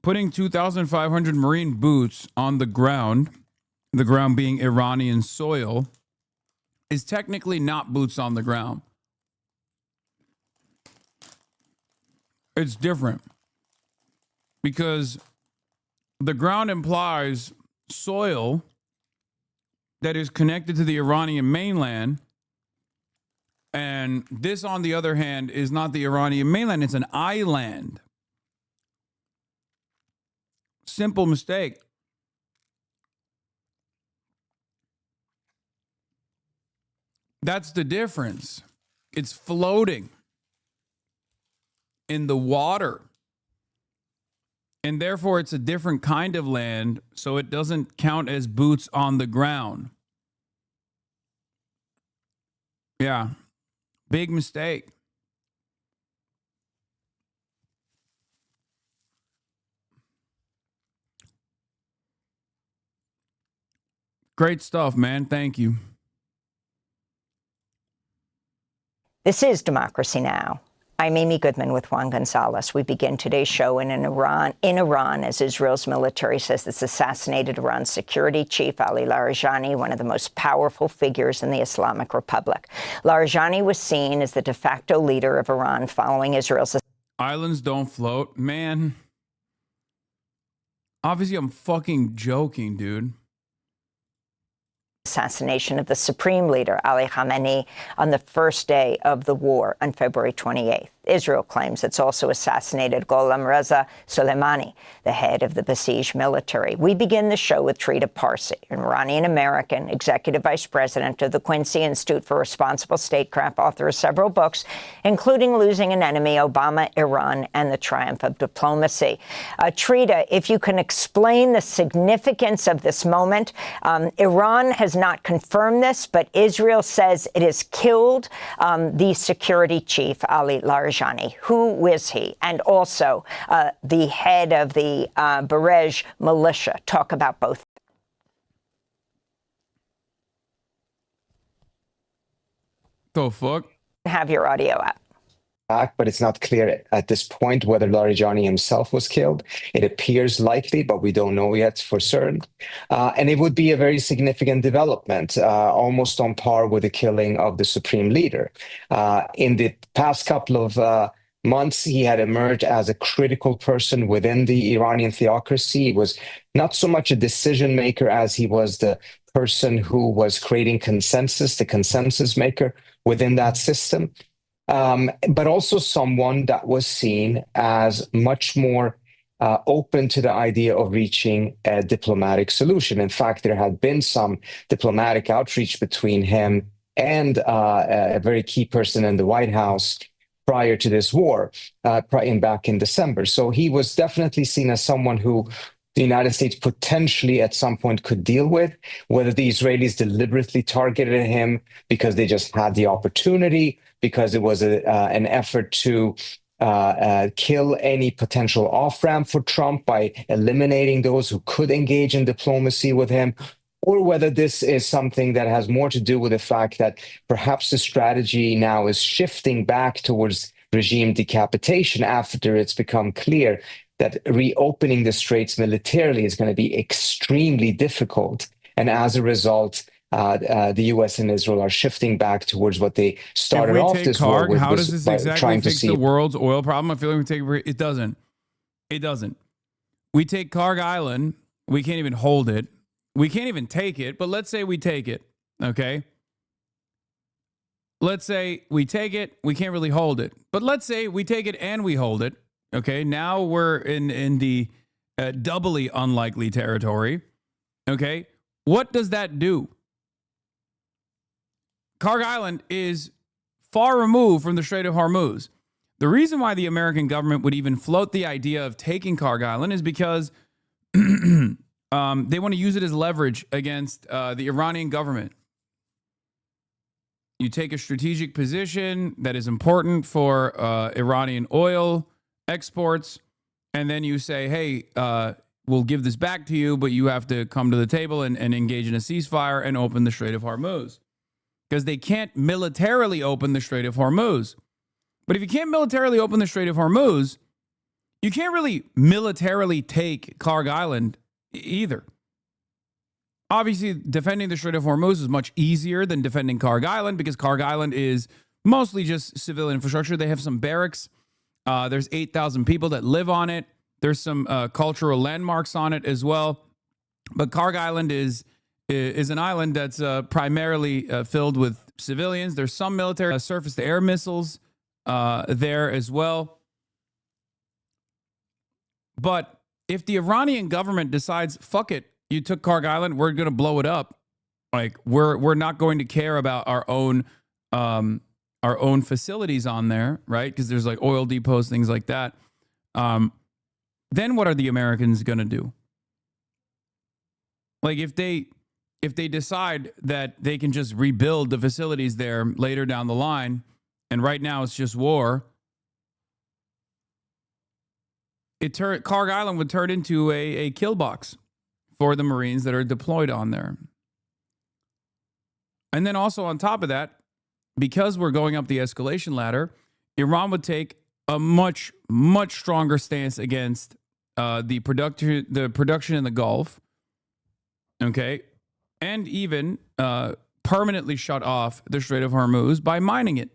S1: Putting 2,500 Marine boots on the ground being Iranian soil, is technically not boots on the ground. It's different because the ground implies soil that is connected to the Iranian mainland. And this, on the other hand, is not the Iranian mainland. It's an island. Simple mistake. That's the difference. It's floating in the water. And therefore, it's a different kind of land, so it doesn't count as boots on the ground. Yeah. Big mistake. Great stuff, man. Thank you.
S18: This is Democracy Now! I'm Amy Goodman with Juan Gonzalez. We begin today's show in Iran, as Israel's military says it's assassinated Iran's security chief, Ali Larijani, one of the most powerful figures in the Islamic Republic. Larijani was seen as the de facto leader of Iran following Israel's...
S1: Islands don't float. Man. Obviously, I'm fucking joking, dude.
S18: Assassination of the supreme leader, Ali Khamenei, on the first day of the war on February 28th. Israel claims it's also assassinated Gholam Reza Soleimani, the head of the besieged military. We begin the show with Trita Parsi, an Iranian-American, executive vice president of the Quincy Institute for Responsible Statecraft, author of several books, including Losing an Enemy, Obama, Iran, and the Triumph of Diplomacy. Trita, if you can explain the significance of this moment. Iran has not confirmed this, but Israel says it has killed the security chief, Ali Larijani. Who is he? And also the head of the Barej militia. Talk about both.
S1: The fuck?
S18: Have your audio up.
S20: But it's not clear at this point whether Larijani himself was killed. It appears likely, but we don't know yet for certain. And it would be a very significant development, almost on par with the killing of the supreme leader. In the past couple of months, he had emerged as a critical person within the Iranian theocracy. He was not so much a decision maker as he was the person who was creating consensus, the consensus maker within that system. But also someone that was seen as much more open to the idea of reaching a diplomatic solution. In fact, there had been some diplomatic outreach between him and a very key person in the White House prior to this war, back in December. So he was definitely seen as someone who the United States potentially at some point could deal with, whether the Israelis deliberately targeted him because they just had the opportunity, because it was an effort to kill any potential off-ramp for Trump by eliminating those who could engage in diplomacy with him, or whether this is something that has more to do with the fact that perhaps the strategy now is shifting back towards regime decapitation after it's become clear that reopening the straits militarily is going to be extremely difficult. And as a result, the U.S. and Israel are shifting back towards what they started off this war with.
S1: How does this exactly fix the world's oil problem? I feel like it doesn't. It doesn't. We take Karg Island. We can't even hold it. We can't even take it, but let's say we take it, okay? Let's say we take it. We can't really hold it. But let's say we take it and we hold it, okay? Now we're in the doubly unlikely territory, okay? What does that do? Karg Island is far removed from the Strait of Hormuz. The reason why the American government would even float the idea of taking Karg Island is because they want to use it as leverage against the Iranian government. You take a strategic position that is important for Iranian oil exports, and then you say, hey, we'll give this back to you, but you have to come to the table and engage in a ceasefire and open the Strait of Hormuz. Because they can't militarily open the Strait of Hormuz. But if you can't militarily open the Strait of Hormuz, you can't really militarily take Karg Island either. Obviously, defending the Strait of Hormuz is much easier than defending Karg Island because Karg Island is mostly just civil infrastructure. They have some barracks. There's 8,000 people that live on it. There's some cultural landmarks on it as well. But Karg Island is an island that's primarily filled with civilians. There's some military surface-to-air missiles there as well. But if the Iranian government decides, fuck it, you took Karg Island, we're going to blow it up. Like we're not going to care about our own facilities on there, right? Because there's like oil depots, things like that. Then what are the Americans going to do? Like if they decide that they can just rebuild the facilities there later down the line, and right now it's just war, Karg Island would turn into a kill box for the Marines that are deployed on there. And then also on top of that, because we're going up the escalation ladder, Iran would take a much, much stronger stance against the production in the Gulf. Okay. And even permanently shut off the Strait of Hormuz by mining it.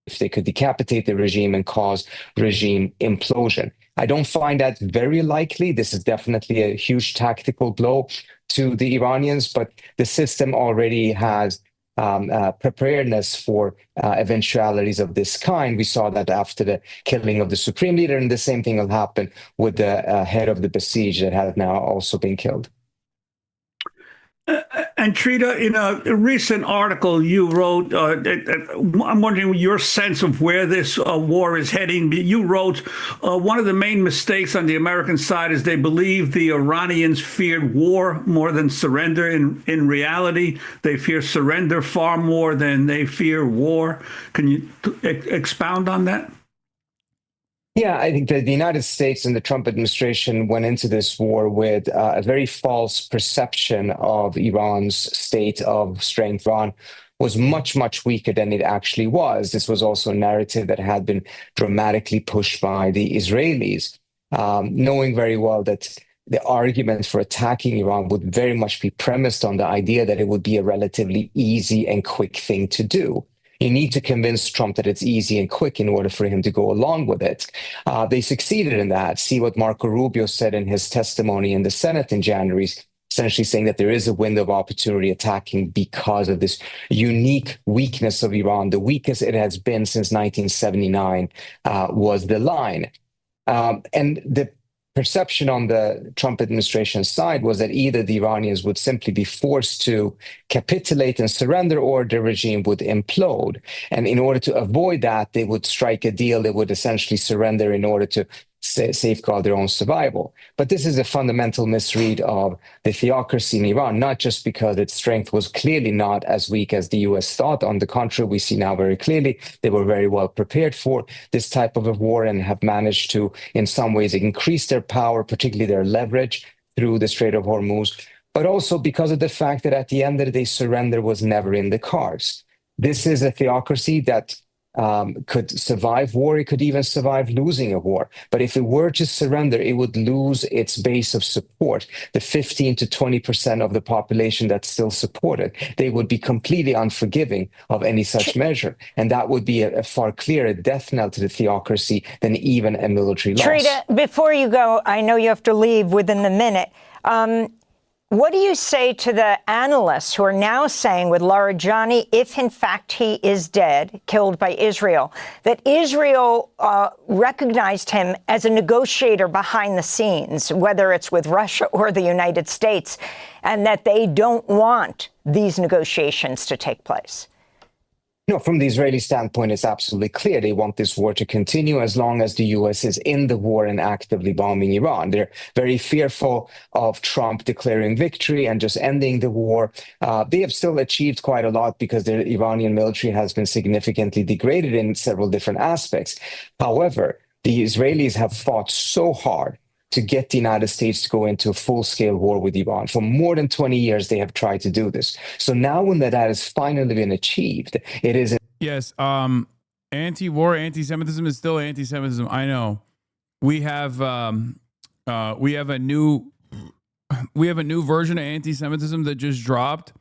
S20: If they could decapitate the regime and cause regime implosion. I don't find that very likely. This is definitely a huge tactical blow to the Iranians, but the system already has preparedness for eventualities of this kind. We saw that after the killing of the supreme leader, and the same thing will happen with the head of the Basij that has now also been killed.
S4: And Trita, in a recent article you wrote, I'm wondering your sense of where this war is heading. You wrote, one of the main mistakes on the American side is they believe the Iranians feared war more than surrender. In reality, they fear surrender far more than they fear war. Can you expound on that?
S20: Yeah, I think that the United States and the Trump administration went into this war with a very false perception of Iran's state of strength. Iran was much, much weaker than it actually was. This was also a narrative that had been dramatically pushed by the Israelis, knowing very well that the argument for attacking Iran would very much be premised on the idea that it would be a relatively easy and quick thing to do. You need to convince Trump that it's easy and quick in order for him to go along with it. They succeeded in that. See what Marco Rubio said in his testimony in the Senate in January, essentially saying that there is a window of opportunity attacking because of this unique weakness of Iran. The weakest it has been since 1979 was the line. And the perception on the Trump administration side was that either the Iranians would simply be forced to capitulate and surrender, or the regime would implode. And in order to avoid that, they would strike a deal. They would essentially surrender in order to safeguard their own survival. But this is a fundamental misread of the theocracy in Iran, not just because its strength was clearly not as weak as the US thought. On the contrary, we see now very clearly they were very well prepared for this type of a war and have managed to, in some ways, increase their power, particularly their leverage through the Strait of Hormuz, but also because of the fact that at the end of the day, surrender was never in the cards. This is a theocracy that could survive war. It could even survive losing a war. But if it were to surrender, it would lose its base of support, the 15 to 20% of the population that still support it. They would be completely unforgiving of any such measure. And that would be a far clearer death knell to the theocracy than even a military loss.
S18: Trita, before you go, I know you have to leave within the minute. What do you say to the analysts who are now saying with Larijani, if in fact he is dead, killed by Israel, that Israel recognized him as a negotiator behind the scenes, whether it's with Russia or the United States, and that they don't want these negotiations to take place?
S20: No, from the Israeli standpoint, it's absolutely clear they want this war to continue as long as the U.S. is in the war and actively bombing Iran. They're very fearful of Trump declaring victory and just ending the war. They have still achieved quite a lot because the Iranian military has been significantly degraded in several different aspects. However, the Israelis have fought so hard to get the United States to go into a full-scale war with Iran. For more than 20 years, they have tried to do this. So now when that has finally been achieved, it is...
S1: Yes, anti-war, anti-Semitism is still anti-Semitism. I know. We have a new version of anti-Semitism that just dropped,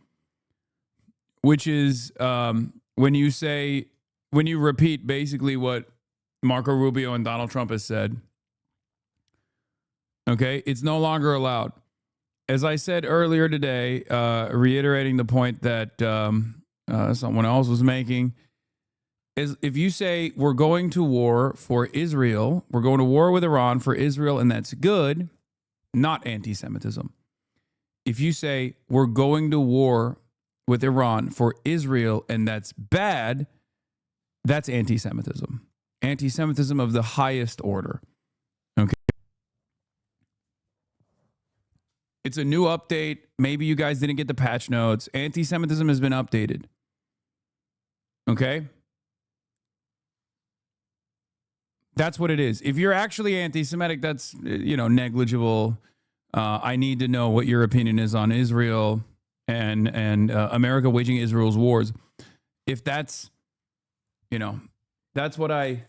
S1: which is when you repeat basically what Marco Rubio and Donald Trump has said. Okay, it's no longer allowed. As I said earlier today, reiterating the point that someone else was making, is if you say we're going to war for Israel, we're going to war with Iran for Israel, and that's good, not anti-Semitism. If you say we're going to war with Iran for Israel, and that's bad, that's anti-Semitism. Anti-Semitism of the highest order. Okay. It's a new update. Maybe you guys didn't get the patch notes. Anti-Semitism has been updated. Okay? That's what it is. If you're actually anti-Semitic, that's, negligible. I need to know what your opinion is on Israel and America waging Israel's wars. If that's, that's what I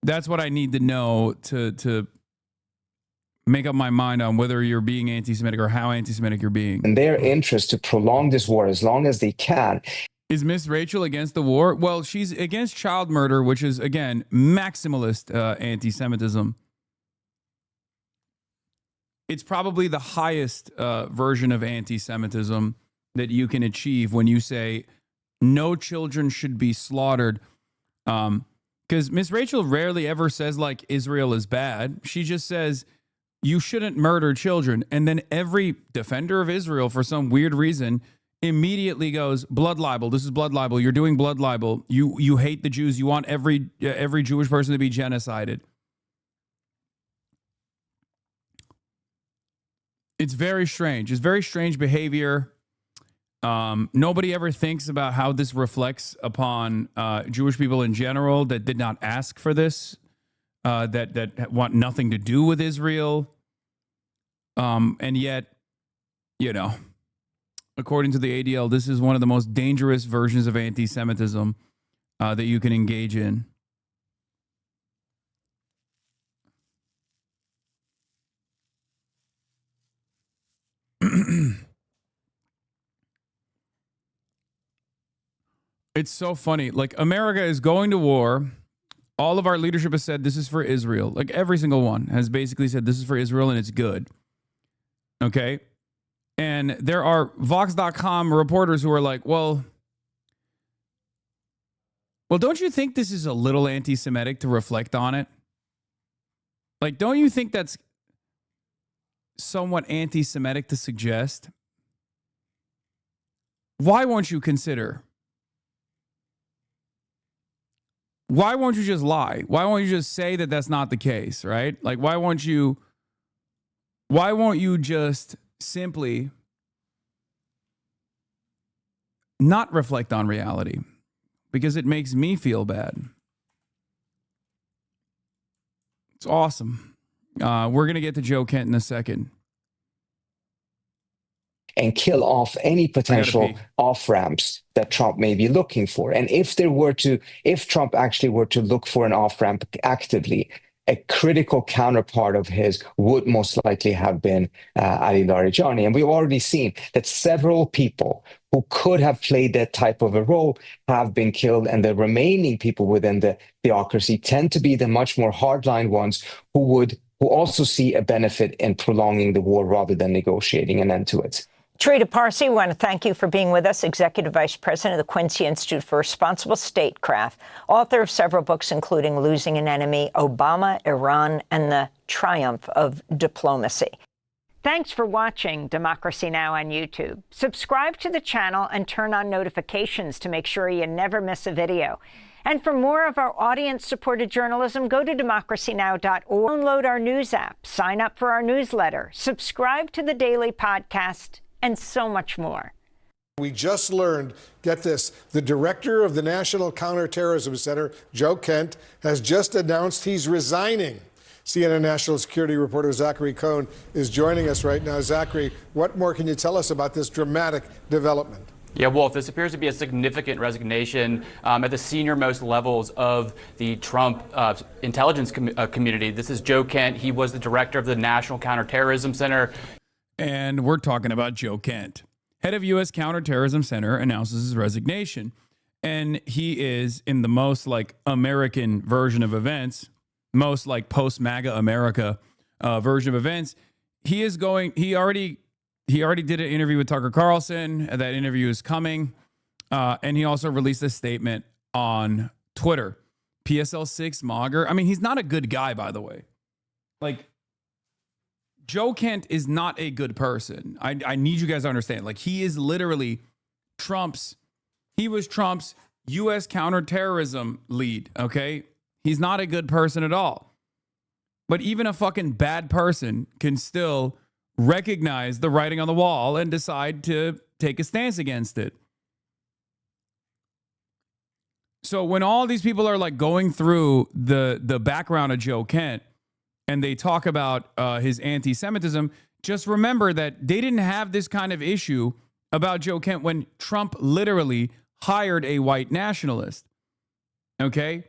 S1: need to know to make up my mind on whether you're being anti-Semitic or how anti-Semitic you're being.
S20: In their interest to prolong this war as long as they can.
S1: Is Miss Rachel against the war? Well, she's against child murder, which is, again, maximalist anti-Semitism. It's probably the highest version of anti-Semitism that you can achieve when you say no children should be slaughtered. Because Miss Rachel rarely ever says, like, Israel is bad. She just says, you shouldn't murder children. And then every defender of Israel, for some weird reason, immediately goes, blood libel. This is blood libel. You're doing blood libel. You hate the Jews. You want every Jewish person to be genocided. It's very strange. It's very strange behavior. Nobody ever thinks about how this reflects upon Jewish people in general that did not ask for this, that want nothing to do with Israel. And yet, according to the ADL, this is one of the most dangerous versions of anti-Semitism that you can engage in. It's so funny. Like, America is going to war. All of our leadership has said this is for Israel. Like, every single one has basically said this is for Israel and it's good. Okay? And there are Vox.com reporters who are like, well, don't you think this is a little anti-Semitic to reflect on it? Like, don't you think that's somewhat anti-Semitic to suggest? Why won't you consider why won't you just lie? Why won't you just say that that's not the case, right? Like, why won't you just simply not reflect on reality? Because it makes me feel bad. It's awesome. We're going to get to Joe Kent in a second.
S20: And kill off any potential off-ramps that Trump may be looking for. And if Trump actually were to look for an off-ramp actively, a critical counterpart of his would most likely have been Ali Larijani. And we've already seen that several people who could have played that type of a role have been killed, and the remaining people within the theocracy tend to be the much more hardline ones who also see a benefit in prolonging the war rather than negotiating an end to it.
S18: Trita Parsi, we want to thank you for being with us, Executive Vice President of the Quincy Institute for Responsible Statecraft, author of several books, including Losing an Enemy, Obama, Iran, and the Triumph of Diplomacy. Thanks for watching Democracy Now! On YouTube. Subscribe to the channel and turn on notifications to make sure you never miss a video. And for more of our audience-supported journalism, go to democracynow.org, download our news app, sign up for our newsletter, subscribe to the daily podcast, and so much more.
S2: We just learned, get this, the director of the National Counterterrorism Center, Joe Kent, has just announced he's resigning. CNN national security reporter Zachary Cohn is joining us right now. Zachary, what more can you tell us about this dramatic development?
S19: Yeah, Wolf, this appears to be a significant resignation at the senior-most levels of the Trump intelligence community. This is Joe Kent. He was the director of the National Counterterrorism Center.
S1: And we're talking about Joe Kent. Head of U.S. Counterterrorism Center announces his resignation. And he is in the most like American version of events, most like post-MAGA America version of events. He already did an interview with Tucker Carlson. That interview is coming. And he also released a statement on Twitter. PSL 6 Mogger. I mean, he's not a good guy, by the way. Like, Joe Kent is not a good person. I need you guys to understand. Like, he is literally he was Trump's U.S. counterterrorism lead, okay? He's not a good person at all. But even a fucking bad person can still recognize the writing on the wall and decide to take a stance against it. So when all these people are like going through the background of Joe Kent and they talk about his anti-Semitism, just remember that they didn't have this kind of issue about Joe Kent when Trump literally hired a white nationalist. Okay?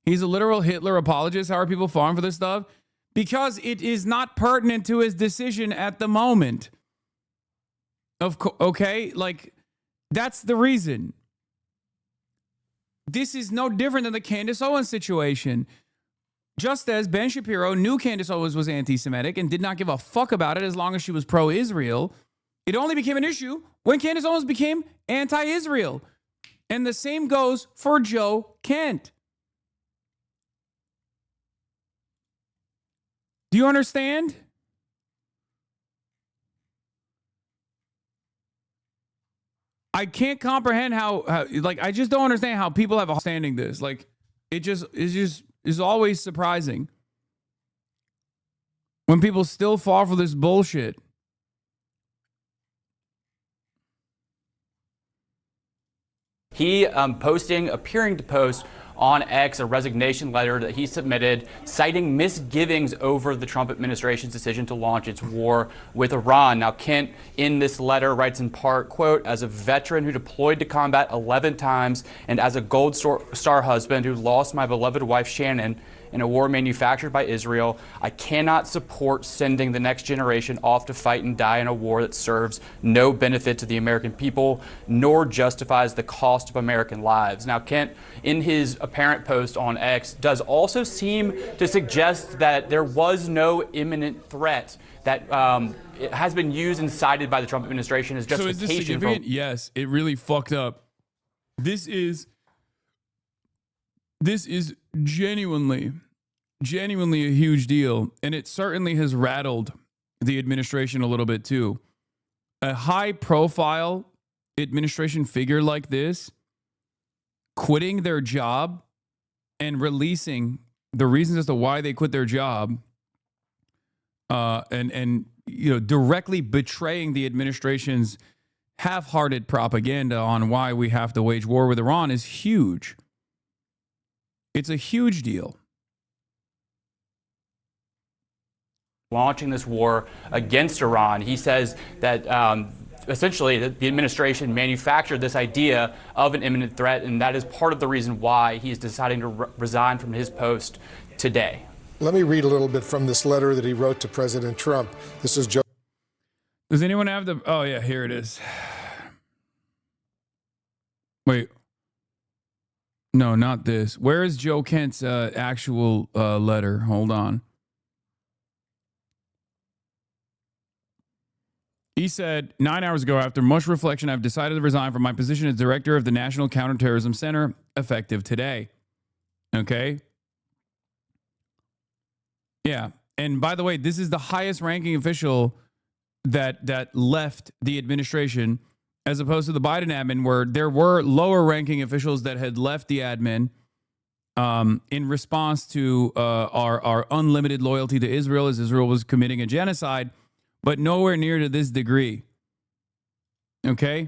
S1: He's a literal Hitler apologist. How are people falling for this stuff? Because it is not pertinent to his decision at the moment. Okay? Like, that's the reason. This is no different than the Candace Owens situation. Just as Ben Shapiro knew Candace Owens was anti-Semitic and did not give a fuck about it as long as she was pro-Israel, it only became an issue when Candace Owens became anti-Israel. And the same goes for Joe Kent. Do you understand? I can't comprehend how like, I just don't understand how people have a understanding this. Like, it is always surprising when people still fall for this bullshit.
S19: He appearing to post on X a resignation letter that he submitted citing misgivings over the Trump administration's decision to launch its war with Iran. Now, Kent in this letter writes in part, quote, as a veteran who deployed to combat 11 times and as a Gold Star husband who lost my beloved wife Shannon in a war manufactured by Israel, I cannot support sending the next generation off to fight and die in a war that serves no benefit to the American people, nor justifies the cost of American lives. Now, Kent, in his apparent post on X, does also seem to suggest that there was no imminent threat that it has been used and cited by the Trump administration as justification.
S1: So is this significant? Yes, it really fucked up. This is genuinely a huge deal, and it certainly has rattled the administration a little bit too. A high-profile administration figure like this quitting their job and releasing the reasons as to why they quit their job, and directly betraying the administration's half-hearted propaganda on why we have to wage war with Iran is huge. It's a huge deal.
S19: Launching this war against Iran. He says that essentially the administration manufactured this idea of an imminent threat, and that is part of the reason why he is deciding to resign from his post today.
S2: Let me read a little bit from this letter that he wrote to President Trump. This is Joe.
S1: Does anyone have the... Oh, yeah, here it is. Wait. No, not this. Where is Joe Kent's actual letter? Hold on. He said, 9 hours ago, after much reflection, I've decided to resign from my position as director of the National Counterterrorism Center, effective today. Okay? Yeah. And by the way, this is the highest ranking official that left the administration, as opposed to the Biden admin, where there were lower ranking officials that had left the admin in response to our unlimited loyalty to Israel, as Israel was committing a genocide, but nowhere near to this degree. Okay?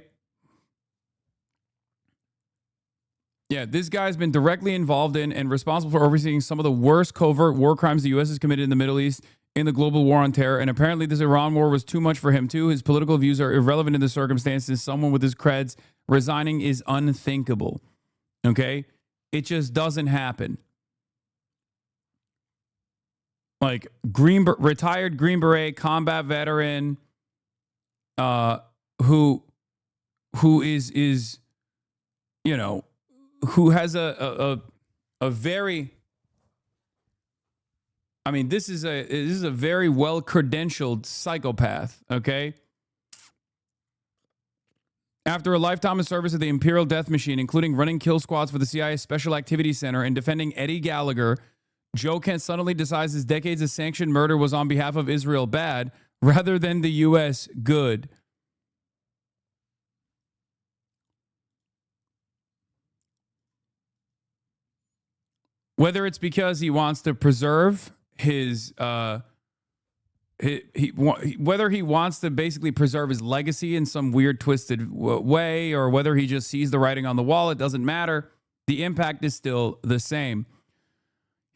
S1: Yeah, this guy's been directly involved in and responsible for overseeing some of the worst covert war crimes the U.S. has committed in the Middle East in the global war on terror. And apparently this Iran war was too much for him, too. His political views are irrelevant in the circumstances. Someone with his creds resigning is unthinkable. Okay? It just doesn't happen. Like, retired Green Beret combat veteran who is who has a very, I mean, this is a very well credentialed psychopath, okay? After a lifetime of service at the Imperial Death Machine, including running kill squads for the CIA Special Activities Center and defending Eddie Gallagher, Joe Kent suddenly decides his decades of sanctioned murder was on behalf of Israel bad rather than the U.S. good. Whether it's because he wants to preserve his, whether he wants to basically preserve his legacy in some weird twisted way, or whether he just sees the writing on the wall, it doesn't matter. The impact is still the same.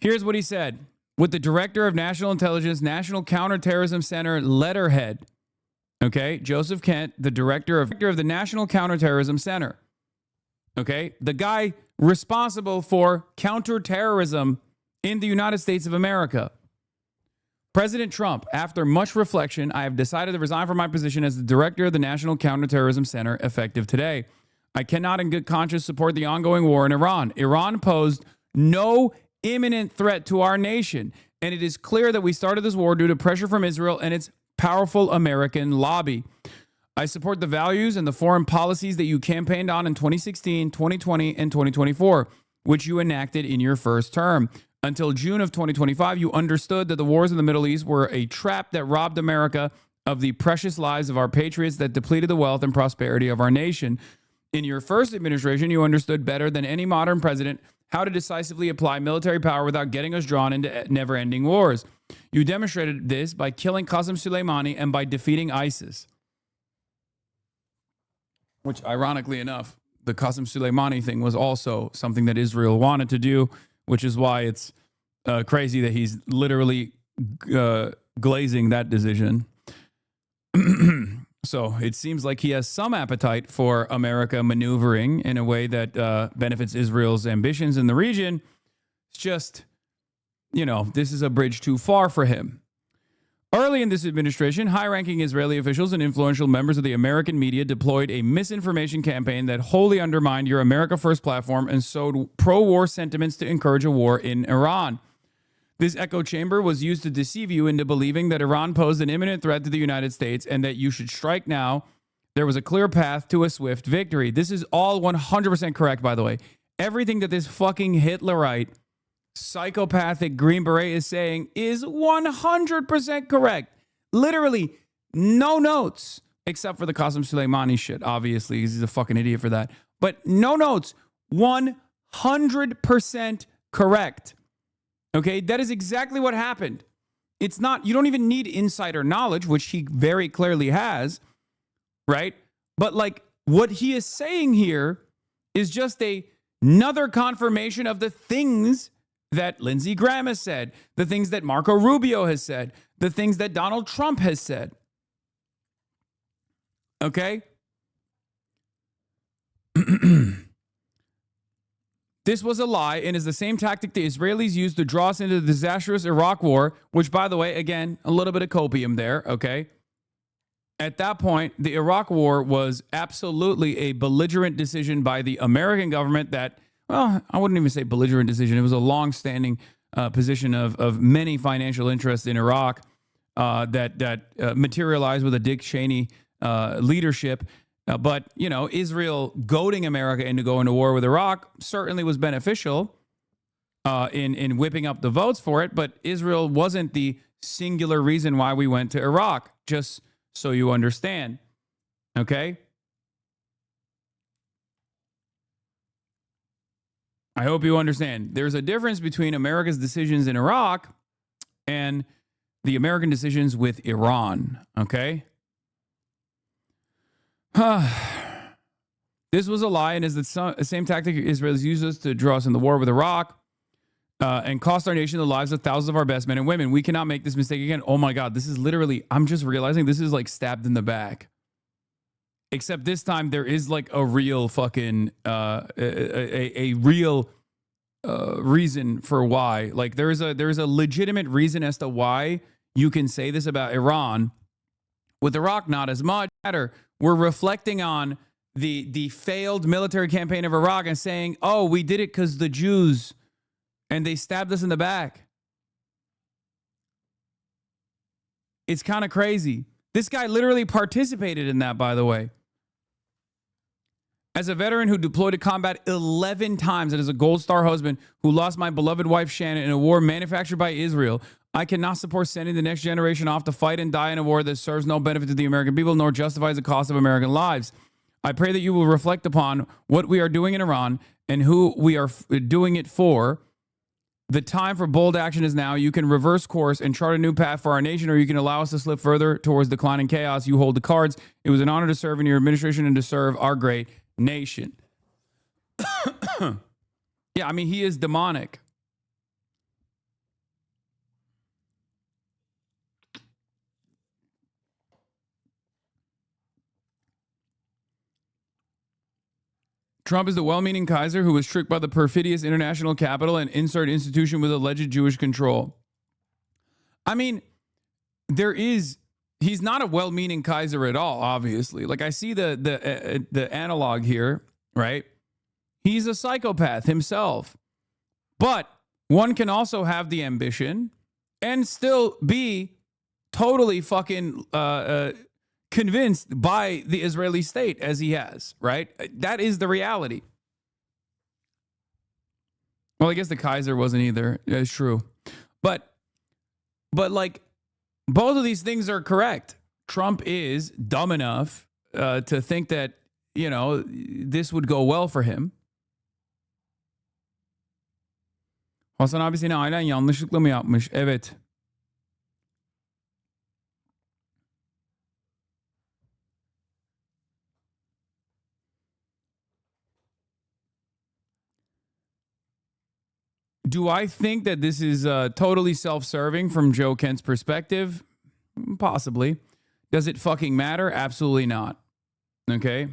S1: Here's what he said. With the Director of National Intelligence, National Counterterrorism Center letterhead, okay, Joseph Kent, the Director of the National Counterterrorism Center, okay, the guy responsible for counterterrorism in the United States of America. President Trump, after much reflection, I have decided to resign from my position as the Director of the National Counterterrorism Center, effective today. I cannot in good conscience support the ongoing war in Iran. Iran posed no imminent threat to our nation, and it is clear that we started this war due to pressure from Israel and its powerful American lobby. I support the values and the foreign policies that you campaigned on in 2016, 2020, and 2024, which you enacted in your first term. Until June of 2025, you understood that the wars in the Middle East were a trap that robbed America of the precious lives of our patriots, that depleted the wealth and prosperity of our nation. In your first administration, you understood better than any modern president how to decisively apply military power without getting us drawn into never-ending wars. You demonstrated this by killing Qasem Soleimani and by defeating ISIS. Which, ironically enough, the Qasem Soleimani thing was also something that Israel wanted to do, which is why it's crazy that he's literally glazing that decision. So it seems like he has some appetite for America maneuvering in a way that benefits Israel's ambitions in the region. It's just, this is a bridge too far for him. Early in this administration, high-ranking Israeli officials and influential members of the American media deployed a misinformation campaign that wholly undermined your America First platform and sowed pro-war sentiments to encourage a war in Iran. This echo chamber was used to deceive you into believing that Iran posed an imminent threat to the United States and that you should strike now. There was a clear path to a swift victory. This is all 100% correct, by the way. Everything that this fucking Hitlerite, psychopathic Green Beret is saying is 100% correct. Literally no notes, except for the Qasem Soleimani shit, obviously. He's a fucking idiot for that. But no notes 100% correct. Okay, that is exactly what happened. It's not, you don't even need insider knowledge, which he very clearly has, right? But like what he is saying here is just another confirmation of the things that Lindsey Graham has said, the things that Marco Rubio has said, the things that Donald Trump has said. Okay? This was a lie and is the same tactic the Israelis used to draw us into the disastrous Iraq war, which, by the way, again, a little bit of copium there, okay? At that point, the Iraq war was absolutely a belligerent decision by the American government that, well, I wouldn't even say belligerent decision. It was a long-standing position of many financial interests in Iraq that materialized with a Dick Cheney leadership. But, you know, Israel goading America into going to war with Iraq certainly was beneficial in whipping up the votes for it. But Israel wasn't the singular reason why we went to Iraq, just so you understand. Okay? I hope you understand. There's a difference between America's decisions in Iraq and the American decisions with Iran. Okay? This was a lie and is the same tactic Israelis uses to draw us in the war with Iraq and cost our nation the lives of thousands of our best men and women. We cannot make this mistake again. Oh my God, this is literally, I'm just realizing this is like stabbed in the back. Except this time there is like a real fucking, a real reason for why. Like there's a legitimate reason as to why you can say this about Iran. With Iraq, not as much. We're reflecting on the failed military campaign of Iraq and saying, oh, we did it because the Jews and they stabbed us in the back. It's kind of crazy. This guy literally participated in that, by the way. As a veteran who deployed to combat 11 times and as a Gold Star husband who lost my beloved wife Shannon in a war manufactured by Israel, I cannot support sending the next generation off to fight and die in a war that serves no benefit to the American people nor justifies the cost of American lives. I pray that you will reflect upon what we are doing in Iran and who we are doing it for. The time for bold action is now. You can reverse course and chart a new path for our nation, or you can allow us to slip further towards decline and chaos. You hold the cards. It was an honor to serve in your administration and to serve our great nation. Yeah, I mean, he is demonic. Trump is the well-meaning Kaiser who was tricked by the perfidious international capital and insert institution with alleged Jewish control. I mean, he's not a well-meaning Kaiser at all, obviously. Like I see the analog here, right? He's a psychopath himself. But one can also have the ambition and still be totally fucking convinced by the Israeli state as he has, right? That is the reality. Well, I guess the Kaiser wasn't either. It's true. But like both of these things are correct. Trump is dumb enough to think that, you know, this would go well for him. Hasan abi seni ailen yanlışlıkla mı yapmış? Evet. Do I think that this is totally self-serving from Joe Kent's perspective? Possibly. Does it fucking matter? Absolutely not. Okay.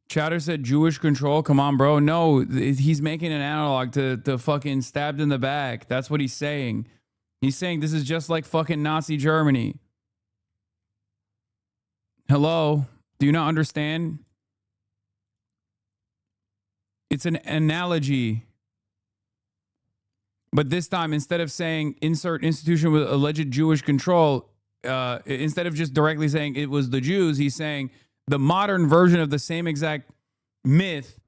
S1: Chatter said Jewish control. Come on, bro. No, he's making an analog to fucking stabbed in the back. That's what he's saying. He's saying this is just like fucking Nazi Germany. Hello? Do you not understand? It's an analogy. But this time, instead of saying insert institution with alleged Jewish control, instead of just directly saying it was the Jews, he's saying the modern version of the same exact myth.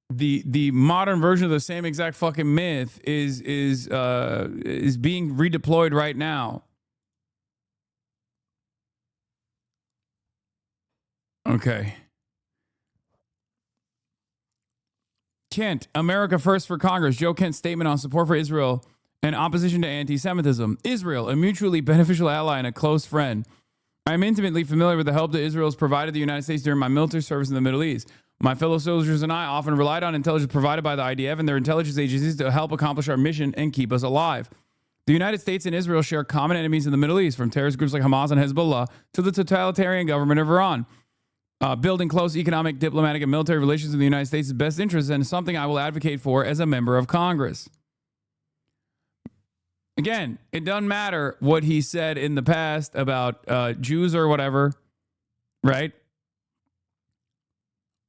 S1: The modern version of the same exact fucking myth is being redeployed right now. Okay. Kent, America First for Congress. Joe Kent's statement on support for Israel and opposition to anti-Semitism. Israel, a mutually beneficial ally and a close friend. I am intimately familiar with the help that Israel has provided the United States during my military service in the Middle East. My fellow soldiers and I often relied on intelligence provided by the IDF and their intelligence agencies to help accomplish our mission and keep us alive. The United States and Israel share common enemies in the Middle East, from terrorist groups like Hamas and Hezbollah to the totalitarian government of Iran. Building close economic, diplomatic, and military relations in the United States' best interest and something I will advocate for as a member of Congress. Again, it doesn't matter what he said in the past about Jews or whatever, right?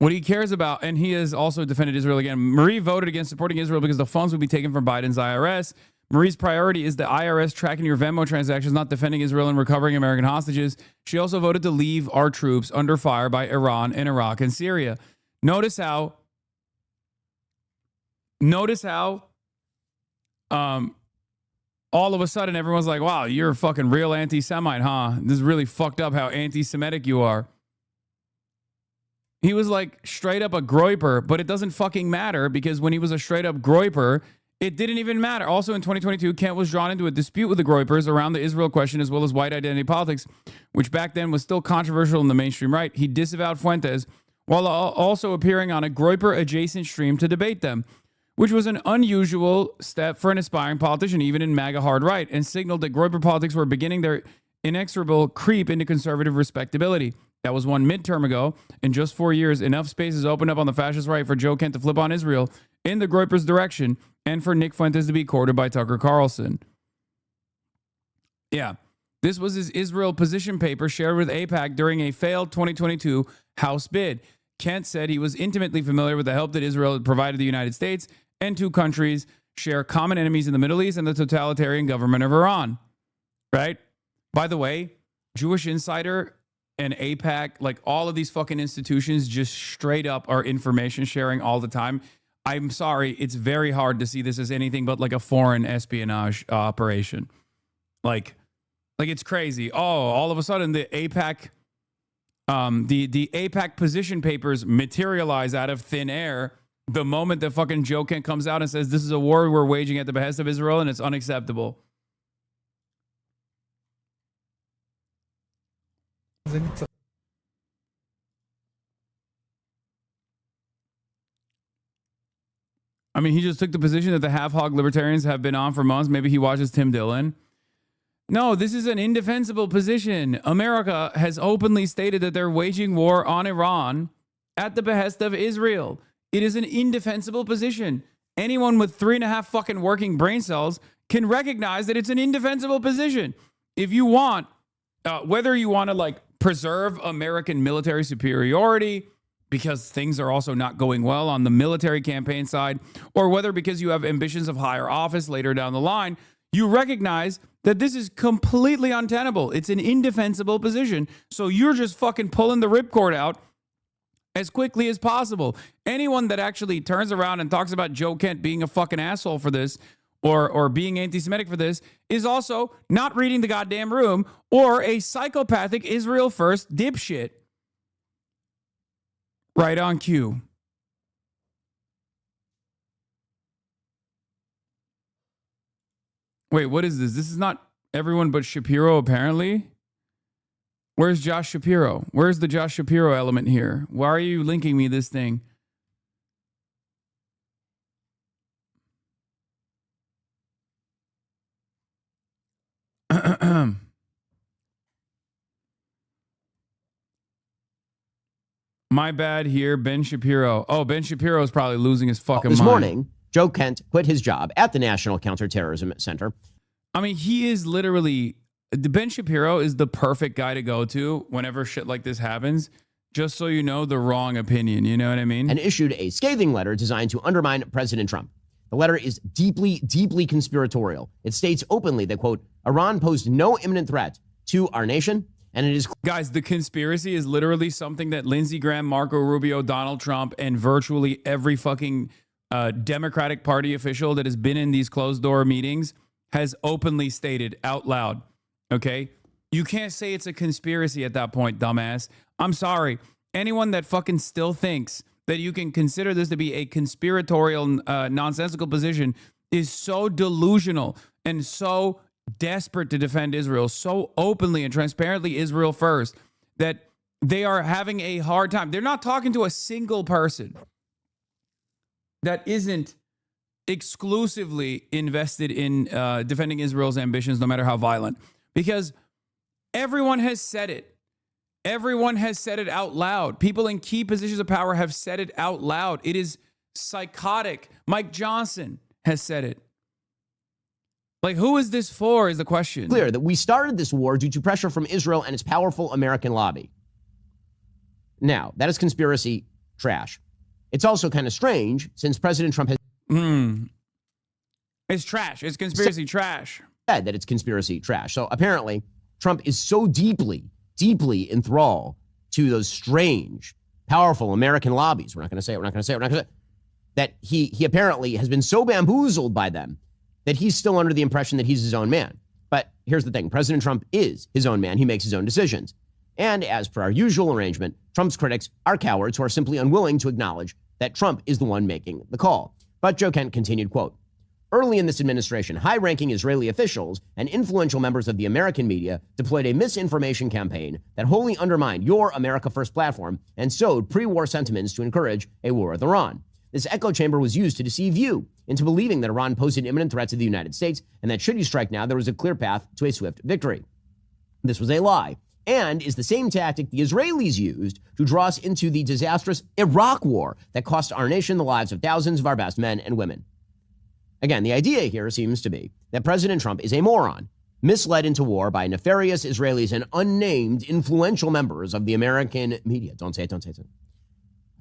S1: What he cares about, and he has also defended Israel again. Marie voted against supporting Israel because the funds would be taken from Biden's IRS. Marie's priority is the IRS tracking your Venmo transactions, not defending Israel and recovering American hostages. She also voted to leave our troops under fire by Iran and Iraq and Syria. Notice how all of a sudden everyone's like, wow, you're a fucking real anti-Semite, huh? This is really fucked up how anti-Semitic you are. He was like straight up a groiper, but it doesn't fucking matter because when he was a straight up groiper, it didn't even matter. Also in 2022, Kent was drawn into a dispute with the groipers around the Israel question as well as white identity politics, which back then was still controversial in the mainstream right. He disavowed Fuentes while also appearing on a groiper adjacent stream to debate them, which was an unusual step for an aspiring politician, even in MAGA hard right, and signaled that groiper politics were beginning their inexorable creep into conservative respectability. That was one midterm ago. In just 4 years, enough space has opened up on the fascist right for Joe Kent to flip on Israel in the groiper's direction and for Nick Fuentes to be courted by Tucker Carlson. Yeah, this was his Israel position paper shared with AIPAC during a failed 2022 House bid. Kent said he was intimately familiar with the help that Israel had provided the United States, and two countries share common enemies in the Middle East and the totalitarian government of Iran. Right? By the way, Jewish Insider and AIPAC, like all of these fucking institutions just straight up are information sharing all the time. I'm sorry, it's very hard to see this as anything but like a foreign espionage operation. Like it's crazy. Oh, all of a sudden the AIPAC, the AIPAC position papers materialize out of thin air the moment that fucking Joe Kent comes out and says this is a war we're waging at the behest of Israel and it's unacceptable. I mean, he just took the position that the half-hog libertarians have been on for months. Maybe he watches Tim Dillon. No, this is an indefensible position. America has openly stated that they're waging war on Iran at the behest of Israel. It is an indefensible position. Anyone with 3.5 fucking working brain cells can recognize that it's an indefensible position. If you want, whether you want to like preserve American military superiority because things are also not going well on the military campaign side, or whether because you have ambitions of higher office later down the line, you recognize that this is completely untenable. It's an indefensible position. So you're just fucking pulling the ripcord out as quickly as possible. Anyone that actually turns around and talks about Joe Kent being a fucking asshole for this or being anti-Semitic for this is also not reading the goddamn room or a psychopathic Israel first dipshit. Right on cue. Wait, what is this? This is not everyone but Shapiro, apparently. Where's Josh Shapiro? Where's the Josh Shapiro element here? Why are you linking me this thing? My bad here, Ben Shapiro. Oh, Ben Shapiro is probably losing his fucking mind.
S3: This morning, Joe Kent quit his job at the National Counterterrorism Center.
S1: I mean, he is literally... Ben Shapiro is the perfect guy to go to whenever shit like this happens, just so you know the wrong opinion. You know what I mean?
S3: And issued a scathing letter designed to undermine President Trump. The letter is deeply, deeply conspiratorial. It states openly that, quote, Iran posed no imminent threat to our nation. And it is...
S1: Guys, the conspiracy is literally something that Lindsey Graham, Marco Rubio, Donald Trump, and virtually every fucking Democratic Party official that has been in these closed door meetings has openly stated out loud. Okay? You can't say it's a conspiracy at that point, dumbass. I'm sorry. anyone that fucking still thinks that you can consider this to be a conspiratorial, nonsensical position is so delusional and so desperate to defend Israel, so openly and transparently Israel first, that they are having a hard time. They're not talking to a single person that isn't exclusively invested in defending Israel's ambitions, no matter how violent, because everyone has said it. Everyone has said it out loud. People in key positions of power have said it out loud. It is psychotic. Mike Johnson has said it. Like, who is this for is the question.
S3: Clear that we started this war due to pressure from Israel and its powerful American lobby. Now, that is conspiracy trash. It's also kind of strange since President Trump has...
S1: It's trash. It's conspiracy trash.
S3: ...said that it's conspiracy trash. So apparently, Trump is so deeply enthralled to those strange, powerful American lobbies. We're not going to say it. That he apparently has been so bamboozled by them that he's still under the impression that he's his own man. But here's the thing. President Trump is his own man. He makes his own decisions. And as per our usual arrangement, Trump's critics are cowards who are simply unwilling to acknowledge that Trump is the one making the call. But Joe Kent continued, quote, early in this administration, high-ranking Israeli officials and influential members of the American media deployed a misinformation campaign that wholly undermined your America First platform and sowed pre-war sentiments to encourage a war with Iran. This echo chamber was used to deceive you into believing that Iran posed an imminent threat to the United States and that should you strike now, there was a clear path to a swift victory. This was a lie and is the same tactic the Israelis used to draw us into the disastrous Iraq war that cost our nation the lives of thousands of our best men and women. Again, the idea here seems to be that President Trump is a moron, misled into war by nefarious Israelis and unnamed influential members of the American media. Don't say it.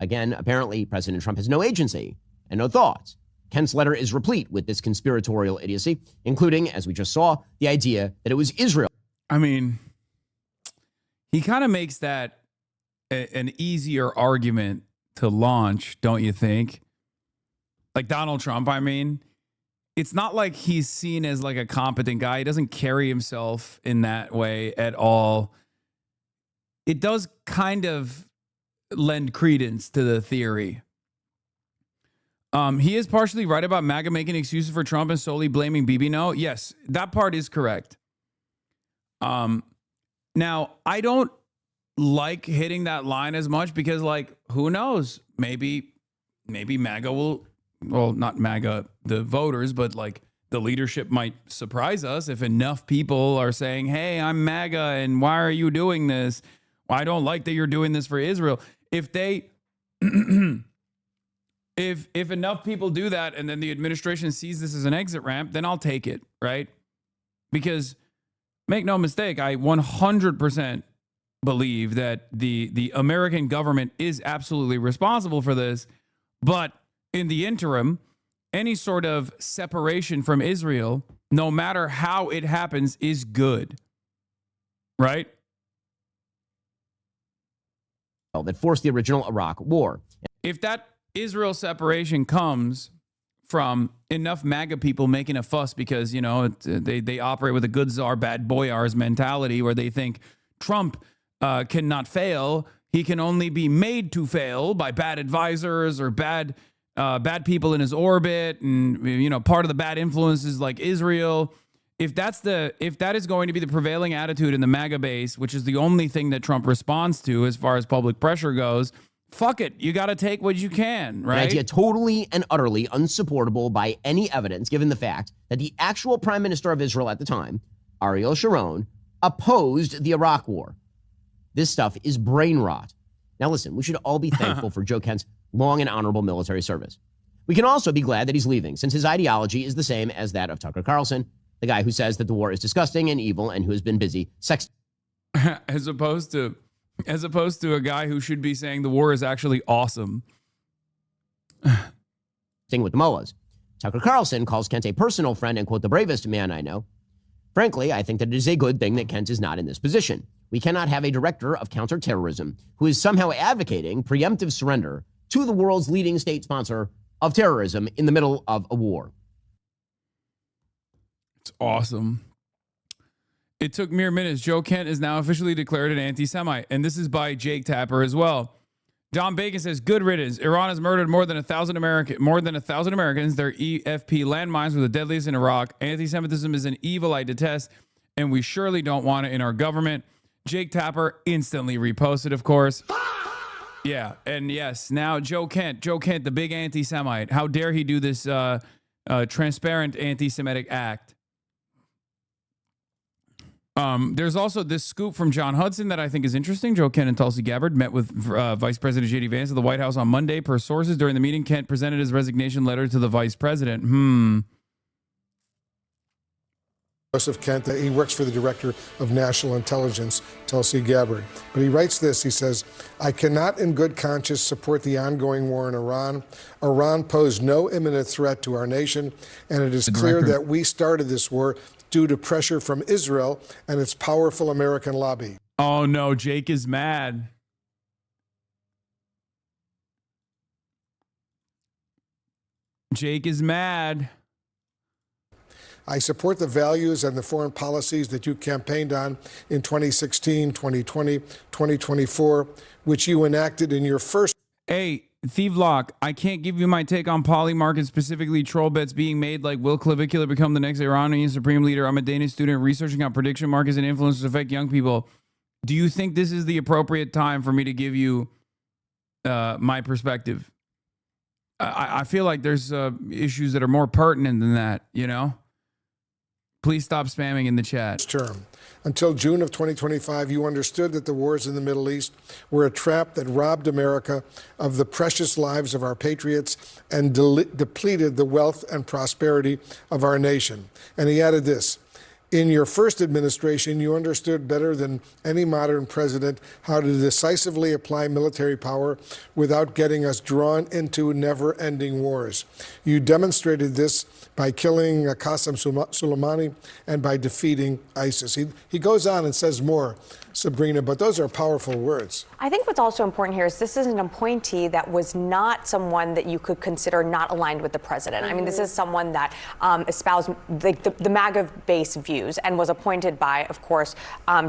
S3: Again, apparently, President Trump has no agency and no thoughts. Kent's letter is replete with this conspiratorial idiocy, including, as we just saw, the idea that it was Israel.
S1: I mean, he kind of makes that an easier argument to launch, don't you think? Like Donald Trump, I mean. It's not like he's seen as like a competent guy. He doesn't carry himself in that way at all. It does kind of lend credence to the theory. He is partially right about MAGA making excuses for Trump and solely blaming Bibi. No, yes, that part is correct. Now, I don't like hitting that line as much because, like, who knows? Maybe MAGA will... Well, not MAGA, the voters, but like the leadership might surprise us if enough people are saying, hey, I'm MAGA and why are you doing this? Well, I don't like that you're doing this for Israel. If they, if enough people do that and then the administration sees this as an exit ramp, then I'll take it, right? Because make no mistake, I 100% believe that the American government is absolutely responsible for this, but in the interim, any sort of separation from Israel, no matter how it happens, is good. Right?
S3: That forced the original Iraq war.
S1: If that Israel separation comes from enough MAGA people making a fuss because, you know, they operate with a good czar, bad boyars mentality where they think Trump cannot fail. He can only be made to fail by bad advisors or bad people in his orbit, and you know, part of the bad influences like Israel. If that is going to be the prevailing attitude in the MAGA base, which is the only thing that Trump responds to as far as public pressure goes, fuck it, you got to take what you can, right?
S3: An idea totally and utterly unsupportable by any evidence, given the fact that the actual Prime Minister of Israel at the time, Ariel Sharon, opposed the Iraq War. This stuff is brain rot. Now listen, we should all be thankful for Joe Kent's long and honorable military service. We can also be glad that he's leaving, since his ideology is the same as that of Tucker Carlson, the guy who says that the war is disgusting and evil and who has been busy sexting.
S1: As opposed to a guy who should be saying the war is actually awesome.
S3: Thing with the mullahs. Tucker Carlson calls Kent a personal friend and, quote, the bravest man I know. Frankly, I think that it is a good thing that Kent is not in this position. We cannot have a director of counterterrorism who is somehow advocating preemptive surrender to the world's leading state sponsor of terrorism in the middle of a war.
S1: It's awesome. It took mere minutes. Joe Kent is now officially declared an anti-Semite, and this is by Jake Tapper as well. John Bacon says, good riddance. Iran has murdered more than 1,000 Americans. Their EFP landmines were the deadliest in Iraq. Anti-Semitism is an evil I detest, and we surely don't want it in our government. Jake Tapper instantly reposted, of course. Yeah, and yes, now Joe Kent, the big anti-Semite. How dare he do this transparent anti-Semitic act? There's also this scoop from John Hudson that I think is interesting. Joe Kent and Tulsi Gabbard met with Vice President J.D. Vance at the White House on Monday. Per sources, during the meeting, Kent presented his resignation letter to the vice president.
S2: Joseph Kent, he works for the Director of National Intelligence, Tulsi Gabbard. But he writes this, he says, I cannot in good conscience support the ongoing war in Iran. Iran posed no imminent threat to our nation, and it is clear that we started this war due to pressure from Israel and its powerful American lobby.
S1: Oh no, Jake is mad. Jake is mad.
S2: I support the values and the foreign policies that you campaigned on in 2016, 2020, 2024, which you enacted in your first.
S1: Hey, Thievlock, I can't give you my take on Polymarket, specifically troll bets being made like will Clavicula become the next Iranian supreme leader? I'm a Danish student researching how prediction markets and influencers affect young people. Do you think this is the appropriate time for me to give you my perspective? I feel like there's issues that are more pertinent than that, you know? Please stop spamming in the chat.
S2: Term. Until June of 2025, you understood that the wars in the Middle East were a trap that robbed America of the precious lives of our patriots and depleted the wealth and prosperity of our nation. And he added this. In your first administration, you understood better than any modern president how to decisively apply military power without getting us drawn into never-ending wars. You demonstrated this by killing Qasem Soleimani and by defeating ISIS. He goes on and says more, Sabrina, but those are powerful words.
S5: I think what's also important here is this is an appointee that was not someone that you could consider not aligned with the president. I mean, this is someone that espoused the MAGA-based views and was appointed by, of course,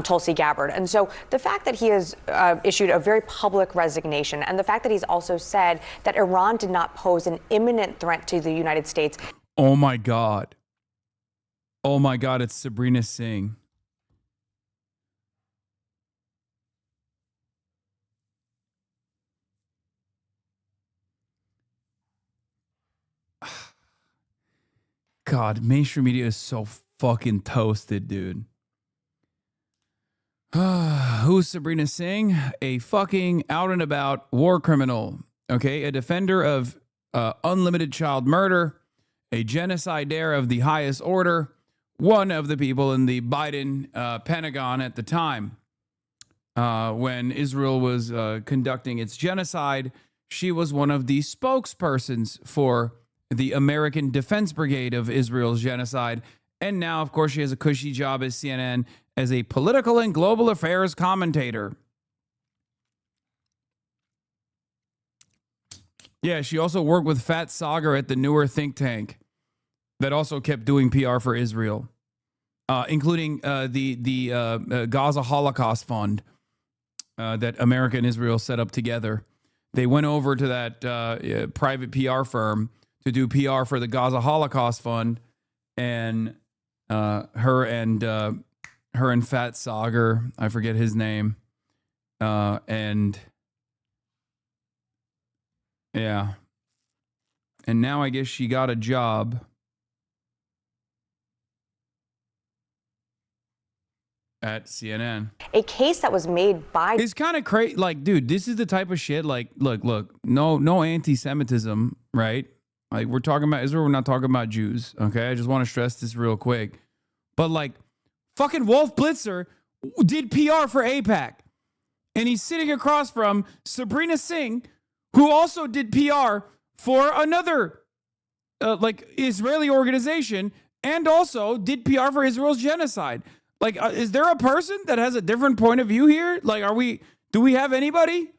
S5: Tulsi Gabbard. And so the fact that he has issued a very public resignation and the fact that he's also said that Iran did not pose an imminent threat to the United States.
S1: Oh, my God. Oh, my God. It's Sabrina Singh. God, mainstream media is so fucking toasted, dude. Who's Sabrina Singh? A fucking out and about war criminal. Okay, a defender of unlimited child murder, a genocidaire of the highest order, one of the people in the Biden Pentagon at the time. When Israel was conducting its genocide, she was one of the spokespersons for the American Defense Brigade of Israel's genocide. And now, of course, she has a cushy job at CNN as a political and global affairs commentator. Yeah, she also worked with Fat Sagar at the newer think tank that also kept doing PR for Israel, including the Gaza Holocaust Fund that America and Israel set up together. They went over to that private PR firm to do PR for the Gaza Holocaust Fund, and her and Fat Sagar, I forget his name, and yeah, and now I guess she got a job at CNN.
S5: A case that was made by.
S1: It's kind of crazy. Like, dude, this is the type of shit. Like, look, no anti-Semitism, right? Like, we're talking about Israel, we're not talking about Jews, okay? I just want to stress this real quick. But, like, fucking Wolf Blitzer did PR for AIPAC. And he's sitting across from Sabrina Singh, who also did PR for another, Israeli organization, and also did PR for Israel's genocide. Like, is there a person that has a different point of view here? Like, do we have anybody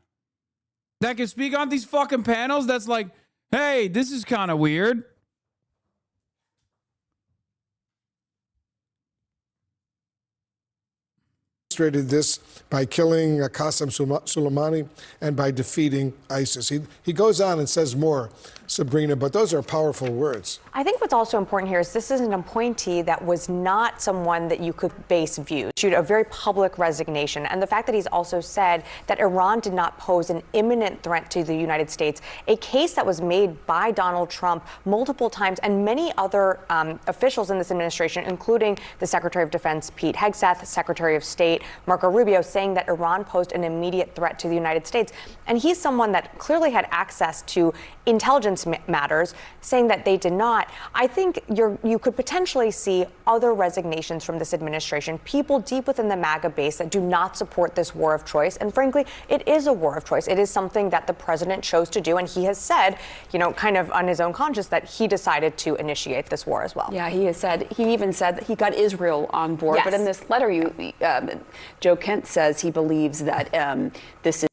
S1: that can speak on these fucking panels that's like, hey, this is kind of weird?
S2: demonstrated this by killing Qasem Soleimani and by defeating ISIS. He goes on and says more, Sabrina, but those are powerful words.
S5: I think what's also important here is this is an appointee that was not someone that you could base views. Issued a very public resignation. And the fact that he's also said that Iran did not pose an imminent threat to the United States, a case that was made by Donald Trump multiple times and many other officials in this administration, including the Secretary of Defense, Pete Hegseth, Secretary of State, Marco Rubio, saying that Iran posed an immediate threat to the United States. And he's someone that clearly had access to intelligence matters, saying that they did not. I think you could potentially see other resignations from this administration, people deep within the MAGA base that do not support this war of choice. And frankly, it is a war of choice. It is something that the president chose to do. And he has said, you know, kind of on his own conscience, that he decided to initiate this war as well.
S7: Yeah, he even said that he got Israel on board.
S5: Yes.
S7: But in this letter, Joe Kent says he believes that this is.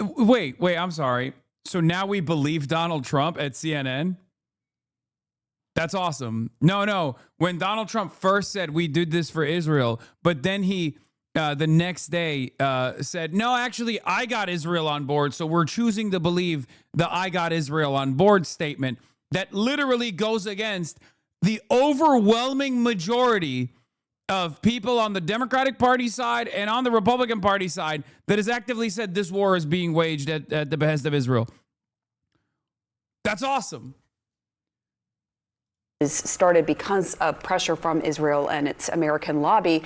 S1: Wait, I'm sorry. So now we believe Donald Trump at CNN? That's awesome. No. When Donald Trump first said we did this for Israel, but then he the next day said, no, actually, I got Israel on board. So we're choosing to believe the I got Israel on board statement that literally goes against the overwhelming majority of people on the Democratic Party side and on the Republican Party side that has actively said this war is being waged at the behest of Israel. That's awesome.
S7: Is started because of pressure from Israel and its American lobby.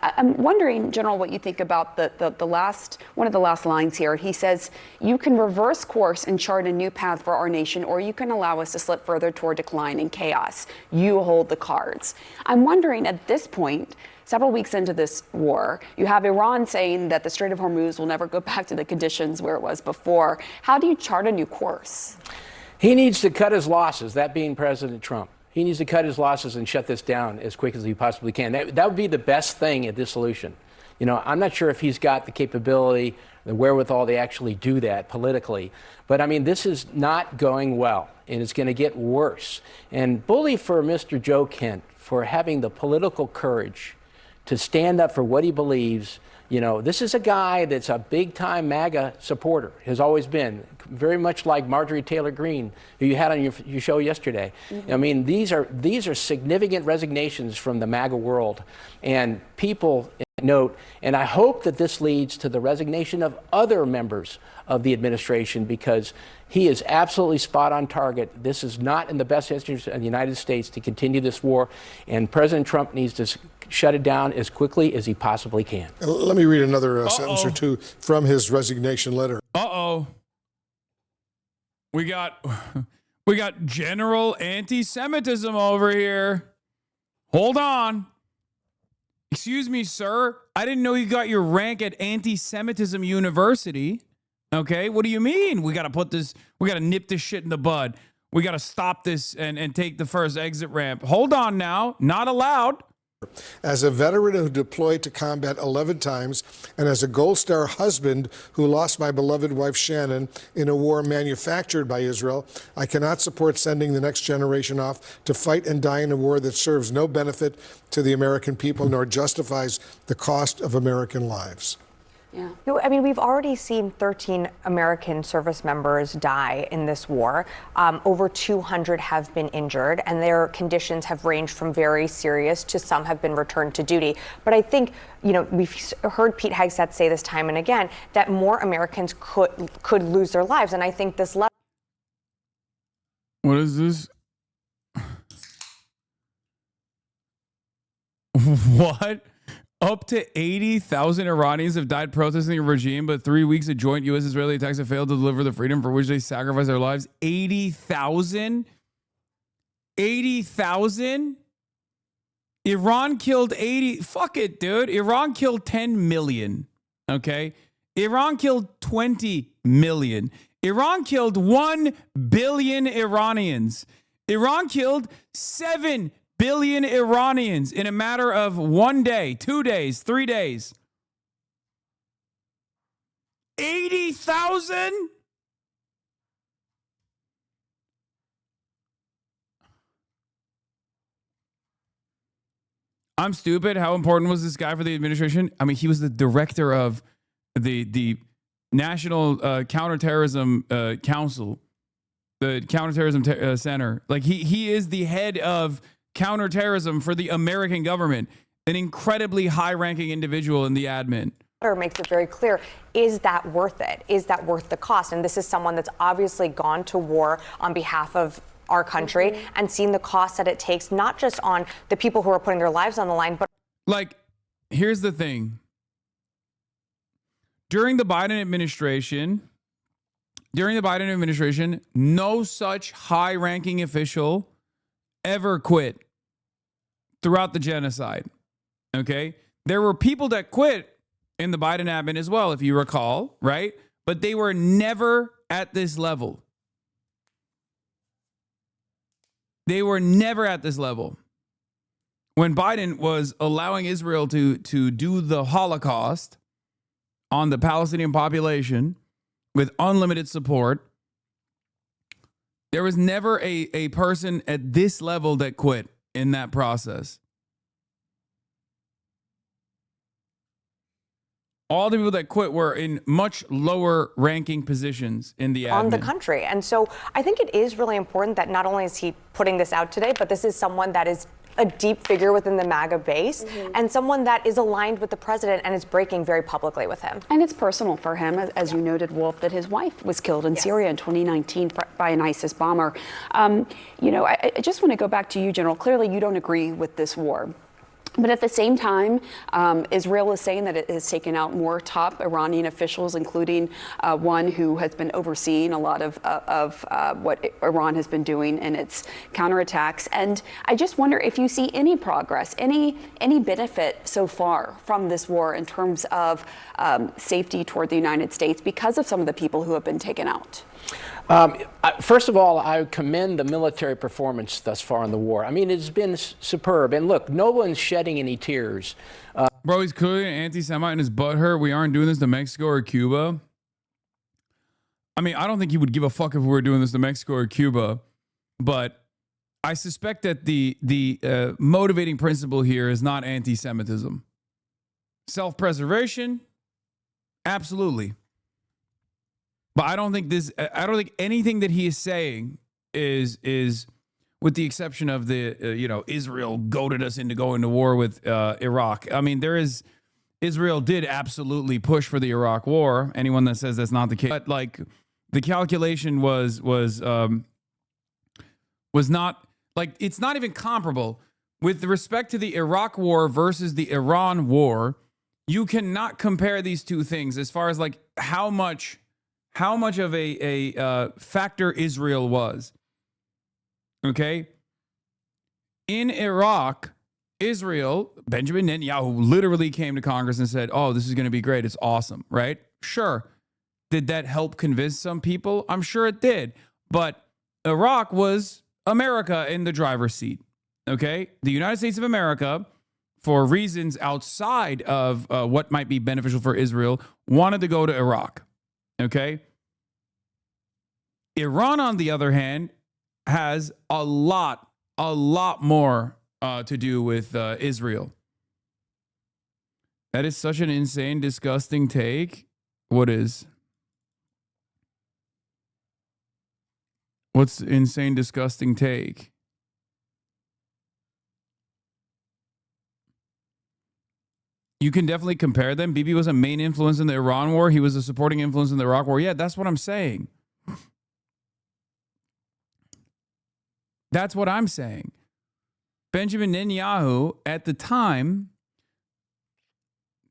S7: I'm wondering, General, what you think about the last one of the last lines here. He says, you can reverse course and chart a new path for our nation, or you can allow us to slip further toward decline and chaos. You hold the cards. I'm wondering at this point, several weeks into this war, you have Iran saying that the Strait of Hormuz will never go back to the conditions where it was before. How do you chart a new course?
S21: He needs to cut his losses, that being President Trump. He needs to cut his losses and shut this down as quick as he possibly can. That would be the best thing at this solution. You know, I'm not sure if he's got the capability, the wherewithal to actually do that politically. But I mean, this is not going well, and it's going to get worse. And bully for Mr. Joe Kent for having the political courage to stand up for what he believes. You know, this is a guy that's a big-time MAGA supporter, has always been, very much like Marjorie Taylor Greene, who you had on your show yesterday. I mean, these are significant resignations from the MAGA world, and people note, and I hope that this leads to the resignation of other members of the administration, because he is absolutely spot on target. This is not in the best interest of the United States to continue this war, and President Trump needs to shut it down as quickly as he possibly can.
S2: Let me read another sentence or two from his resignation letter.
S1: We got general anti-Semitism over here. Hold on. Excuse me, sir. I didn't know you got your rank at Anti-Semitism University. Okay, what do you mean? We got to nip this shit in the bud. We got to stop this and take the first exit ramp. Hold on now. Not allowed.
S2: As a veteran who deployed to combat 11 times, and as a Gold Star husband who lost my beloved wife Shannon in a war manufactured by Israel, I cannot support sending the next generation off to fight and die in a war that serves no benefit to the American people nor justifies the cost of American lives.
S5: Yeah. No, I mean, we've already seen 13 American service members die in this war. Over 200 have been injured, and their conditions have ranged from very serious to some have been returned to duty. But I think, you know, we've heard Pete Hegseth say this time and again that more Americans could lose their lives. And I think this level.
S1: What is this? What? Up to 80,000 Iranians have died protesting the regime, but 3 weeks of joint U.S.-Israeli attacks have failed to deliver the freedom for which they sacrificed their lives. 80,000? 80,000? Iran killed 80. Fuck it, dude. Iran killed 10 million. Okay? Iran killed 20 million. Iran killed 1 billion Iranians. Iran killed 7 billion Iranians in a matter of 1 day, 2 days, 3 days. 80,000? I'm stupid. How important was this guy for the administration? I mean, he was the director of the National Counterterrorism Council, the Counterterrorism Center. Like he is the head of counterterrorism for the American government, an incredibly high-ranking individual in the admin.
S5: Makes it very clear, is that worth it? Is that worth the cost? And this is someone that's obviously gone to war on behalf of our country and seen the cost that it takes, not just on the people who are putting their lives on the line, but
S1: like, here's the thing. During the Biden administration, no such high-ranking official ever quit throughout the genocide. Okay? There were people that quit in the Biden admin as well, if you recall, right? But they were never at this level. They were never at this level. When Biden was allowing Israel to do the Holocaust on the Palestinian population with unlimited support, there was never a person at this level that quit in that process. All the people that quit were in much lower ranking positions in the admin.
S5: On the country. And so I think it is really important that not only is he putting this out today, but this is someone that is a deep figure within the MAGA base and someone that is aligned with the president and is breaking very publicly with him.
S7: And it's personal for him, as you noted, Wolf, that his wife was killed in Syria in 2019 by an ISIS bomber. I just want to go back to you, General. Clearly, you don't agree with this war. But at the same time, Israel is saying that it has taken out more top Iranian officials, including one who has been overseeing a lot of what Iran has been doing in its counterattacks. And I just wonder if you see any progress, any benefit so far from this war in terms of safety toward the United States because of some of the people who have been taken out.
S21: First of all, I commend the military performance thus far in the war. I mean, it's been superb. And look, no one's shedding any tears.
S1: Bro, he's clearly an anti-Semite and his butt hurt. We aren't doing this to Mexico or Cuba. I mean, I don't think he would give a fuck if we were doing this to Mexico or Cuba. But I suspect that the motivating principle here is not anti-Semitism. Self-preservation, absolutely. But I don't think anything that he is saying is with the exception of the, Israel goaded us into going to war with Iraq. I mean, Israel did absolutely push for the Iraq war. Anyone that says that's not the case, but like the calculation was not like, it's not even comparable with respect to the Iraq war versus the Iran war. You cannot compare these two things as far as like how much of a factor Israel was. Okay? In Iraq, Israel, Benjamin Netanyahu literally came to Congress and said, oh, this is going to be great. It's awesome, right? Sure. Did that help convince some people? I'm sure it did. But Iraq was America in the driver's seat. Okay? The United States of America, for reasons outside of what might be beneficial for Israel, wanted to go to Iraq. Okay. Iran, on the other hand, has a lot more to do with Israel. That is such an insane, disgusting take. What is? What's insane, disgusting take? You can definitely compare them. Bibi was a main influence in the Iran war. He was a supporting influence in the Iraq war. Yeah, that's what I'm saying. That's what I'm saying. Benjamin Netanyahu, at the time,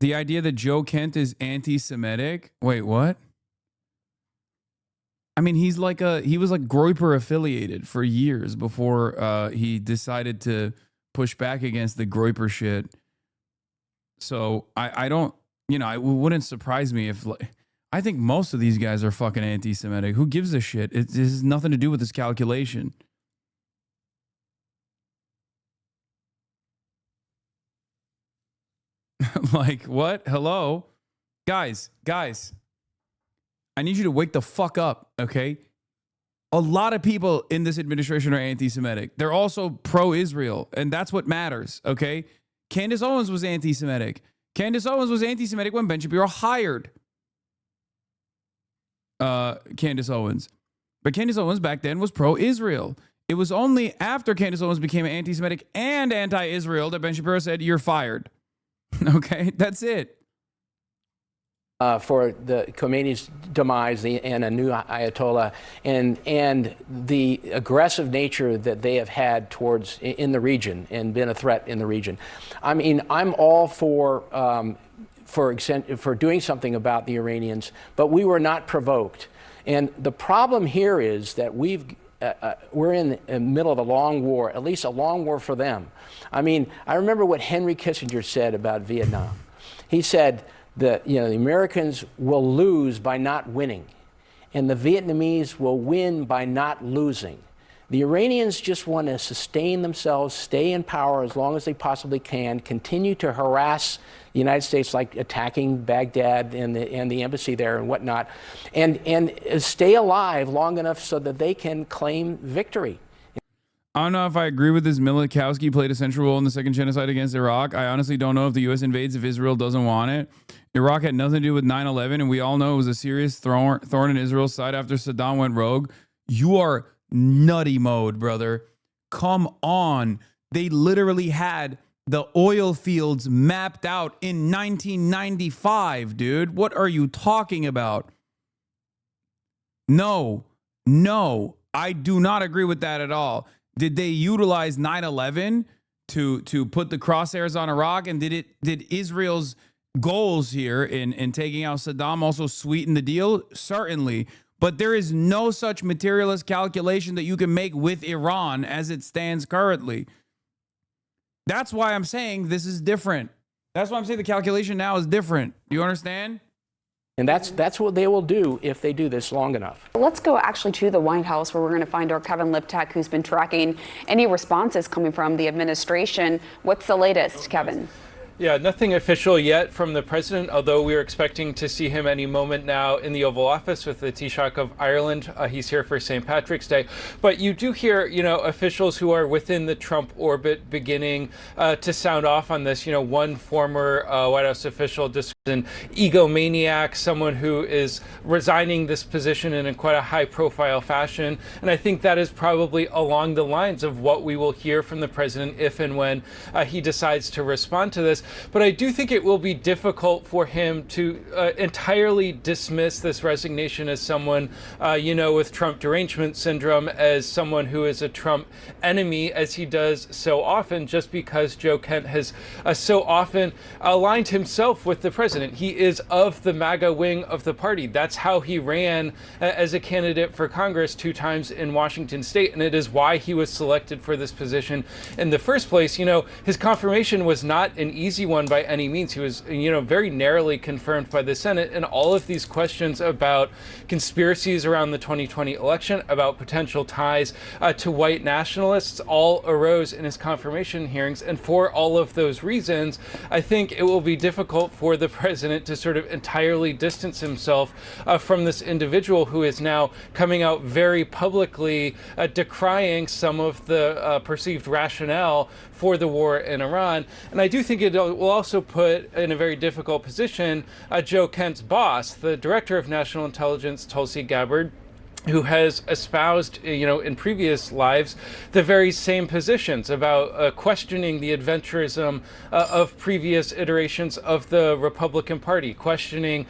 S1: the idea that Joe Kent is anti-Semitic. Wait, what? I mean, he was like Groyper affiliated for years before he decided to push back against the Groyper shit. So I don't, it wouldn't surprise me if, I think most of these guys are fucking anti-Semitic. Who gives a shit? It has nothing to do with this calculation. Like, what? Hello? Guys, I need you to wake the fuck up, okay? A lot of people in this administration are anti-Semitic. They're also pro-Israel, and that's what matters, okay? Candace Owens was anti-Semitic. Candace Owens was anti-Semitic when Ben Shapiro hired Candace Owens. But Candace Owens back then was pro-Israel. It was only after Candace Owens became anti-Semitic and anti-Israel that Ben Shapiro said, you're fired. Okay, that's it.
S21: For the Khomeini's demise and a new Ayatollah, and the aggressive nature that they have had towards in the region and been a threat in the region. I mean, I'm all for doing something about the Iranians, but we were not provoked. And the problem here is that we're in the middle of a long war, at least a long war for them. I mean, I remember what Henry Kissinger said about Vietnam. He said, the Americans will lose by not winning, and the Vietnamese will win by not losing. The Iranians just want to sustain themselves, stay in power as long as they possibly can, continue to harass the United States, like attacking Baghdad and the embassy there and whatnot, and stay alive long enough so that they can claim victory.
S1: I don't know if I agree with this. Milikowski played a central role in the second genocide against Iraq. I honestly don't know if the U.S. invades if Israel doesn't want it. Iraq had nothing to do with 9/11, and we all know it was a serious thorn in Israel's side after Saddam went rogue. You are nutty mode, brother. Come on. They literally had the oil fields mapped out in 1995, dude. What are you talking about? No, I do not agree with that at all. Did they utilize 9/11 to put the crosshairs on Iraq? And did Israel's goals here in taking out Saddam also sweeten the deal? Certainly. But there is no such materialist calculation that you can make with Iran as it stands currently. That's why I'm saying this is different. That's why I'm saying the calculation now is different. Do you understand?
S21: And that's what they will do if they do this long enough.
S7: Let's go actually to the White House, where we're going to find our Kevin Liptak, who's been tracking any responses coming from the administration. What's the latest, Kevin?
S8: Yeah, nothing official yet from the president, although we're expecting to see him any moment now in the Oval Office with the Taoiseach of Ireland. He's here for St. Patrick's Day. But you do hear, officials who are within the Trump orbit beginning to sound off on this. One former White House official described an egomaniac, someone who is resigning this position in quite a high-profile fashion. And I think that is probably along the lines of what we will hear from the president if and when he decides to respond to this. But I do think it will be difficult for him to entirely dismiss this resignation as someone, with Trump derangement syndrome, as someone who is a Trump enemy, as he does so often, just because Joe Kent has so often aligned himself with the president. He is of the MAGA wing of the party. That's how he ran as a candidate for Congress 2 times in Washington state. And it is why he was selected for this position in the first place. His confirmation was not an easy one by any means. He was, very narrowly confirmed by the Senate, and all of these questions about conspiracies around the 2020 election, about potential ties to white nationalists, all arose in his confirmation hearings. And for all of those reasons, I think it will be difficult for the president to sort of entirely distance himself from this individual who is now coming out very publicly decrying some of the perceived rationale for the war in Iran. And I do think it will also put in a very difficult position Joe Kent's boss, the director of national intelligence, Tulsi Gabbard, who has espoused, in previous lives, the very same positions about questioning the adventurism of previous iterations of the Republican Party, questioning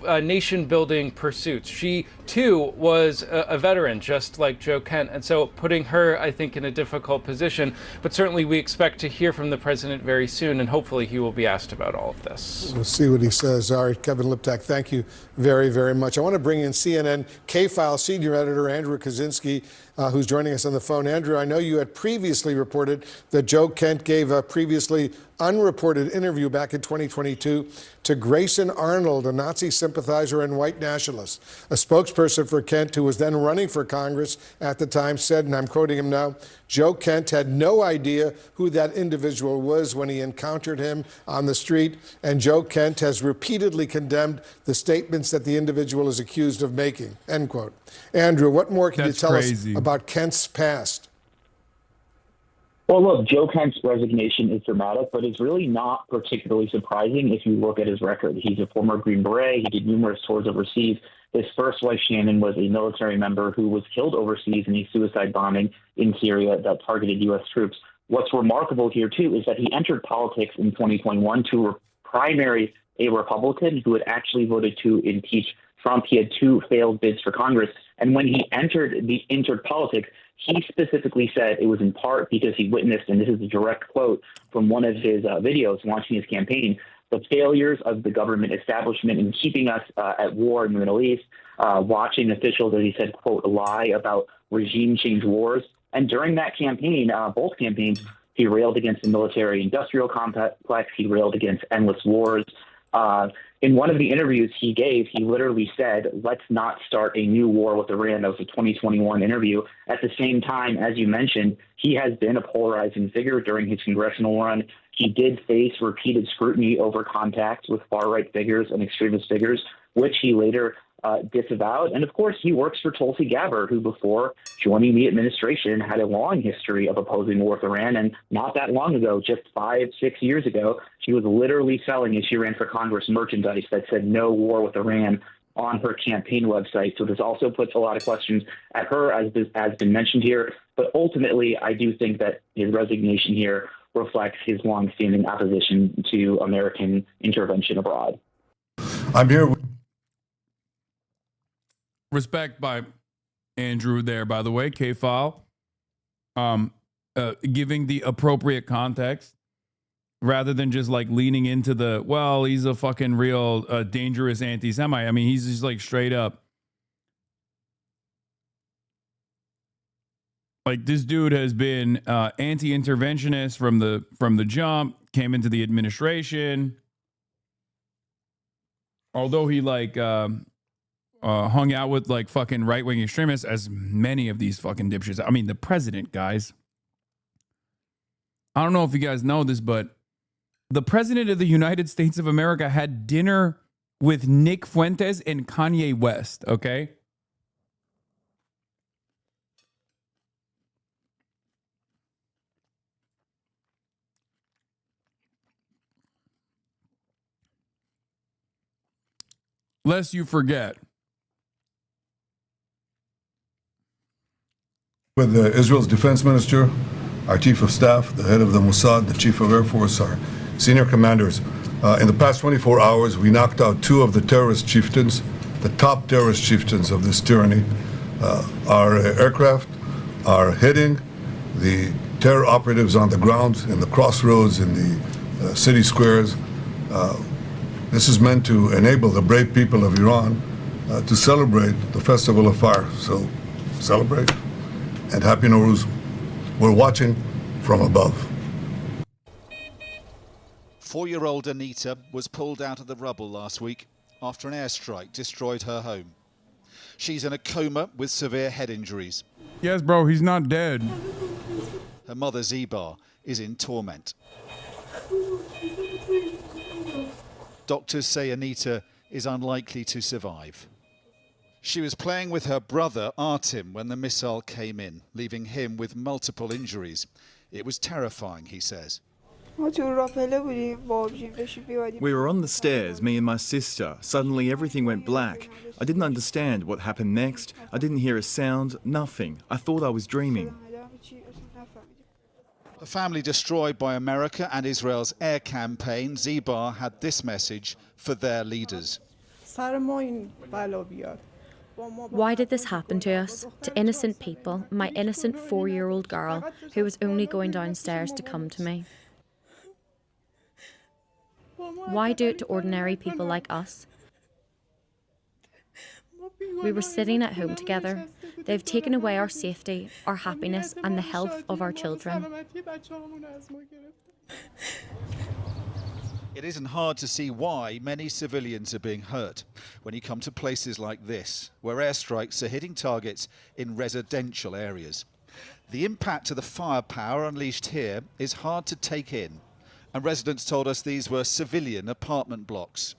S8: nation-building pursuits. She, too, was a veteran, just like Joe Kent, and so putting her, I think, in a difficult position. But certainly we expect to hear from the president very soon, and hopefully he will be asked about all of this.
S2: We'll see what he says. All right, Kevin Liptak, thank you very, very much. I want to bring in CNN K-File senior editor Andrew Kaczynski, who's joining us on the phone. Andrew, I know you had previously reported that Joe Kent gave a previously unreported interview back in 2022 to Grayson Arnold, a Nazi sympathizer and white nationalist. A spokesperson for Kent, who was then running for Congress at the time, said, and I'm quoting him now, Joe Kent had no idea who that individual was when he encountered him on the street, and Joe Kent has repeatedly condemned the statements that the individual is accused of making, end quote. Andrew, what more can you tell us about Kent's past?
S9: Well, look, Joe Kent's resignation is dramatic, but it's really not particularly surprising if you look at his record. He's a former Green Beret. He did numerous tours overseas. His first wife, Shannon, was a military member who was killed overseas in a suicide bombing in Syria that targeted U.S. troops. What's remarkable here, too, is that he entered politics in 2021 to primary a Republican who had actually voted to impeach Trump. He had 2 failed bids for Congress. And when he entered politics, he specifically said it was in part because he witnessed, and this is a direct quote from one of his videos launching his campaign, the failures of the government establishment in keeping us at war in the Middle East, watching officials, as he said, quote, lie about regime change wars. And during that campaign, both campaigns, he railed against the military-industrial complex. He railed against endless wars. In one of the interviews he gave, he literally said, let's not start a new war with Iran. That was a 2021 interview. At the same time, as you mentioned, he has been a polarizing figure during his congressional run. He did face repeated scrutiny over contacts with far-right figures and extremist figures, which he later disavowed. And of course, he works for Tulsi Gabbard, who before joining the administration had a long history of opposing war with Iran. And not that long ago, just 5-6 years ago, she was literally selling, as she ran for Congress, merchandise that said no war with Iran on her campaign website. So this also puts a lot of questions at her, as has been mentioned here. But ultimately, I do think that his resignation here reflects his longstanding opposition to American intervention abroad.
S12: I'm here.
S1: Respect by Andrew there, by the way, K-File. Giving the appropriate context rather than just like leaning into the, well, he's a fucking real dangerous anti-Semite. I mean, he's just like straight up. Like, this dude has been anti-interventionist from the jump, came into the administration. Although he like hung out with like fucking right-wing extremists, as many of these fucking dipshits. I mean, the president, guys. I don't know if you guys know this, but the president of the United States of America had dinner with Nick Fuentes and Kanye West, okay? Lest you forget.
S12: With Israel's defense minister, our chief of staff, the head of the Mossad, the chief of Air Force, our senior commanders. In the past 24 hours, we knocked out 2 of the terrorist chieftains, the top terrorist chieftains of this tyranny. Our aircraft are hitting the terror operatives on the ground, in the crossroads, in the city squares. This is meant to enable the brave people of Iran to celebrate the Festival of Fire. So celebrate and Happy Nowruz. We're watching from above.
S17: 4-year-old Anita was pulled out of the rubble last week after an airstrike destroyed her home. She's in a coma with severe head injuries.
S1: Yes, bro, he's not dead.
S17: Her mother, Zibar, is in torment. Doctors say Anita is unlikely to survive. She was playing with her brother, Artem, when the missile came in, leaving him with multiple injuries. It was terrifying, he says.
S22: We were on the stairs, me and my sister. Suddenly everything went black. I didn't understand what happened next. I didn't hear a sound, nothing. I thought I was dreaming.
S17: A family destroyed by America and Israel's air campaign, Zibar had this message for their leaders.
S24: Why did this happen to us, to innocent people, my innocent 4-year-old girl who was only going downstairs to come to me? Why do it to ordinary people like us? We were sitting at home together. They've taken away our safety, our happiness, and the health of our children.
S17: It isn't hard to see why many civilians are being hurt when you come to places like this, where airstrikes are hitting targets in residential areas. The impact of the firepower unleashed here is hard to take in, and residents told us these were civilian apartment blocks.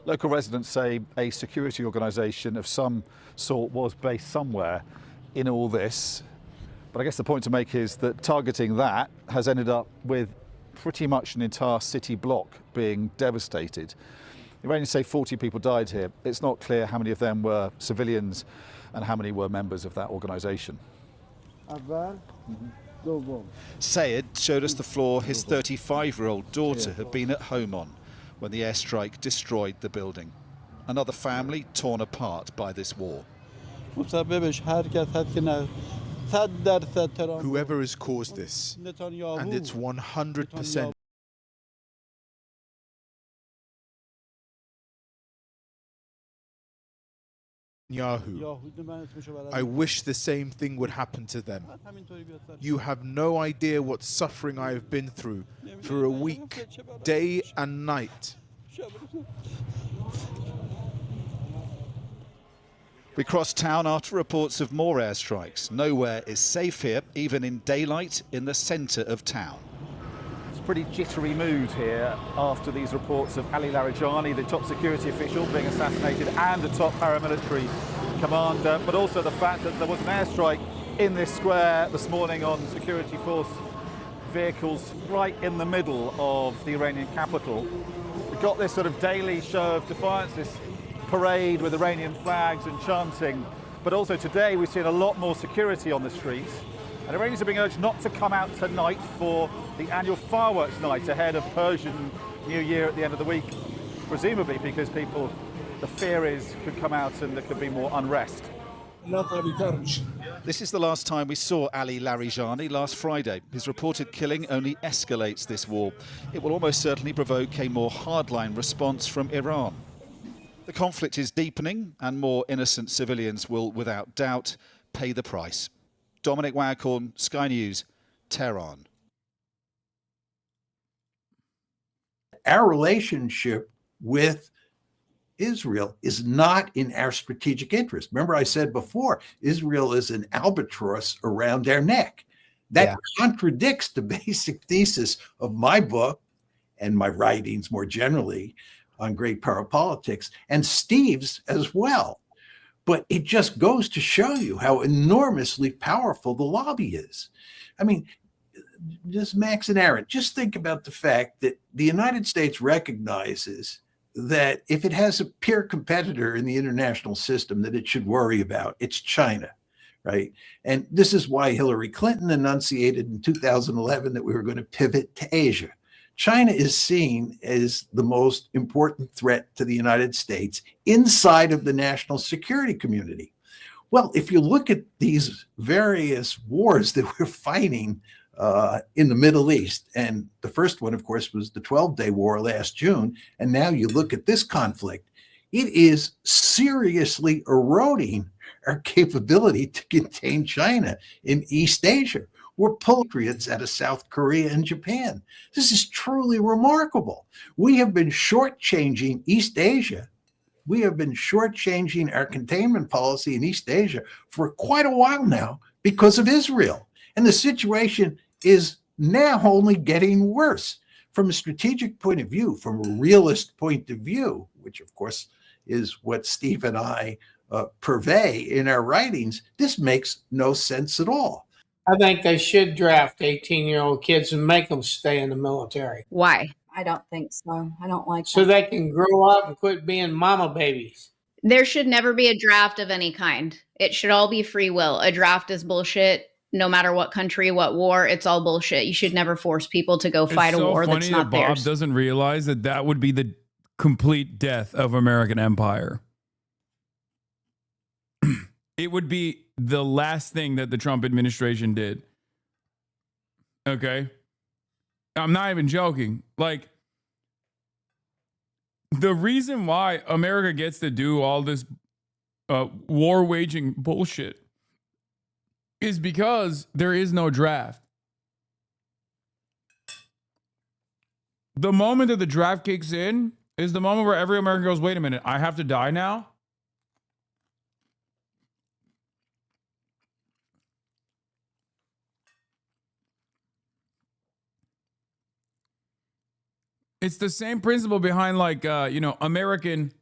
S11: Local residents say a security organisation of some sort was based somewhere in all this.
S17: But I guess the point to make is that targeting that has ended up with pretty much an entire city block being devastated. The Iranians say 40 people died here. It's not clear how many of them were civilians and how many were members of that organisation. Sayed showed us the floor his 35-year-old daughter had been at home on when the airstrike destroyed the building. Another family torn apart by this war.
S6: Whoever has caused this, and it's 100% Yahoo. I wish the same thing would happen to them. You have no idea what suffering I have been through for a week, day and night.
S17: We cross town after reports of more airstrikes. Nowhere is safe here, even in daylight in the centre of town. It's a pretty jittery mood here after these reports of Ali Larijani, the top security official, being assassinated, and the top paramilitary commander, but also the fact that there was an airstrike in this square this morning on security force vehicles right in the middle of the Iranian capital. We've got this sort of daily show of defiance, this parade with Iranian flags and chanting, but also today we've seen a lot more security on the streets, and Iranians are being urged not to come out tonight for the annual fireworks night ahead of Persian New Year at the end of the week, presumably because people, the fear is, could come out and there could be more unrest. This is the last time we saw Ali Larijani last Friday. His reported killing only escalates this war. It will almost certainly provoke a more hardline response from Iran. The conflict is deepening and more innocent civilians will, without doubt, pay the price. Dominic Waghorn, Sky News, Tehran.
S10: Our relationship with Israel is not in our strategic interest. Remember I said before, Israel is an albatross around our neck. That contradicts the basic thesis of my book and my writings more generally on great power politics, and Steve's as well. But it just goes to show you how enormously powerful the lobby is. I mean, just Max and Aaron, just think about the fact that the United States recognizes that if it has a peer competitor in the international system that it should worry about, it's China, right? And this is why Hillary Clinton enunciated in 2011 that we were going to pivot to Asia. China is seen as the most important threat to the United States inside of the national security community. Well, if you look at these various wars that we're fighting in the Middle East, and the first one, of course, was the 12-day war last June, and now you look at this conflict, it is seriously eroding our capability to contain China in East Asia. We're pulling patriots out of South Korea and Japan. This is truly remarkable. We have been shortchanging East Asia. We have been shortchanging our containment policy in East Asia for quite a while now because of Israel. And the situation is now only getting worse. From a strategic point of view, from a realist point of view, which of course is what Steve and I purvey in our writings, this makes no sense at all.
S13: I think they should draft 18-year-old kids and make them stay in the military.
S15: Why? I don't think so. I don't like
S13: So
S15: that.
S13: they can grow up and quit being mama babies.
S23: There should never be a draft of any kind. It should all be free will. A draft is bullshit. No matter what country, what war, it's all bullshit. You should never force people to go fight a war that's not
S1: Bob
S23: theirs.
S1: doesn't realize that that would be the complete death of American empire. It would be the last thing that the Trump administration did. Okay? I'm not even joking. Like, the reason why America gets to do all this war waging bullshit is because there is no draft. The moment that the draft kicks in is the moment where every American goes, wait a minute, I have to die now? It's the same principle behind, like, American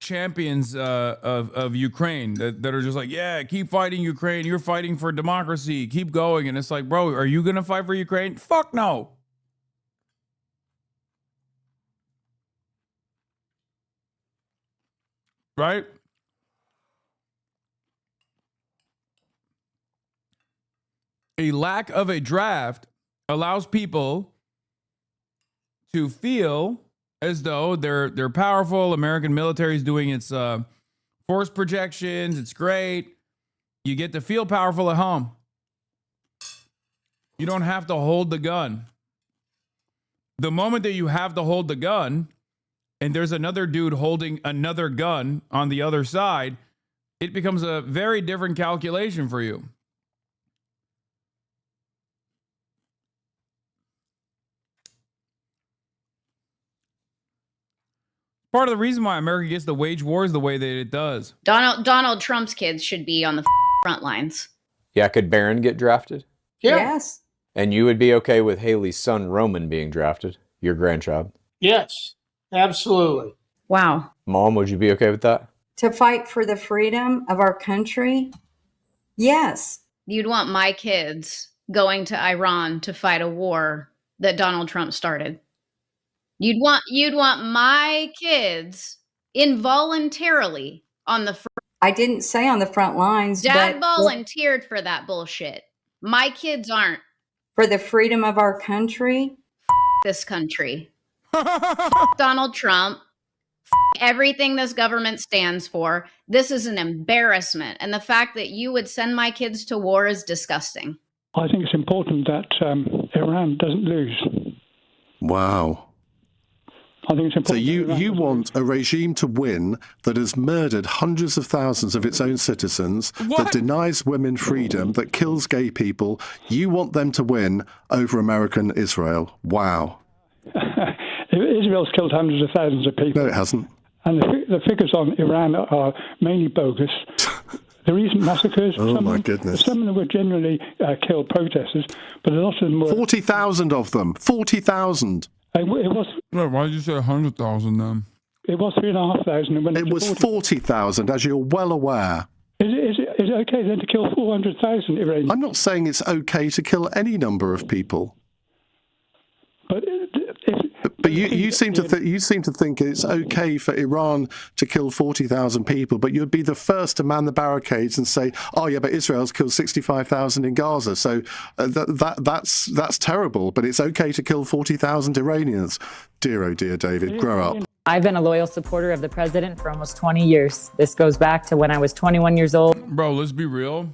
S1: champions of Ukraine that are just like, yeah, keep fighting Ukraine. You're fighting for democracy. Keep going. And it's like, bro, are you going to fight for Ukraine? Fuck no. Right? A lack of a draft allows people to feel as though they're powerful. American military is doing its force projections. It's great. You get to feel powerful at home. You don't have to hold the gun. The moment that you have to hold the gun and there's another dude holding another gun on the other side, it becomes a very different calculation for you. Part of the reason why America gets to wage wars the way that it does.
S23: Donald Trump's kids should be on the front lines.
S4: Yeah, could Barron get drafted?
S13: Yeah.
S15: Yes.
S4: And you would be okay with Haley's son Roman being drafted, your grandchild?
S13: Yes, absolutely.
S23: Wow.
S4: Mom, would you be okay with that?
S15: To fight for the freedom of our country? Yes.
S23: You'd want my kids going to Iran to fight a war that Donald Trump started. You'd want my kids involuntarily on the front.
S15: I didn't say on the front lines.
S23: Dad
S15: but
S23: volunteered for that bullshit. My kids aren't.
S15: for the freedom of our country?
S23: This country. Donald Trump. Everything this government stands for. This is an embarrassment. And the fact that you would send my kids to war is disgusting.
S14: I think it's important that Iran doesn't lose.
S16: Wow.
S14: I think it's important.
S16: So you want a regime to win that has murdered hundreds of thousands of its own citizens, that denies women freedom, that kills gay people. You want them to win over American Israel. Wow.
S14: Israel's killed hundreds of thousands of people.
S16: No, it hasn't.
S14: And the figures on Iran are mainly bogus. The recent massacres,
S16: goodness.
S14: Some of them were generally killed protesters, but a lot of them were...
S16: 40,000 of them. 40,000.
S14: It was...
S1: Why did you say 100,000 then?
S14: It was 3,500.
S16: It was 40,000, as you're well aware.
S14: Is it okay then to kill 400,000 Iranians?
S16: I'm not saying it's okay to kill any number of people. But you seem to think it's okay for Iran to kill 40,000 people, but you'd be the first to man the barricades and say, "Oh yeah, but Israel's killed 65,000 in Gaza, so that's terrible." But it's okay to kill 40,000 Iranians. Dear oh dear, David, grow up.
S20: I've been a loyal supporter of the president for almost 20 years. This goes back to when I was 21 years old.
S1: Bro, let's be real.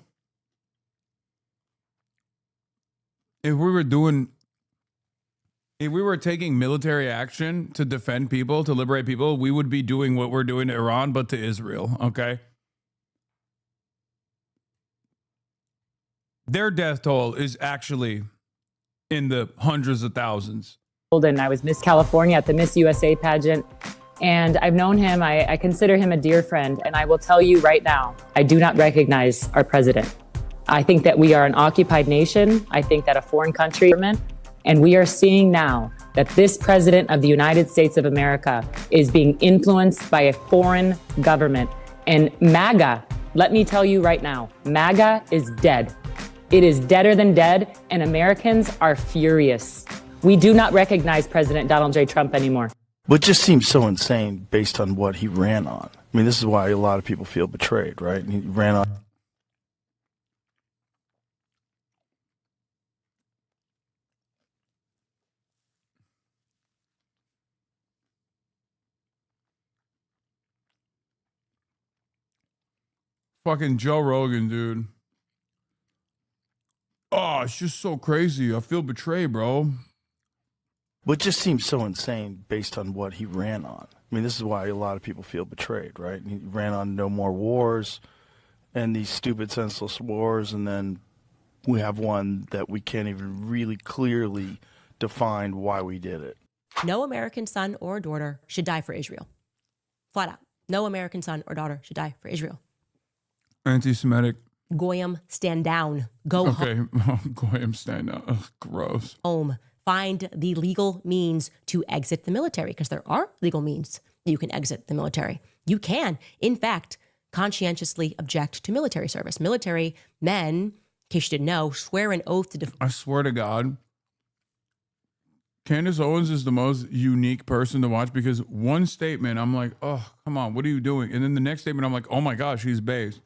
S1: If we were taking military action to defend people, to liberate people, we would be doing what we're doing to Iran, but to Israel, okay? Their death toll is actually in the hundreds of thousands.
S20: And I was Miss California at the Miss USA pageant. And I've known him, I consider him a dear friend. And I will tell you right now, I do not recognize our president. I think that we are an occupied nation. I think that a foreign country, and we are seeing now that this president of the United States of America is being influenced by a foreign government. And MAGA, let me tell you right now, MAGA is dead. It is deader than dead, and Americans are furious. We do not recognize President Donald J. Trump anymore.
S25: What just seems so insane based on what he ran on. I mean, this is why a lot of people feel betrayed, right? He ran on.
S1: Fucking Joe Rogan, dude. Oh, it's just so crazy. I feel betrayed, bro.
S25: What just seems so insane based on what he ran on. I mean, this is why a lot of people feel betrayed, right? He ran on no more wars and these stupid, senseless wars, and then we have one that we can't even really clearly define why we did it.
S26: No American son or daughter should die for Israel. Flat out. No American son or daughter should die for Israel.
S1: Anti-Semitic.
S26: Goyim, stand down. Go home.
S1: Okay, Goyim, stand down. Ugh, gross.
S26: Home. Find the legal means to exit the military, because there are legal means you can exit the military. You can, in fact, conscientiously object to military service. Military men, in case you didn't know, swear an oath to
S1: I swear to God, Candace Owens is the most unique person to watch because one statement, I'm like, oh, come on, what are you doing? And then the next statement, I'm like, oh my gosh, she's based.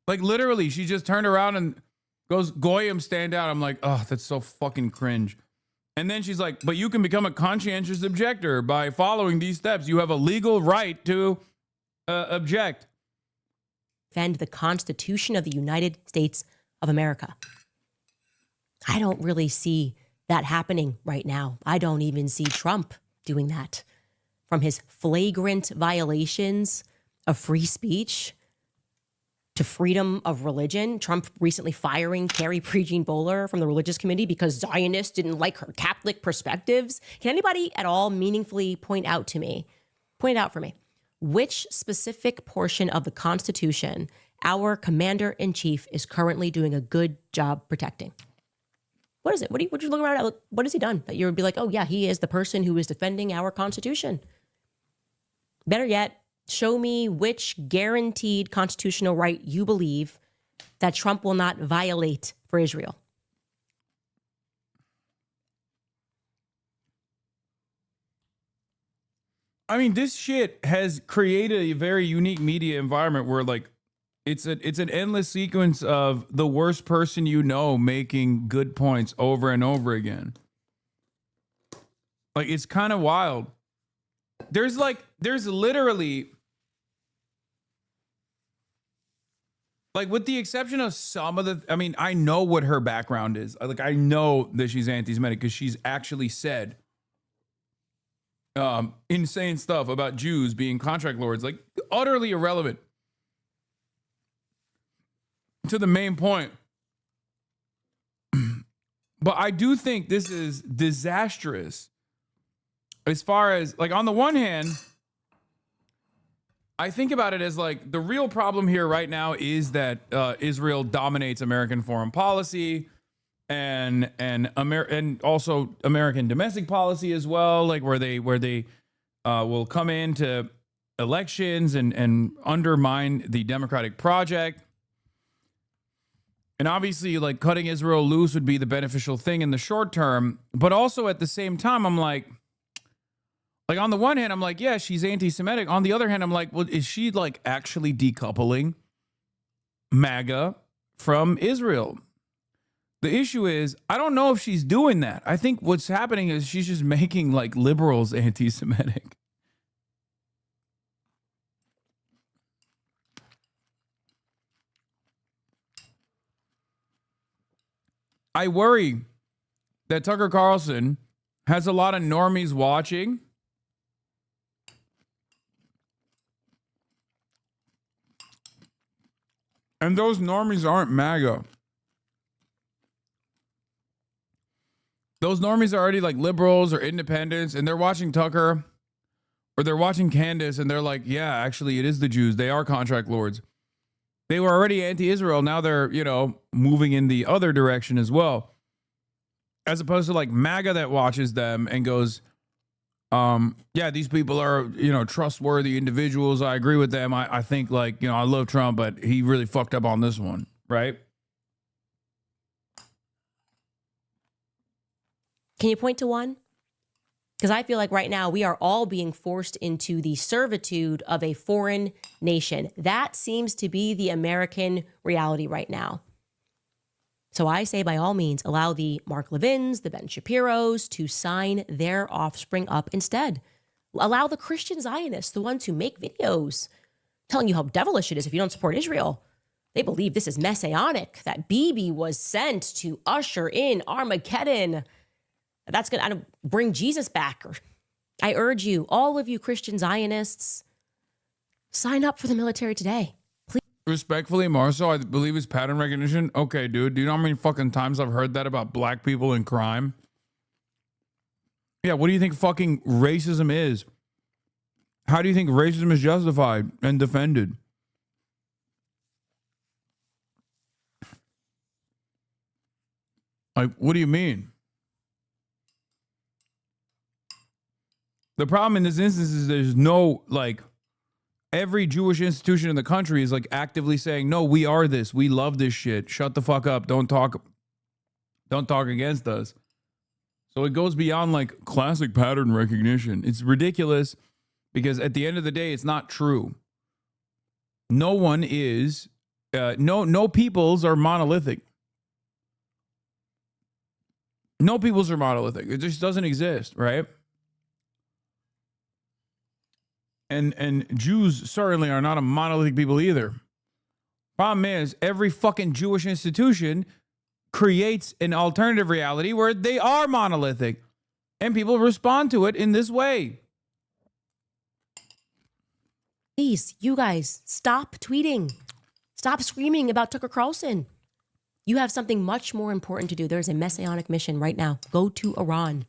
S1: Like literally, she just turned around and goes, Goyim, stand out. I'm like, oh, that's so fucking cringe. And then she's like, but you can become a conscientious objector by following these steps. You have a legal right to object.
S26: defend the Constitution of the United States of America. I don't really see that happening right now. I don't even see Trump doing that. From his flagrant violations of free speech to freedom of religion, Trump recently firing Carrie Prejean Bowler from the Religious Committee because Zionists didn't like her Catholic perspectives. Can anybody at all meaningfully point out for me, which specific portion of the Constitution our commander-in-chief is currently doing a good job protecting? What is it? What you look around at? What has he done that you would be like, oh yeah, he is the person who is defending our Constitution? Better yet, show me which guaranteed constitutional right you believe that Trump will not violate for Israel.
S1: I mean, this shit has created a very unique media environment where like it's an endless sequence of the worst person you know making good points over and over again. Like it's kind of wild. There's literally, like, with the exception of some of the, I mean, I know what her background is. Like, I know that she's anti-Semitic because she's actually said insane stuff about Jews being contract lords, like utterly irrelevant to the main point. But I do think this is disastrous. As far as, like, on the one hand, I think about it as like the real problem here right now is that Israel dominates American foreign policy and also American domestic policy as well, like where they will come into elections and undermine the democratic project. And obviously, like, cutting Israel loose would be the beneficial thing in the short term, but also at the same time, I'm like, on the one hand, I'm like, yeah, she's anti-Semitic. On the other hand, I'm like, well, is she like actually decoupling MAGA from Israel? The issue is, I don't know if she's doing that. I think what's happening is she's just making like liberals anti-Semitic. I worry that Tucker Carlson has a lot of normies watching. And those normies aren't MAGA. Those normies are already like liberals or independents, and they're watching Tucker or they're watching Candace, and they're like, yeah, actually, it is the Jews. They are contract lords. They were already anti-Israel. Now they're, moving in the other direction as well. As opposed to like MAGA that watches them and goes, yeah, these people are, trustworthy individuals. I agree with them. I think like, I love Trump, but he really fucked up on this one, right?
S26: Can you point to one? Because I feel like right now we are all being forced into the servitude of a foreign nation. That seems to be the American reality right now. So I say, by all means, allow the Mark Levins, the Ben Shapiros to sign their offspring up instead. Allow the Christian Zionists, the ones who make videos telling you how devilish it is if you don't support Israel. They believe this is messianic, that Bibi was sent to usher in Armageddon. That's going to bring Jesus back. I urge you, all of you Christian Zionists, sign up for the military today.
S1: Respectfully, Marcel, I believe it's pattern recognition. Okay, dude, do you know how many fucking times I've heard that about black people in crime? Yeah, what do you think fucking racism is? How do you think racism is justified and defended? Like, what do you mean? The problem in this instance is there's no, like, every Jewish institution in the country is like actively saying, no, we are this. We love this shit. Shut the fuck up. Don't talk against us. So it goes beyond like classic pattern recognition. It's ridiculous because at the end of the day, it's not true. No one is, no peoples are monolithic. No peoples are monolithic. It just doesn't exist, right? And Jews certainly are not a monolithic people either. Problem is, every fucking Jewish institution creates an alternative reality where they are monolithic. And people respond to it in this way.
S26: Please, you guys, stop tweeting. Stop screaming about Tucker Carlson. You have something much more important to do. There's a messianic mission right now. Go to Iran.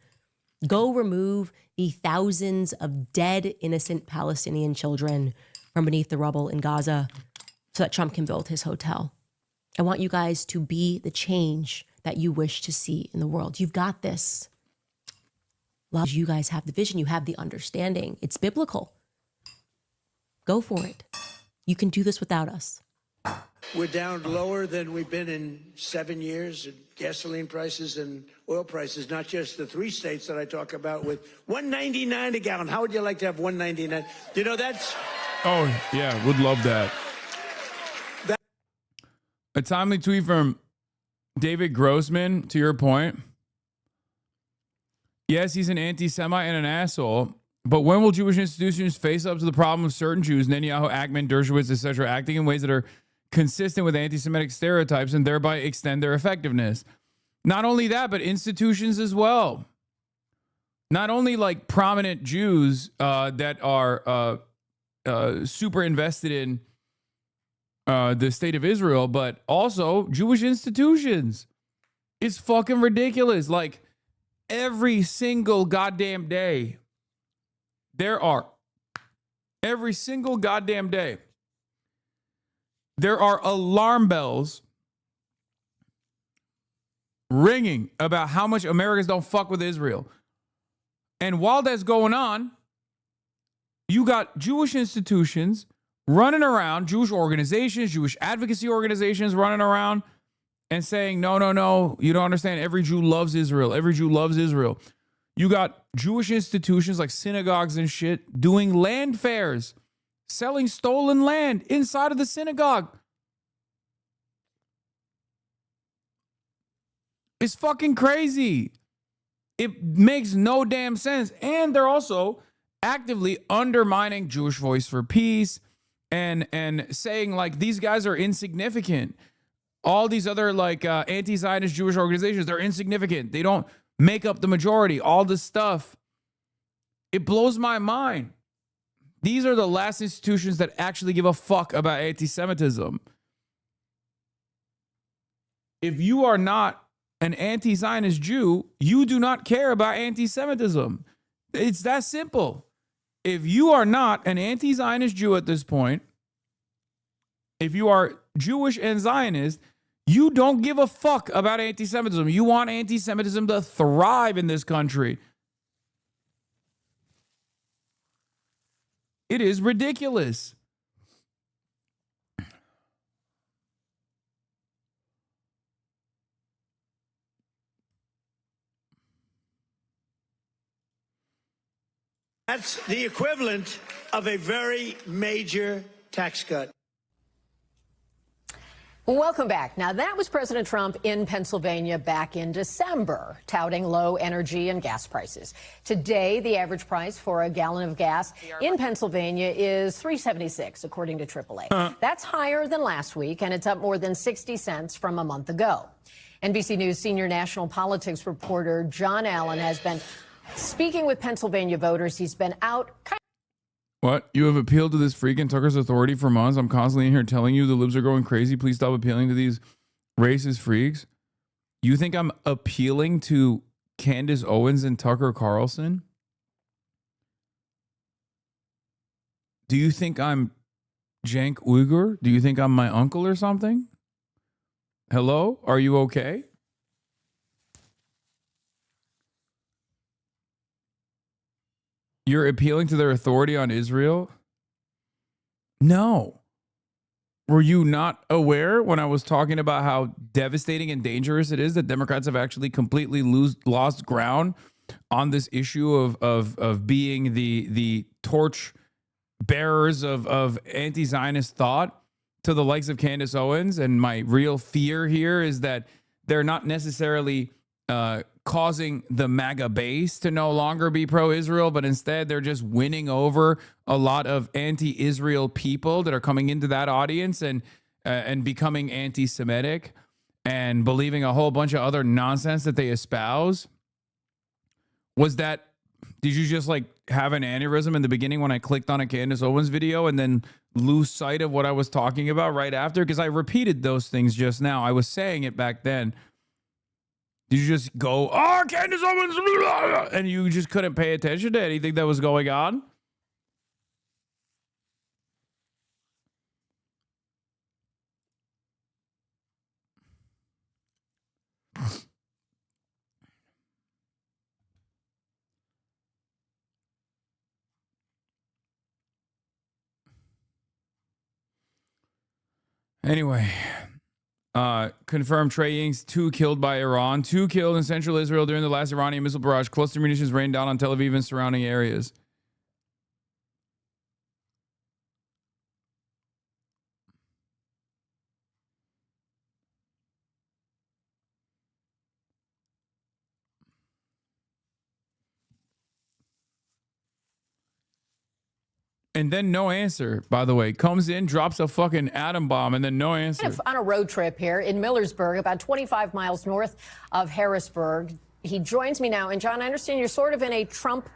S26: Go remove the thousands of dead, innocent Palestinian children from beneath the rubble in Gaza so that Trump can build his hotel. I want you guys to be the change that you wish to see in the world. You've got this. You guys have the vision. You have the understanding. It's biblical. Go for it. You can do this without us.
S3: We're down lower than we've been in 7 years in gasoline prices and oil prices, not just the 3 states that I talk about with $1.99 a gallon. How would you like to have $1.99? You know, that's...
S1: Oh, yeah, would love that. A timely tweet from David Grossman, to your point. Yes, he's an anti-Semite and an asshole, but when will Jewish institutions face up to the problem of certain Jews, Netanyahu, Ackman, Dershowitz, etc., acting in ways that are consistent with anti-Semitic stereotypes and thereby extend their effectiveness? Not only that, but institutions as well. Not only like prominent Jews that are super invested in the state of Israel, but also Jewish institutions. It's fucking ridiculous. Like every single goddamn day, every single goddamn day, there are alarm bells ringing about how much Americans don't fuck with Israel. And while that's going on, you got Jewish institutions running around, Jewish organizations, Jewish advocacy organizations running around and saying, no, no, no, you don't understand. Every Jew loves Israel. Every Jew loves Israel. You got Jewish institutions like synagogues and shit doing land fairs, selling stolen land inside of the synagogue. It's fucking crazy. It makes no damn sense. And they're also actively undermining Jewish Voice for Peace and saying like these guys are insignificant. All these other like anti-Zionist Jewish organizations, they're insignificant. They don't make up the majority. All this stuff. It blows my mind. These are the last institutions that actually give a fuck about anti-Semitism. If you are not an anti-Zionist Jew, you do not care about anti-Semitism. It's that simple. If you are not an anti-Zionist Jew at this point, if you are Jewish and Zionist, you don't give a fuck about anti-Semitism. You want anti-Semitism to thrive in this country. It is ridiculous.
S3: That's the equivalent of a very major tax cut.
S5: Welcome back. Now, that was President Trump in Pennsylvania back in December, touting low energy and gas prices. Today, the average price for a gallon of gas in Pennsylvania is $3.76, according to AAA. That's higher than last week, and it's up more than 60 cents from a month ago. NBC News senior national politics reporter John Allen has been speaking with Pennsylvania voters. He's been out.
S1: What? You have appealed to this freak and Tucker's authority for months. I'm constantly in here telling you the libs are going crazy. Please stop appealing to these racist freaks. You think I'm appealing to Candace Owens and Tucker Carlson? Do you think I'm Cenk Uygur? Do you think I'm my uncle or something? Hello? Are you okay? You're appealing to their authority on Israel? No. Were you not aware when I was talking about how devastating and dangerous it is that Democrats have actually completely lost ground on this issue of being the torch bearers of anti-Zionist thought to the likes of Candace Owens? And my real fear here is that they're not necessarily causing the MAGA base to no longer be pro-Israel, but instead they're just winning over a lot of anti-Israel people that are coming into that audience and becoming anti-Semitic and believing a whole bunch of other nonsense that they espouse. Did you just like have an aneurysm in the beginning when I clicked on a Candace Owens video and then lose sight of what I was talking about right after? Because I repeated those things just now. I was saying it back then. Did you just go, oh, Candace Owens, and you just couldn't pay attention to anything that was going on? Anyway, confirmed Trey Ying's 2 killed by Iran. 2 killed in central Israel during the last Iranian missile barrage. Cluster munitions rained down on Tel Aviv and surrounding areas. And then no answer, by the way. Comes in, drops a fucking atom bomb, and then no answer.
S5: On a road trip here in Millersburg, about 25 miles north of Harrisburg. He joins me now. And John, I understand you're sort of in a Trump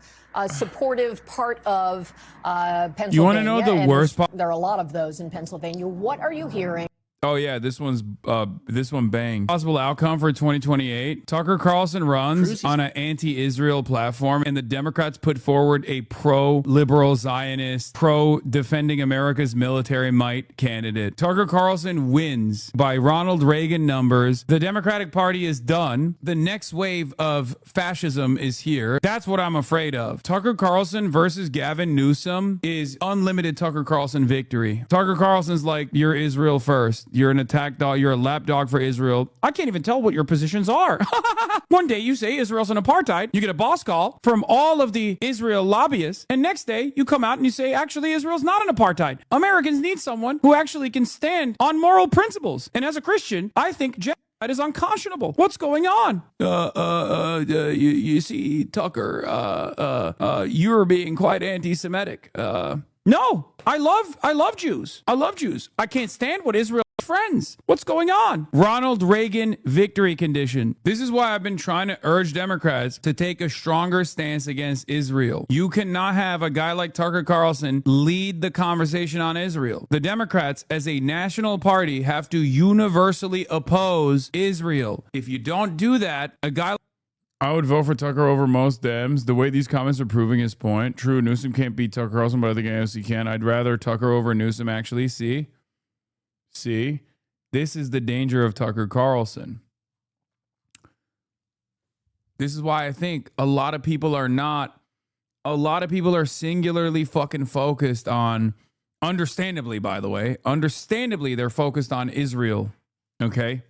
S5: supportive part of Pennsylvania.
S1: You want to know the worst part?
S5: There are a lot of those in Pennsylvania. What are you hearing?
S1: Oh yeah, this one banged. Possible outcome for 2028. Tucker Carlson runs on an anti-Israel platform, and the Democrats put forward a pro-liberal Zionist, pro-defending America's military might candidate. Tucker Carlson wins by Ronald Reagan numbers. The Democratic Party is done. The next wave of fascism is here. That's what I'm afraid of. Tucker Carlson versus Gavin Newsom is unlimited Tucker Carlson victory. Tucker Carlson's like, you're Israel first. You're an attack dog. You're a lapdog for Israel. I can't even tell what your positions are. One day you say Israel's an apartheid. You get a boss call from all of the Israel lobbyists. And next day you come out and you say, actually, Israel's not an apartheid. Americans need someone who actually can stand on moral principles. And as a Christian, I think genocide is unconscionable. What's going on? You see, Tucker, you're being quite anti-Semitic. No, I love Jews. I love Jews. I can't stand what Israel friends. What's going on? Ronald Reagan victory condition. This is why I've been trying to urge Democrats to take a stronger stance against Israel. You cannot have a guy like Tucker Carlson lead the conversation on Israel. The Democrats, as a national party, have to universally oppose Israel. If you don't do that, a guy I would vote for Tucker over most Dems. The way these comments are proving his point. True, Newsom can't beat Tucker Carlson, but I think AOC can. I'd rather Tucker over Newsom, actually. See? This is the danger of Tucker Carlson. This is why I think a lot of people are singularly fucking focused on, understandably, by the way, they're focused on Israel. Okay?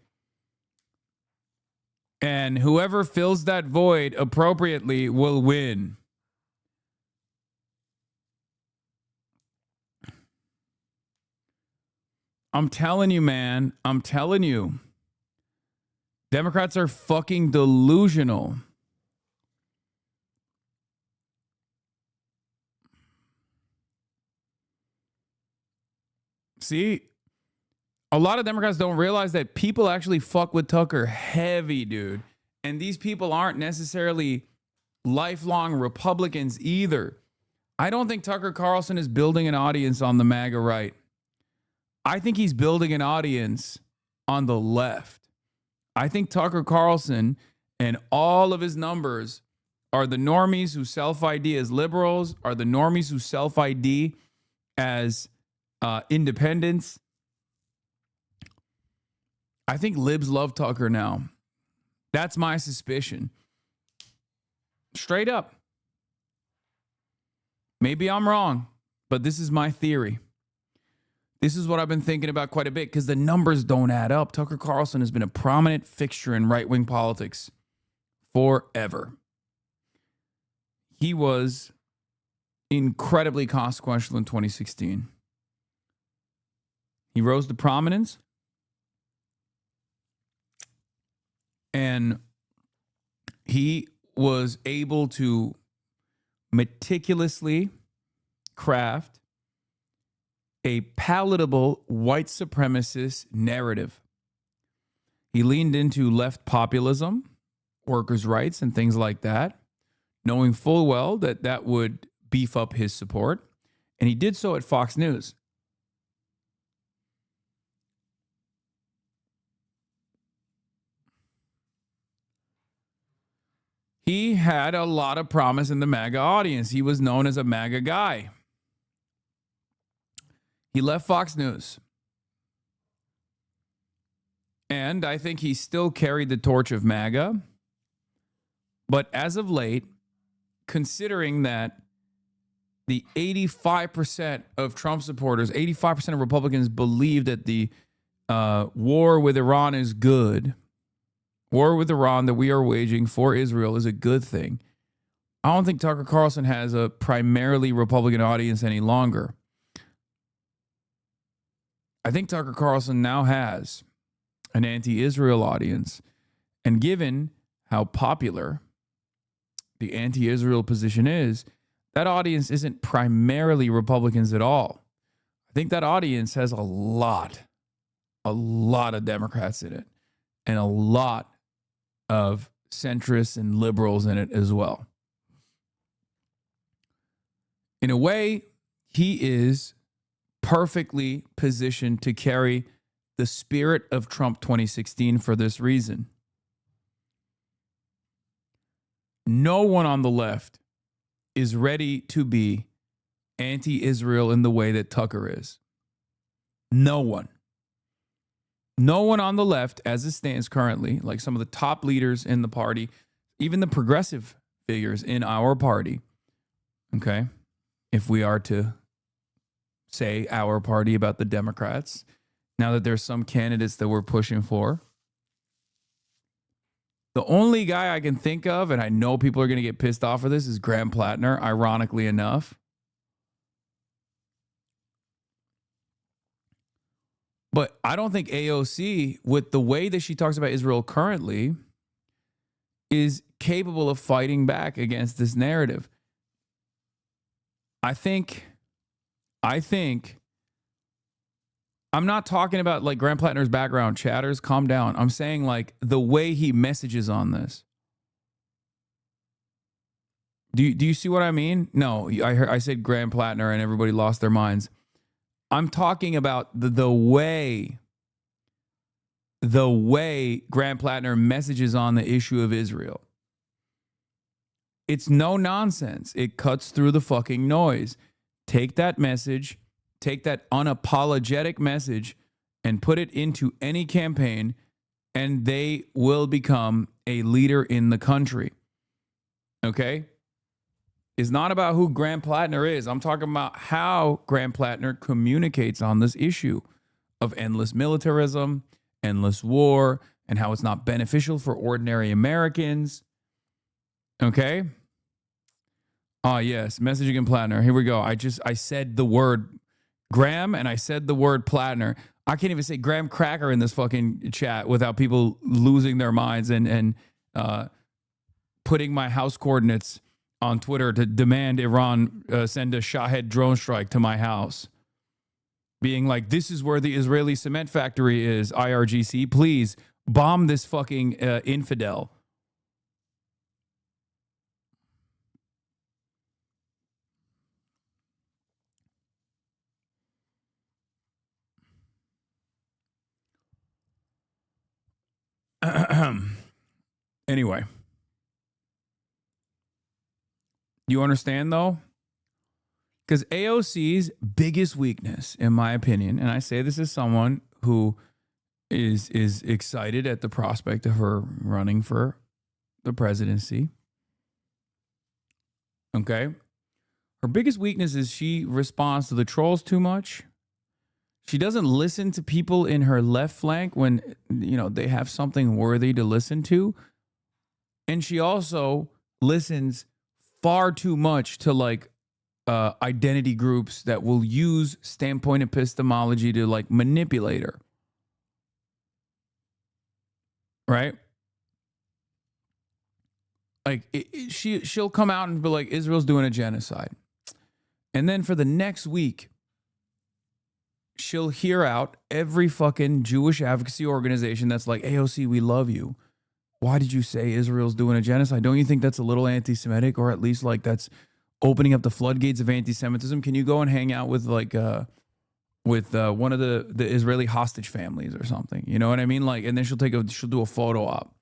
S1: And whoever fills that void appropriately will win. I'm telling you, man. I'm telling you. Democrats are fucking delusional. See? A lot of Democrats don't realize that people actually fuck with Tucker heavy, dude. And these people aren't necessarily lifelong Republicans either. I don't think Tucker Carlson is building an audience on the MAGA right. I think he's building an audience on the left. I think Tucker Carlson and all of his numbers are the normies who self-ID as liberals, are the normies who self-ID as independents. I think libs love Tucker now. That's my suspicion. Straight up. Maybe I'm wrong, but this is my theory. This is what I've been thinking about quite a bit because the numbers don't add up. Tucker Carlson has been a prominent fixture in right-wing politics forever. He was incredibly consequential in 2016. He rose to prominence, and he was able to meticulously craft a palatable white supremacist narrative. He leaned into left populism, workers' rights, and things like that, knowing full well that that would beef up his support. And he did so at Fox News. He had a lot of promise in the MAGA audience. He was known as a MAGA guy. He left Fox News. And I think he still carried the torch of MAGA. But as of late, considering that the 85% of Trump supporters, 85% of Republicans believe that the war with Iran is good, war with Iran that we are waging for Israel is a good thing. I don't think Tucker Carlson has a primarily Republican audience any longer. I think Tucker Carlson now has an anti-Israel audience. And given how popular the anti-Israel position is, that audience isn't primarily Republicans at all. I think that audience has a lot of Democrats in it and a lot of centrists and liberals in it as well. In a way, he is perfectly positioned to carry the spirit of Trump 2016 for this reason. No one on the left is ready to be anti-Israel in the way that Tucker is. No one. No one on the left, as it stands currently, like some of the top leaders in the party, even the progressive figures in our party, okay, if we are to say our party about the Democrats, now that there's some candidates that we're pushing for. The only guy I can think of, and I know people are going to get pissed off for this, is Graham Plattner, ironically enough. But I don't think AOC, with the way that she talks about Israel currently, is capable of fighting back against this narrative. I think I'm not talking about like Graham Plattner's background chatters. Calm down. I'm saying like the way he messages on this. Do you see what I mean? No, I said Graham Plattner and everybody lost their minds. I'm talking about the way Graham Plattner messages on the issue of Israel. It's no nonsense. It cuts through the fucking noise. Take that message, take that unapologetic message and put it into any campaign, and they will become a leader in the country. Okay? It's not about who Graham Plattner is. I'm talking about how Graham Plattner communicates on this issue of endless militarism, endless war, and how it's not beneficial for ordinary Americans. Okay? Ah, yes, messaging and Plattner. Here we go. I said the word Graham and I said the word Plattner. I can't even say Graham Cracker in this fucking chat without people losing their minds and putting my house coordinates on Twitter to demand Iran send a Shahed drone strike to my house. Being like, this is where the Israeli cement factory is, IRGC. Please bomb this fucking infidel. Anyway, you understand though? Because AOC's biggest weakness, in my opinion, and I say this as someone who is excited at the prospect of her running for the presidency. Okay? Her biggest weakness is she responds to the trolls too much. She doesn't listen to people in her left flank when, you know, they have something worthy to listen to. And she also listens far too much to like identity groups that will use standpoint epistemology to like manipulate her. Right? Like she'll come out and be like, Israel's doing a genocide. And then for the next week, she'll hear out every fucking Jewish advocacy organization that's like, AOC, we love you. Why did you say Israel's doing a genocide? Don't you think that's a little anti-Semitic, or at least like that's opening up the floodgates of anti-Semitism? Can you go and hang out with like one of the Israeli hostage families or something? You know what I mean? Like, and then she'll do a photo op,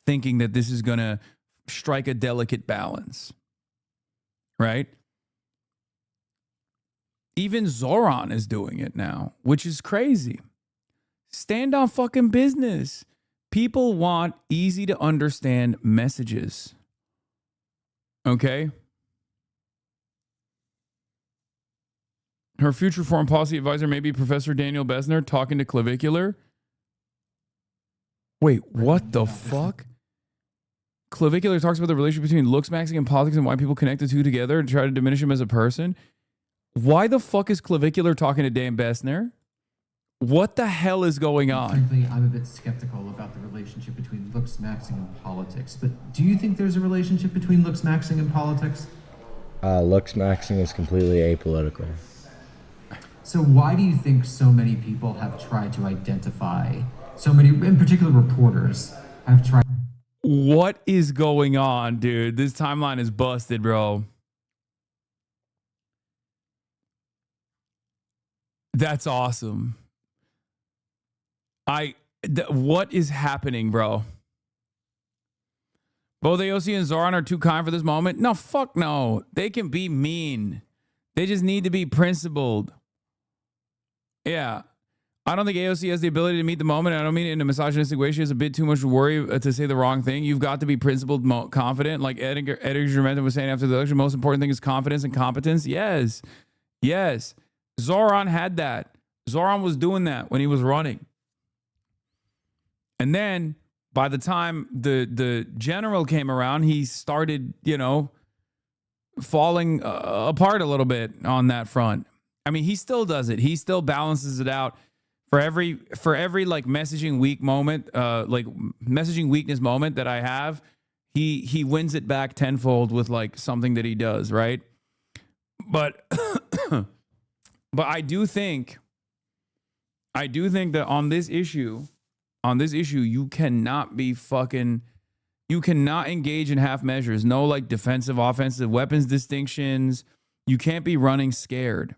S1: thinking that this is gonna strike a delicate balance, right? Even Zoran is doing it now, which is crazy. Stand on fucking business. People want easy to understand messages. Okay? Her future foreign policy advisor may be Professor Daniel Besner talking to Clavicular. Wait, what the fuck? Clavicular talks about the relationship between looks maxing and politics and why people connect the two together and try to diminish him as a person. Why the fuck is Clavicular talking to Dan Besner? What the hell is going on?
S2: Frankly, I'm a bit skeptical about the relationship between looks maxing and politics. But do you think there's a relationship between looks maxing and politics?
S7: Looks maxing is completely apolitical.
S2: So why do you think so many people have tried to identify, so many, in particular reporters, have tried?
S1: What is going on, dude? This timeline is busted, bro. That's awesome. What is happening, bro? Both AOC and Zoran are too kind for this moment. No, fuck no. They can be mean. They just need to be principled. Yeah. I don't think AOC has the ability to meet the moment. I don't mean it in a misogynistic way. She has a bit too much worry to say the wrong thing. You've got to be principled, confident. Like Edgar Germentin was saying after the election, most important thing is confidence and competence. Yes. Yes. Zoran had that. Zoran was doing that when he was running. And then by the time the general came around, he started, you know, falling apart a little bit on that front. I mean, he still does it. He still balances it out for every like messaging weak moment, like messaging weakness moment that I have. He wins it back tenfold with like something that he does, right? But but I do think that on this issue, you cannot engage in half measures. No like defensive, offensive weapons distinctions. You can't be running scared.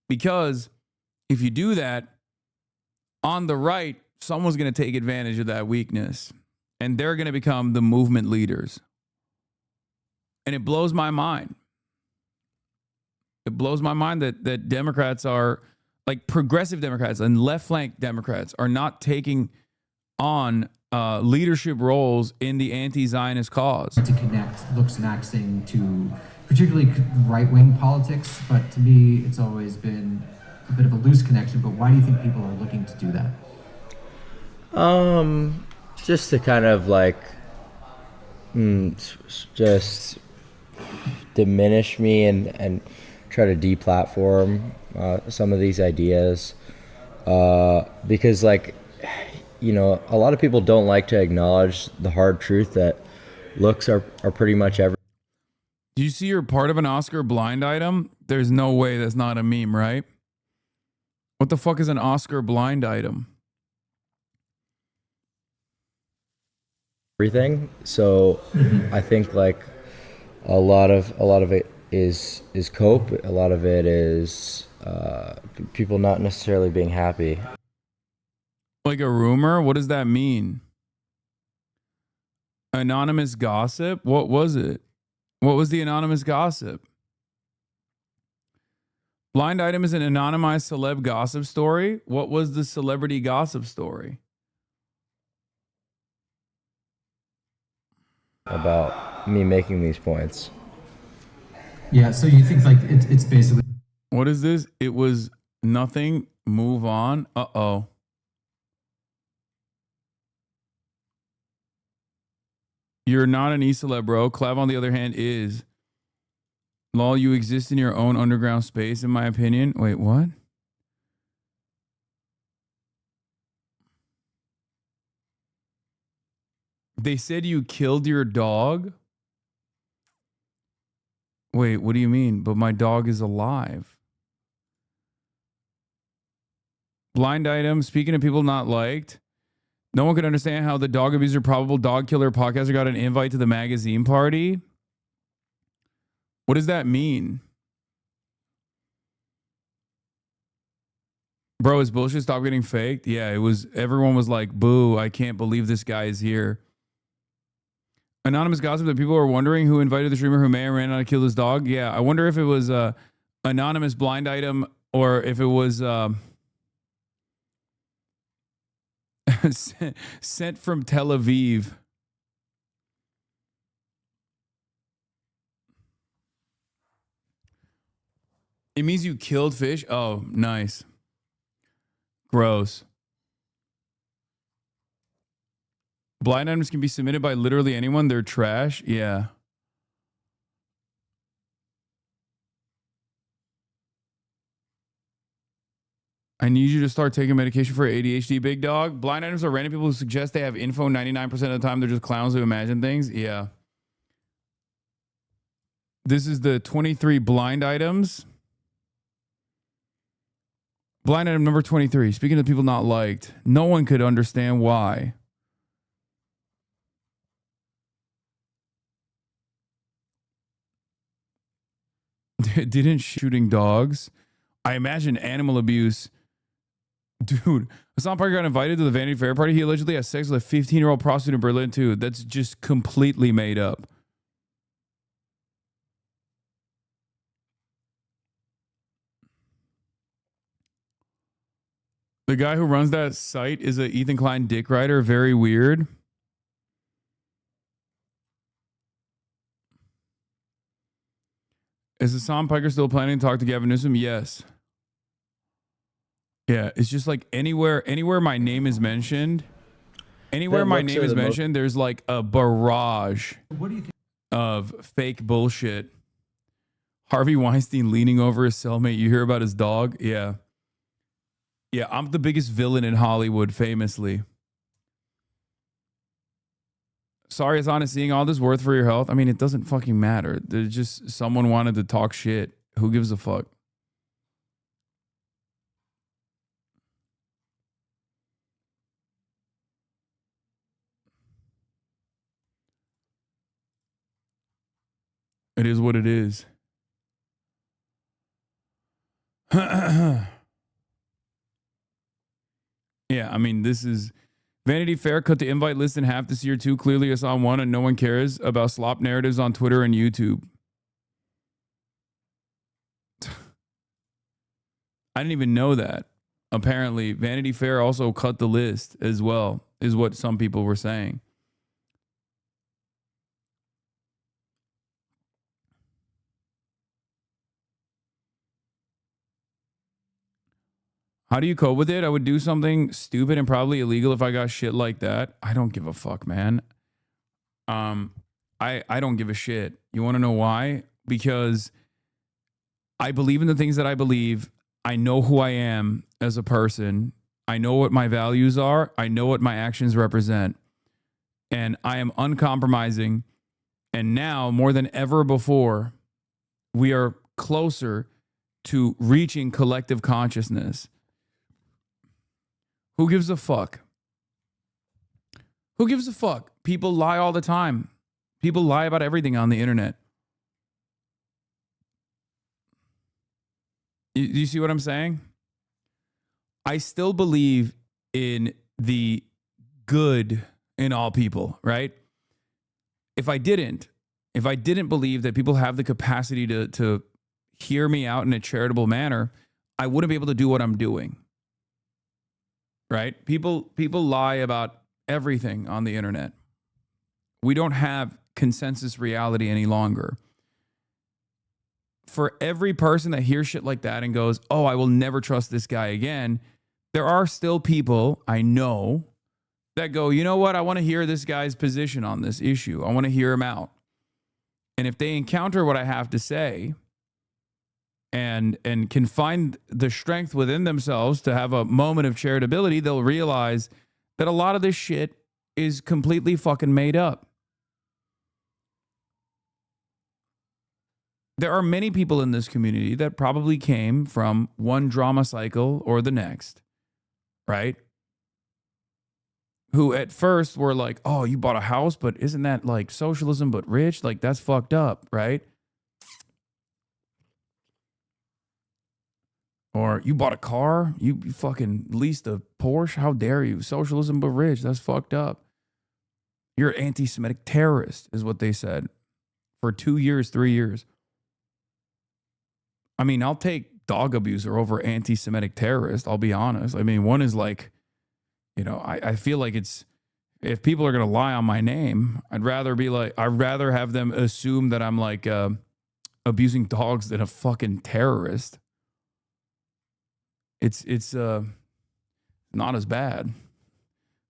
S1: Because if you do that, on the right, someone's going to take advantage of that weakness. And they're going to become the movement leaders. And it blows my mind. It blows my mind that Democrats are, like progressive Democrats and left flank Democrats are not taking on leadership roles in the anti-Zionist cause.
S2: To connect looks maxing to particularly right-wing politics, but to me, it's always been a bit of a loose connection. But why do you think people are looking to do that?
S7: Just to kind of like, just diminish me and try to deplatform some of these ideas, because like, you know, a lot of people don't like to acknowledge the hard truth that looks are pretty much everything.
S1: Do you see you're part of an Oscar blind item? There's no way that's not a meme, right? What the fuck is an Oscar blind item?
S7: Everything. So I think like a lot of it is cope. A lot of it is people not necessarily being happy.
S1: Like a rumor? What does that mean? Anonymous gossip? What was it? What was the anonymous gossip? Blind item is an anonymized celeb gossip story. What was the celebrity gossip story?
S7: About me making these points.
S2: Yeah, so you think like it's basically.
S1: What is this? It was nothing. Move on. Uh-oh. You're not an e-celeb, bro. Clav, on the other hand, is. Lol, you exist in your own underground space, in my opinion. Wait, what? They said you killed your dog? Wait, what do you mean? But my dog is alive. Blind item, speaking of people not liked, no one could understand how the dog abuser, probable dog killer podcaster got an invite to the magazine party. What does that mean? Bro, is bullshit stop getting faked? Yeah, it was. Everyone was like, boo, I can't believe this guy is here. Anonymous gossip that people are wondering who invited the streamer who may or may not have killed his dog. Yeah, I wonder if it was a anonymous blind item or if it was sent from Tel Aviv. It means you killed fish? Oh, nice. Gross. Blind items can be submitted by literally anyone. They're trash. Yeah. I need you to start taking medication for ADHD, big dog. Blind items are random people who suggest they have info 99% of the time. They're just clowns who imagine things. Yeah. This is the 23 blind items. Blind item number 23. Speaking of people not liked, no one could understand why. Didn't shooting dogs. I imagine animal abuse. Dude, Hasan Parker got invited to the Vanity Fair party. He allegedly has sex with a 15-year-old prostitute in Berlin, too. That's just completely made up. The guy who runs that site is a Ethan Klein dick rider. Very weird. Is Hasan Piker still planning to talk to Gavin Newsom? Yes. Yeah, it's just like anywhere my name is mentioned, there's like a barrage of fake bullshit. Harvey Weinstein leaning over his cellmate. You hear about his dog? Yeah. Yeah, I'm the biggest villain in Hollywood, famously. Sorry, Hasan, is seeing all this worth for your health? I mean, it doesn't fucking matter. There's just someone wanted to talk shit. Who gives a fuck? It is what it is. Yeah, I mean, this is Vanity Fair cut the invite list in half this year too. Clearly, Hasan won, and no one cares about slop narratives on Twitter and YouTube. I didn't even know that. Apparently, Vanity Fair also cut the list as well, is what some people were saying. How do you cope with it? I would do something stupid and probably illegal if I got shit like that. I don't give a fuck, man. I don't give a shit. You want to know why? Because I believe in the things that I believe. I know who I am as a person. I know what my values are. I know what my actions represent. And I am uncompromising. And now, more than ever before, we are closer to reaching collective consciousness. Who gives a fuck? Who gives a fuck? People lie all the time. People lie about everything on the internet. You see what I'm saying? I still believe in the good in all people, right? If I didn't believe that people have the capacity to hear me out in a charitable manner, I wouldn't be able to do what I'm doing. Right? People lie about everything on the internet. We don't have consensus reality any longer. for every person that hears shit like that and goes, oh, I will never trust this guy again, there are still people I know that go, you know what? I want to hear this guy's position on this issue. I want to hear him out. And if they encounter what I have to say and can find the strength within themselves to have a moment of charitability, they'll realize that a lot of this shit is completely fucking made up. There are many people in this community that probably came from one drama cycle or the next, right? Who at first were like, oh, you bought a house, but isn't that like socialism but rich? Like, that's fucked up, right? Or you bought a car, you fucking leased a Porsche. How dare you? Socialism but rich. That's fucked up. You're an anti-Semitic terrorist, is what they said for 2 years, 3 years. I mean, I'll take dog abuser over anti-Semitic terrorist. I'll be honest. I mean, one is like, you know, I feel like it's, if people are going to lie on my name, I'd rather have them assume that I'm like abusing dogs than a fucking terrorist. It's not as bad,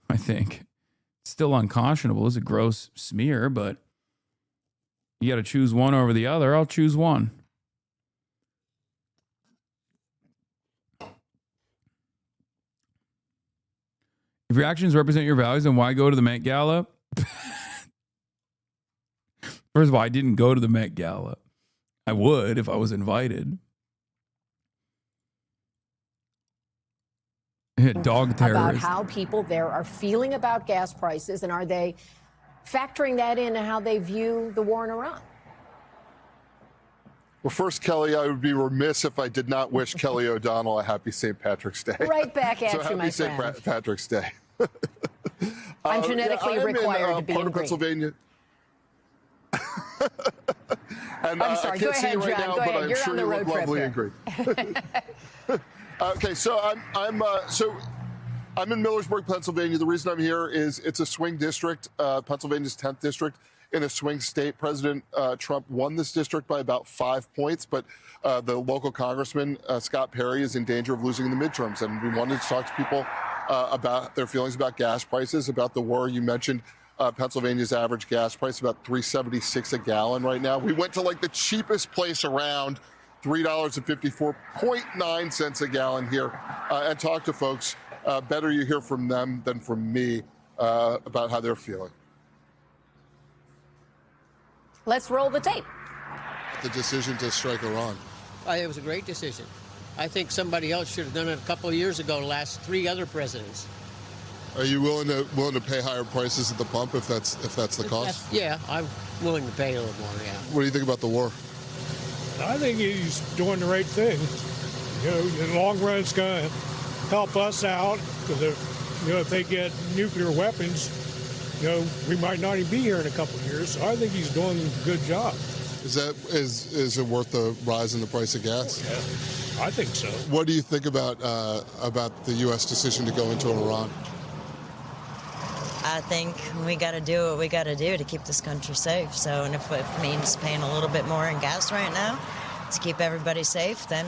S1: I think. It's still unconscionable. It's a gross smear, but you got to choose one over the other. I'll choose one. If your actions represent your values, then why go to the Met Gala? First of all, I didn't go to the Met Gala. I would if I was invited. Dog terrorist.
S5: About how people there are feeling about gas prices, and are they factoring that into how they view the war in Iran?
S8: Well, first, Kelly, I would be remiss if I did not wish Kelly O'Donnell a happy St. Patrick's Day.
S5: Right back at you, my
S8: friend. Happy St. Patrick's Day.
S5: I'm genetically required to be in
S8: Pennsylvania. And,
S5: I'm sorry. Go ahead, John. Go ahead. You're on the road trip here.
S8: Okay, so I'm in Millersburg, Pennsylvania. The reason I'm here is it's a swing district, Pennsylvania's 10th district in a swing state. President Trump won this district by about 5 points, but the local congressman, Scott Perry, is in danger of losing the midterms. And we wanted to talk to people about their feelings about gas prices, about the war. You mentioned Pennsylvania's average gas price, about $3.76 a gallon right now. We went to like the cheapest place around, $3.54.9 a gallon here, and talk to folks. Better you hear from them than from me about how they're feeling.
S5: Let's roll the tape.
S8: The decision to strike Iran.
S9: It was a great decision. I think somebody else should have done it a couple of years ago, last 3 other presidents.
S8: Are you willing to pay higher prices at the pump if that's the cost?
S9: Yeah, I'm willing to pay a little more, yeah.
S8: What do you think about the war?
S12: I think he's doing the right thing. You know, in the long run, it's going to help us out because if they get nuclear weapons, we might not even be here in a couple of years. So I think he's doing a good job.
S8: Is it worth the rise in the price of gas?
S12: Yeah, I think so.
S8: What do you think about the U.S. decision to go into Iran?
S18: I think we got to do what we got to do to keep this country safe. So, and if it means paying a little bit more in gas right now to keep everybody safe, then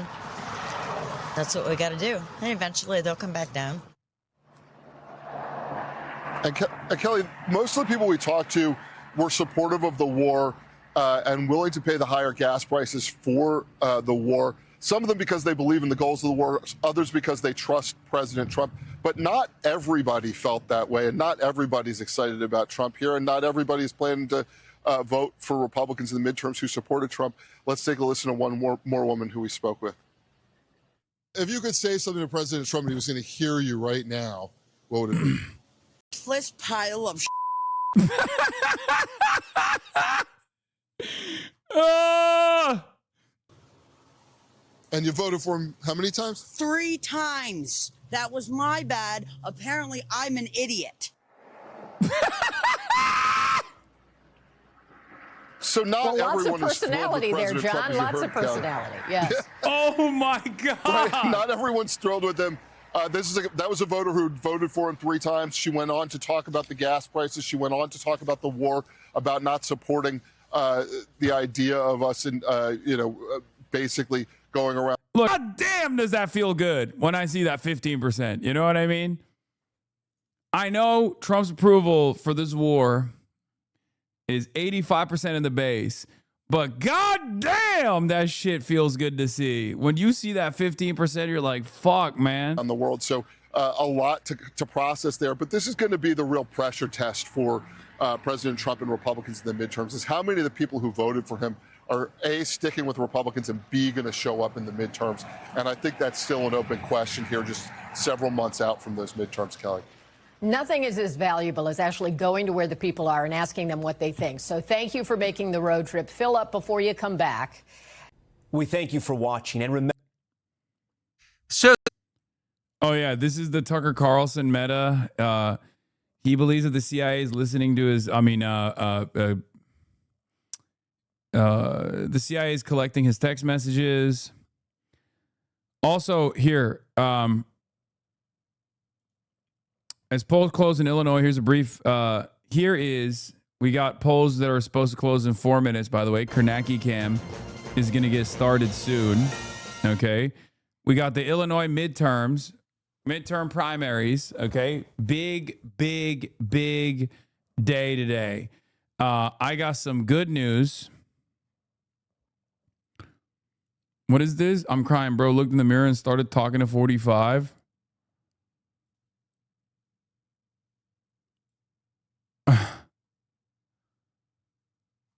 S18: that's what we got to do. And eventually they'll come back down.
S8: And Kelly, most of the people we talked to were supportive of the war and willing to pay the higher gas prices for the war. Some of them because they believe in the goals of the war, others because they trust President Trump. But not everybody felt that way, and not everybody's excited about Trump here, and not everybody's planning to vote for Republicans in the midterms who supported Trump. Let's take a listen to one more woman who we spoke with. If you could say something to President Trump and he was going to hear you right now, what would it be?
S19: This pile of
S8: And you voted for him how many times?
S19: 3 times. That was my bad. Apparently, I'm an idiot.
S8: So not everyone
S5: lots of personality there, John. Lots of personality. Yes.
S1: Oh my God.
S8: Right? Not everyone's thrilled with him. That was a voter who voted for him 3 times. She went on to talk about the gas prices. She went on to talk about the war, about not supporting the idea of us basically going around.
S1: Look, God damn, does that feel good when I see that 15%? You know what I mean? I know Trump's approval for this war is 85% in the base, but god damn, that shit feels good to see. When you see that 15%, you're like, fuck, man.
S8: On the world. So a lot to process there. But this is going to be the real pressure test for President Trump and Republicans in the midterms, is how many of the people who voted for him are A, sticking with Republicans, and B, going to show up in the midterms. And I think that's still an open question here, just several months out from those midterms, Kelly.
S5: Nothing is as valuable as actually going to where the people are and asking them what they think. So thank you for making the road trip. Fill up before you come back.
S6: We thank you for watching, and remember.
S1: Oh yeah, this is the Tucker Carlson meta. He believes that the CIA is listening to his. The CIA is collecting his text messages. Also here, as polls close in Illinois, here's a brief. We got polls that are supposed to close in 4 minutes, by the way. Karnacki Cam is going to get started soon. Okay. We got the Illinois midterm primaries. Okay. Big day today. I got some good news. What is this? I'm crying, bro. Looked in the mirror and started talking to 45.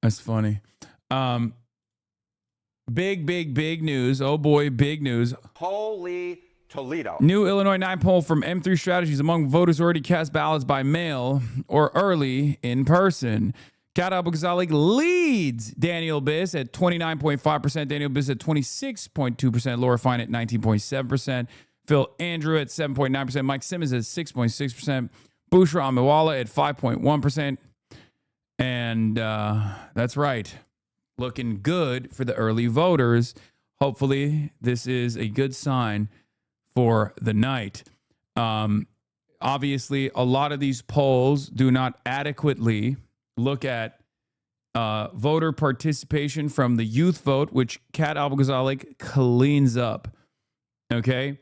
S1: That's funny. Big news. Oh boy, big news.
S6: Holy Toledo.
S1: New Illinois 9 poll from M3 Strategies among voters who already cast ballots by mail or early in person. Kat Abou-Ghazaleh leads Daniel Biss at 29.5%. Daniel Biss at 26.2%. Laura Fine at 19.7%. Phil Andrew at 7.9%. Mike Simmons at 6.6%. Bushra Amiwala at 5.1%. And that's right. Looking good for the early voters. Hopefully, this is a good sign for the night. Obviously, a lot of these polls do not adequately look at voter participation from the youth vote, which Kat Abou-Ghazaleh cleans up. Okay?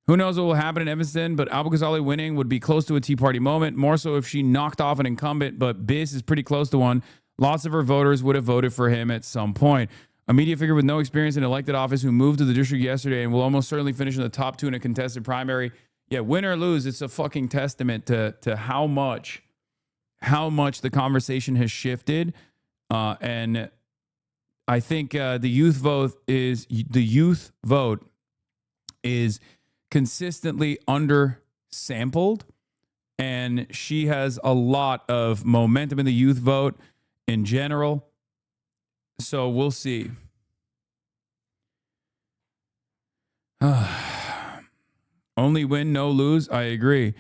S1: Who knows what will happen in Evanston, but Abou-Ghazaleh winning would be close to a Tea Party moment, more so if she knocked off an incumbent, but Biss is pretty close to one. Lots of her voters would have voted for him at some point. A media figure with no experience in elected office who moved to the district yesterday and will almost certainly finish in the top 2 in a contested primary. Yeah, win or lose, it's a fucking testament to how much the conversation has shifted. And I think the youth vote is consistently undersampled, and she has a lot of momentum in the youth vote in general. So we'll see. Only win, no lose. I agree.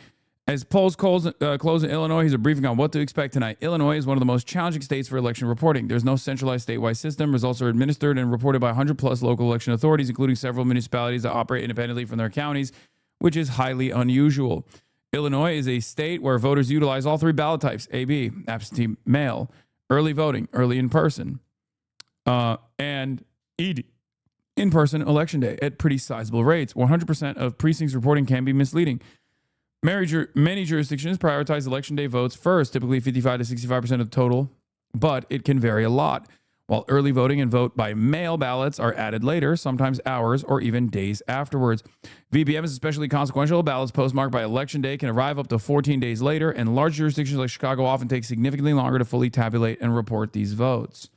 S1: As polls close in Illinois, here's a briefing on what to expect tonight. Illinois is one of the most challenging states for election reporting. There's no centralized statewide system. Results are administered and reported by 100+ local election authorities, including several municipalities that operate independently from their counties, which is highly unusual. Illinois is a state where voters utilize all 3 ballot types, AB, absentee mail, early voting, early in person, and ED, in-person election day at pretty sizable rates. 100% of precincts reporting can be misleading. Many jurisdictions prioritize election day votes first, typically 55 to 65% of the total, but it can vary a lot. While early voting and vote by mail ballots are added later, sometimes hours or even days afterwards. VBM is especially consequential. Ballots postmarked by election day can arrive up to 14 days later, and large jurisdictions like Chicago often take significantly longer to fully tabulate and report these votes.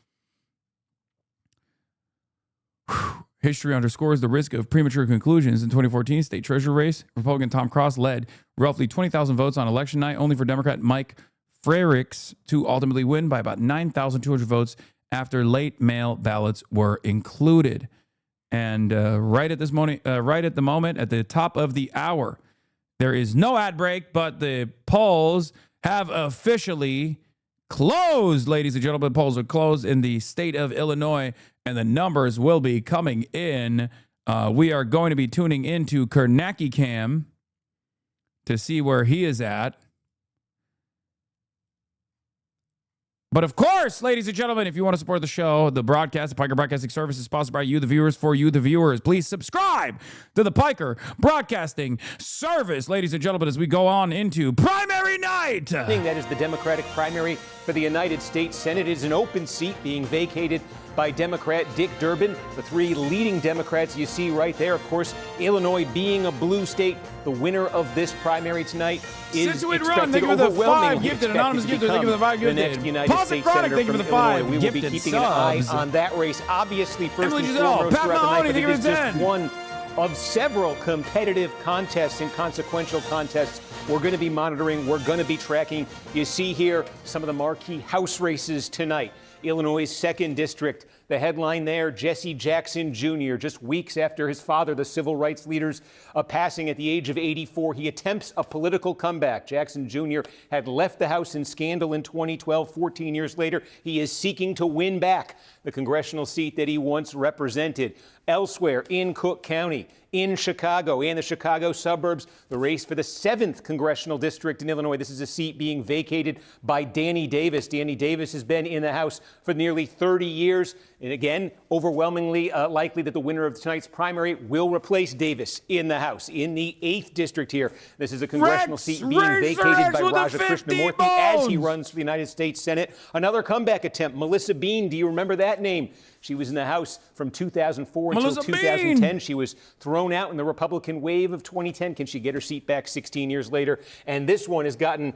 S1: History underscores the risk of premature conclusions. In 2014 state treasurer race, Republican Tom Cross led roughly 20,000 votes on election night, only for Democrat Mike Frericks to ultimately win by about 9,200 votes after late mail ballots were included. And right at the moment, at the top of the hour, there is no ad break, but the polls have officially closed, ladies and gentlemen. The polls are closed in the state of Illinois, and the numbers will be coming in. We are going to be tuning into Karnacki Cam to see where he is at. But of course, ladies and gentlemen, if you want to support the show, the broadcast, the Piker Broadcasting Service is sponsored by you, the viewers, for you, the viewers. Please subscribe to the Piker Broadcasting Service, ladies and gentlemen, as we go on into primary night.
S6: That is the Democratic primary for the United States Senate. It is an open seat being vacated by Democrat Dick Durbin. The three leading Democrats you see right there. Of course, Illinois being a blue state, the winner of this primary tonight is expected overwhelmingly
S1: gifted, anonymous gifted, thank you for the 5 gifted.
S6: The next United States Senator from Illinois. We will be keeping an eye on that race. Obviously, first and foremost throughout the night, but it is just one of several competitive contests and consequential contests we're going to be monitoring, we're going to be tracking. You see here some of the marquee House races tonight. Illinois' 2nd District. The headline there, Jesse Jackson Jr., just weeks after his father, the civil rights leader's passing at the age of 84, he attempts a political comeback. Jackson Jr. had left the House in scandal in 2012. 14 years later, he is seeking to win back the congressional seat that he once represented. Elsewhere in Cook County, in Chicago and the Chicago suburbs, the race for the 7th congressional district in Illinois. This is a seat being vacated by Danny Davis. Danny Davis has been in the House for nearly 30 years. And again, overwhelmingly likely that the winner of tonight's primary will replace Davis in the House. In the 8th district here, this is a congressional seat being vacated by Raja Krishnamurthy as he runs for the United States Senate. Another comeback attempt, Melissa Bean. Do you remember that name? She was in the House from 2004 until 2010. She was thrown out in the Republican wave of 2010. Can she get her seat back 16 years later? And this one has gotten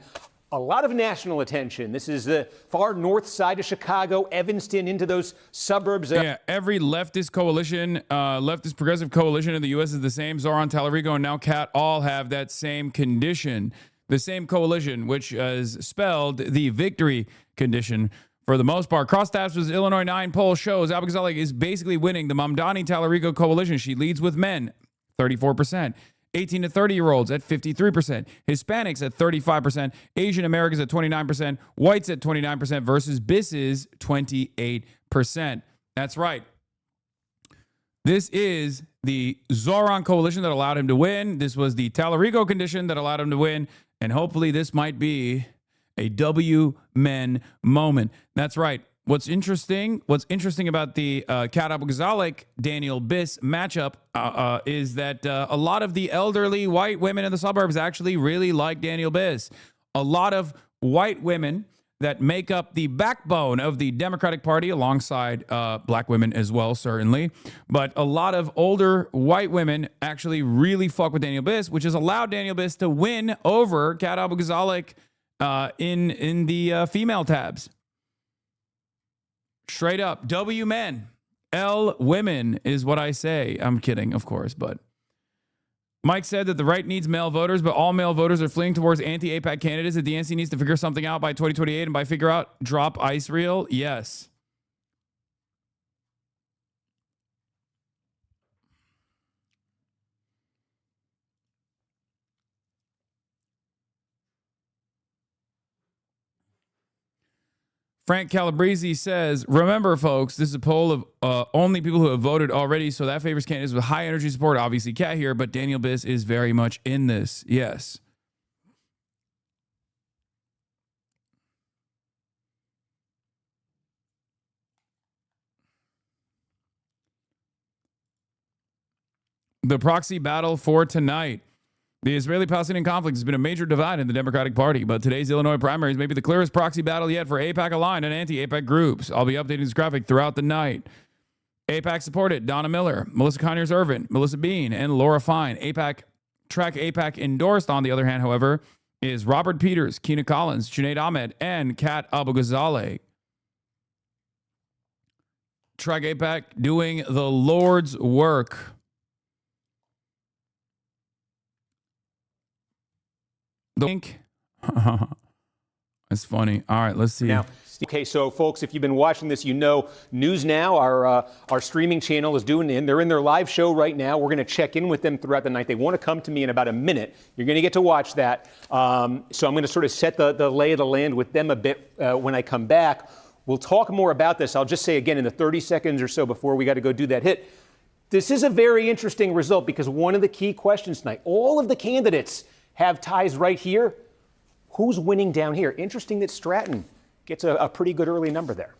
S6: a lot of national attention. This is the far north side of Chicago, Evanston, into those suburbs.
S1: Yeah, every leftist coalition, leftist progressive coalition in the U.S. is the same. Zoran, Tallarico, and now Kat all have that same condition. The same coalition, which is spelled the victory condition. For the most part, Cross Tabs was Illinois 9 poll shows Abba Ghazaleh is basically winning the Mamdani-Tallarico coalition. She leads with men, 34%. 18 to 30-year-olds at 53%. Hispanics at 35%. Asian Americans at 29%. Whites at 29% versus Biss's 28%. That's right. This is the Zoran coalition that allowed him to win. This was the Tallarico condition that allowed him to win. And hopefully this might be a W men moment. That's right. What's interesting about the Kat Abba Ghazaleh Daniel Biss matchup is that a lot of the elderly white women in the suburbs actually really like Daniel Biss. A lot of white women that make up the backbone of the Democratic Party, alongside black women as well, certainly. But a lot of older white women actually really fuck with Daniel Biss, which has allowed Daniel Biss to win over Kat Abba Ghazaleh in the female tabs. Straight up, W men, L women is what I say. I'm kidding, of course, but Mike said that the right needs male voters, but all male voters are fleeing towards anti-AIPAC candidates. That the DNC needs to figure something out by 2028, and by figure out, drop ICE reel. Yes. Frank Calabrese says, remember, folks, this is a poll of only people who have voted already, so that favors candidates with high energy support. Obviously, Kat here, but Daniel Biss is very much in this. Yes. The proxy battle for tonight. The Israeli-Palestinian conflict has been a major divide in the Democratic Party, but today's Illinois primaries may be the clearest proxy battle yet for AIPAC-aligned and anti-AIPAC groups. I'll be updating this graphic throughout the night. AIPAC supported Donna Miller, Melissa Conyers-Irvin, Melissa Bean, and Laura Fine. Track AIPAC endorsed, on the other hand, however, is Robert Peters, Keena Collins, Junaid Ahmed, and Kat Abba Ghazaleh. Track AIPAC doing the Lord's work. It's funny. All right, let's see.
S6: Now, okay, so folks, if you've been watching this, you know News Now, our streaming channel, is doing it. They're in their live show right now. We're going to check in with them throughout the night. They want to come to me in about a minute. You're going to get to watch that. So I'm going to sort of set the lay of the land with them a bit when I come back. We'll talk more about this. I'll just say again in the 30 seconds or so before we got to go do that hit. This is a very interesting result because one of the key questions tonight, all of the candidates have ties right here. Who's winning down here? Interesting that Stratton gets a pretty good early number there.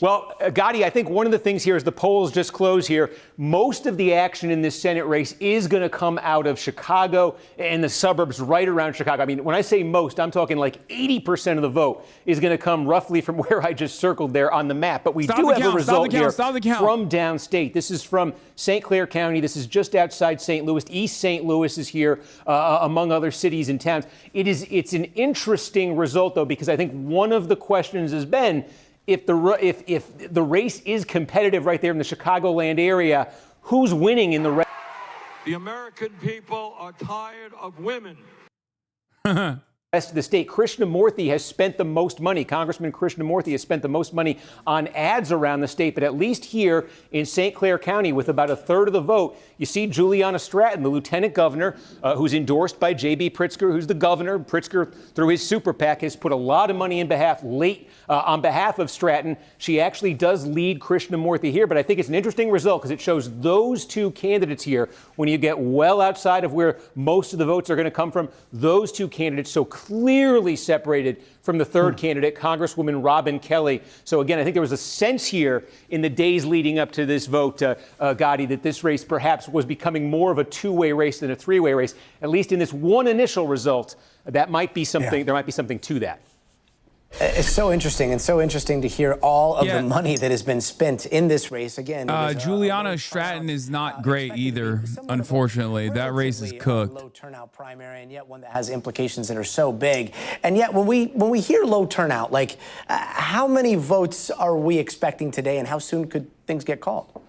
S6: Well, Gadi, I think one of the things here is the polls just closed here. Most of the action in this Senate race is going to come out of Chicago and the suburbs right around Chicago. I mean, when I say most, I'm talking like 80% of the vote is going to come roughly from where I just circled there on the map. But we do have a result here from downstate. This is from St. Clair County. This is just outside St. Louis. East St. Louis is here, among other cities and towns. It's an interesting result, though, because I think one of the questions has been, if the race is competitive right there in the Chicagoland area, who's winning in the race?
S10: The American people are tired of women.
S6: Rest of the state. Krishnamurthy has spent the most money. Congressman Krishnamurthy has spent the most money on ads around the state, but at least here in St. Clair County, with about a third of the vote, you see Juliana Stratton, the lieutenant governor, who's endorsed by J.B. Pritzker, who's the governor. Pritzker, through his super PAC, has put a lot of money on behalf of Stratton. She actually does lead Krishnamurthy here, but I think it's an interesting result because it shows those two candidates here, when you get well outside of where most of the votes are going to come from, those two candidates so clearly separated from the third candidate, Congresswoman Robin Kelly. So again, I think there was a sense here in the days leading up to this vote, Gadi, that this race perhaps was becoming more of a two-way race than a three-way race. At least in this one initial result, that might be something. Yeah. There might be something to that.
S11: It's so interesting, and so interesting to hear all of the money that has been spent in this race. Again,
S1: Juliana Stratton is not great either, unfortunately. That race is cooked.
S11: Low turnout primary, and yet one that has implications that are so big. And yet, when we hear low turnout, like how many votes are we expecting today, and how soon could things get called?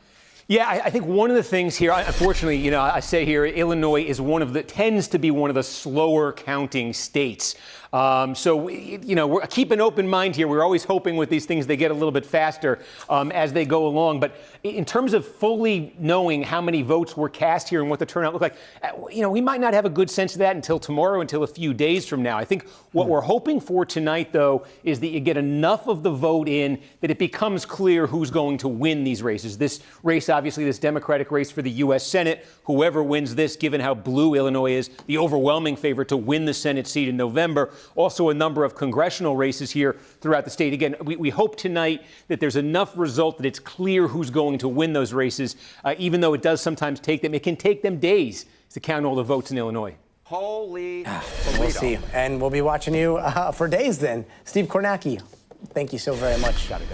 S6: Yeah, I think one of the things here, unfortunately, I say here, Illinois is tends to be one of the slower counting states. So, we're keep an open mind here. We're always hoping with these things they get a little bit faster as they go along. But in terms of fully knowing how many votes were cast here and what the turnout looked like, we might not have a good sense of that until tomorrow, until a few days from now. I think what we're hoping for tonight, though, is that you get enough of the vote in that it becomes clear who's going to win these races. This race, obviously, this Democratic race for the U.S. Senate, whoever wins this, given how blue Illinois is, the overwhelming favorite to win the Senate seat in November. Also a number of congressional races here throughout the state. Again, we hope tonight that there's enough result that it's clear who's going to win those races, even though it does sometimes take them. It can take them days to count all the votes in Illinois.
S11: Holy We'll see. And we'll be watching you for days then. Steve Kornacki, thank you so very much.
S6: Got it.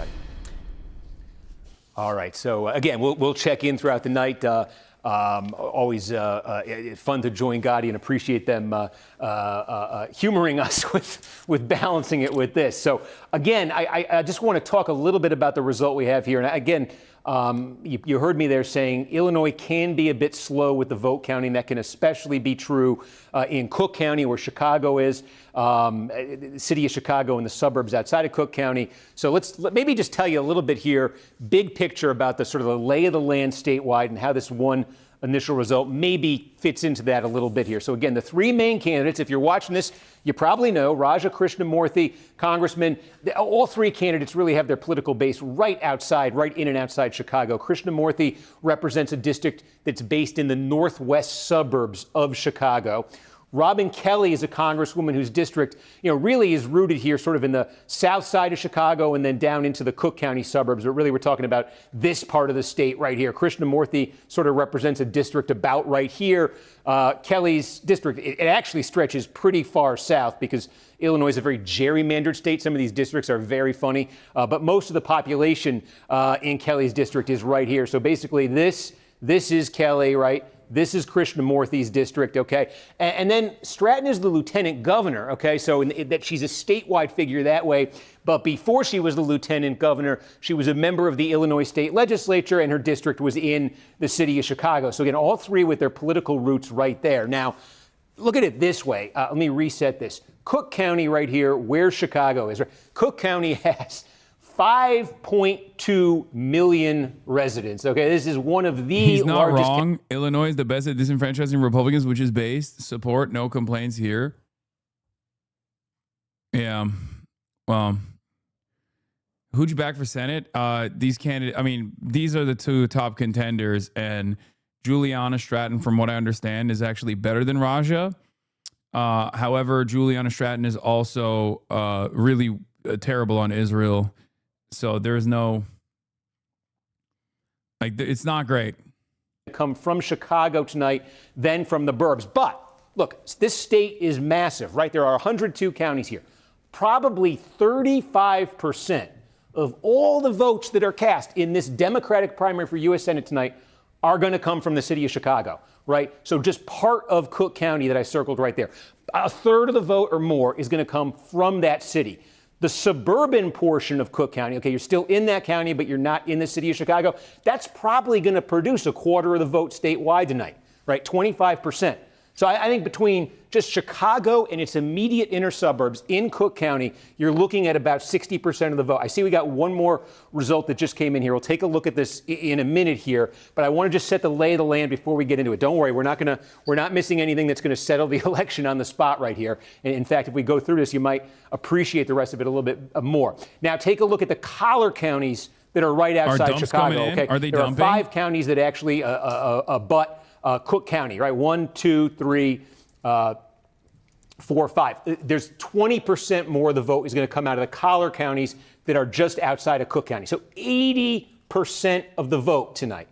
S6: All right. So, again, we'll check in throughout the night. Always fun to join Gadi and appreciate them humoring us with balancing it with this. So, again, I just want to talk a little bit about the result we have here. And, again, you heard me there saying Illinois can be a bit slow with the vote counting. That can especially be true in Cook County, where Chicago is, the city of Chicago and the suburbs outside of Cook County. So let maybe just tell you a little bit here, big picture about the sort of the lay of the land statewide and how this one initial result maybe fits into that a little bit here. So again, the three main candidates, if you're watching this, you probably know Raja Krishnamurthy, Congressman. All three candidates really have their political base right in and outside Chicago. Krishnamurthy represents a district that's based in the northwest suburbs of Chicago. Robin Kelly is a congresswoman whose district, really is rooted here sort of in the south side of Chicago and then down into the Cook County suburbs. But really, we're talking about this part of the state right here. Krishnamurthy sort of represents a district about right here. Kelly's district, it actually stretches pretty far south because Illinois is a very gerrymandered state. Some of these districts are very funny. But most of the population in Kelly's district is right here. So basically, this is Kelly, right? This is Krishnamurthy's district, okay? And then Stratton is the lieutenant governor, okay? So that she's a statewide figure that way. But before she was the lieutenant governor, she was a member of the Illinois state legislature, and her district was in the city of Chicago. So again, all three with their political roots right there. Now, look at it this way. Let me reset this. Cook County right here, where Chicago is. Right? Cook County has 5.2 million residents. Okay, this is one of the
S1: He's not
S6: largest.
S1: Wrong. Illinois is the best at disenfranchising Republicans, which is based. Support, no complaints here. Yeah. Well, who'd you back for Senate? These candidates, these are the two top contenders, and Juliana Stratton, from what I understand, is actually better than Raja. However, Juliana Stratton is also really terrible on Israel. So there's no, like, it's not great.
S6: Come from Chicago tonight, then from the burbs. But look, this state is massive, right? There are 102 counties here. Probably 35% of all the votes that are cast in this Democratic primary for U.S. Senate tonight are going to come from the city of Chicago, right? So just part of Cook County that I circled right there. A third of the vote or more is going to come from that city. The suburban portion of Cook County, okay, you're still in that county, but you're not in the city of Chicago, that's probably going to produce a quarter of the vote statewide tonight, right? 25%. So I think between just Chicago and its immediate inner suburbs in Cook County, you're looking at about 60% of the vote. I see we got one more result that just came in here. We'll take a look at this in a minute here, but I want to just set the lay of the land before we get into it. Don't worry, we're not missing anything that's going to settle the election on the spot right here. And in fact, if we go through this, you might appreciate the rest of it a little bit more. Now, take a look at the collar counties that are right outside Chicago. Okay,
S1: are they
S6: there
S1: dumping?
S6: are 5 counties that actually abut Cook County, right? 1, 2, 3, 4, 5. There's 20% more of the vote is going to come out of the collar counties that are just outside of Cook County. So 80% of the vote tonight.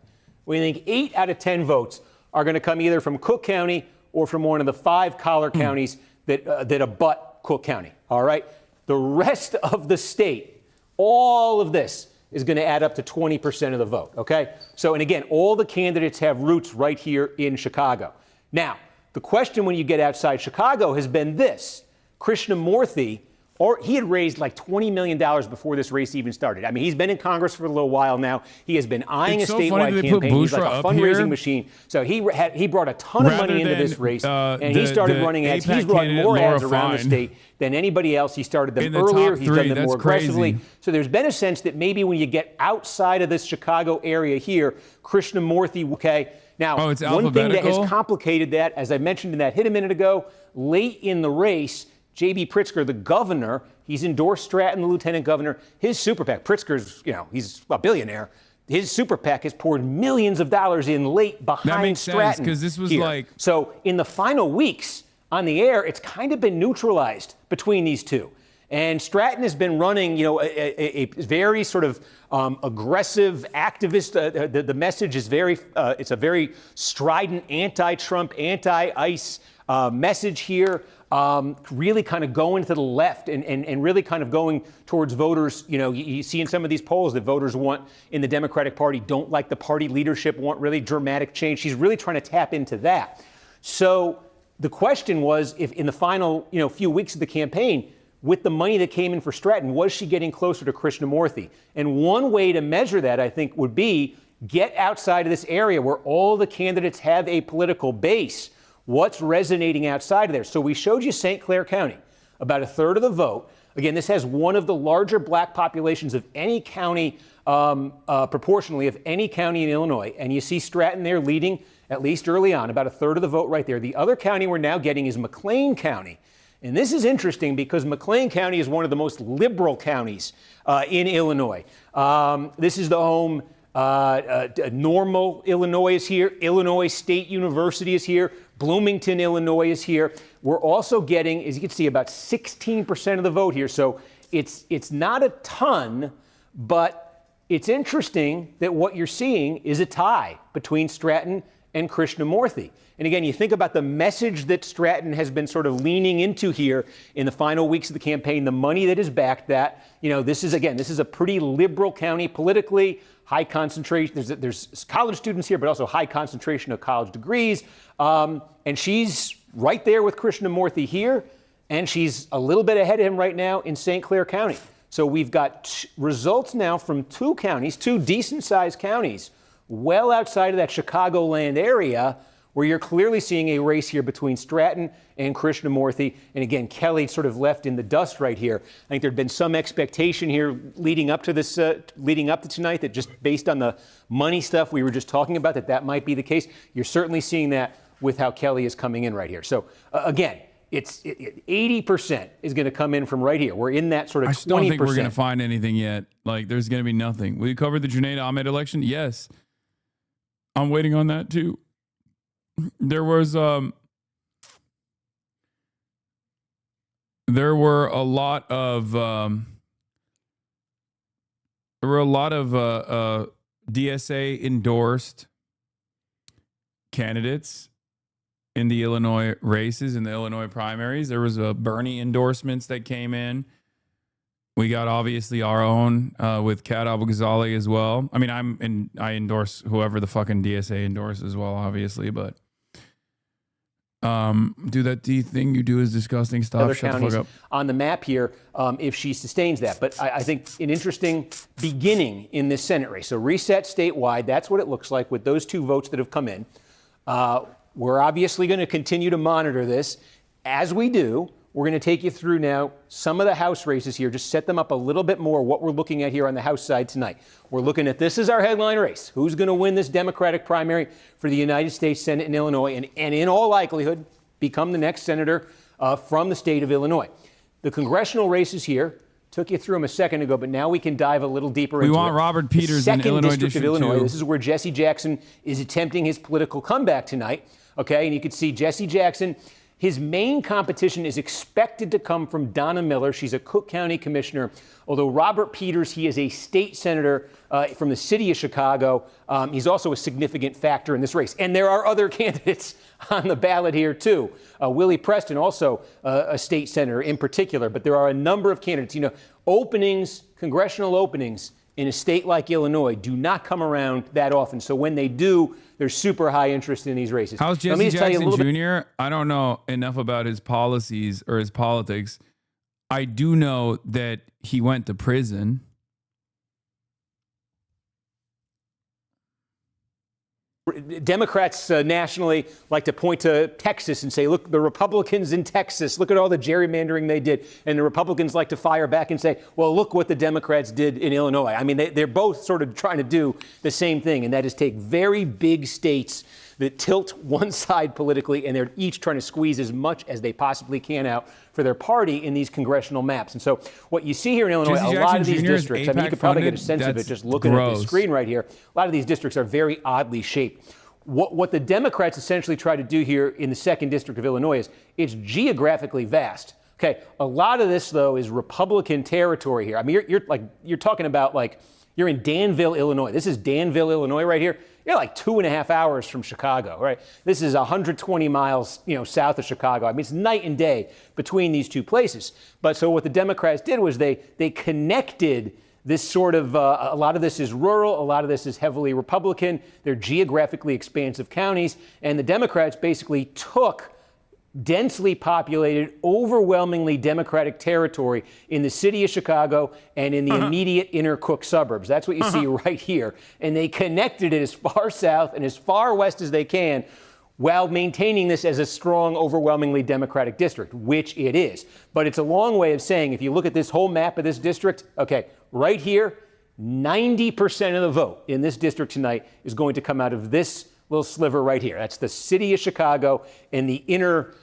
S6: We think 8 out of 10 votes are going to come either from Cook County or from one of the 5 collar counties that abut Cook County. All right. The rest of the state, all of this is going to add up to 20% of the vote, okay? So, and again, all the candidates have roots right here in Chicago. Now, the question when you get outside Chicago has been this. Krishnamurthy, he had raised like $20 million before this race even started. I mean, he's been in Congress for a little while now. He has been eyeing a statewide campaign. He's like a fundraising machine. So he brought a ton of money into this race, and he started running ads. He's run more ads around the state than anybody else. He started them earlier. He's done them more aggressively. So there's been a sense that maybe when you get outside of this Chicago area here, Krishnamurthy, okay. Now, one thing that has complicated that, as I mentioned in that hit a minute ago, late in the race, J.B. Pritzker, the governor, he's endorsed Stratton, the lieutenant governor. His super PAC, Pritzker's, he's a billionaire. His super PAC has poured millions of dollars in late behind
S1: that makes
S6: Stratton.
S1: Sense, because this was
S6: here.
S1: like.
S6: So in the final weeks on the air, it's kind of been neutralized between these two. And Stratton has been running, a very sort of aggressive activist. The message is it's a very strident anti-Trump, anti-ICE message here. Really kind of going to the left and really kind of going towards voters. You see in some of these polls that voters want in the Democratic Party, don't like the party leadership, want really dramatic change. She's really trying to tap into that. So the question was, if in the final, few weeks of the campaign, with the money that came in for Stratton, was she getting closer to Krishnamurthy? And one way to measure that, I think, would be get outside of this area where all the candidates have a political base. What's resonating outside of there? So we showed you St. Clair County, about a third of the vote. Again, this has one of the larger black populations of any county, proportionally, of any county in Illinois. And you see Stratton there leading, at least early on, about a third of the vote right there. The other county we're now getting is McLean County. And this is interesting because McLean County is one of the most liberal counties in Illinois. This is the home. Normal, Illinois is here. Illinois State University is here. Bloomington, Illinois is here. We're also getting, as you can see, about 16% of the vote here. So it's not a ton, but it's interesting that what you're seeing is a tie between Stratton and Krishnamurthy. And again, you think about the message that Stratton has been sort of leaning into here in the final weeks of the campaign, the money that has backed that. This is a pretty liberal county politically, high concentration. There's college students here, but also high concentration of college degrees. And she's right there with Krishnamurthy here, and she's a little bit ahead of him right now in St. Clair County. So we've got results now from 2 counties, 2 decent-sized counties, well outside of that Chicagoland area, where you're clearly seeing a race here between Stratton and Krishnamurthy. And again, Kelly sort of left in the dust right here. I think there'd been some expectation here leading up to this, leading up to tonight, that just based on the money stuff we were just talking about, that might be the case. You're certainly seeing that with how Kelly is coming in right here. So again, 80% is going to come in from right here. We're in that sort of 20%.
S1: I still don't think we're going to find anything yet. Like, there's going to be nothing. Will you cover the Junaid Ahmed election? Yes. I'm waiting on that too. There was there were a lot of DSA endorsed candidates in the Illinois races, in the Illinois primaries. There was Bernie endorsements that came in. We got obviously our own with Kat Abou-Ghazaleh as well. I mean, I endorse whoever the fucking DSA endorse as well, obviously, but do that D thing you do is disgusting. Stop.
S6: Other
S1: Shut the
S6: counties
S1: fuck up.
S6: on the map here, if she sustains that. But I think an interesting beginning in this Senate race. So reset statewide, that's what it looks like with those 2 votes that have come in. We're obviously going to continue to monitor this. As we do, we're going to take you through now some of the House races here, just set them up a little bit more, what we're looking at here on the House side tonight. We're looking at, this is our headline race. Who's going to win this Democratic primary for the United States Senate in Illinois and in all likelihood become the next senator from the state of Illinois. The congressional races here, took you through them a second ago, but now we can dive a little deeper into it.
S1: We want Robert Peters in Illinois District
S6: of Illinois.
S1: 2.
S6: This is where Jesse Jackson is attempting his political comeback tonight. Okay, and you can see Jesse Jackson. His main competition is expected to come from Donna Miller. She's a Cook County commissioner. Although Robert Peters, he is a state senator from the city of Chicago. He's also a significant factor in this race. And there are other candidates on the ballot here, too. Willie Preston, also a state senator in particular. But there are a number of candidates. You know, openings, congressional openings in a state like Illinois do not come around that often. So when they do, there's super high interest in these races.
S1: How's Jesse Jackson Jr.? I don't know enough about his policies or his politics. I do know that he went to prison.
S6: Democrats nationally like to point to Texas and say, look, the Republicans in Texas, look at all the gerrymandering they did. And the Republicans like to fire back and say, well, look what the Democrats did in Illinois. I mean, they're both sort of trying to do the same thing, and that is take very big states that tilt one side politically, and they're each trying to squeeze as much as they possibly can out for their party in these congressional maps. And so what you see here in Illinois, a lot of these districts, I mean, you could probably get a sense of it just looking at the screen right here. A lot of these districts are very oddly shaped. What the Democrats essentially try to do here in the 2nd District of Illinois is it's geographically vast. Okay, a lot of this, though, is Republican territory here. I mean, you're talking about, like, you're in Danville, Illinois. This is Danville, Illinois right here. You're like 2.5 hours from Chicago, right? This is 120 miles, south of Chicago. I mean, it's night and day between these two places. But so what the Democrats did was they connected this sort of, a lot of this is rural, a lot of this is heavily Republican. They're geographically expansive counties. And the Democrats basically took densely populated, overwhelmingly Democratic territory in the city of Chicago and in the immediate inner Cook suburbs. That's what you see right here. And they connected it as far south and as far west as they can while maintaining this as a strong, overwhelmingly Democratic district, which it is. But it's a long way of saying, if you look at this whole map of this district, okay, right here, 90% of the vote in this district tonight is going to come out of this little sliver right here. That's the city of Chicago and the inner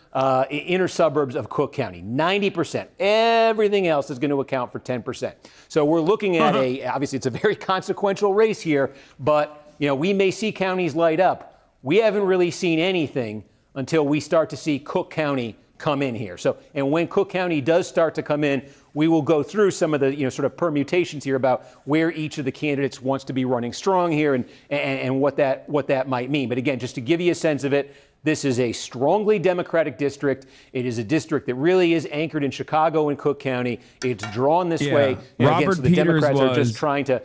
S6: suburbs of Cook County. 90%. Everything else is going to account for 10%. So we're looking at obviously it's a very consequential race here, but we may see counties light up. We haven't really seen anything until we start to see Cook County come in here. So, and when Cook County does start to come in, we will go through some of the sort of permutations here about where each of the candidates wants to be running strong here and what that might mean. But again, just to give you a sense of it, this is a strongly Democratic district. It is a district that really is anchored in Chicago and Cook County. It's drawn this way.
S1: Robert
S6: so the
S1: Peters
S6: Democrats are
S1: was
S6: just trying to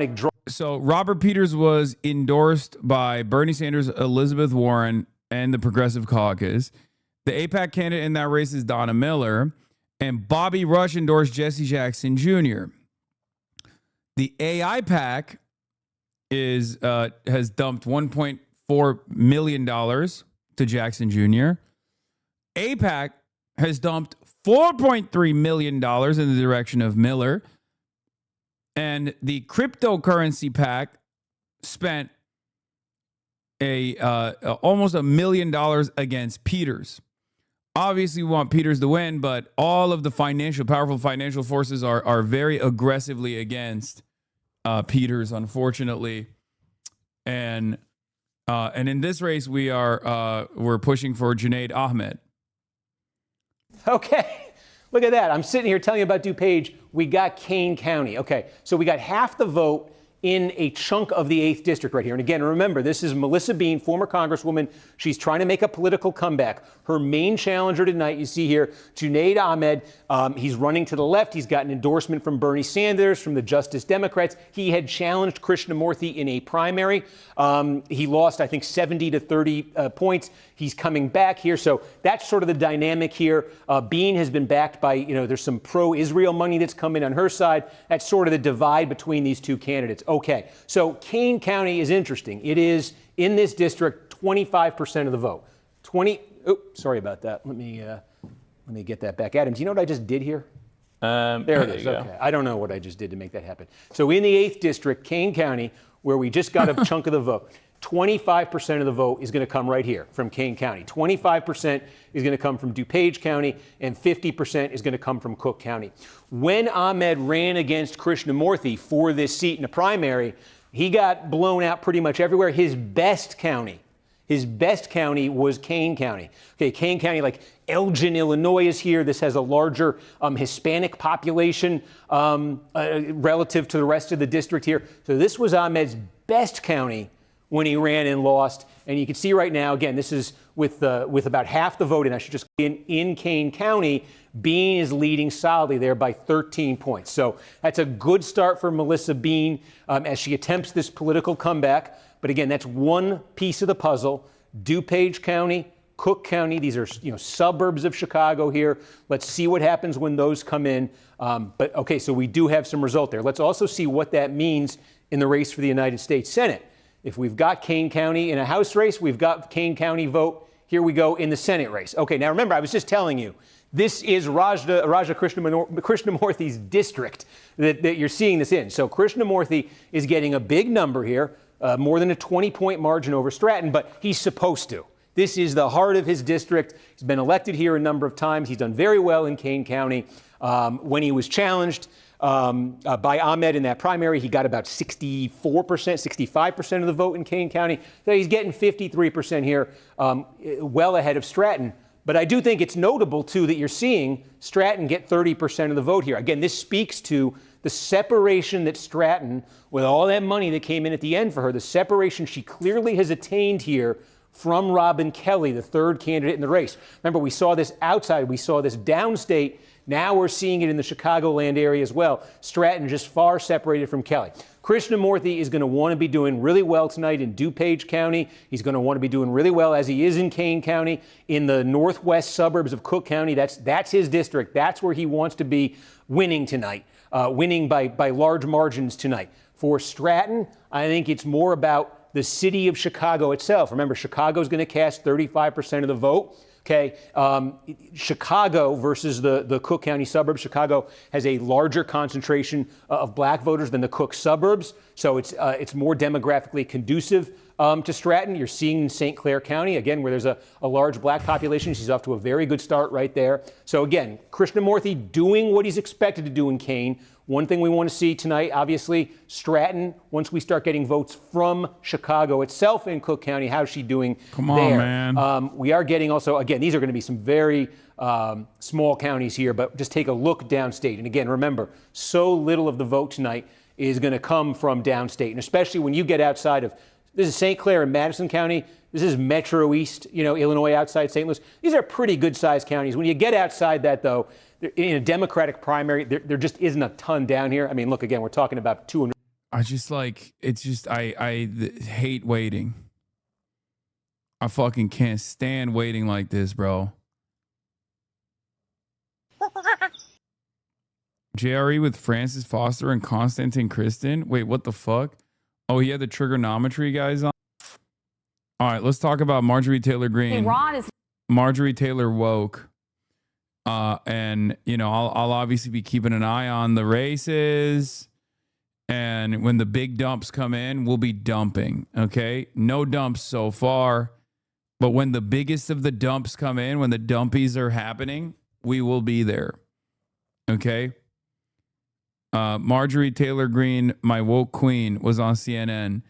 S6: draw.
S1: So Robert Peters was endorsed by Bernie Sanders, Elizabeth Warren, and the Progressive Caucus. The AIPAC candidate in that race is Donna Miller, and Bobby Rush endorsed Jesse Jackson Jr. The AIPAC has dumped $1.4 million to Jackson Jr. AIPAC has dumped $4.3 million in the direction of Miller. And the cryptocurrency PAC spent almost $1 million against Peters. Obviously, we want Peters to win, but all of the powerful financial forces are very aggressively against Peters, unfortunately. And in this race, we're pushing for Junaid Ahmed.
S6: Okay, look at that. I'm sitting here telling you about DuPage. We got Kane County. Okay, so we got half the vote in a chunk of the 8th district right here. And again, remember, this is Melissa Bean, former congresswoman. She's trying to make a political comeback. Her main challenger tonight, you see here, Junaid Ahmed. He's running to the left. He's got an endorsement from Bernie Sanders, from the Justice Democrats. He had challenged Krishnamurthy in a primary. He lost, I think, 70 to 30 points. He's coming back here. So that's sort of the dynamic here. Bean has been backed by, there's some pro-Israel money that's come in on her side. That's sort of the divide between these two candidates. Okay, so Kane County is interesting. It is, in this district, 25% of the vote. Sorry about that. Let me get that back. Adam, do you know what I just did here? There it is. Okay. I don't know what I just did to make that happen. So in the 8th district, Kane County, where we just got a chunk of the vote, 25% of the vote is going to come right here from Kane County. 25% is going to come from DuPage County, and 50% is going to come from Cook County. When Ahmed ran against Krishnamurthy for this seat in the primary, he got blown out pretty much everywhere. His best county was Kane County. Okay, Kane County, like Elgin, Illinois is here. This has a larger Hispanic population relative to the rest of the district here. So this was Ahmed's best county when he ran and lost. And you can see right now, again, this is with about half the vote, and I should just in Kane County, Bean is leading solidly there by 13 points. So that's a good start for Melissa Bean as she attempts this political comeback. But again, that's one piece of the puzzle. DuPage County, Cook County, these are suburbs of Chicago here. Let's see what happens when those come in. But okay, so we do have some result there. Let's also see what that means in the race for the United States Senate. If we've got Kane County in a House race, we've got Kane County vote. Here we go in the Senate race. Okay, now remember, I was just telling you, this is Raja Krishnamurthy's district that you're seeing this in. So Krishnamurthy is getting a big number here, more than a 20-point margin over Stratton, but he's supposed to. This is the heart of his district. He's been elected here a number of times. He's done very well in Kane County. When he was challenged by Ahmed in that primary, he got about 64%, 65% of the vote in Kane County. So he's getting 53% here, well ahead of Stratton. But I do think it's notable, too, that you're seeing Stratton get 30% of the vote here. Again, this speaks to the separation that Stratton, with all that money that came in at the end for her, the separation she clearly has attained here from Robin Kelly, the third candidate in the race. Remember, we saw this outside. We saw this downstate. Now we're seeing it in the Chicagoland area as well. Stratton just far separated from Kelly. Krishnamurthy is going to want to be doing really well tonight in DuPage County. He's going to want to be doing really well, as he is in Kane County, in the northwest suburbs of Cook County. That's his district. That's where he wants to be winning tonight, winning by large margins tonight. For Stratton, I think it's more about the city of Chicago itself. Remember, Chicago's going to cast 35% of the vote. Okay, Chicago versus the Cook County suburbs. Chicago has a larger concentration of black voters than the Cook suburbs, so it's more demographically conducive to Stratton. You're seeing in St. Clair County, again, where there's a large black population. She's off to a very good start right there. So again, Krishnamurthy doing what he's expected to do in Kane. One thing we want to see tonight, obviously, Stratton, once we start getting votes from Chicago itself in Cook County, how's she doing there?
S1: Come on, man.
S6: We are getting also, again, these are going to be some very small counties here, but just take a look downstate. And again, remember, so little of the vote tonight is going to come from downstate. And especially when you get outside of, this is St. Clair and Madison County. This is Metro East, Illinois outside St. Louis. These are pretty good-sized counties. When you get outside that, though, in a Democratic primary, there just isn't a ton down here. I mean, look, again, we're talking about 200.
S1: I hate waiting. I fucking can't stand waiting like this, bro. JRE with Francis Foster and Konstantin Kristen. Wait, what the fuck? Oh, he had the trigonometry guys on. All right, let's talk about Marjorie Taylor Greene. Marjorie Taylor woke. And, I'll obviously be keeping an eye on the races. And when the big dumps come in, we'll be dumping. Okay. No dumps so far. But when the biggest of the dumps come in, when the dumpies are happening, we will be there. Okay. Marjorie Taylor Greene, my woke queen, was on CNN.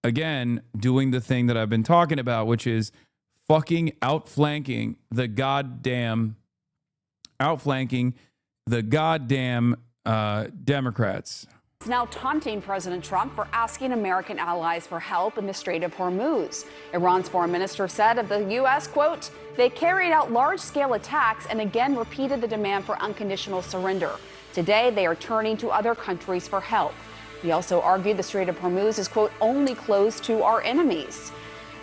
S1: Again, doing the thing that I've been talking about, which is fucking outflanking the goddamn outflanking the goddamn Democrats.
S4: It's now taunting President Trump for asking American allies for help in the Strait of Hormuz. Iran's foreign minister said of the U.S., quote, they carried out large-scale attacks and again repeated the demand for unconditional surrender. Today, they are turning to other countries for help. He also argued the Strait of Hormuz is, quote, only closed to our enemies.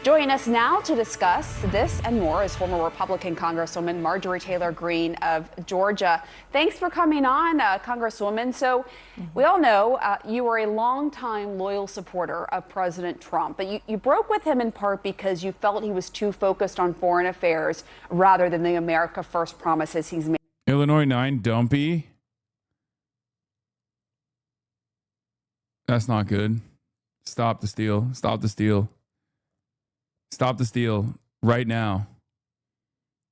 S4: Joining us now to discuss this and more is former Republican Congresswoman Marjorie Taylor Greene of Georgia. Thanks for coming on, Congresswoman. So we all know you were a longtime loyal supporter of President Trump, but you broke with him in part because you felt he was too focused on foreign affairs rather than the America First promises he's made.
S1: Illinois 9 dumpy. That's not good. Stop the steal. Stop the steal. Stop the steal right now.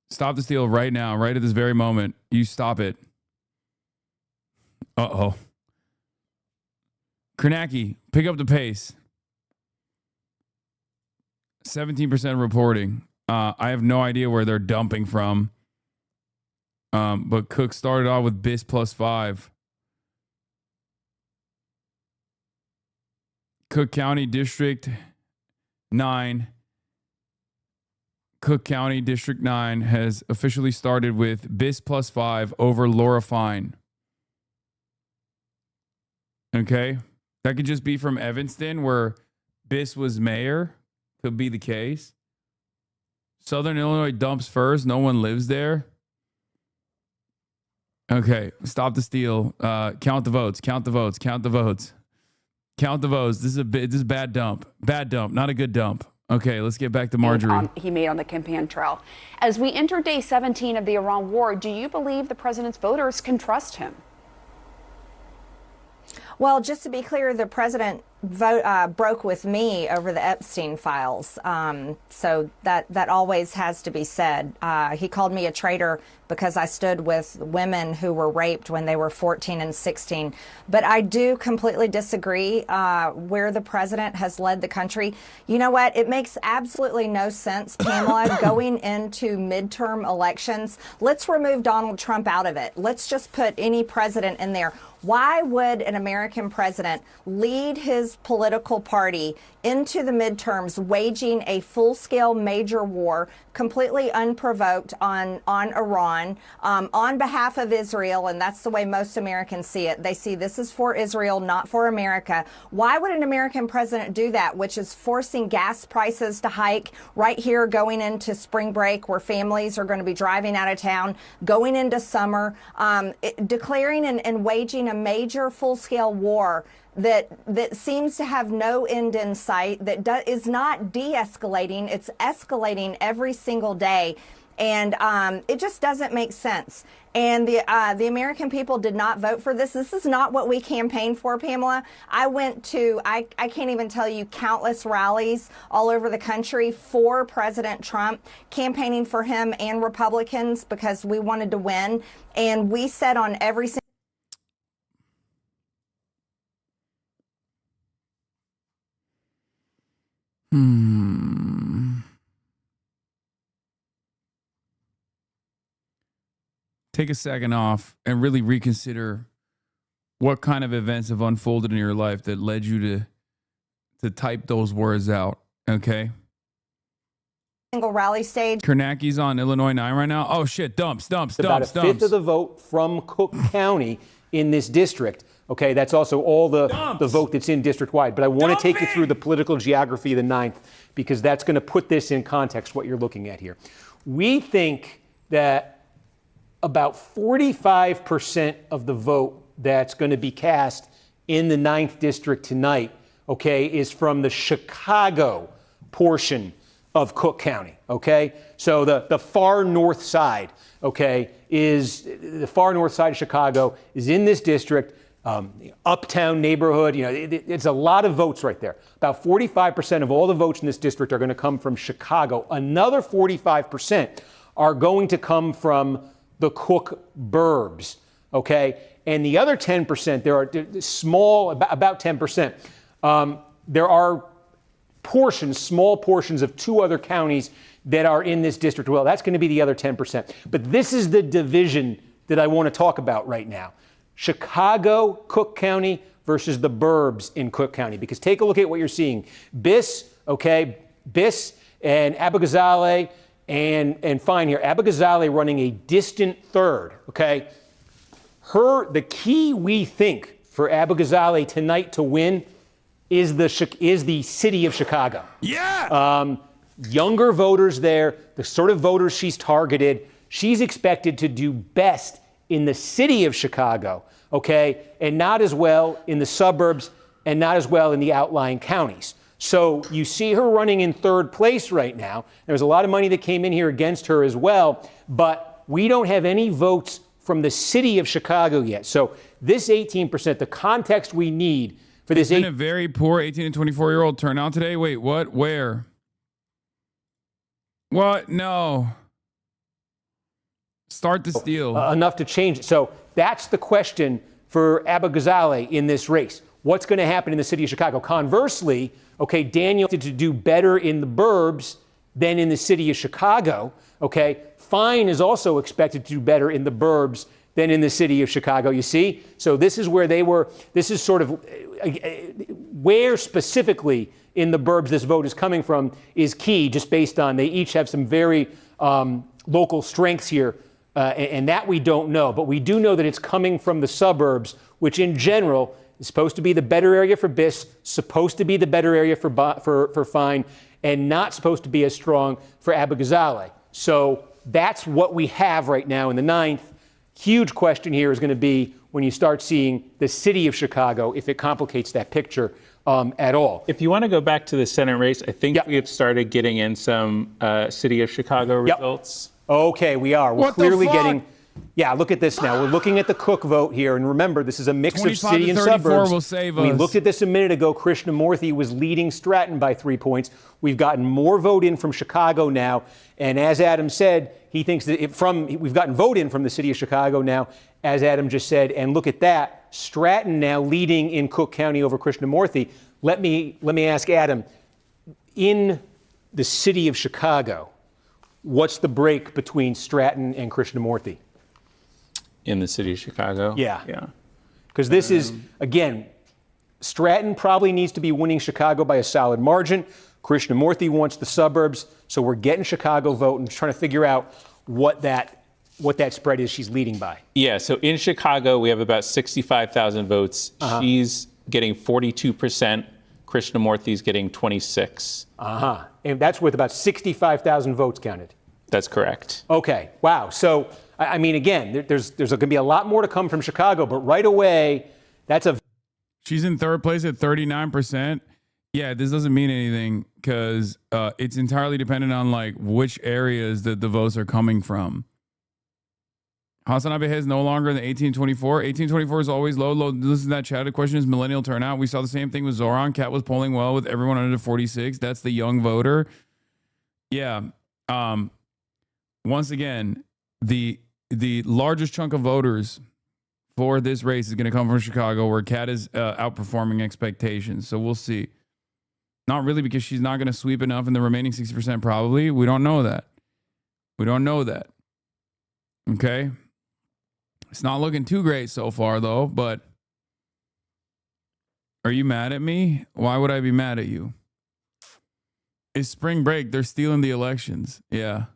S1: Stop the steal right now, right at this very moment. You stop it. Uh-oh. Kornacki, pick up the pace. 17% reporting. I have no idea where they're dumping from. But Cook started off with BIS +5. Cook County District 9. Cook County District 9 has officially started with BIS +5 over Laura Fine. Okay? That could just be from Evanston, where BIS was mayor. Could be the case. Southern Illinois dumps first. No one lives there. Okay. Stop the steal. Count the votes. Count the votes. Count the votes. Count the votes. This is bad dump. Bad dump. Not a good dump. Okay, let's get back to Marjorie.
S4: He made on the campaign trail. As we enter day 17 of the Iran war, do you believe the president's voters can trust him?
S13: Well, just to be clear, the president broke with me over the Epstein files. So that always has to be said. He called me a traitor because I stood with women who were raped when they were 14 and 16. But I do completely disagree where the president has led the country. You know what? It makes absolutely no sense, Pamela, going into midterm elections. Let's remove Donald Trump out of it. Let's just put any president in there. Why would an American president lead his political party into the midterms, waging a full-scale major war, completely unprovoked on Iran, on behalf of Israel? And that's the way most Americans see it. They see this is for Israel, not for America. Why would an American president do that, which is forcing gas prices to hike right here going into spring break, where families are going to be driving out of town, going into summer, declaring and waging a major full-scale war that seems to have no end in sight, that is not de-escalating, it's escalating every single day. And it just doesn't make sense. And the American people did not vote for this. This is not what we campaigned for, Pamela. I went to, I can't even tell you, countless rallies all over the country for President Trump, campaigning for him and Republicans because we wanted to win. And we said on every single
S1: Take a second off and really reconsider what kind of events have unfolded in your life that led you to type those words out, okay?
S13: single rally stage.
S1: Kornacki's on Illinois 9 right now. Oh, shit, dumps.
S6: About a fifth of the vote from Cook County in this district. Okay, that's also all the vote that's in district-wide. But I want to take you through the political geography of the 9th, because that's going to put this in context, what you're looking at here. We think that about 45% of the vote that's going to be cast in the 9th district tonight, okay, is from the Chicago portion of Cook County, okay? So the far north side, okay, the far north side of Chicago is in this district. Uptown neighborhood, it's a lot of votes right there. About 45% of all the votes in this district are going to come from Chicago. Another 45% are going to come from the Cook burbs, okay? And the other 10%, there are small, about 10%. There are small portions of 2 other counties that are in this district. Well, that's going to be the other 10%. But this is the division that I want to talk about right now. Chicago, Cook County versus the burbs in Cook County. Because take a look at what you're seeing. Biss and Abu-Ghazaleh and fine here. Abu-Ghazaleh running a distant third, okay? The key, we think, for Abu-Ghazaleh tonight to win is the city of Chicago.
S1: Yeah!
S6: Younger voters there, the sort of voters she's targeted. She's expected to do best in the city of Chicago, okay, and not as well in the suburbs and not as well in the outlying counties. So you see her running in third place right now. There's a lot of money that came in here against her as well, but we don't have any votes from the city of Chicago yet. So this 18%, the context we need for this...
S1: It's been a very poor 18 and 24-year-old turnout today. Wait, what? Where? What? No. Start the steal.
S6: Enough to change it. So that's the question for Abu-Ghazaleh in this race. What's going to happen in the city of Chicago? Conversely, okay, Daniel to do better in the burbs than in the city of Chicago. Okay, Fine is also expected to do better in the burbs than in the city of Chicago. You see? So this is where they were. This is sort of where specifically in the burbs this vote is coming from is key, just based on they each have some very local strengths here. And that we don't know. But we do know that it's coming from the suburbs, which in general is supposed to be the better area for Biss, supposed to be the better area for Fine, and not supposed to be as strong for Abu-Ghazaleh. So that's what we have right now in the 9th. Huge question here is going to be when you start seeing the city of Chicago, if it complicates that picture at all.
S15: If you want to go back to the Senate race, I think we have started getting in some city of Chicago results.
S6: Okay, we are. We're clearly getting... Yeah, look at this now. We're looking at the Cook vote here. And remember, this is a mix of city and suburbs.
S1: Will save
S6: we
S1: us.
S6: looked at this a minute ago. Krishnamurthy was leading Stratton by 3 points. We've gotten more vote in from Chicago now. And as Adam said, he thinks that we've gotten vote in from the city of Chicago now, as Adam just said. And look at that. Stratton now leading in Cook County over Krishnamurthy. Let me ask Adam, in the city of Chicago, what's the break between Stratton and Krishnamurthy?
S15: In the city of Chicago?
S6: Yeah. Because this is, again, Stratton probably needs to be winning Chicago by a solid margin. Krishnamurthy wants the suburbs. So we're getting Chicago vote and trying to figure out what that spread is she's leading by.
S15: Yeah, so in Chicago, we have about 65,000 votes. She's getting 42%. Krishnamurthy's getting 26.
S6: And that's with about 65,000 votes counted.
S15: That's correct.
S6: Okay. Wow. So, I mean, again, there's going to be a lot more to come from Chicago, but right away,
S1: She's in third place at 39%. Yeah, this doesn't mean anything because it's entirely dependent on like which areas that the votes are coming from. HasanAbi is no longer in the 1824. 1824 is always low. Listen to that chat. The question is millennial turnout. We saw the same thing with Zoran. Kat was polling well with everyone under 46. That's the young voter. Yeah. Once again, the largest chunk of voters for this race is going to come from Chicago, where Kat is outperforming expectations. So we'll see. Not really, because she's not going to sweep enough in the remaining 60% probably. We don't know that. Okay? It's not looking too great so far, though, but are you mad at me? Why would I be mad at you? It's spring break. They're stealing the elections. Yeah.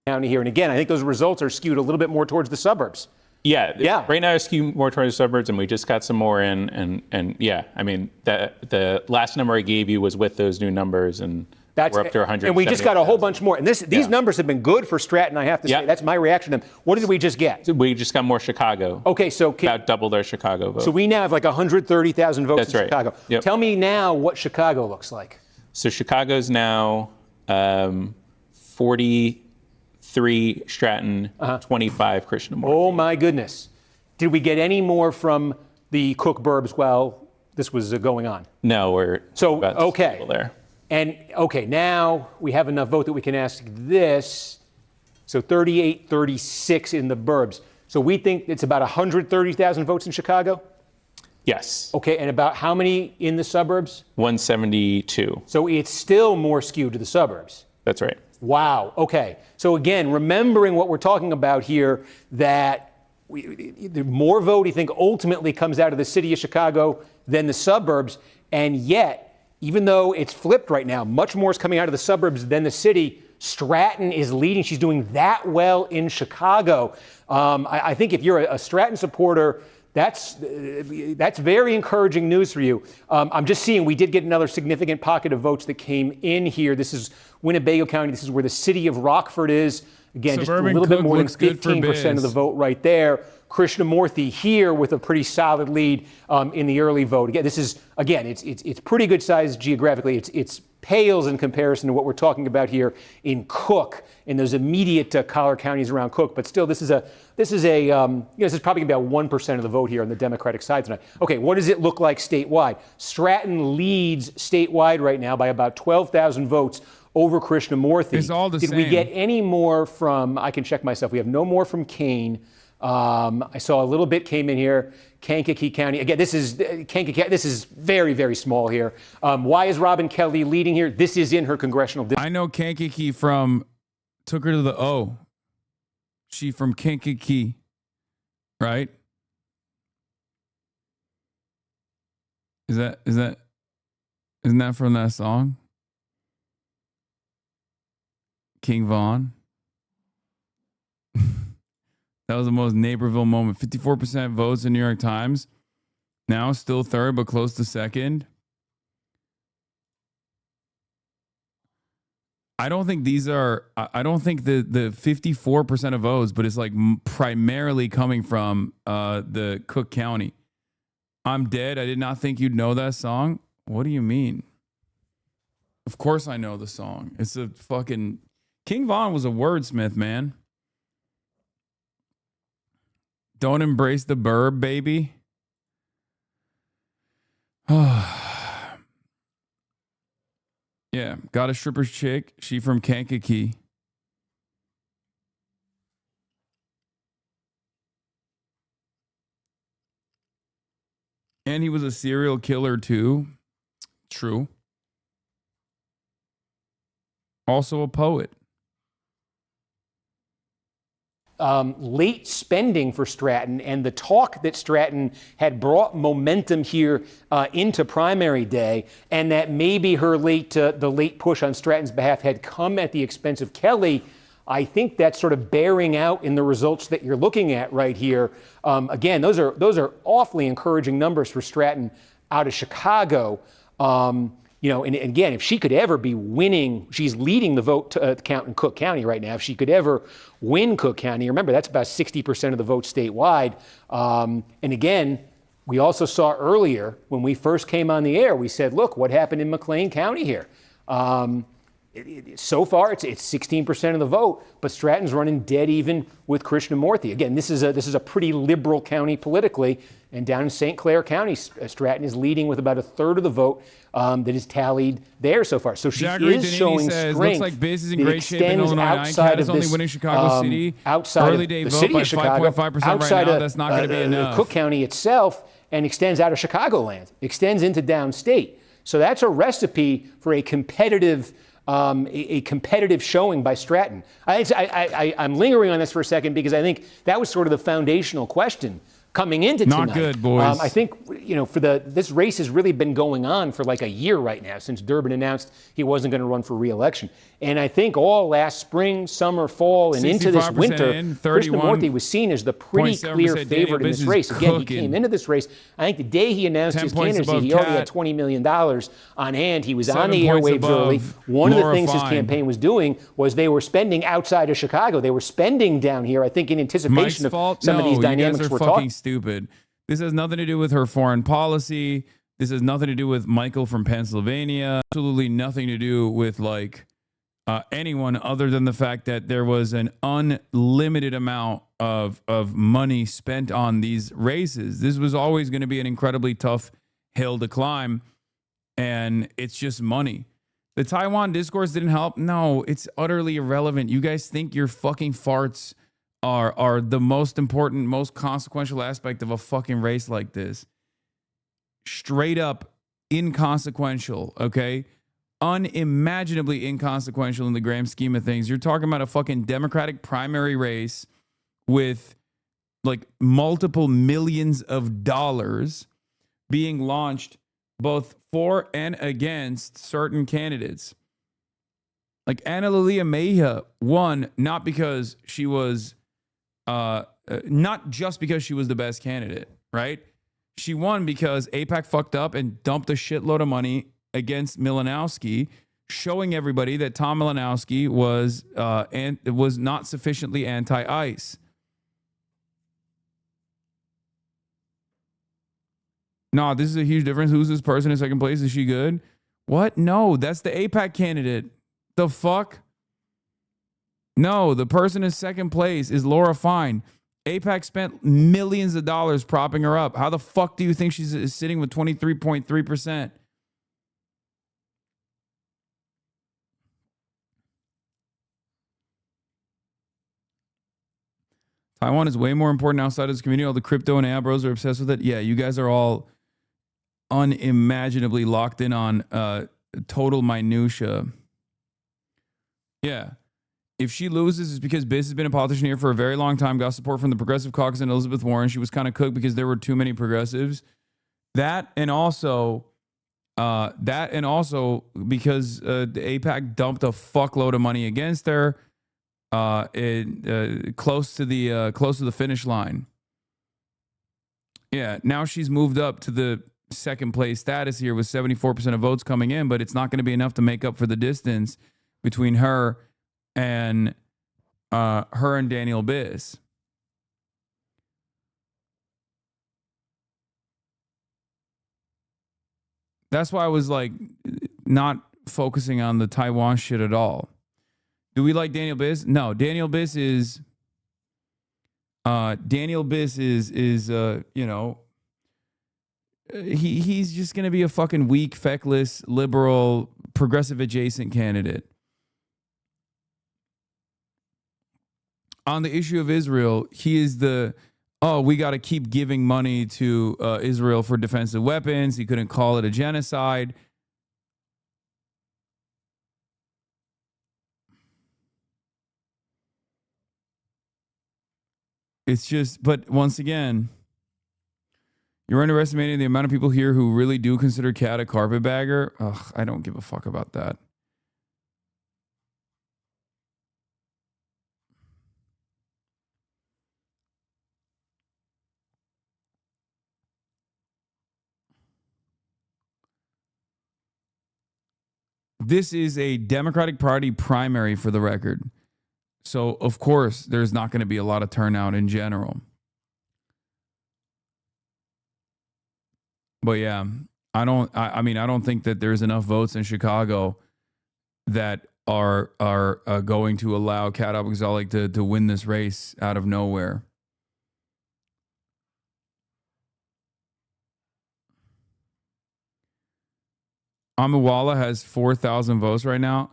S6: County here. And again, I think those results are skewed a little bit more towards the suburbs.
S15: Yeah. Right now, I skew more towards the suburbs, and we just got some more in. And yeah, I mean, the last number I gave you was with those new numbers, and we're up to 100.
S6: And we just got a whole bunch more. And these numbers have been good for Stratton, I have to say. That's my reaction to them. What did we just get?
S15: We just got more Chicago.
S6: Okay, so
S15: about doubled our Chicago vote.
S6: So we now have like 130,000 votes in Chicago.
S15: Yep.
S6: Tell me now what Chicago looks like.
S15: So Chicago's now 43 Stratton, 25 Krishnamurthy.
S6: Oh my goodness. Did we get any more from the Cook burbs while this was going on?
S15: No, we're about stable there.
S6: And okay, now we have enough vote that we can ask this. So 38, 36 in the burbs. So we think it's about 130,000 votes in Chicago?
S15: Yes.
S6: Okay, and about how many in the suburbs?
S15: 172.
S6: So it's still more skewed to the suburbs.
S15: That's right.
S6: Wow. Okay. So again, remembering what we're talking about here, that the more vote, you think, ultimately comes out of the city of Chicago than the suburbs. And yet, even though it's flipped right now, much more is coming out of the suburbs than the city. Stratton is leading. She's doing that well in Chicago. I think if you're a Stratton supporter, that's very encouraging news for you. I'm just seeing we did get another significant pocket of votes that came in here. This is Winnebago County. This is where the city of Rockford is. Again,
S1: Suburban
S6: just a little bit more than
S1: looks good for
S6: 15% of the
S1: Biz.
S6: vote right there. Krishnamurthy here with a pretty solid lead in the early vote. Again, this is it's pretty good size geographically. It's pales in comparison to what we're talking about here in Cook, in those immediate collar counties around Cook. But still, this is probably going to be about 1% of the vote here on the Democratic side tonight. Okay, what does it look like statewide? Stratton leads statewide right now by about 12,000 votes over Krishnamurthy.
S1: It's all the
S6: Did
S1: same.
S6: we get any more from? I can check myself. We have no more from Kane. I saw a little bit came in here. Kankakee County. Again, this is Kankakee. This is very, very small here. Why is Robin Kelly leading here? This is in her congressional district.
S1: I know Kankakee from, took her to the O. She from Kankakee, right? Isn't that from that song? King Von. That was the most Naperville moment. 54% votes in New York Times. Now still third, but close to second. I don't think these are, I don't think the 54% of votes, but it's like primarily coming from the Cook County. I'm Dead. I did not think you'd know that song. What do you mean? Of course I know the song. It's a fucking, King Von was a wordsmith, man. Don't embrace the burb, baby. Yeah, got a stripper's chick. She from Kankakee. And he was a serial killer too. True. Also a poet.
S6: Late spending for Stratton and the talk that Stratton had brought momentum here into primary day, and that maybe the late push on Stratton's behalf had come at the expense of Kelly. I think that's sort of bearing out in the results that you're looking at right here. Again, those are awfully encouraging numbers for Stratton out of Chicago. And again, if she could ever be winning, she's leading the vote count in Cook County right now. If she could ever win Cook County, remember, that's about 60% of the vote statewide. And again, we also saw earlier when we first came on the air, we said, look, what happened in McLean County here? So far, it's 16% of the vote, but Stratton's running dead even with Krishnamurthy. Again, this is a pretty liberal county politically, and down in St. Clair County, Stratton is leading with about a third of the vote that is tallied there so far. So she is showing strength.
S1: Looks like Biz is in great shape in Illinois. Cat is only winning Chicago City.
S6: Outside
S1: early day vote by 5.5% right now. That's not going to be enough.
S6: Cook County itself, and extends out of Chicagoland, extends into downstate. So that's a recipe for a competitive showing by Stratton. I'm lingering on this for a second because I think that was sort of the foundational question coming into tonight.
S1: Not good, boys.
S6: I think, this race has really been going on for like a year right now since Durbin announced he wasn't going to run for re-election. And I think all last spring, summer, fall, and into this winter, Krishnamurthy was seen as the pretty clear favorite in this race. Again, he came into this race. I think the day he announced his candidacy, he already had $20 million on hand. He was on the airwaves early. One of the things his campaign was doing was they were spending outside of Chicago. They were spending down here, I think, in anticipation of some of these dynamics we're talking.
S1: Stupid. This has nothing to do with her foreign policy. This has nothing to do with Michael from Pennsylvania. Absolutely nothing to do with anyone other than the fact that there was an unlimited amount of money spent on these races. This was always going to be an incredibly tough hill to climb, and it's just money. The Taiwan discourse didn't help. No, it's utterly irrelevant. You guys think your fucking farts are the most important, most consequential aspect of a fucking race like this. Straight up inconsequential, okay? unimaginably inconsequential in the grand scheme of things. You're talking about a fucking Democratic primary race with like multiple millions of dollars being launched both for and against certain candidates. Like Anna Lilia Mejia won not because she was, not just because she was the best candidate, right? She won because AIPAC fucked up and dumped a shitload of money against Malinowski, showing everybody that Tom Malinowski was not sufficiently anti-ICE. No, this is a huge difference. Who's this person in second place? Is she good? What? No, that's the AIPAC candidate. The fuck? No, the person in second place is Laura Fine. AIPAC spent millions of dollars propping her up. How the fuck do you think she's sitting with 23.3%? Taiwan is way more important outside of this community. All the crypto and AI bros are obsessed with it. Yeah, you guys are all unimaginably locked in on total minutia. Yeah. If she loses, it's because Biz has been a politician here for a very long time, got support from the Progressive Caucus and Elizabeth Warren. She was kind of cooked because there were too many progressives. That and also because the AIPAC dumped a fuckload of money against her close to the finish line. Yeah, now she's moved up to the second place status here with 74% of votes coming in, but it's not going to be enough to make up for the distance between her and Daniel Biss. That's why I was like not focusing on the Taiwan shit at all. Do we like Daniel Biss? No, Daniel Biss is you know, he's just going to be a fucking weak, feckless, liberal, progressive adjacent candidate. On the issue of Israel, he is we got to keep giving money to Israel for defensive weapons. He couldn't call it a genocide. It's just, but once again, you're underestimating the amount of people here who really do consider Kat a carpetbagger. Ugh, I don't give a fuck about that. This is a Democratic Party primary for the record. So, of course, there's not going to be a lot of turnout in general. But yeah, I don't think that there's enough votes in Chicago that are going to allow Kat Abexalik to win this race out of nowhere. Amawala has 4,000 votes right now.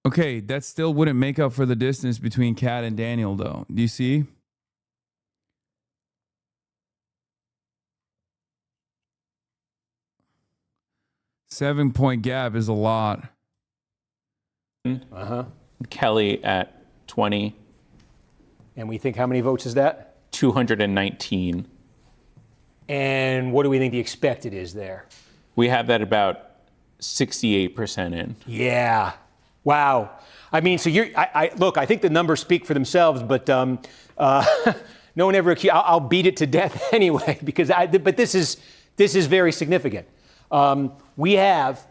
S1: Okay, that still wouldn't make up for the distance between Kat and Daniel, though. Do you see? Seven-point gap is a lot.
S15: Kelly at 20.
S6: And we think how many votes is that?
S15: 219.
S6: And what do we think the expected is there?
S15: We have that about 68% in.
S6: Yeah. Wow. I mean, so look, I think the numbers speak for themselves, but no one ever accused. I'll beat it to death anyway, but this is very significant. We have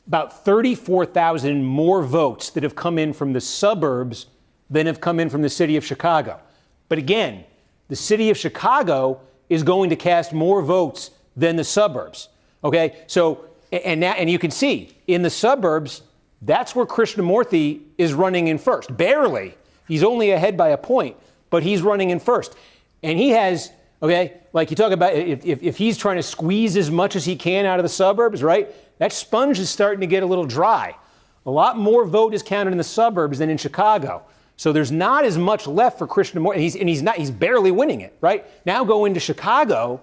S6: about 34,000 more votes that have come in from the suburbs than have come in from the city of Chicago. But again, the city of Chicago is going to cast more votes than the suburbs. Okay, so and you can see in the suburbs, that's where Krishnamurthy is running in first. Barely. He's only ahead by a point, but he's running in first. And he has, okay, like you talk about, if he's trying to squeeze as much as he can out of the suburbs, right? That sponge is starting to get a little dry. A lot more vote is counted in the suburbs than in Chicago. So there's not as much left for Krishnamurthy, and he's barely winning it, right? Now go into Chicago,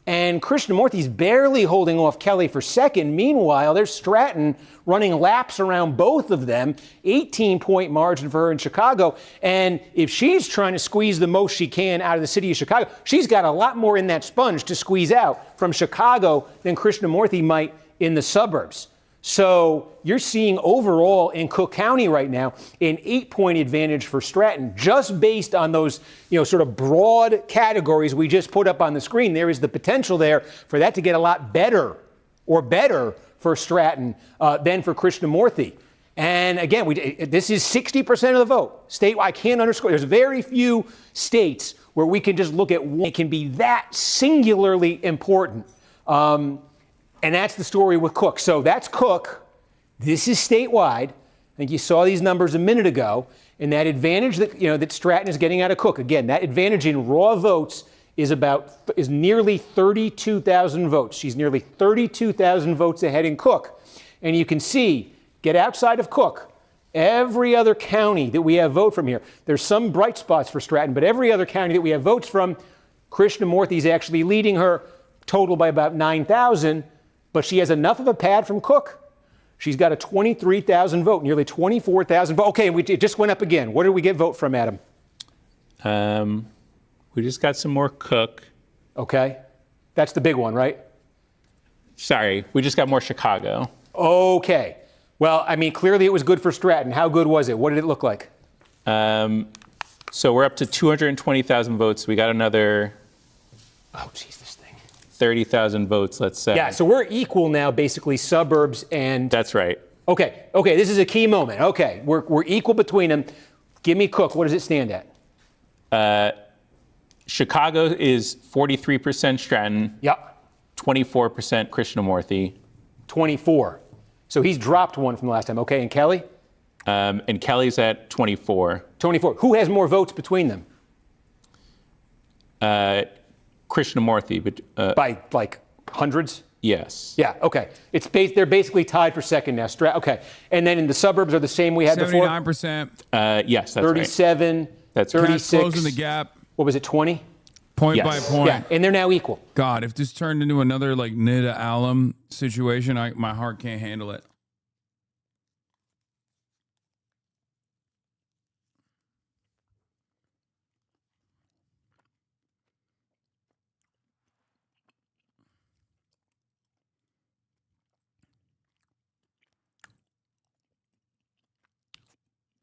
S6: And Krishnamurthy's barely holding off Kelly for second. Meanwhile, there's Stratton running laps around both of them, 18-point margin for her in Chicago. And if she's trying to squeeze the most she can out of the city of Chicago, she's got a lot more in that sponge to squeeze out from Chicago than Krishnamurthy might in the suburbs. So you're seeing overall in Cook County right now an 8-point advantage for Stratton, just based on those, sort of broad categories we just put up on the screen. There is the potential there for that to get a lot better for Stratton than for Krishnamurthy. And again, this is 60% of the vote. State, I can't underscore. There's very few states where we can just look at one. It can be that singularly important. And that's the story with Cook. So that's Cook. This is statewide. I think you saw these numbers a minute ago. And that advantage that Stratton is getting out of Cook, again, that advantage in raw votes is nearly 32,000 votes. She's nearly 32,000 votes ahead in Cook. And you can see, get outside of Cook, every other county that we have vote from here. There's some bright spots for Stratton, but every other county that we have votes from, Krishnamurthy is actually leading her total by about 9,000. But she has enough of a pad from Cook. She's got a 23,000 vote, nearly 24,000 vote. Okay, it just went up again. What did we get vote from, Adam?
S15: We just got some more Cook.
S6: Okay. That's the big one, right?
S15: Sorry, we just got more Chicago.
S6: Okay. Well, I mean, clearly it was good for Stratton. How good was it? What did it look like?
S15: So we're up to 220,000 votes. We got another...
S6: Oh, geez, this thing.
S15: 30,000 votes, let's say.
S6: Yeah, so we're equal now, basically, suburbs and...
S15: That's right.
S6: Okay, this is a key moment. Okay, we're equal between them. Give me Cook. What does it stand at?
S15: Chicago is 43% Stratton.
S6: Yep.
S15: 24% Krishnamurthy.
S6: 24. So he's dropped one from the last time. Okay, and Kelly?
S15: And Kelly's at 24.
S6: 24. Who has more votes between them?
S15: Krishnamurthy, but
S6: by like hundreds?
S15: Yes.
S6: Yeah, okay. They're basically tied for second now. Okay. And then in the suburbs are the same we had 79%. Before?
S1: 79%.
S15: Yes, that's
S6: 37,
S15: right. That's
S6: 36.
S1: Closing the gap.
S6: What was it, 20?
S1: Point by point.
S6: Yeah, and they're now equal.
S1: God, if this turned into another like Nida Alum situation, my heart can't handle it.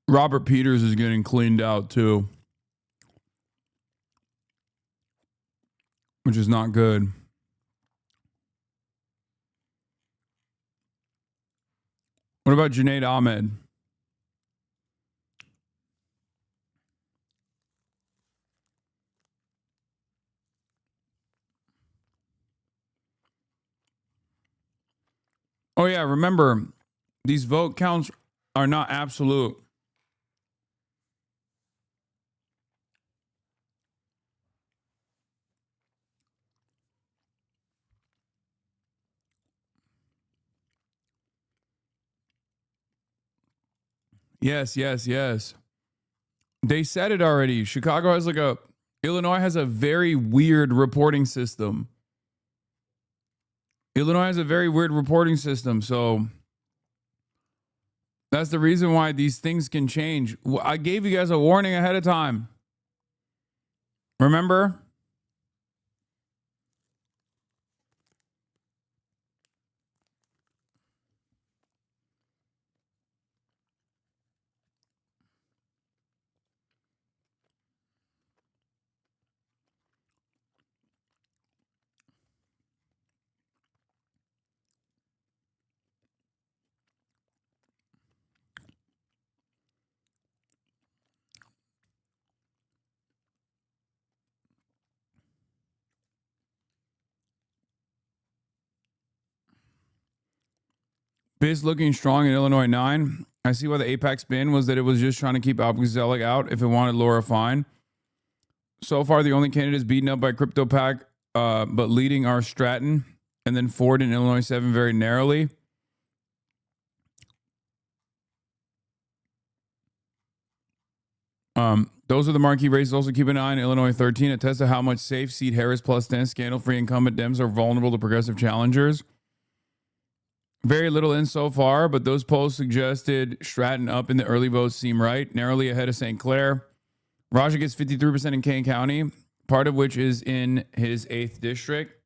S1: Robert Peters is getting cleaned out too, which is not good. What about Junaid Ahmed? Oh yeah, remember, these vote counts are not absolute. Yes. They said it already. Chicago has Illinois has a very weird reporting system. So that's the reason why these things can change. I gave you guys a warning ahead of time. Remember? Biz looking strong in Illinois 9. I see why the apex spin was that it was just trying to keep Albuquerque out if it wanted Laura Fine. So far, the only candidates beaten up by CryptoPac, but leading are Stratton and then Ford in Illinois 7 very narrowly. Those are the marquee races. Also keep an eye on Illinois 13. It tests to how much safe seat Harris plus 10 scandal-free incumbent Dems are vulnerable to progressive challengers. Very little in so far, but those polls suggested Stratton up in the early votes seem right, narrowly ahead of St. Clair. Raja gets 53% in Kane County, part of which is in his 8th district.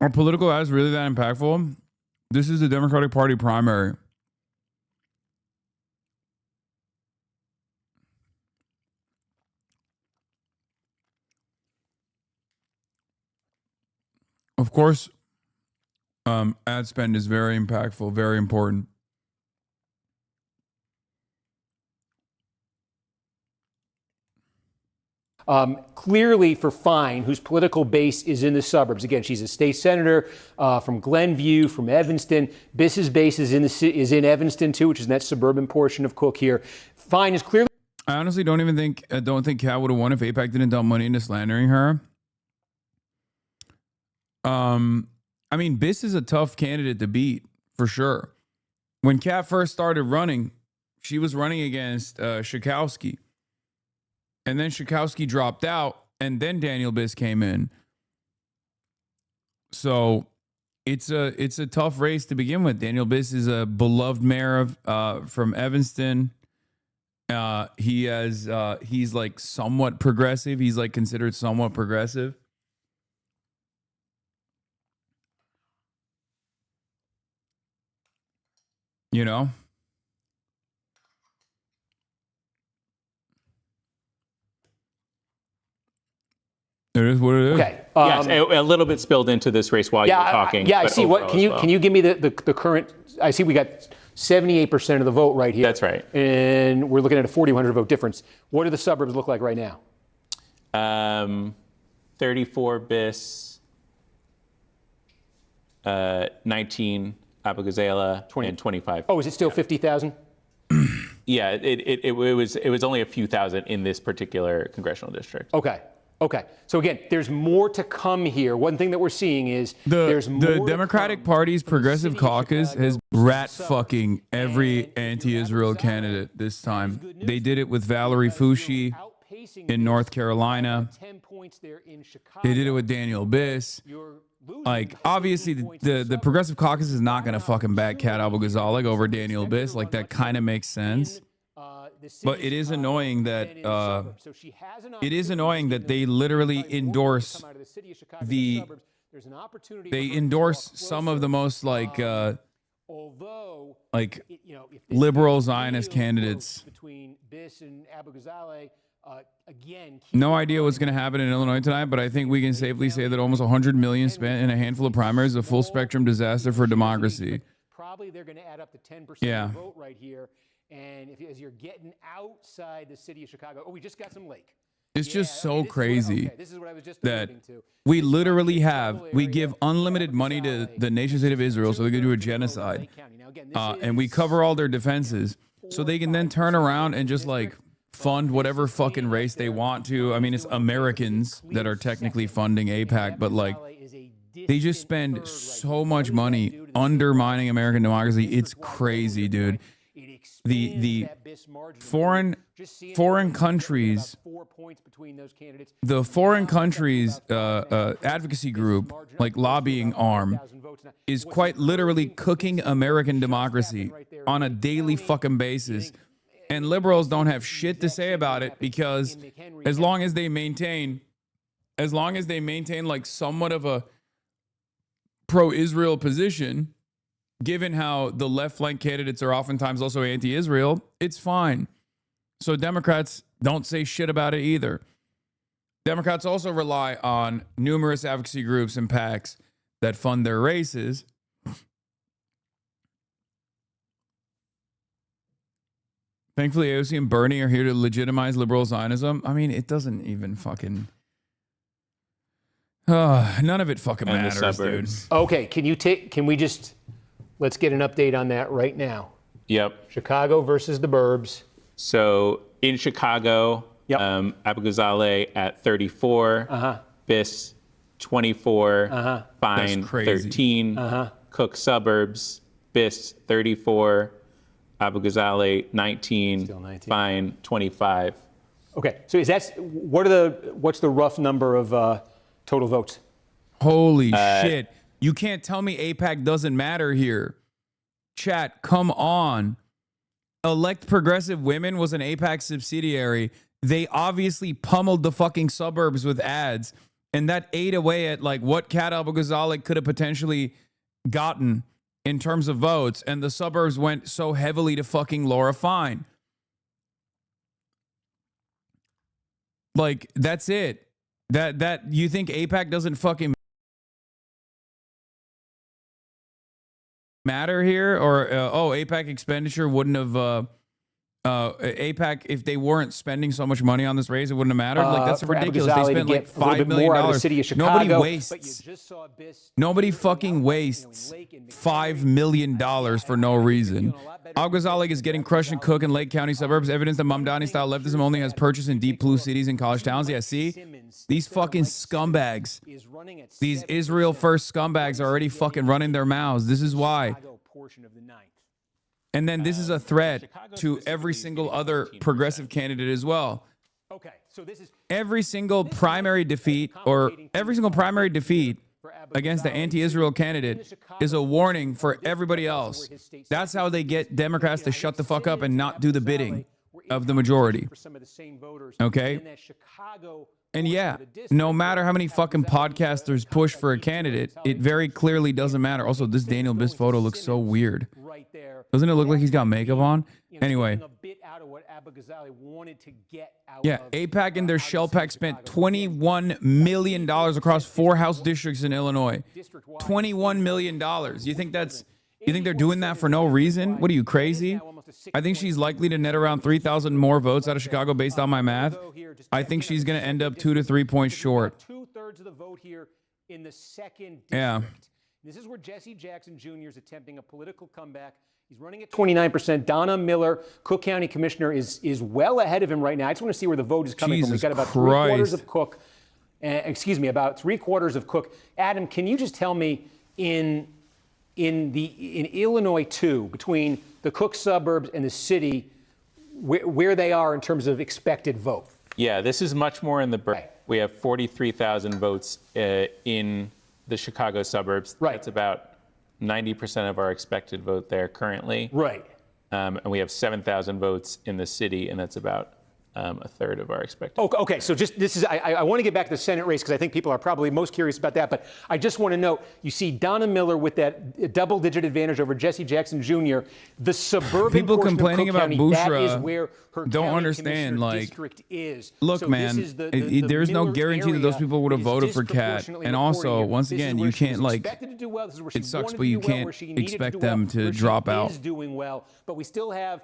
S1: Are political ads really that impactful? This is the Democratic Party primary. Of course, ad spend is very impactful, very important.
S6: Clearly for Fine, whose political base is in the suburbs. Again, she's a state senator from Glenview, from Evanston. Biss's base is in Evanston too, which is in that suburban portion of Cook here. Fine is clearly.
S1: I honestly don't think Kat would have won if AIPAC didn't dump money into slandering her. I mean, Biss is a tough candidate to beat for sure. When Kat first started running, she was running against Schakowsky. And then Schakowsky dropped out, and then Daniel Biss came in. So it's a tough race to begin with. Daniel Biss is a beloved mayor from Evanston. He's like somewhat progressive. He's like considered somewhat progressive. You know? It is what it is.
S6: Okay.
S15: Yes, a little bit spilled into this race while you were talking.
S6: I see. What can you give me the current? I see we got 78% of the vote right here.
S15: That's right.
S6: And we're looking at a 4,100 vote difference. What do the suburbs look like right now?
S15: 34 Biss, 19 Abu Ghazala, and 25.
S6: Oh, is it still 50,000?
S15: Yeah, it was only a few thousand in this particular congressional district.
S6: Okay. So again, there's more to come here. One thing that we're seeing is there's more.
S1: The Democratic Party's Progressive Caucus has rat fucking every anti-Israel candidate this time. They did it with Valerie Foushee in North Carolina. They did it with Daniel Biss. Like, obviously, the Progressive Caucus is not going to fucking back Kat Abu Ghazala over Daniel Biss. Like, that kind of makes sense. But it is annoying that they literally endorse they endorse some of the most like liberal Zionist candidates. No idea what's going to happen in Illinois tonight, but I think we can safely say that almost $100 million spent in a handful of primaries is a full spectrum disaster for democracy.
S6: Probably they're going to add up to 10% of the vote right here. And as you're getting outside the city of Chicago, we just got some lake.
S1: It's just so crazy that we literally we give unlimited money to the nation state of Israel so they can do a genocide. And we cover all their defenses so they can then turn around and just like fund whatever fucking race they want to. I mean, it's Americans that are technically funding AIPAC, but like they just spend so much money undermining American democracy. It's crazy, dude. The foreign countries, advocacy group, like lobbying arm, is quite literally cooking American democracy on a daily fucking basis. And liberals don't have shit to say about it because as long as they maintain like somewhat of a pro-Israel position, given how the left flank candidates are oftentimes also anti-Israel, it's fine. So Democrats don't say shit about it either. Democrats also rely on numerous advocacy groups and PACs that fund their races. Thankfully, AOC and Bernie are here to legitimize liberal Zionism. I mean, it doesn't even fucking... none of it fucking matters, dude.
S6: Okay, can we just... Let's get an update on that right now.
S15: Yep.
S6: Chicago versus the burbs.
S15: So in Chicago,
S6: Yep.
S15: Abu Ghazaleh at 34. Biss 24. Fine 13. Cook suburbs. Biss 34. Abu Ghazaleh 19. Fine 25.
S6: Okay, so what's the rough number of total votes?
S1: Holy shit. You can't tell me AIPAC doesn't matter here. Chat, come on. Elect Progressive Women was an AIPAC subsidiary. They obviously pummeled the fucking suburbs with ads, and that ate away at like what Kat Abu Ghazaleh could have potentially gotten in terms of votes, and the suburbs went so heavily to fucking Laura Fine. Like, that's it. That you think AIPAC doesn't fucking matter here? Or AIPAC expenditure wouldn't have AIPAC, if they weren't spending so much money on this race, it wouldn't have mattered. Like, that's ridiculous. They spent like $5 million. Nobody wastes. Nobody fucking wastes $5 million for no reason. Abu Ghazaleh is getting crushed in Cook and Lake County suburbs. Evidence that Mamdani-style leftism only has purchase in deep blue cities and college towns. Yeah, see? These fucking scumbags. These Israel first scumbags are already fucking running their mouths. This is why. And then this is a threat to every single other progressive candidate as well.
S6: Okay, so this is
S1: every single primary defeat against the anti-Israel candidate is a warning for everybody else. That's how they get Democrats to shut the fuck up and not do the bidding of the majority. Okay? And yeah, no matter how many fucking podcasters push for a candidate, it very clearly doesn't matter. Also, this Daniel Biss photo looks so weird. Doesn't it look like he's got makeup on? Anyway. Yeah, AIPAC and their shell pack spent $21 million across 4 House districts in Illinois. $21 million. You think they're doing that for no reason? What are you, crazy? I think she's likely to net around 3,000 more votes out of Chicago based on my math. I think she's going to end up 2 to 3 points short.
S6: 2/3 of the vote here in the 2nd district.
S1: Yeah.
S6: This is where Jesse Jackson Jr. is attempting a political comeback. He's running at 29%. Donna Miller, Cook County Commissioner, is well ahead of him right now. I just want to see where the vote is coming from. We've got about 3/4 of Cook. About 3/4 of Cook. Adam, can you just tell me in Illinois too, between the Cook suburbs and the city, where they are in terms of expected vote?
S15: Yeah, this is much more in the we have 43,000 votes in the Chicago suburbs.
S6: Right.
S15: That's about 90% of our expected vote there currently.
S6: Right.
S15: And we have 7,000 votes in the city, and that's about a third of our expected.
S6: Okay, so I want to get back to the Senate race because I think people are probably most curious about that. But I just want to note, you see Donna Miller with that double-digit advantage over Jesse Jackson Jr. The suburban
S1: people
S6: portion
S1: complaining
S6: of Cook
S1: about
S6: County, that
S1: Bushra
S6: is where her
S1: don't
S6: county
S1: understand. Like,
S6: district is.
S1: look,
S6: so
S1: man, there is no
S6: Miller
S1: guarantee that those people would have voted for Kat. And also, once again, you can't it sucks, but you can't expect them to drop out.
S6: Is doing well, but we still have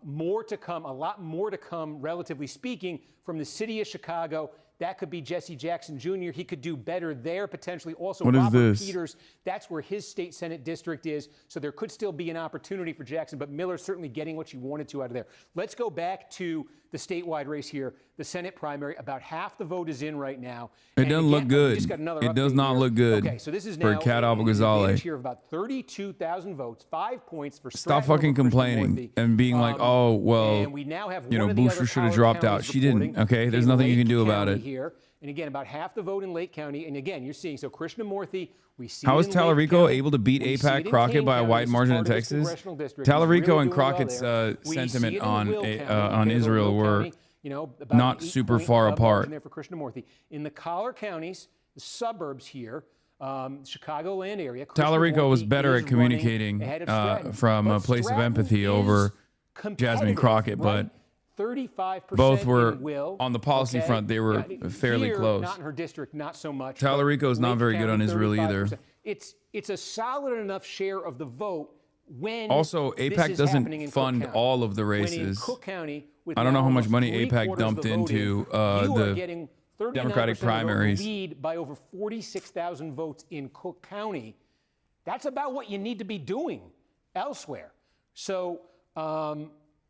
S6: more to come, a lot more to come, relatively speaking, from the city of Chicago. That could be Jesse Jackson Jr. He could do better there, potentially. Also,
S1: what
S6: Robert
S1: is this?
S6: Peters, that's where his state Senate district is. So there could still be an opportunity for Jackson, but Miller's certainly getting what she wanted to out of there. Let's go back to the statewide race here, the Senate primary. About half the vote is in right now.
S1: It doesn't look good. It does not look good
S6: so this is
S1: for
S6: now
S1: Kat Abu Ghazaleh.
S6: Here of about 32,000 votes, 5 points for
S1: Stop fucking complaining and being like, oh, well, Bushra should have dropped out. She didn't. Okay, there's nothing you can do about it.
S6: Here. And again, about half the vote in Lake County. And again, you're seeing, so Krishnamurthy, we see.
S1: How is Tallarico able to beat AIPAC Crockett by a wide margin in Texas? Tallarico and Crockett's sentiment on Israel were not super far apart.
S6: In the collar counties, the suburbs here, Chicagoland area.
S1: Tallarico was better at communicating from a place of empathy over Jasmine Crockett, but
S6: 35%
S1: both were on the policy front. They were fairly close.
S6: Not in her district, not so much.
S1: Tallarico is not very good on Israel either.
S6: It's a solid enough share of the vote when
S1: also AIPAC doesn't fund all of the races. I don't know how much money AIPAC dumped into the Democratic primaries.
S6: Lead by over 46,000 votes in Cook County. That's about what you need to be doing elsewhere. So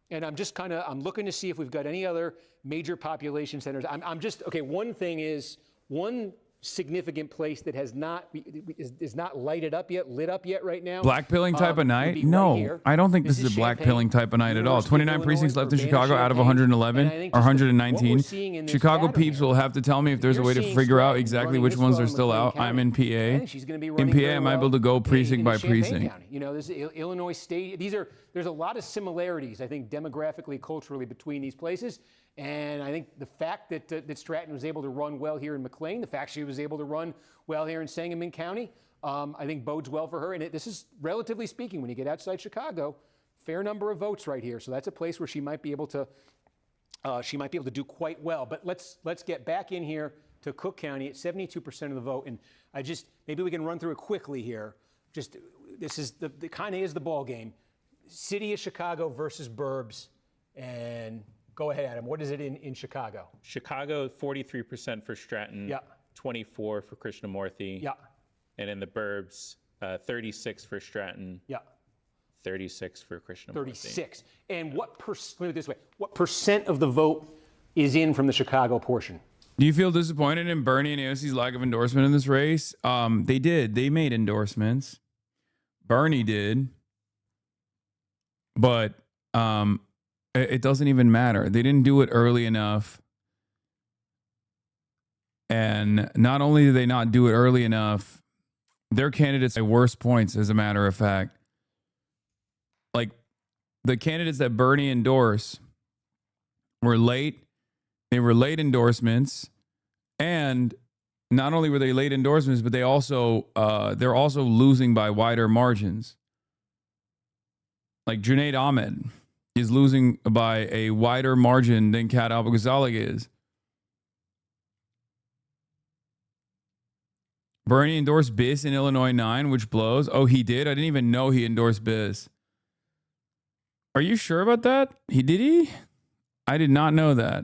S6: And I'm looking to see if we've got any other major population centers. One thing is, one significant place that is not lit up yet right now.
S1: Black pilling type of night? No, I don't think this is a black pilling type of night at all. 29 precincts left in Chicago out of 111 or 119. Chicago peeps will have to tell me if there's a way to figure out exactly which ones are still out. I'm in PA. In PA, I'm able to go precinct by precinct.
S6: You know, this is Illinois State. There's a lot of similarities, I think, demographically, culturally between these places. And I think the fact that Stratton was able to run well here in McLean, the fact she was able to run well here in Sangamon County, I think bodes well for her. And this is, relatively speaking, when you get outside Chicago, fair number of votes right here. So that's a place where she might be able to do quite well. But let's get back in here to Cook County at 72% of the vote. And maybe we can run through it quickly here. This is the kind of is the ball game. City of Chicago versus burbs. And go ahead, Adam. What is it in Chicago?
S15: Chicago, 43% for Stratton.
S6: Yeah.
S15: 24 for Krishnamurthy.
S6: Yeah.
S15: And in the burbs, 36 for Stratton.
S6: Yeah.
S15: 36 for Krishnamurthy.
S6: 36. And let me put it this way. What percent of the vote is in from the Chicago portion?
S1: Do you feel disappointed in Bernie and AOC's lack of endorsement in this race? They did. They made endorsements. Bernie did. But it doesn't even matter. They didn't do it early enough. And not only did they not do it early enough, their candidates had worse points, as a matter of fact. Like, the candidates that Bernie endorsed were late. They were late endorsements. And not only were they late endorsements, but they're also losing by wider margins. Like Junaid Ahmed is losing by a wider margin than Kat Albaghazali is. Bernie endorsed Biss in Illinois 9, which blows. Oh, he did? I didn't even know he endorsed Biss. Are you sure about that? Did he? I did not know that.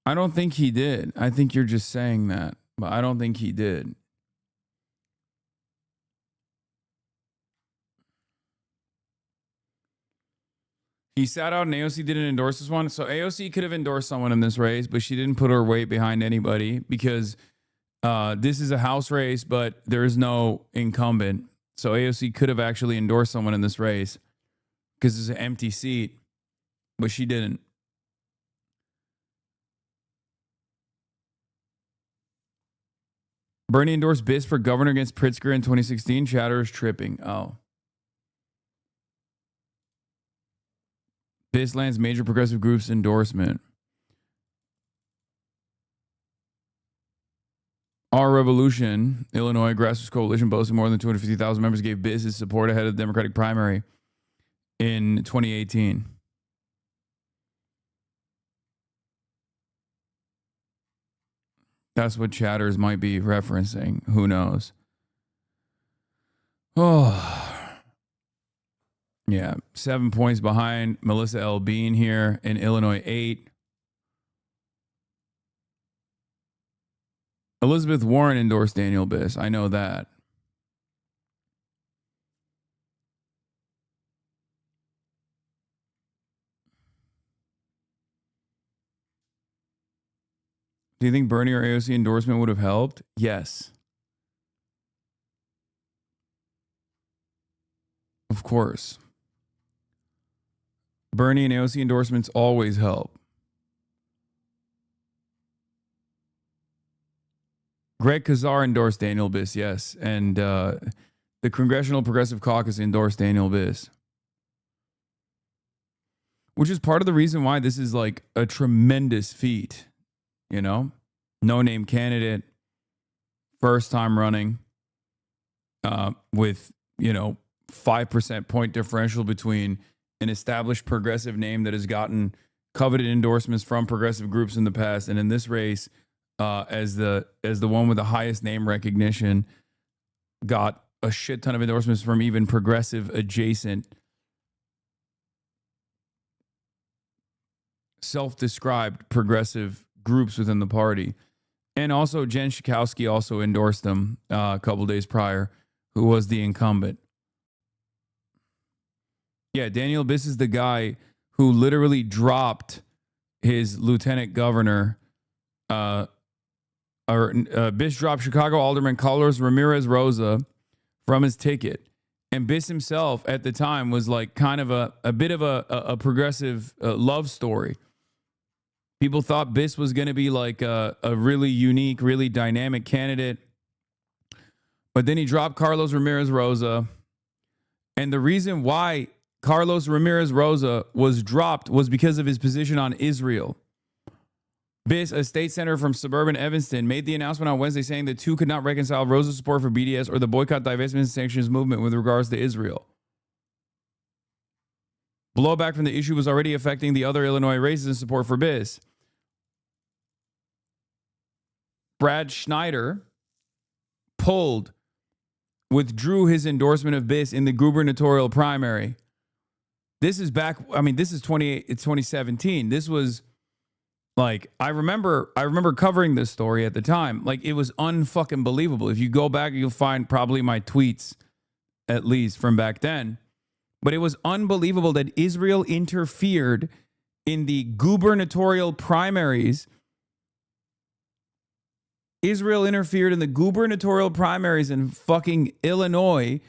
S1: I don't think he did. I think you're just saying that, but I don't think he did. He sat out and AOC didn't endorse this one. So AOC could have endorsed someone in this race, but she didn't put her weight behind anybody because this is a House race, but there is no incumbent. So AOC could have actually endorsed someone in this race because it's an empty seat, but she didn't. Bernie endorsed Biss for governor against Pritzker in 2016. Chatter is tripping. Oh. Biss lands major progressive groups endorsement. Our Revolution, Illinois grassroots coalition boasting more than 250,000 members gave Biss his support ahead of the Democratic primary in 2018. That's what chatters might be referencing. Who knows? Oh, yeah. 7 points behind Melissa L. Bean here in Illinois 8. Elizabeth Warren endorsed Daniel Biss. I know that. Do you think Bernie or AOC endorsement would have helped? Yes. Of course. Bernie and AOC endorsements always help. Greg Kazar endorsed Daniel Biss, yes. And the Congressional Progressive Caucus endorsed Daniel Biss. Which is part of the reason why this is like a tremendous feat. You know, no-name candidate, first time running with, 5% point differential between an established progressive name that has gotten coveted endorsements from progressive groups in the past. And in this race, as the one with the highest name recognition, got a shit ton of endorsements from even progressive adjacent self-described progressive groups within the party. And also Jen Schakowsky also endorsed him a couple days prior, who was the incumbent. Yeah, Daniel Biss is the guy who literally dropped his lieutenant governor, Biss dropped Chicago Alderman Carlos Ramirez Rosa from his ticket. And Biss himself at the time was like kind of a bit of a progressive love story. People thought Biss was going to be like a really unique, really dynamic candidate. But then he dropped Carlos Ramirez Rosa. And the reason why Carlos Ramirez Rosa was dropped was because of his position on Israel. Biss, a state senator from suburban Evanston, made the announcement on Wednesday saying the two could not reconcile Rosa's support for BDS or the boycott, divestment, and sanctions movement with regards to Israel. Blowback from the issue was already affecting the other Illinois races in support for Biss. Brad Schneider withdrew his endorsement of Biss in the gubernatorial primary. This is back, this is 2017. This was like, I remember covering this story at the time. Like, it was unfucking believable. If you go back, you'll find probably my tweets, at least from back then. But it was unbelievable that Israel interfered in the gubernatorial primaries. Israel interfered in the gubernatorial primaries in fucking Illinois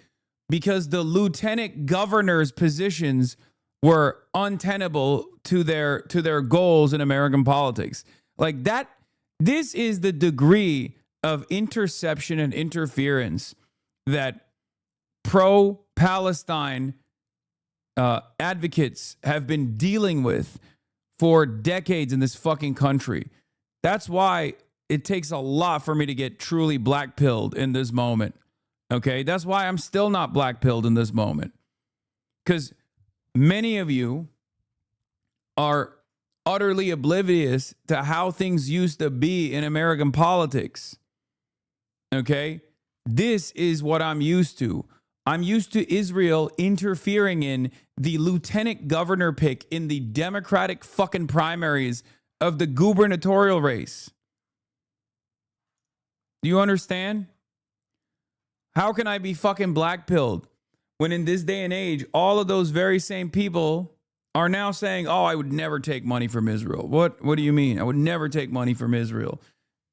S1: because the lieutenant governor's positions were untenable to their goals in American politics. Like that, this is the degree of interception and interference that pro-Palestine advocates have been dealing with for decades in this fucking country. That's why it takes a lot for me to get truly black-pilled in this moment. Okay? That's why I'm still not black-pilled in this moment. Because many of you are utterly oblivious to how things used to be in American politics. Okay? This is what I'm used to. I'm used to Israel interfering in the lieutenant governor pick in the Democratic fucking primaries of the gubernatorial race. Do you understand? How can I be fucking black-pilled when in this day and age, all of those very same people are now saying, oh, I would never take money from Israel. What do you mean? I would never take money from Israel.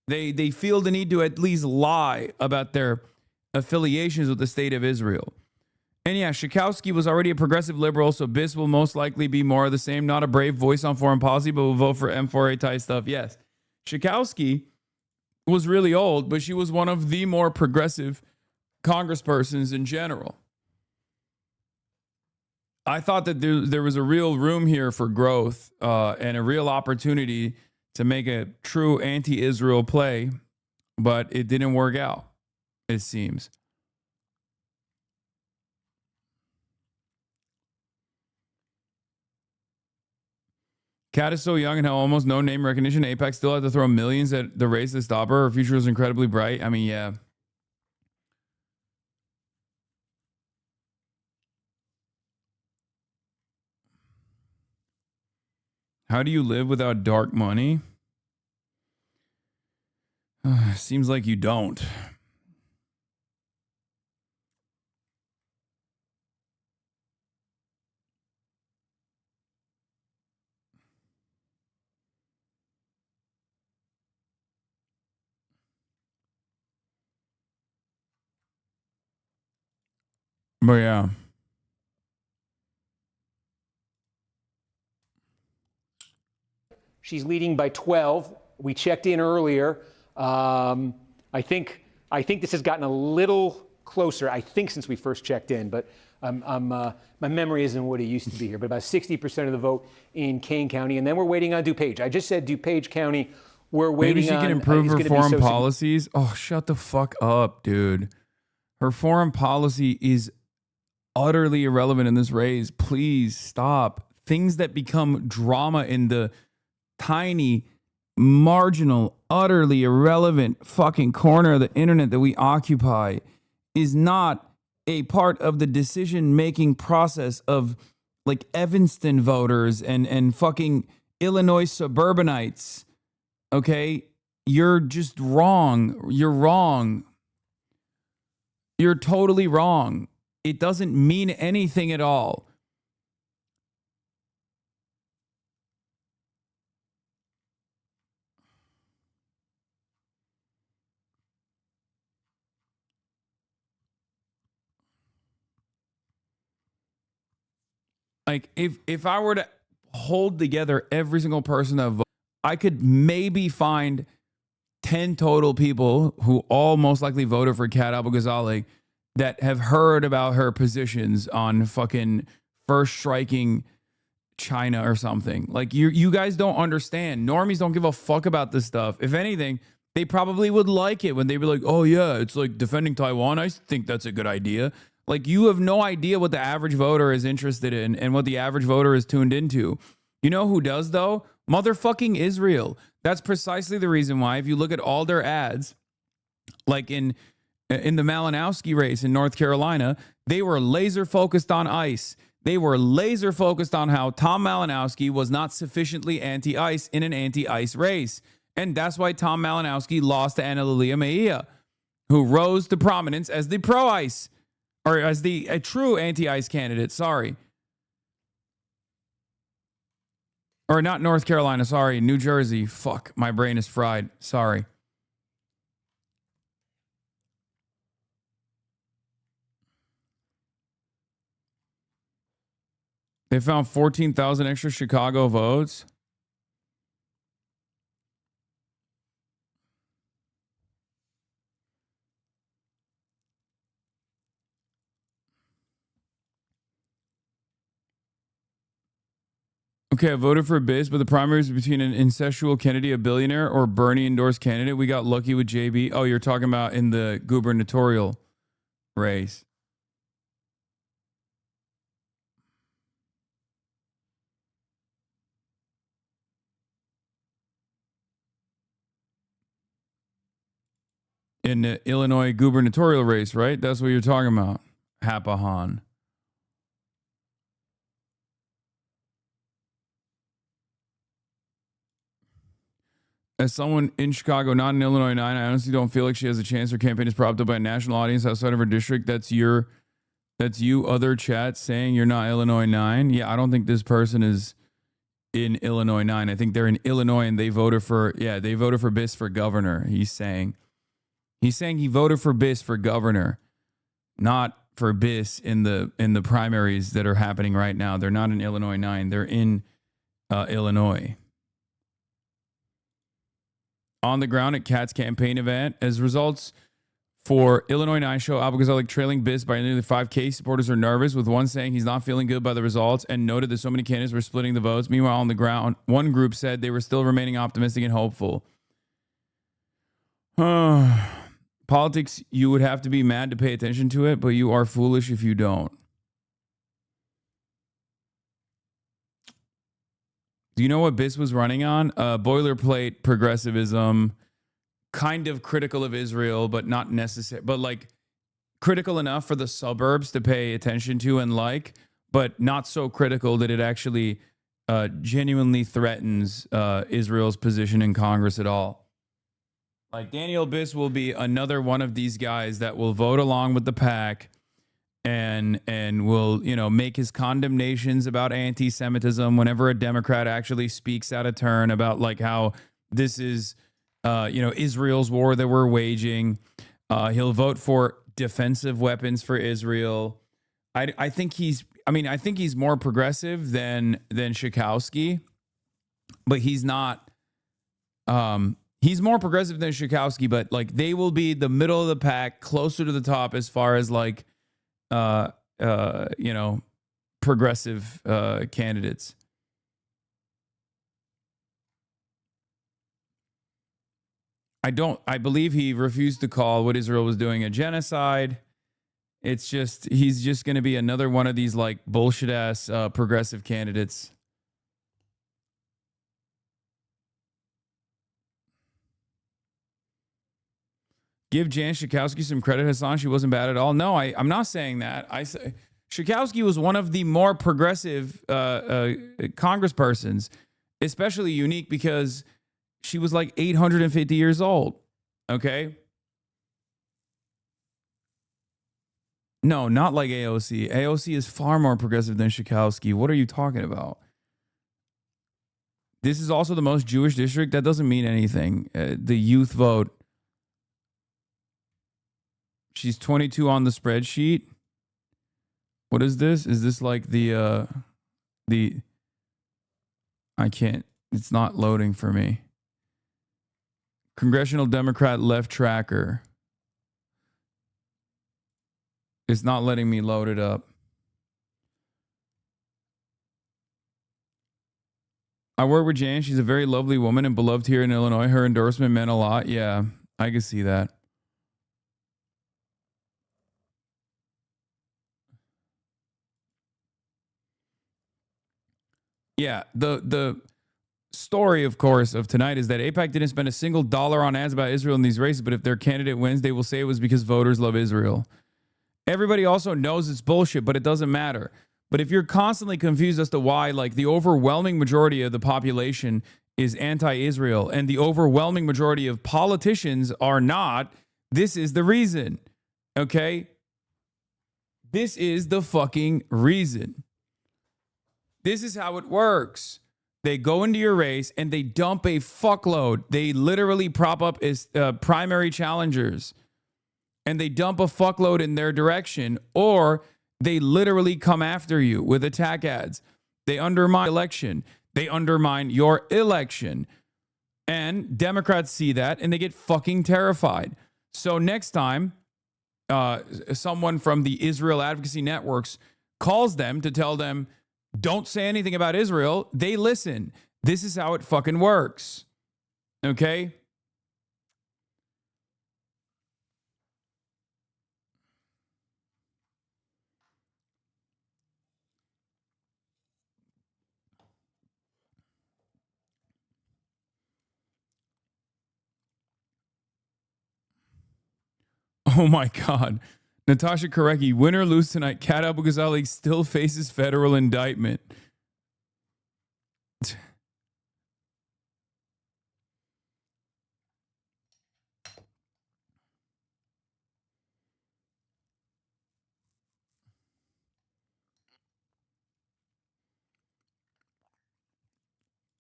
S1: They feel the need to at least lie about their affiliations with the state of Israel. And yeah, Schakowsky was already a progressive liberal, so Biss will most likely be more of the same, not a brave voice on foreign policy, but will vote for M4A type stuff. Yes. Schakowsky was really old, but she was one of the more progressive congresspersons in general. I thought that there was a real room here for growth and a real opportunity to make a true anti-Israel play, but it didn't work out, it seems. Kat is so young and have almost no name recognition. AIPAC still had to throw millions at the race to stop her. Her future was incredibly bright. I mean, yeah. How do you live without dark money? Seems like you don't. But yeah.
S6: She's leading by 12. We checked in earlier. I think this has gotten a little closer, I think, since we first checked in, but my memory isn't what it used to be here, but about 60% of the vote in Kane County. And then we're waiting on DuPage. I just said DuPage County. We're waiting on...
S1: Maybe she can improve her foreign policies. Oh, shut the fuck up, dude. Her foreign policy is utterly irrelevant in this race. Please stop. Things that become drama in the tiny, marginal, utterly irrelevant fucking corner of the internet that we occupy is not a part of the decision-making process of like Evanston voters and fucking Illinois suburbanites. Okay? You're just wrong. You're wrong. You're totally wrong. It doesn't mean anything at all. Like, if I were to hold together every single person that voted, I could maybe find 10 total people who all most likely voted for Kat Abu-Ghazaleh that have heard about her positions on fucking first striking China or something. Like, you guys don't understand. Normies don't give a fuck about this stuff. If anything, they probably would like it when they be like, oh yeah, it's like defending Taiwan. I think that's a good idea. Like, you have no idea what the average voter is interested in and what the average voter is tuned into. You know who does, though? Motherfucking Israel. That's precisely the reason why, if you look at all their ads, like in the Malinowski race in North Carolina, they were laser focused on ICE. They were laser focused on how Tom Malinowski was not sufficiently anti-ICE in an anti-ICE race. And that's why Tom Malinowski lost to Ana Lilia Mejia, who rose to prominence as the pro-ICE, or as a true anti-ICE candidate, sorry. Or not North Carolina, sorry, New Jersey. Fuck, my brain is fried, sorry. They found 14,000 extra Chicago votes. Okay, I voted for Biz, but the primary is between an incestual Kennedy, a billionaire, or Bernie endorsed candidate. We got lucky with JB. Oh, you're talking about in the gubernatorial race. In the Illinois gubernatorial race, right? That's what you're talking about. Hapahan. As someone in Chicago, not in Illinois 9, I honestly don't feel like she has a chance. Her campaign is propped up by a national audience outside of her district. That's you, other chat, saying you're not Illinois 9. Yeah, I don't think this person is in Illinois 9. I think they're in Illinois and they voted for Biss for governor. He's saying he voted for Biss for governor, not for Biss in the primaries that are happening right now. They're not in Illinois 9. They're in Illinois. On the ground at Kat's campaign event, as results for Illinois 9 show Abu-Ghazaleh trailing Biss by nearly 5K, supporters are nervous, with one saying he's not feeling good by the results and noted that so many candidates were splitting the votes. Meanwhile, on the ground, one group said they were still remaining optimistic and hopeful. Politics, you would have to be mad to pay attention to it, but you are foolish if you don't. Do you know what Biss was running on? Boilerplate progressivism, kind of critical of Israel, but not necessary, but like critical enough for the suburbs to pay attention to and like, but not so critical that it actually genuinely threatens Israel's position in Congress at all. Like, Daniel Biss will be another one of these guys that will vote along with the pack and will, make his condemnations about anti-Semitism whenever a Democrat actually speaks out of turn about like how this is, Israel's war that we're waging. He'll vote for defensive weapons for Israel. I think he's more progressive than Schakowsky, but he's not. He's more progressive than Schakowsky, but like they will be the middle of the pack, closer to the top as far as like, progressive candidates. I believe he refused to call what Israel was doing a genocide. It's just, he's just going to be another one of these like bullshit ass progressive candidates. Give Jan Schakowsky some credit, Hasan. She wasn't bad at all. No, I'm not saying that. I say Schakowsky was one of the more progressive congresspersons. especially unique because she was like 850 years old. Okay. No, not like AOC. AOC is far more progressive than Schakowsky. What are you talking about? This is also the most Jewish district. That doesn't mean anything. The youth vote. She's 22 on the spreadsheet. What is this? Is this like the I can't, it's not loading for me. Congressional Democrat left tracker. It's not letting me load it up. I work with Jan. She's a very lovely woman and beloved here in Illinois. Her endorsement meant a lot. Yeah, I can see that. Yeah, the story, of course, of tonight is that AIPAC didn't spend a single dollar on ads about Israel in these races, but if their candidate wins, they will say it was because voters love Israel. Everybody also knows it's bullshit, but it doesn't matter. But if you're constantly confused as to why, like, the overwhelming majority of the population is anti-Israel and the overwhelming majority of politicians are not, this is the reason. Okay? This is the fucking reason. This is how it works. They go into your race and they dump a fuckload. They literally prop up as primary challengers. And they dump a fuckload in their direction, or they literally come after you with attack ads. They undermine election. They undermine your election. And Democrats see that and they get fucking terrified. So next time someone from the Israel Advocacy Networks calls them to tell them, don't say anything about Israel, they listen. This is how it fucking works. Okay? Oh my God. Natasha Korecki, win or lose tonight, Kat Abu Ghazali still faces federal indictment.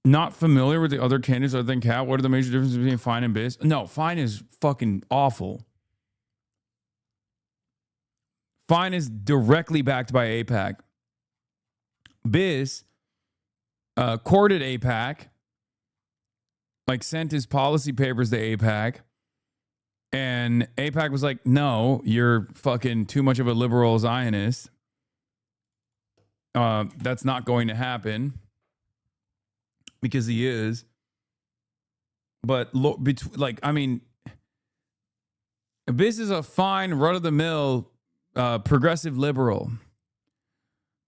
S1: Not familiar with the other candidates other than Kat. What are the major differences between Fine and Biz? No, Fine is fucking awful. Fine is directly backed by AIPAC. Biz courted AIPAC, like sent his policy papers to AIPAC, and AIPAC was like, no, you're fucking too much of a liberal Zionist. That's not going to happen. Because he is. But, like, I mean, Biz is a fine, run-of-the-mill progressive liberal.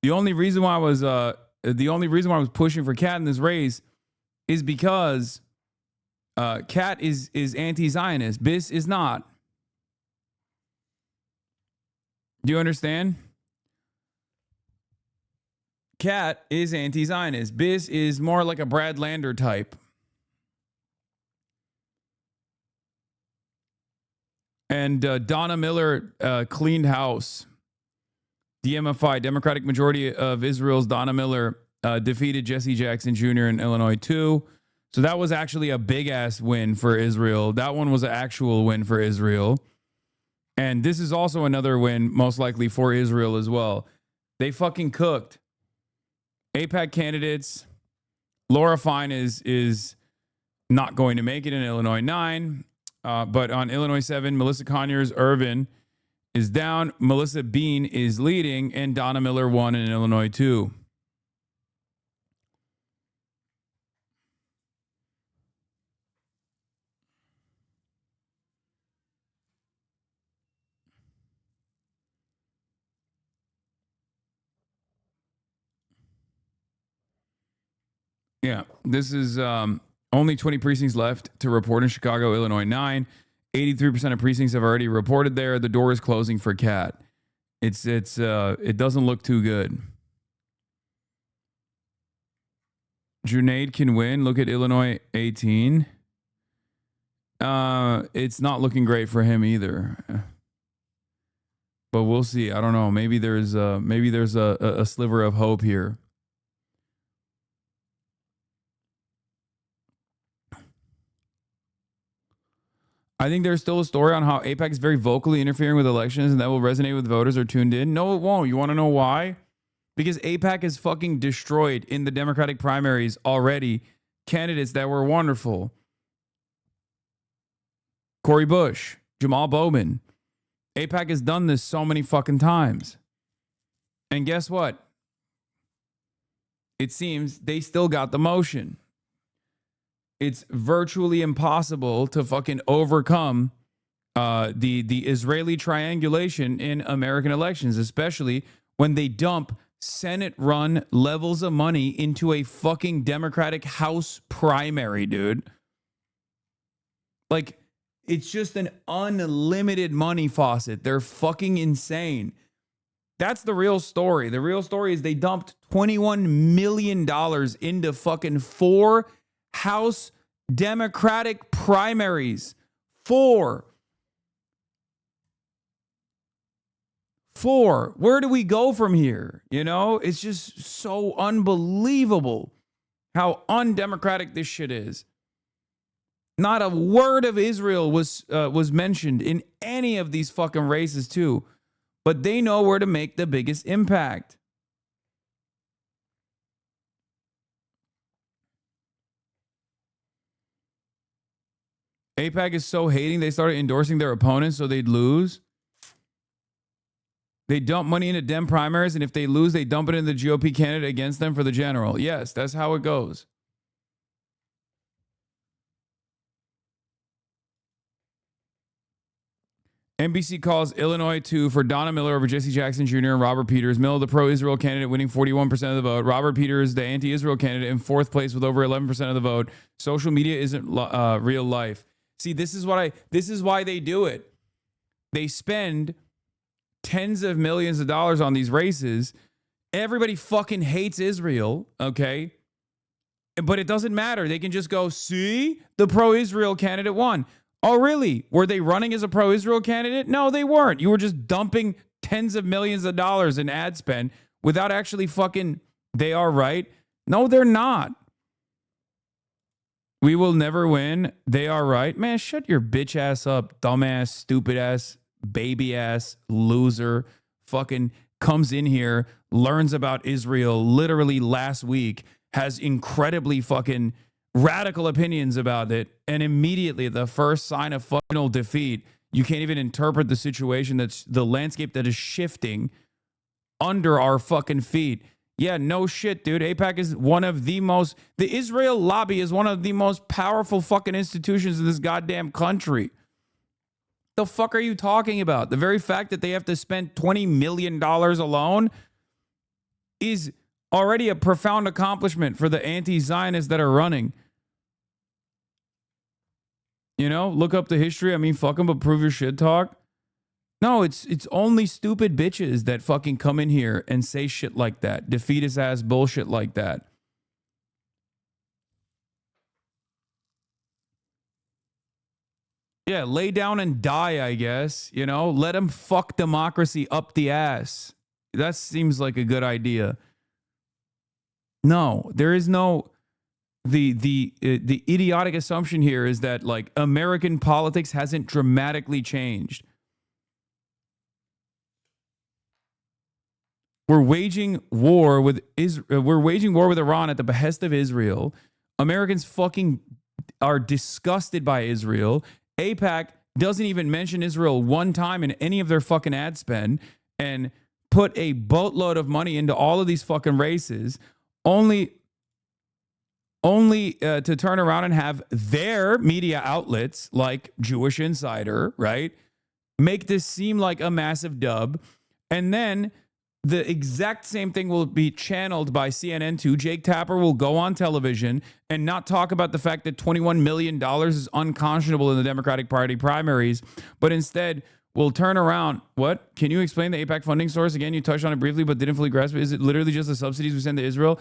S1: The only reason why I was pushing for Kat in this race is because Kat is anti-Zionist. Biz is not. Do you understand? Kat is anti-Zionist. Biz is more like a Brad Lander type. And Donna Miller cleaned house. DMFI, Democratic Majority of Israel's Donna Miller defeated Jesse Jackson Jr. in Illinois too. So that was actually a big-ass win for Israel. That one was an actual win for Israel. And this is also another win, most likely for Israel as well. They fucking cooked. AIPAC candidates, Laura Fine is not going to make it in Illinois 9. But on Illinois 7, Melissa Conyers Irvin is down. Melissa Bean is leading. And Donna Miller won in Illinois 2. Yeah, this is only 20 precincts left to report in Chicago, Illinois 9. 83% of precincts have already reported there. The door is closing for Kat. It doesn't look too good. Junaid can win. Look at Illinois 18. It's not looking great for him either. But we'll see. I don't know. Maybe there's a sliver of hope here. I think there's still a story on how AIPAC is very vocally interfering with elections and that will resonate with voters who are tuned in. No, it won't. You want to know why? Because AIPAC is fucking destroyed in the Democratic primaries already candidates that were wonderful. Cori Bush, Jamal Bowman. AIPAC has done this so many fucking times. And guess what? It seems they still got the motion. It's virtually impossible to fucking overcome the Israeli triangulation in American elections, especially when they dump Senate-run levels of money into a fucking Democratic House primary, dude. Like, it's just an unlimited money faucet. They're fucking insane. That's the real story. The real story is they dumped $21 million into fucking 4 House Democratic primaries. 4. Where do we go from here? You know, it's just so unbelievable how undemocratic this shit is. Not a word of Israel was mentioned in any of these fucking races too, but they know where to make the biggest impact. AIPAC is so hating they started endorsing their opponents so they'd lose. They dump money into Dem primaries, and if they lose, they dump it in the GOP candidate against them for the general. Yes, that's how it goes. NBC calls Illinois 2 for Donna Miller over Jesse Jackson Jr. and Robert Peters. Miller, the pro-Israel candidate, winning 41% of the vote. Robert Peters, the anti-Israel candidate, in 4th place with over 11% of the vote. Social media isn't real life. See, this is why they do it. They spend tens of millions of dollars on these races. Everybody fucking hates Israel, okay? But it doesn't matter. They can just go, see, the pro-Israel candidate won. Oh, really? Were they running as a pro-Israel candidate? No, they weren't. You were just dumping tens of millions of dollars in ad spend without actually fucking, they are right. No, they're not. We will never win. They are right. Man, shut your bitch ass up, dumbass, stupid ass, baby ass, loser. Fucking comes in here, learns about Israel literally last week, has incredibly fucking radical opinions about it, and immediately the first sign of final defeat, you can't even interpret the situation, that's the landscape that is shifting under our fucking feet. Yeah, no shit, dude. AIPAC is one of the most, the Israel lobby is one of the most powerful fucking institutions in this goddamn country. The fuck are you talking about? The very fact that they have to spend $20 million alone is already a profound accomplishment for the anti-Zionists that are running. You know, look up the history. I mean, fuck them, but prove your shit talk. No, it's only stupid bitches that fucking come in here and say shit like that. Defeatist ass bullshit like that. Yeah, lay down and die, I guess. You know, let them fuck democracy up the ass. That seems like a good idea. No, there is no... The idiotic assumption here is that, like, American politics hasn't dramatically changed. We're waging war with Iran at the behest of Israel. Americans fucking are disgusted by Israel. AIPAC doesn't even mention Israel one time in any of their fucking ad spend, and put a boatload of money into all of these fucking races, only to turn around and have their media outlets like Jewish Insider, right, make this seem like a massive dub. And then the exact same thing will be channeled by CNN too. Jake Tapper will go on television and not talk about the fact that $21 million is unconscionable in the Democratic Party primaries, but instead will turn around. What? Can you explain the AIPAC funding source again? You touched on it briefly, but didn't fully grasp it. Is it literally just the subsidies we send to Israel?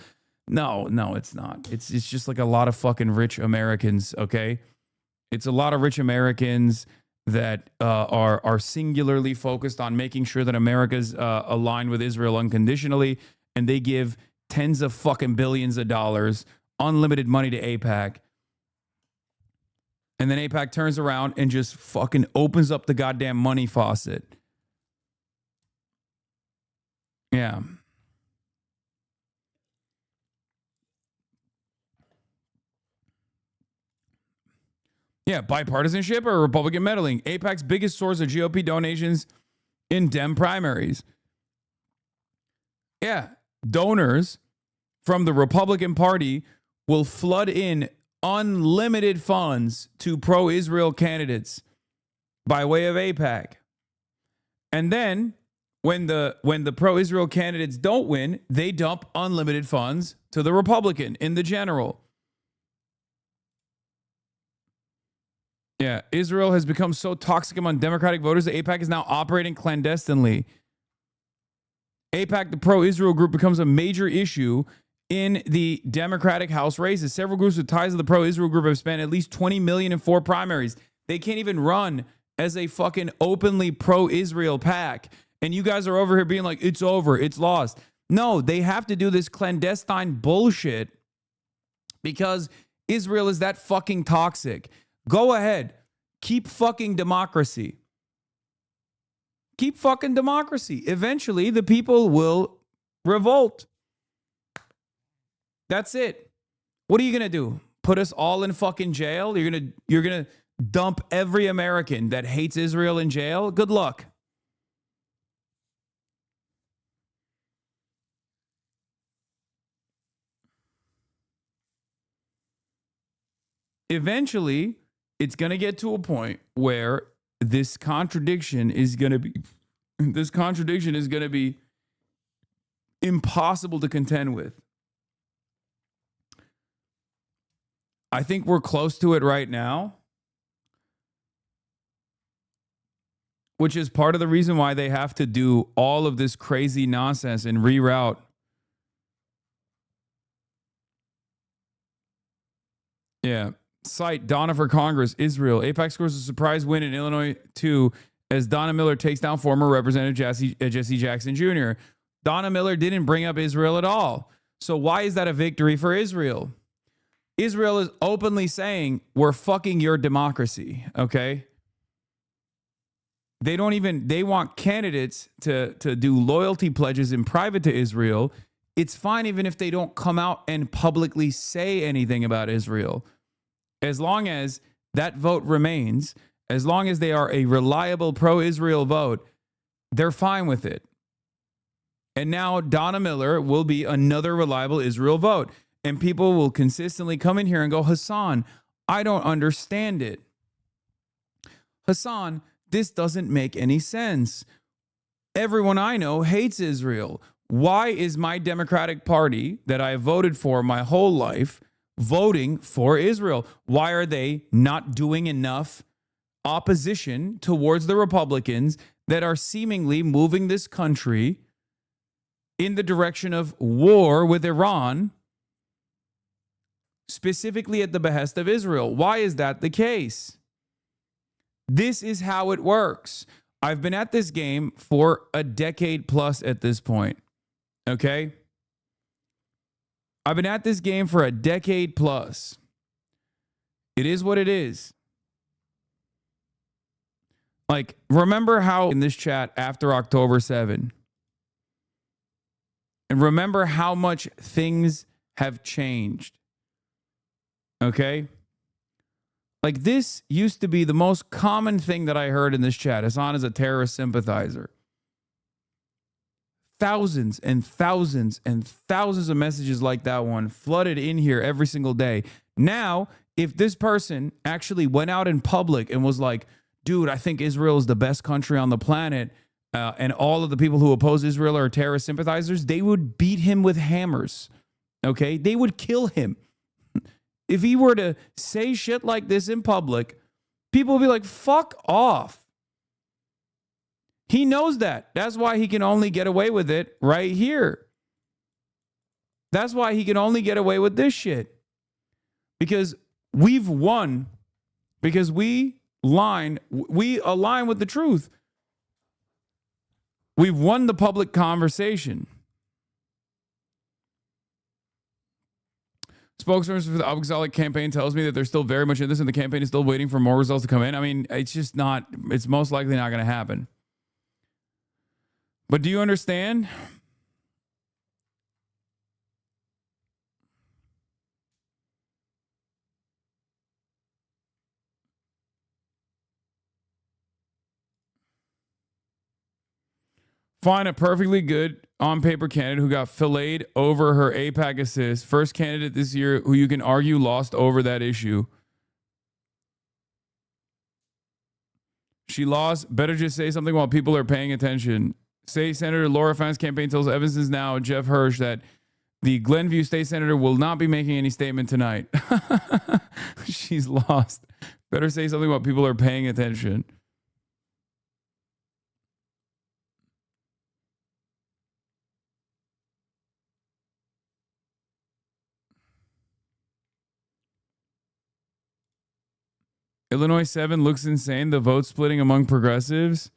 S1: No, it's not. It's just like a lot of fucking rich Americans, okay? It's a lot of rich Americans that are singularly focused on making sure that America's aligned with Israel unconditionally, and they give tens of fucking billions of dollars, unlimited money to AIPAC. And then AIPAC turns around and just fucking opens up the goddamn money faucet. Yeah. Yeah, bipartisanship or Republican meddling. AIPAC's biggest source of GOP donations in Dem primaries. Yeah, donors from the Republican Party will flood in unlimited funds to pro-Israel candidates by way of AIPAC. And then when the pro-Israel candidates don't win, they dump unlimited funds to the Republican in the general. Yeah, Israel has become so toxic among Democratic voters that AIPAC is now operating clandestinely. AIPAC, the pro-Israel group, becomes a major issue in the Democratic House races. Several groups with ties to the pro-Israel group have spent at least $20 million in 4 primaries. They can't even run as a fucking openly pro-Israel PAC. And you guys are over here being like, it's over, it's lost. No, they have to do this clandestine bullshit because Israel is that fucking toxic. Go ahead. Keep fucking democracy. Keep fucking democracy. Eventually, the people will revolt. That's it. What are you going to do? Put us all in fucking jail? You're going to dump every American that hates Israel in jail? Good luck. Eventually, it's going to get to a point where this contradiction is going to be impossible to contend with. I think we're close to it right now, which is part of the reason why they have to do all of this crazy nonsense and reroute. Yeah. Site Donna for Congress, Israel. AIPAC scores a surprise win in Illinois, too, as Donna Miller takes down former Representative Jesse Jackson Jr. Donna Miller didn't bring up Israel at all. So why is that a victory for Israel? Israel is openly saying, we're fucking your democracy, okay? They want candidates to do loyalty pledges in private to Israel. It's fine even if they don't come out and publicly say anything about Israel. As long as that vote remains, as long as they are a reliable pro-Israel vote, they're fine with it. And now Donna Miller will be another reliable Israel vote. And people will consistently come in here and go, Hasan, I don't understand it. Hasan, this doesn't make any sense. Everyone I know hates Israel. Why is my Democratic Party that I voted for my whole life voting for Israel? Why are they not doing enough opposition towards the Republicans that are seemingly moving this country in the direction of war with Iran, specifically at the behest of Israel? Why is that the case? This is how it works. I've been at this game for a decade plus at this point. Okay? I've been at this game for a decade plus. It is what it is. Like, remember how in this chat after October 7, and remember how much things have changed. Okay? Like, this used to be the most common thing that I heard in this chat. Hasan is a terrorist sympathizer. Thousands and thousands and thousands of messages like that one flooded in here every single day. Now, if this person actually went out in public and was like, dude, I think Israel is the best country on the planet, and all of the people who oppose Israel are terrorist sympathizers, they would beat him with hammers. Okay? They would kill him. If he were to say shit like this in public, people would be like, fuck off. He knows that. That's why he can only get away with it right here. That's why he can only get away with this shit. Because we've won. Because we align with the truth. We've won the public conversation. Spokesperson for the Abexalic campaign tells me that they're still very much in this and the campaign is still waiting for more results to come in. I mean, it's most likely not going to happen. But do you understand? Find a perfectly good on-paper candidate who got filleted over her AIPAC assist. First candidate this year who you can argue lost over that issue. She lost. Better just say something while people are paying attention. State Senator Laura Fan's campaign tells Evanston's Now Jeff Hirsch that the Glenview State Senator will not be making any statement tonight. She's lost. Better say something while people are paying attention. Illinois 7 looks insane. The vote splitting among progressives.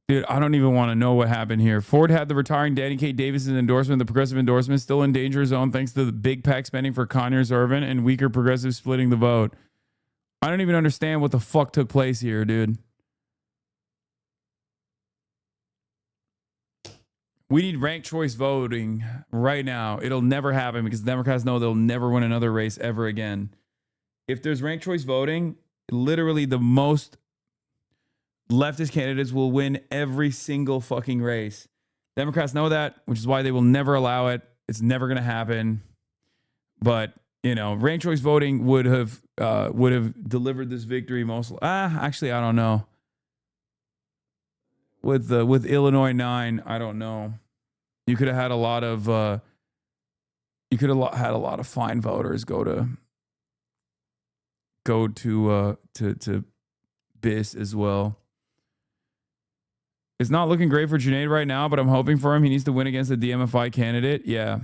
S1: Dude, I don't even want to know what happened here. Ford had the retiring Danny K. Davis's endorsement, the progressive endorsement, still in danger zone thanks to the big PAC spending for Conyers Irvin and weaker progressives splitting the vote. I don't even understand what the fuck took place here, dude. We need ranked choice voting right now. It'll never happen because the Democrats know they'll never win another race ever again. If there's ranked choice voting, literally the most leftist candidates will win every single fucking race. Democrats know that, which is why they will never allow it. It's never going to happen. But, you know, ranked choice voting would have delivered this victory most. Actually, I don't know. With Illinois 9, I don't know. You could have had a lot of fine voters go to BIS as well. It's not looking great for Junaid right now, but I'm hoping for him. He needs to win against the DMFI candidate. Yeah.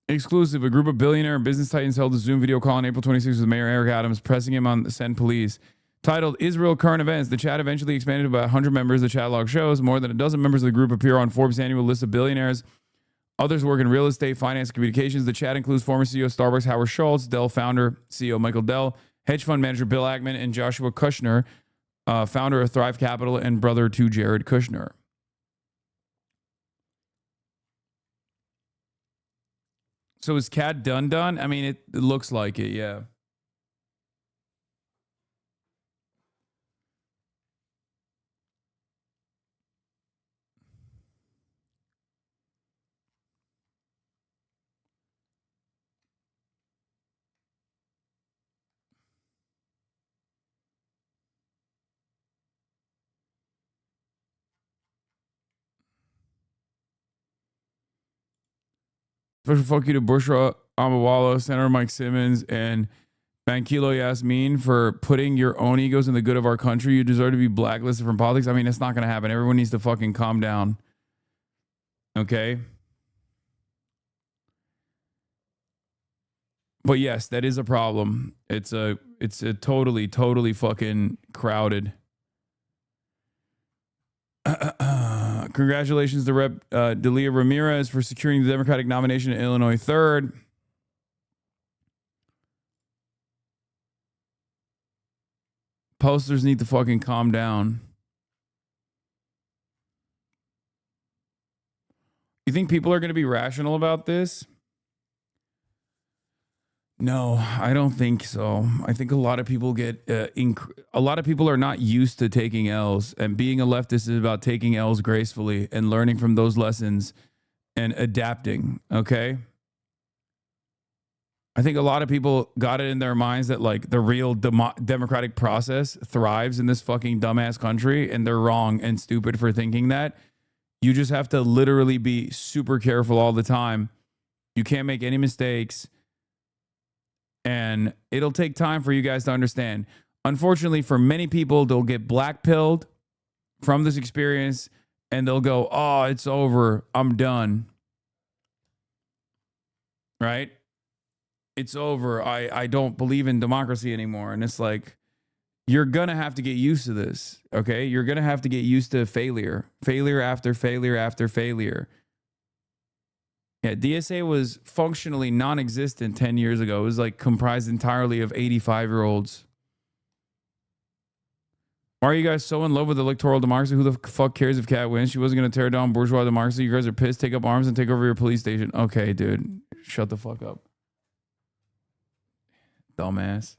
S1: Exclusive. A group of billionaire and business titans held a Zoom video call on April 26th with Mayor Eric Adams, pressing him on the send police. Titled Israel Current Events, the chat eventually expanded to about 100 members. The chat log shows more than a dozen members of the group appear on Forbes' annual list of billionaires. Others work in real estate, finance, and communications. The chat includes former CEO of Starbucks Howard Schultz, Dell founder, CEO Michael Dell, hedge fund manager Bill Ackman, and Joshua Kushner, founder of Thrive Capital and brother to Jared Kushner. So is Cat done? I mean, it looks like it, yeah. Special fuck you to Bushra Amawala, Senator Mike Simmons, and Bankilo Yasmin for putting your own egos in the good of our country. You deserve to be blacklisted from politics. I mean, it's not going to happen. Everyone needs to fucking calm down. Okay? But yes, that is a problem. It's a totally fucking crowded. Congratulations to Rep. Delia Ramirez for securing the Democratic nomination in Illinois 3rd. Posters need to fucking calm down. You think people are going to be rational about this? No, I don't think so. I think a lot of people a lot of people are not used to taking L's, and being a leftist is about taking L's gracefully and learning from those lessons and adapting, okay? I think a lot of people got it in their minds that like the real democratic process thrives in this fucking dumbass country, and they're wrong and stupid for thinking that. You just have to literally be super careful all the time. You can't make any mistakes. And it'll take time for you guys to understand. Unfortunately, for many people, they'll get black-pilled from this experience and they'll go, oh, it's over. I'm done. Right? It's over. I don't believe in democracy anymore. And it's like, you're going to have to get used to this. Okay? You're going to have to get used to failure. Failure after failure after failure. Yeah, DSA was functionally non-existent 10 years ago. It was like comprised entirely of 85-year-olds. Why are you guys so in love with electoral democracy? Who the fuck cares if Kat wins? She wasn't going to tear down bourgeois democracy. You guys are pissed. Take up arms and take over your police station. Okay, dude. Shut the fuck up. Dumbass.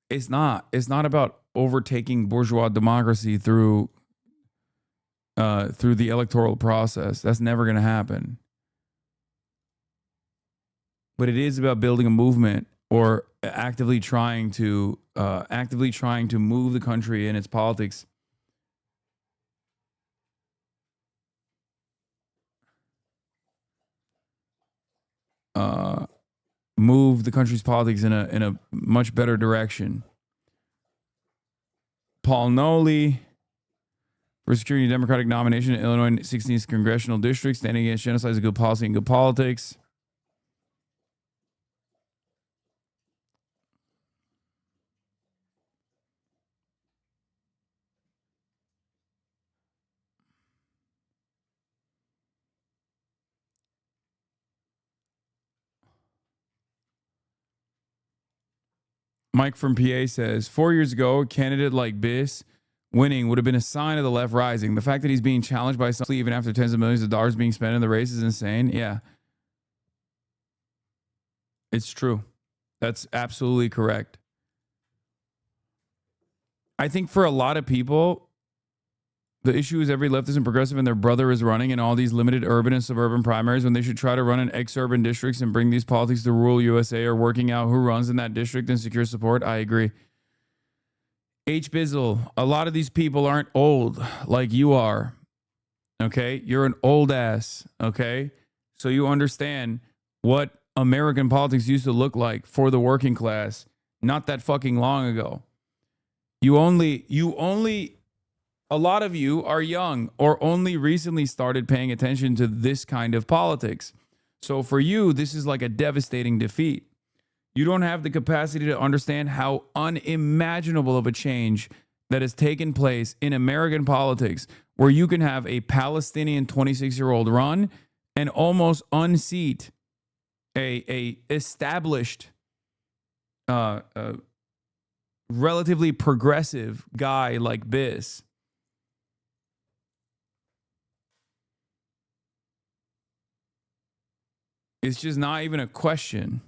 S1: It's not. It's not about overtaking bourgeois democracy through the electoral process. That's never going to happen. But it is about building a movement or actively trying to move the country and its politics move the country's politics in a much better direction. Paul Noley for securing a Democratic nomination in Illinois 16th Congressional District, standing against genocide is a good policy and good politics. Mike from PA says, 4 years ago, a candidate like Biss winning would have been a sign of the left rising. The fact that he's being challenged by some, even after tens of millions of dollars being spent in the race, is insane. Yeah. It's true. That's absolutely correct. I think for a lot of people, the issue is every leftist and progressive and their brother is running in all these limited urban and suburban primaries when they should try to run in ex-urban districts and bring these politics to rural USA, or working out who runs in that district and secure support. I agree. H. Bizzle, a lot of these people aren't old like you are. Okay? You're an old ass. Okay? So you understand what American politics used to look like for the working class not that fucking long ago. A lot of you are young or only recently started paying attention to this kind of politics. So for you, this is like a devastating defeat. You don't have the capacity to understand how unimaginable of a change that has taken place in American politics, where you can have a Palestinian 26-year-old run and almost unseat a established, relatively progressive guy like Biss. It's just not even a question.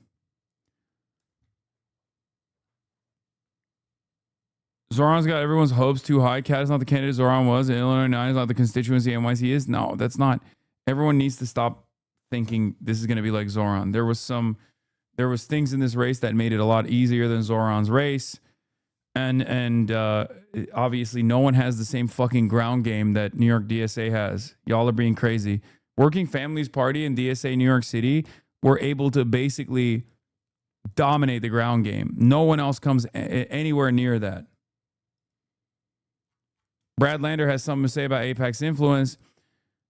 S1: Zoran's got everyone's hopes too high. Cat is not the candidate Zoran was. And Illinois 9 is not the constituency NYC is. No, that's not. Everyone needs to stop thinking this is going to be like Zoran. There was things in this race that made it a lot easier than Zoran's race. And obviously no one has the same fucking ground game that New York DSA has. Y'all are being crazy. Working Families Party and DSA New York City were able to basically dominate the ground game. No one else comes anywhere near that. Brad Lander has something to say about AIPAC's influence.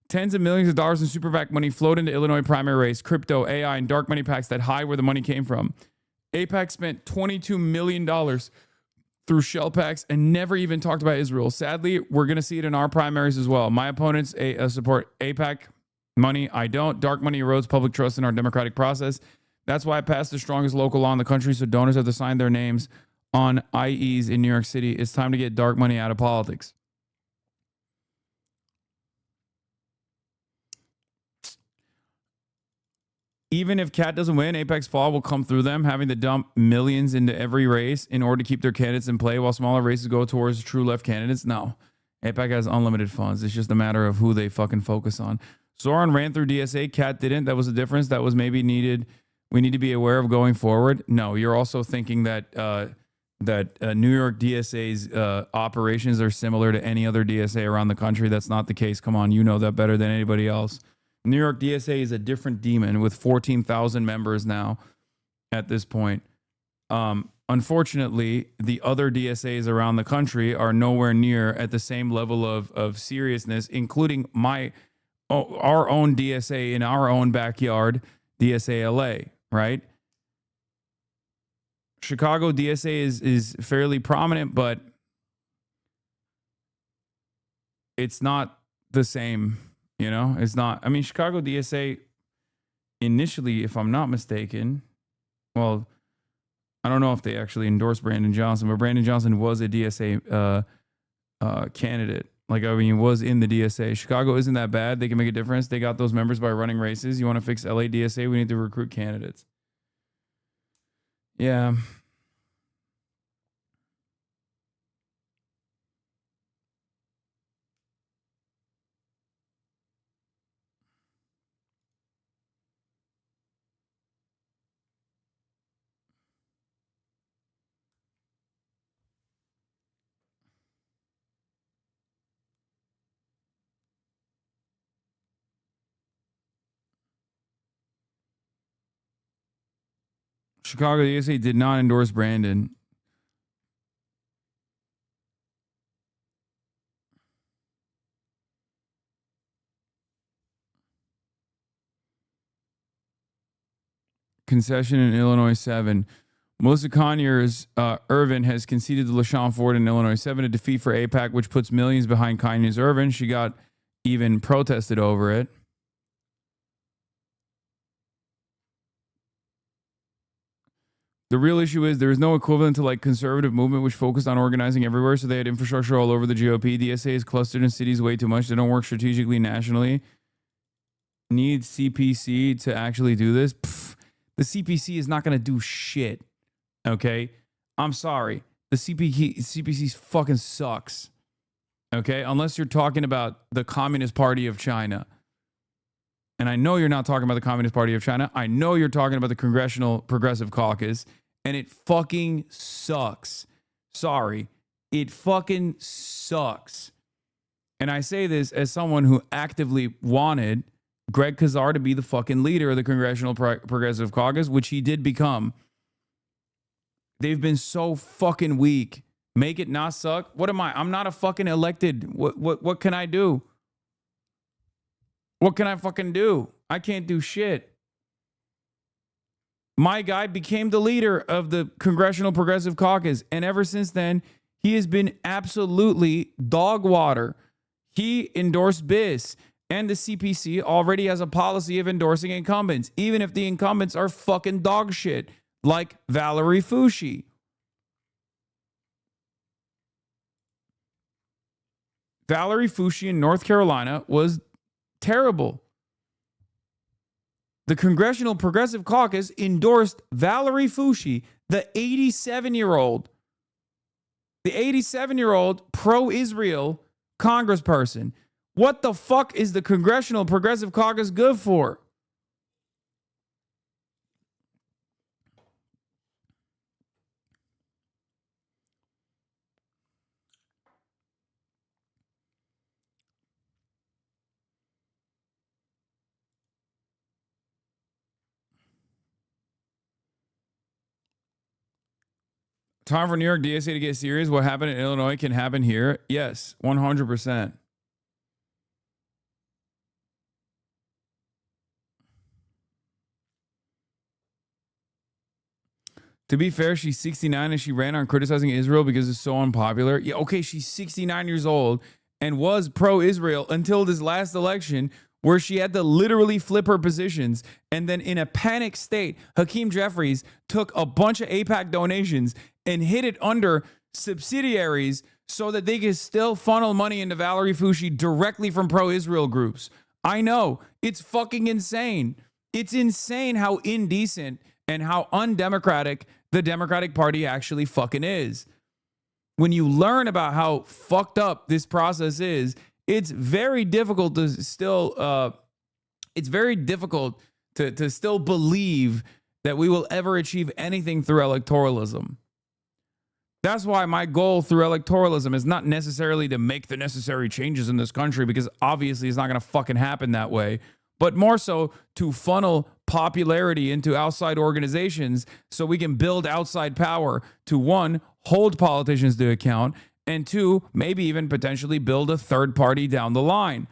S1: Tens of millions of dollars in super PAC money flowed into Illinois primary race, crypto, AI, and dark money PACs that hide where the money came from. AIPAC spent $22 million through shell PACs and never even talked about Israel. Sadly, we're going to see it in our primaries as well. My opponents support AIPAC money. I don't. Dark money erodes public trust in our democratic process. That's why I passed the strongest local law in the country, so donors have to sign their names on IEs in New York City. It's time to get dark money out of politics. Even if Cat doesn't win, AIPAC's fall will come through them, having to dump millions into every race in order to keep their candidates in play while smaller races go towards true left candidates. No. AIPAC has unlimited funds. It's just a matter of who they fucking focus on. Zoran ran through DSA. Cat didn't. That was a difference that was maybe needed. We need to be aware of going forward. No, you're also thinking that New York DSA's operations are similar to any other DSA around the country. That's not the case. Come on, you know that better than anybody else. New York DSA is a different demon with 14,000 members now at this point. Unfortunately, the other DSAs around the country are nowhere near at the same level of seriousness, including our own DSA in our own backyard, DSA LA, right? Chicago DSA is fairly prominent, but it's not the same, you know? It's not. I mean, Chicago DSA initially, if I'm not mistaken, well, I don't know if they actually endorsed Brandon Johnson, but Brandon Johnson was a DSA candidate. Like, I mean, he was in the DSA. Chicago isn't that bad. They can make a difference. They got those members by running races. You want to fix LA DSA? We need to recruit candidates. Yeah. Chicago DSA did not endorse Brandon. Concession in Illinois 7. Melissa Conyers Irvin has conceded to LaShawn Ford in Illinois 7, a defeat for AIPAC, which puts millions behind Conyers Irvin. She got even protested over it. The real issue is there is no equivalent to like conservative movement, which focused on organizing everywhere. So they had infrastructure all over the GOP. DSA is clustered in cities way too much. They don't work strategically nationally. Need CPC to actually do this. Pfft, the CPC is not going to do shit. Okay. I'm sorry. The CPC fucking sucks. Okay. Unless you're talking about the Communist Party of China. And I know you're not talking about the Communist Party of China. I know you're talking about the Congressional Progressive Caucus. And it fucking sucks. Sorry. It fucking sucks. And I say this as someone who actively wanted Greg Kazar to be the fucking leader of the Congressional Progressive Caucus, which he did become. They've been so fucking weak. Make it not suck. What am I? I'm not a fucking elected. What can I do? What can I fucking do? I can't do shit. My guy became the leader of the Congressional Progressive Caucus. And ever since then, he has been absolutely dog water. He endorsed BIS. And the CPC already has a policy of endorsing incumbents, even if the incumbents are fucking dog shit, like Valerie Foushee. Valerie Foushee in North Carolina was terrible. The Congressional Progressive Caucus endorsed Valerie Foushee, the 87-year-old pro-Israel congressperson. What the fuck is the Congressional Progressive Caucus good for? Time for New York DSA to get serious. What happened in Illinois can happen here. Yes, 100%. To be fair, she's 69 and she ran on criticizing Israel because it's so unpopular. Yeah, okay, she's 69 years old and was pro-Israel until this last election where she had to literally flip her positions. And then in a panic state, Hakeem Jeffries took a bunch of AIPAC donations and hid it under subsidiaries so that they could still funnel money into Valerie Foushee directly from pro-Israel groups. I know, it's fucking insane. It's insane how indecent and how undemocratic the Democratic Party actually fucking is. When you learn about how fucked up this process is, it's very difficult to still to still believe that we will ever achieve anything through electoralism. That's why my goal through electoralism is not necessarily to make the necessary changes in this country, because obviously it's not going to fucking happen that way, but more so to funnel popularity into outside organizations so we can build outside power to, one, hold politicians to account, and two, maybe even potentially build a third party down the line.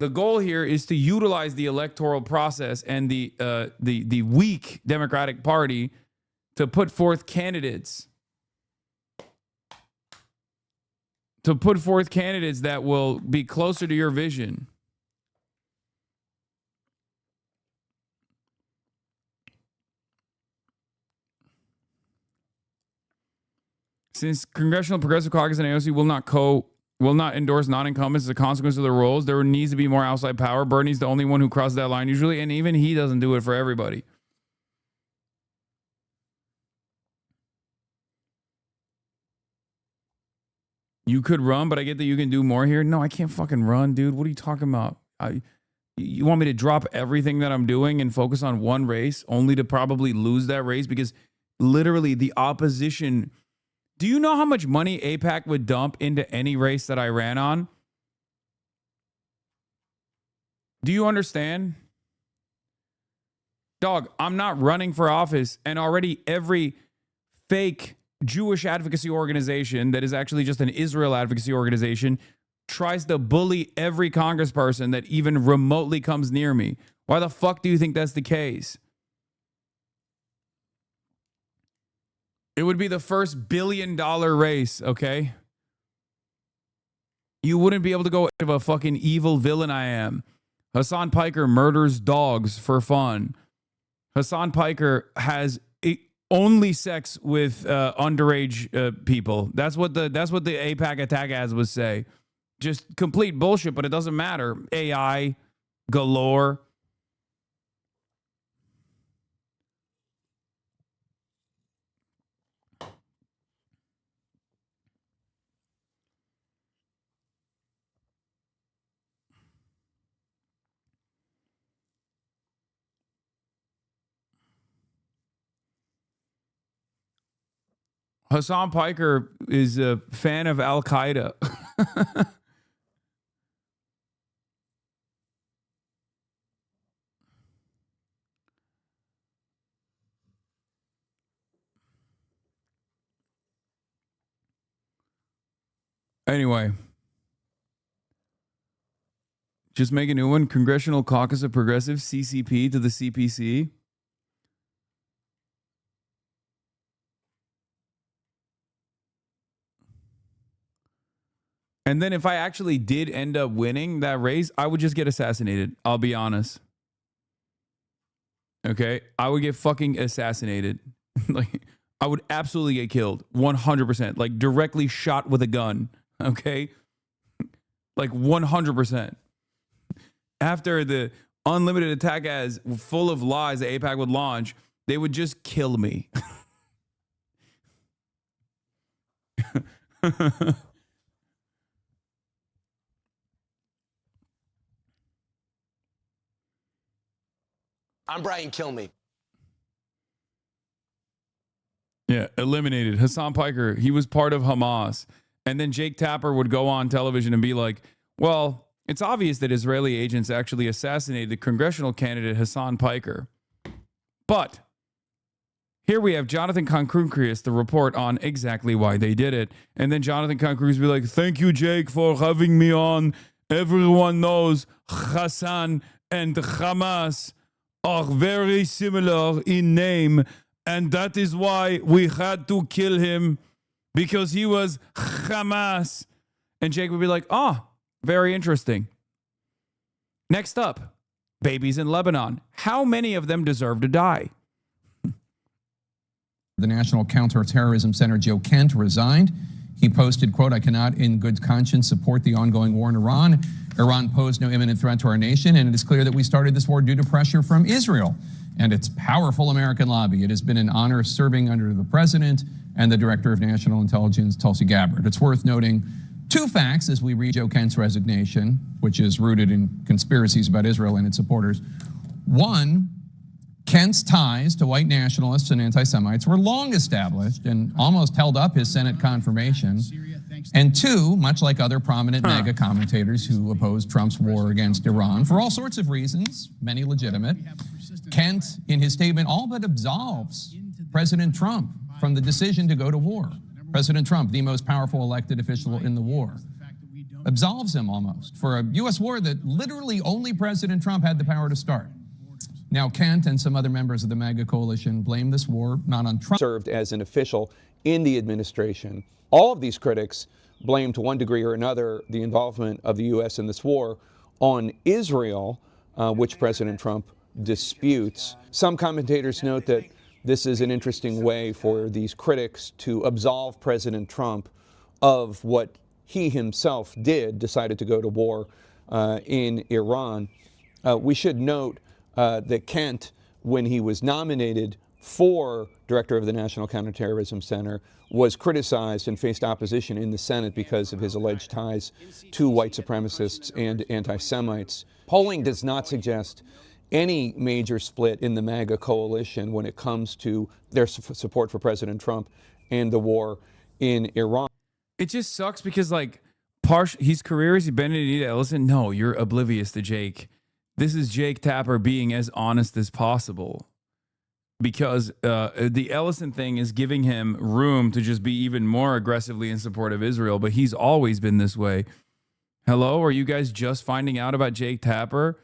S1: The goal here is to utilize the electoral process and the weak Democratic Party to put forth candidates. To put forth candidates that will be closer to your vision. Since Congressional Progressive Caucus and AOC will not endorse non-incumbents as a consequence of their roles, there needs to be more outside power. Bernie's the only one who crosses that line usually, and even he doesn't do it for everybody. You could run, but I get that you can do more here. No, I can't fucking run, dude. What are you talking about? You want me to drop everything that I'm doing and focus on one race only to probably lose that race? Because literally the opposition... Do you know how much money AIPAC would dump into any race that I ran on? Do you understand? Dog, I'm not running for office, and already every fake Jewish advocacy organization that is actually just an Israel advocacy organization tries to bully every congressperson that even remotely comes near me. Why the fuck do you think that's the case? It would be the first $1 billion race, okay? You wouldn't be able to go of a fucking evil villain I am. Hasan Piker murders dogs for fun. Hasan Piker has only sex with underage people. That's what the AIPAC attack ads would say. Just complete bullshit, but it doesn't matter. AI galore. Hasan Piker is a fan of Al Qaeda. Anyway, just make a new one. Congressional Caucus of Progressive, CCP to the CPC. And then if I actually did end up winning that race, I would just get assassinated. I'll be honest. Okay? I would get fucking assassinated. Like, I would absolutely get killed. 100%. Like, directly shot with a gun. Okay? Like, 100%. After the unlimited attack ads full of lies that AIPAC would launch, they would just kill me.
S14: I'm Brian Kilmeade.
S1: Yeah, eliminated. Hasan Piker, he was part of Hamas. And then Jake Tapper would go on television and be like, well, it's obvious that Israeli agents actually assassinated the congressional candidate Hasan Piker. But here we have Jonathan Concrucius, the report on exactly why they did it. And then Jonathan Concrucius be like, thank you, Jake, for having me on. Everyone knows Hasan and Hamas are very similar in name, and that is why we had to kill him, because he was Hamas. And Jake would be like, oh, very interesting. Next up, babies in Lebanon. How many of them deserve to die?
S17: The National Counterterrorism Center, Joe Kent, resigned. He posted, quote, I cannot in good conscience support the ongoing war in Iran. Iran posed no imminent threat to our nation, and it is clear that we started this war due to pressure from Israel and its powerful American lobby. It has been an honor serving under the president and the director of national intelligence, Tulsi Gabbard. It's worth noting two facts as we read Joe Kent's resignation, which is rooted in conspiracies about Israel and its supporters. One, Kent's ties to white nationalists and anti-Semites were long established and almost held up his Senate confirmation. And two, much like other prominent MAGA commentators who opposed Trump's war against Iran for all sorts of reasons, many legitimate, Kent, in his statement, all but absolves President Trump from the decision to go to war. President Trump, the most powerful elected official in the war, absolves him almost for a U.S. war that literally only President Trump had the power to start. Now, Kent and some other members of the MAGA coalition blame this war not on Trump.
S14: Served as an official in the administration. All of these critics blame to one degree or another the involvement of the U.S. in this war on Israel, which President Trump disputes. Some commentators note that this is an interesting way for these critics to absolve President Trump of what he himself decided to go to war in Iran. We should note that Kent, when he was nominated for director of the National Counterterrorism Center, was criticized and faced opposition in the Senate because of his alleged ties to white supremacists and anti-Semites. Polling does not suggest any major split in the MAGA coalition when it comes to their support for President Trump and the war in Iran.
S1: It just sucks because, like, his career is Benedict Ellison. No, you're oblivious to Jake. This is Jake Tapper being as honest as possible, because the Ellison thing is giving him room to just be even more aggressively in support of Israel, but he's always been this way. Hello, are you guys just finding out about Jake Tapper?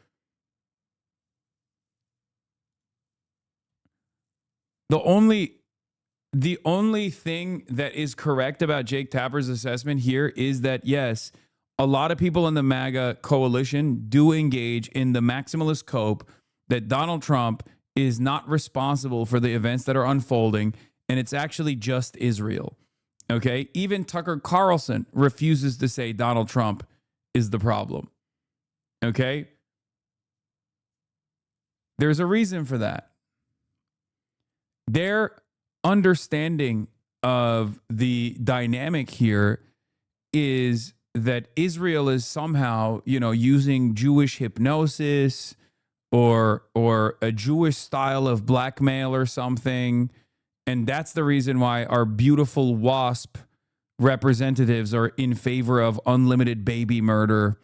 S1: The only thing that is correct about Jake Tapper's assessment here is that, yes, a lot of people in the MAGA coalition do engage in the maximalist cope that Donald Trump is not responsible for the events that are unfolding, and it's actually just Israel. Okay? Even Tucker Carlson refuses to say Donald Trump is the problem. Okay? There's a reason for that. Their understanding of the dynamic here is that Israel is somehow, using Jewish hypnosis or a Jewish style of blackmail or something. And that's the reason why our beautiful WASP representatives are in favor of unlimited baby murder.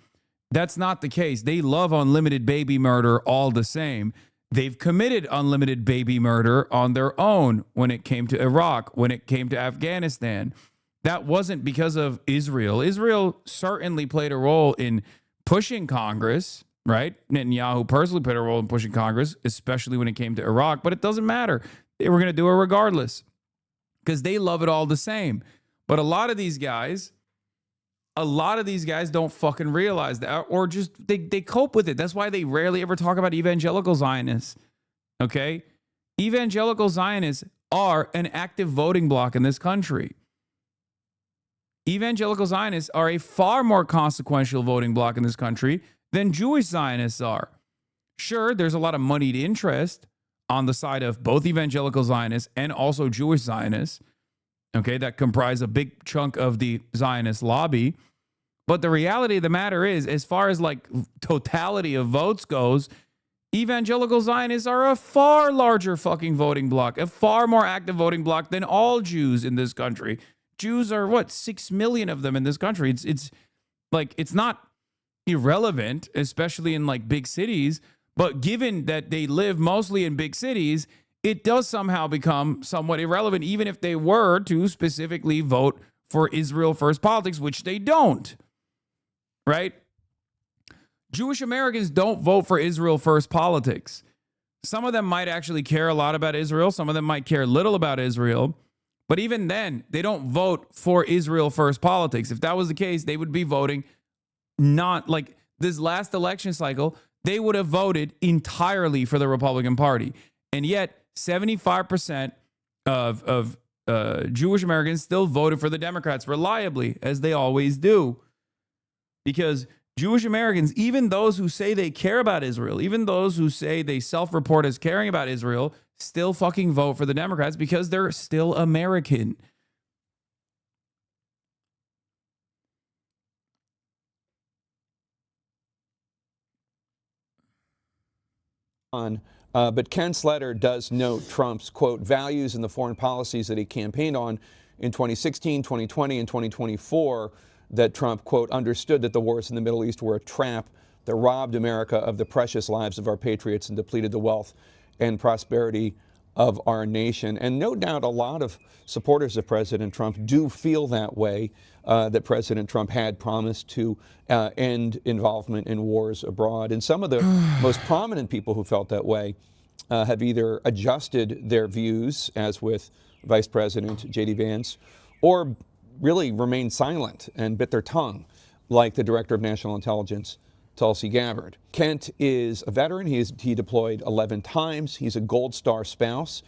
S1: That's not the case. They love unlimited baby murder all the same. They've committed unlimited baby murder on their own when it came to Iraq, when it came to Afghanistan. That wasn't because of Israel. Israel certainly played a role in pushing Congress, right? Netanyahu personally played a role in pushing Congress, especially when it came to Iraq, but it doesn't matter. They were going to do it regardless because they love it all the same. But a lot of these guys don't fucking realize that, or just they cope with it. That's why they rarely ever talk about evangelical Zionists. Okay? Evangelical Zionists are an active voting bloc in this country. Evangelical Zionists are a far more consequential voting bloc in this country than Jewish Zionists are. Sure, there's a lot of moneyed interest on the side of both evangelical Zionists and also Jewish Zionists, okay, that comprise a big chunk of the Zionist lobby. But the reality of the matter is, as far as like totality of votes goes, evangelical Zionists are a far larger fucking voting bloc, a far more active voting bloc than all Jews in this country. Jews are 6 million of them in this country. It's not irrelevant, especially in like big cities. But given that they live mostly in big cities, it does somehow become somewhat irrelevant, even if they were to specifically vote for Israel first politics, which they don't. Right? Jewish Americans don't vote for Israel first politics. Some of them might actually care a lot about Israel. Some of them might care little about Israel. But even then, they don't vote for Israel first politics. If that was the case, they would be voting not like this last election cycle. They would have voted entirely for the Republican Party. And yet 75% of Jewish Americans still voted for the Democrats reliably, as they always do. Because Jewish Americans, even those who say they care about Israel, even those who say they self-report as caring about Israel, still fucking vote for the Democrats because they're still American.
S14: But Kent's letter does note Trump's, quote, values in the foreign policies that he campaigned on in 2016, 2020, and 2024, that Trump, quote, understood that the wars in the Middle East were a trap that robbed America of the precious lives of our patriots and depleted the wealth and prosperity of our nation. And no doubt a lot of supporters of President Trump do feel that way, that President Trump had promised to end involvement in wars abroad. And some of the most prominent people who felt that way have either adjusted their views, as with Vice President J.D. Vance, or really remained silent and bit their tongue, like the Director of National Intelligence, Tulsi Gabbard. Kent is a veteran. He deployed 11 times. He's a Gold Star spouse.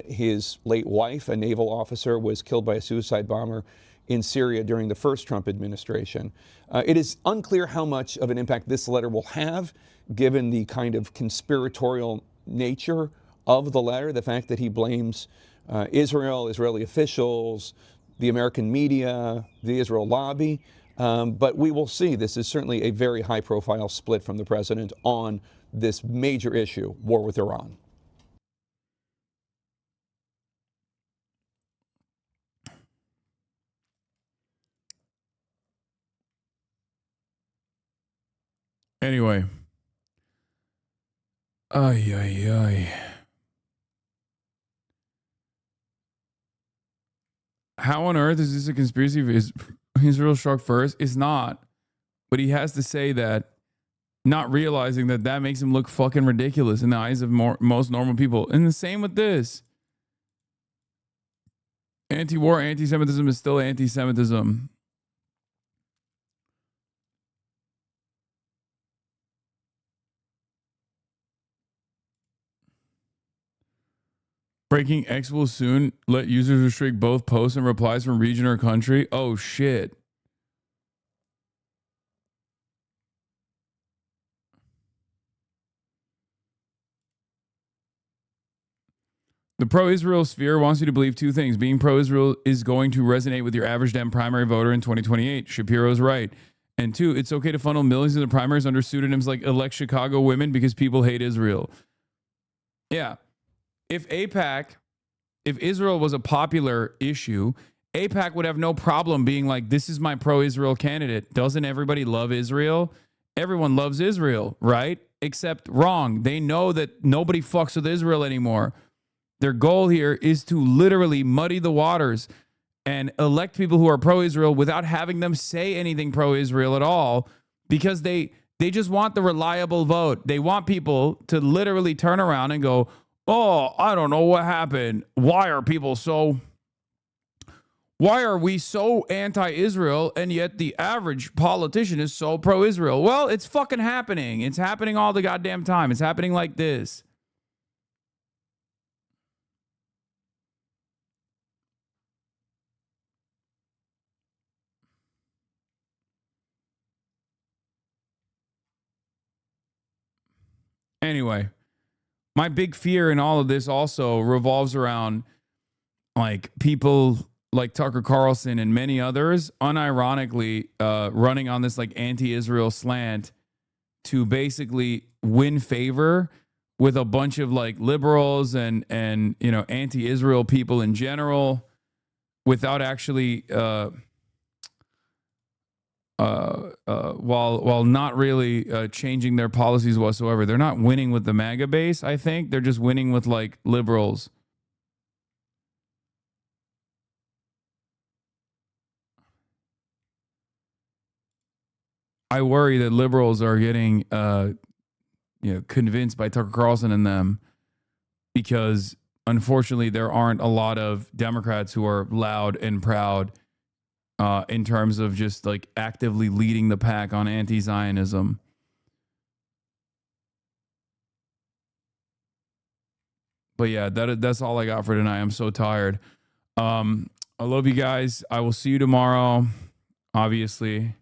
S14: His late wife, a naval officer, was killed by a suicide bomber in Syria during the first Trump administration. It is unclear how much of an impact this letter will have, given the kind of conspiratorial nature of the letter, the fact that he blames Israel, Israeli officials, the American media, the Israel lobby. But we will see. This is certainly a very high-profile split from the president on this major issue, war with Iran.
S1: Anyway. Ay, ay, ay. How on earth is this a conspiracy? Is Israel struck first? It's not. But he has to say that, not realizing that that makes him look fucking ridiculous in the eyes of most normal people. And the same with this. Anti-war anti-Semitism is still anti-Semitism. Breaking X will soon let users restrict both posts and replies from region or country. Oh, shit. The pro-Israel sphere wants you to believe two things. Being pro-Israel is going to resonate with your average Dem primary voter in 2028. Shapiro's right. And two, it's okay to funnel millions into primaries under pseudonyms like Elect Chicago Women because people hate Israel. Yeah. If Israel was a popular issue, AIPAC would have no problem being like, this is my pro-Israel candidate. Doesn't everybody love Israel? Everyone loves Israel, right? Except wrong. They know that nobody fucks with Israel anymore. Their goal here is to literally muddy the waters and elect people who are pro-Israel without having them say anything pro-Israel at all, because they just want the reliable vote. They want people to literally turn around and go, oh, I don't know what happened. Why are we so anti-Israel and yet the average politician is so pro-Israel? Well, it's fucking happening. It's happening all the goddamn time. It's happening like this. Anyway, my big fear in all of this also revolves around like people like Tucker Carlson and many others unironically running on this like anti-Israel slant to basically win favor with a bunch of like liberals and you know, anti-Israel people in general, without actually while not really changing their policies whatsoever. They're not winning with the MAGA base, I think. They're just winning with like liberals. I worry that liberals are getting convinced by Tucker Carlson and them, because unfortunately there aren't a lot of Democrats who are loud and proud in terms of just like actively leading the pack on anti-Zionism. But yeah, that's all I got for tonight. I'm so tired. I love you guys. I will see you tomorrow, obviously.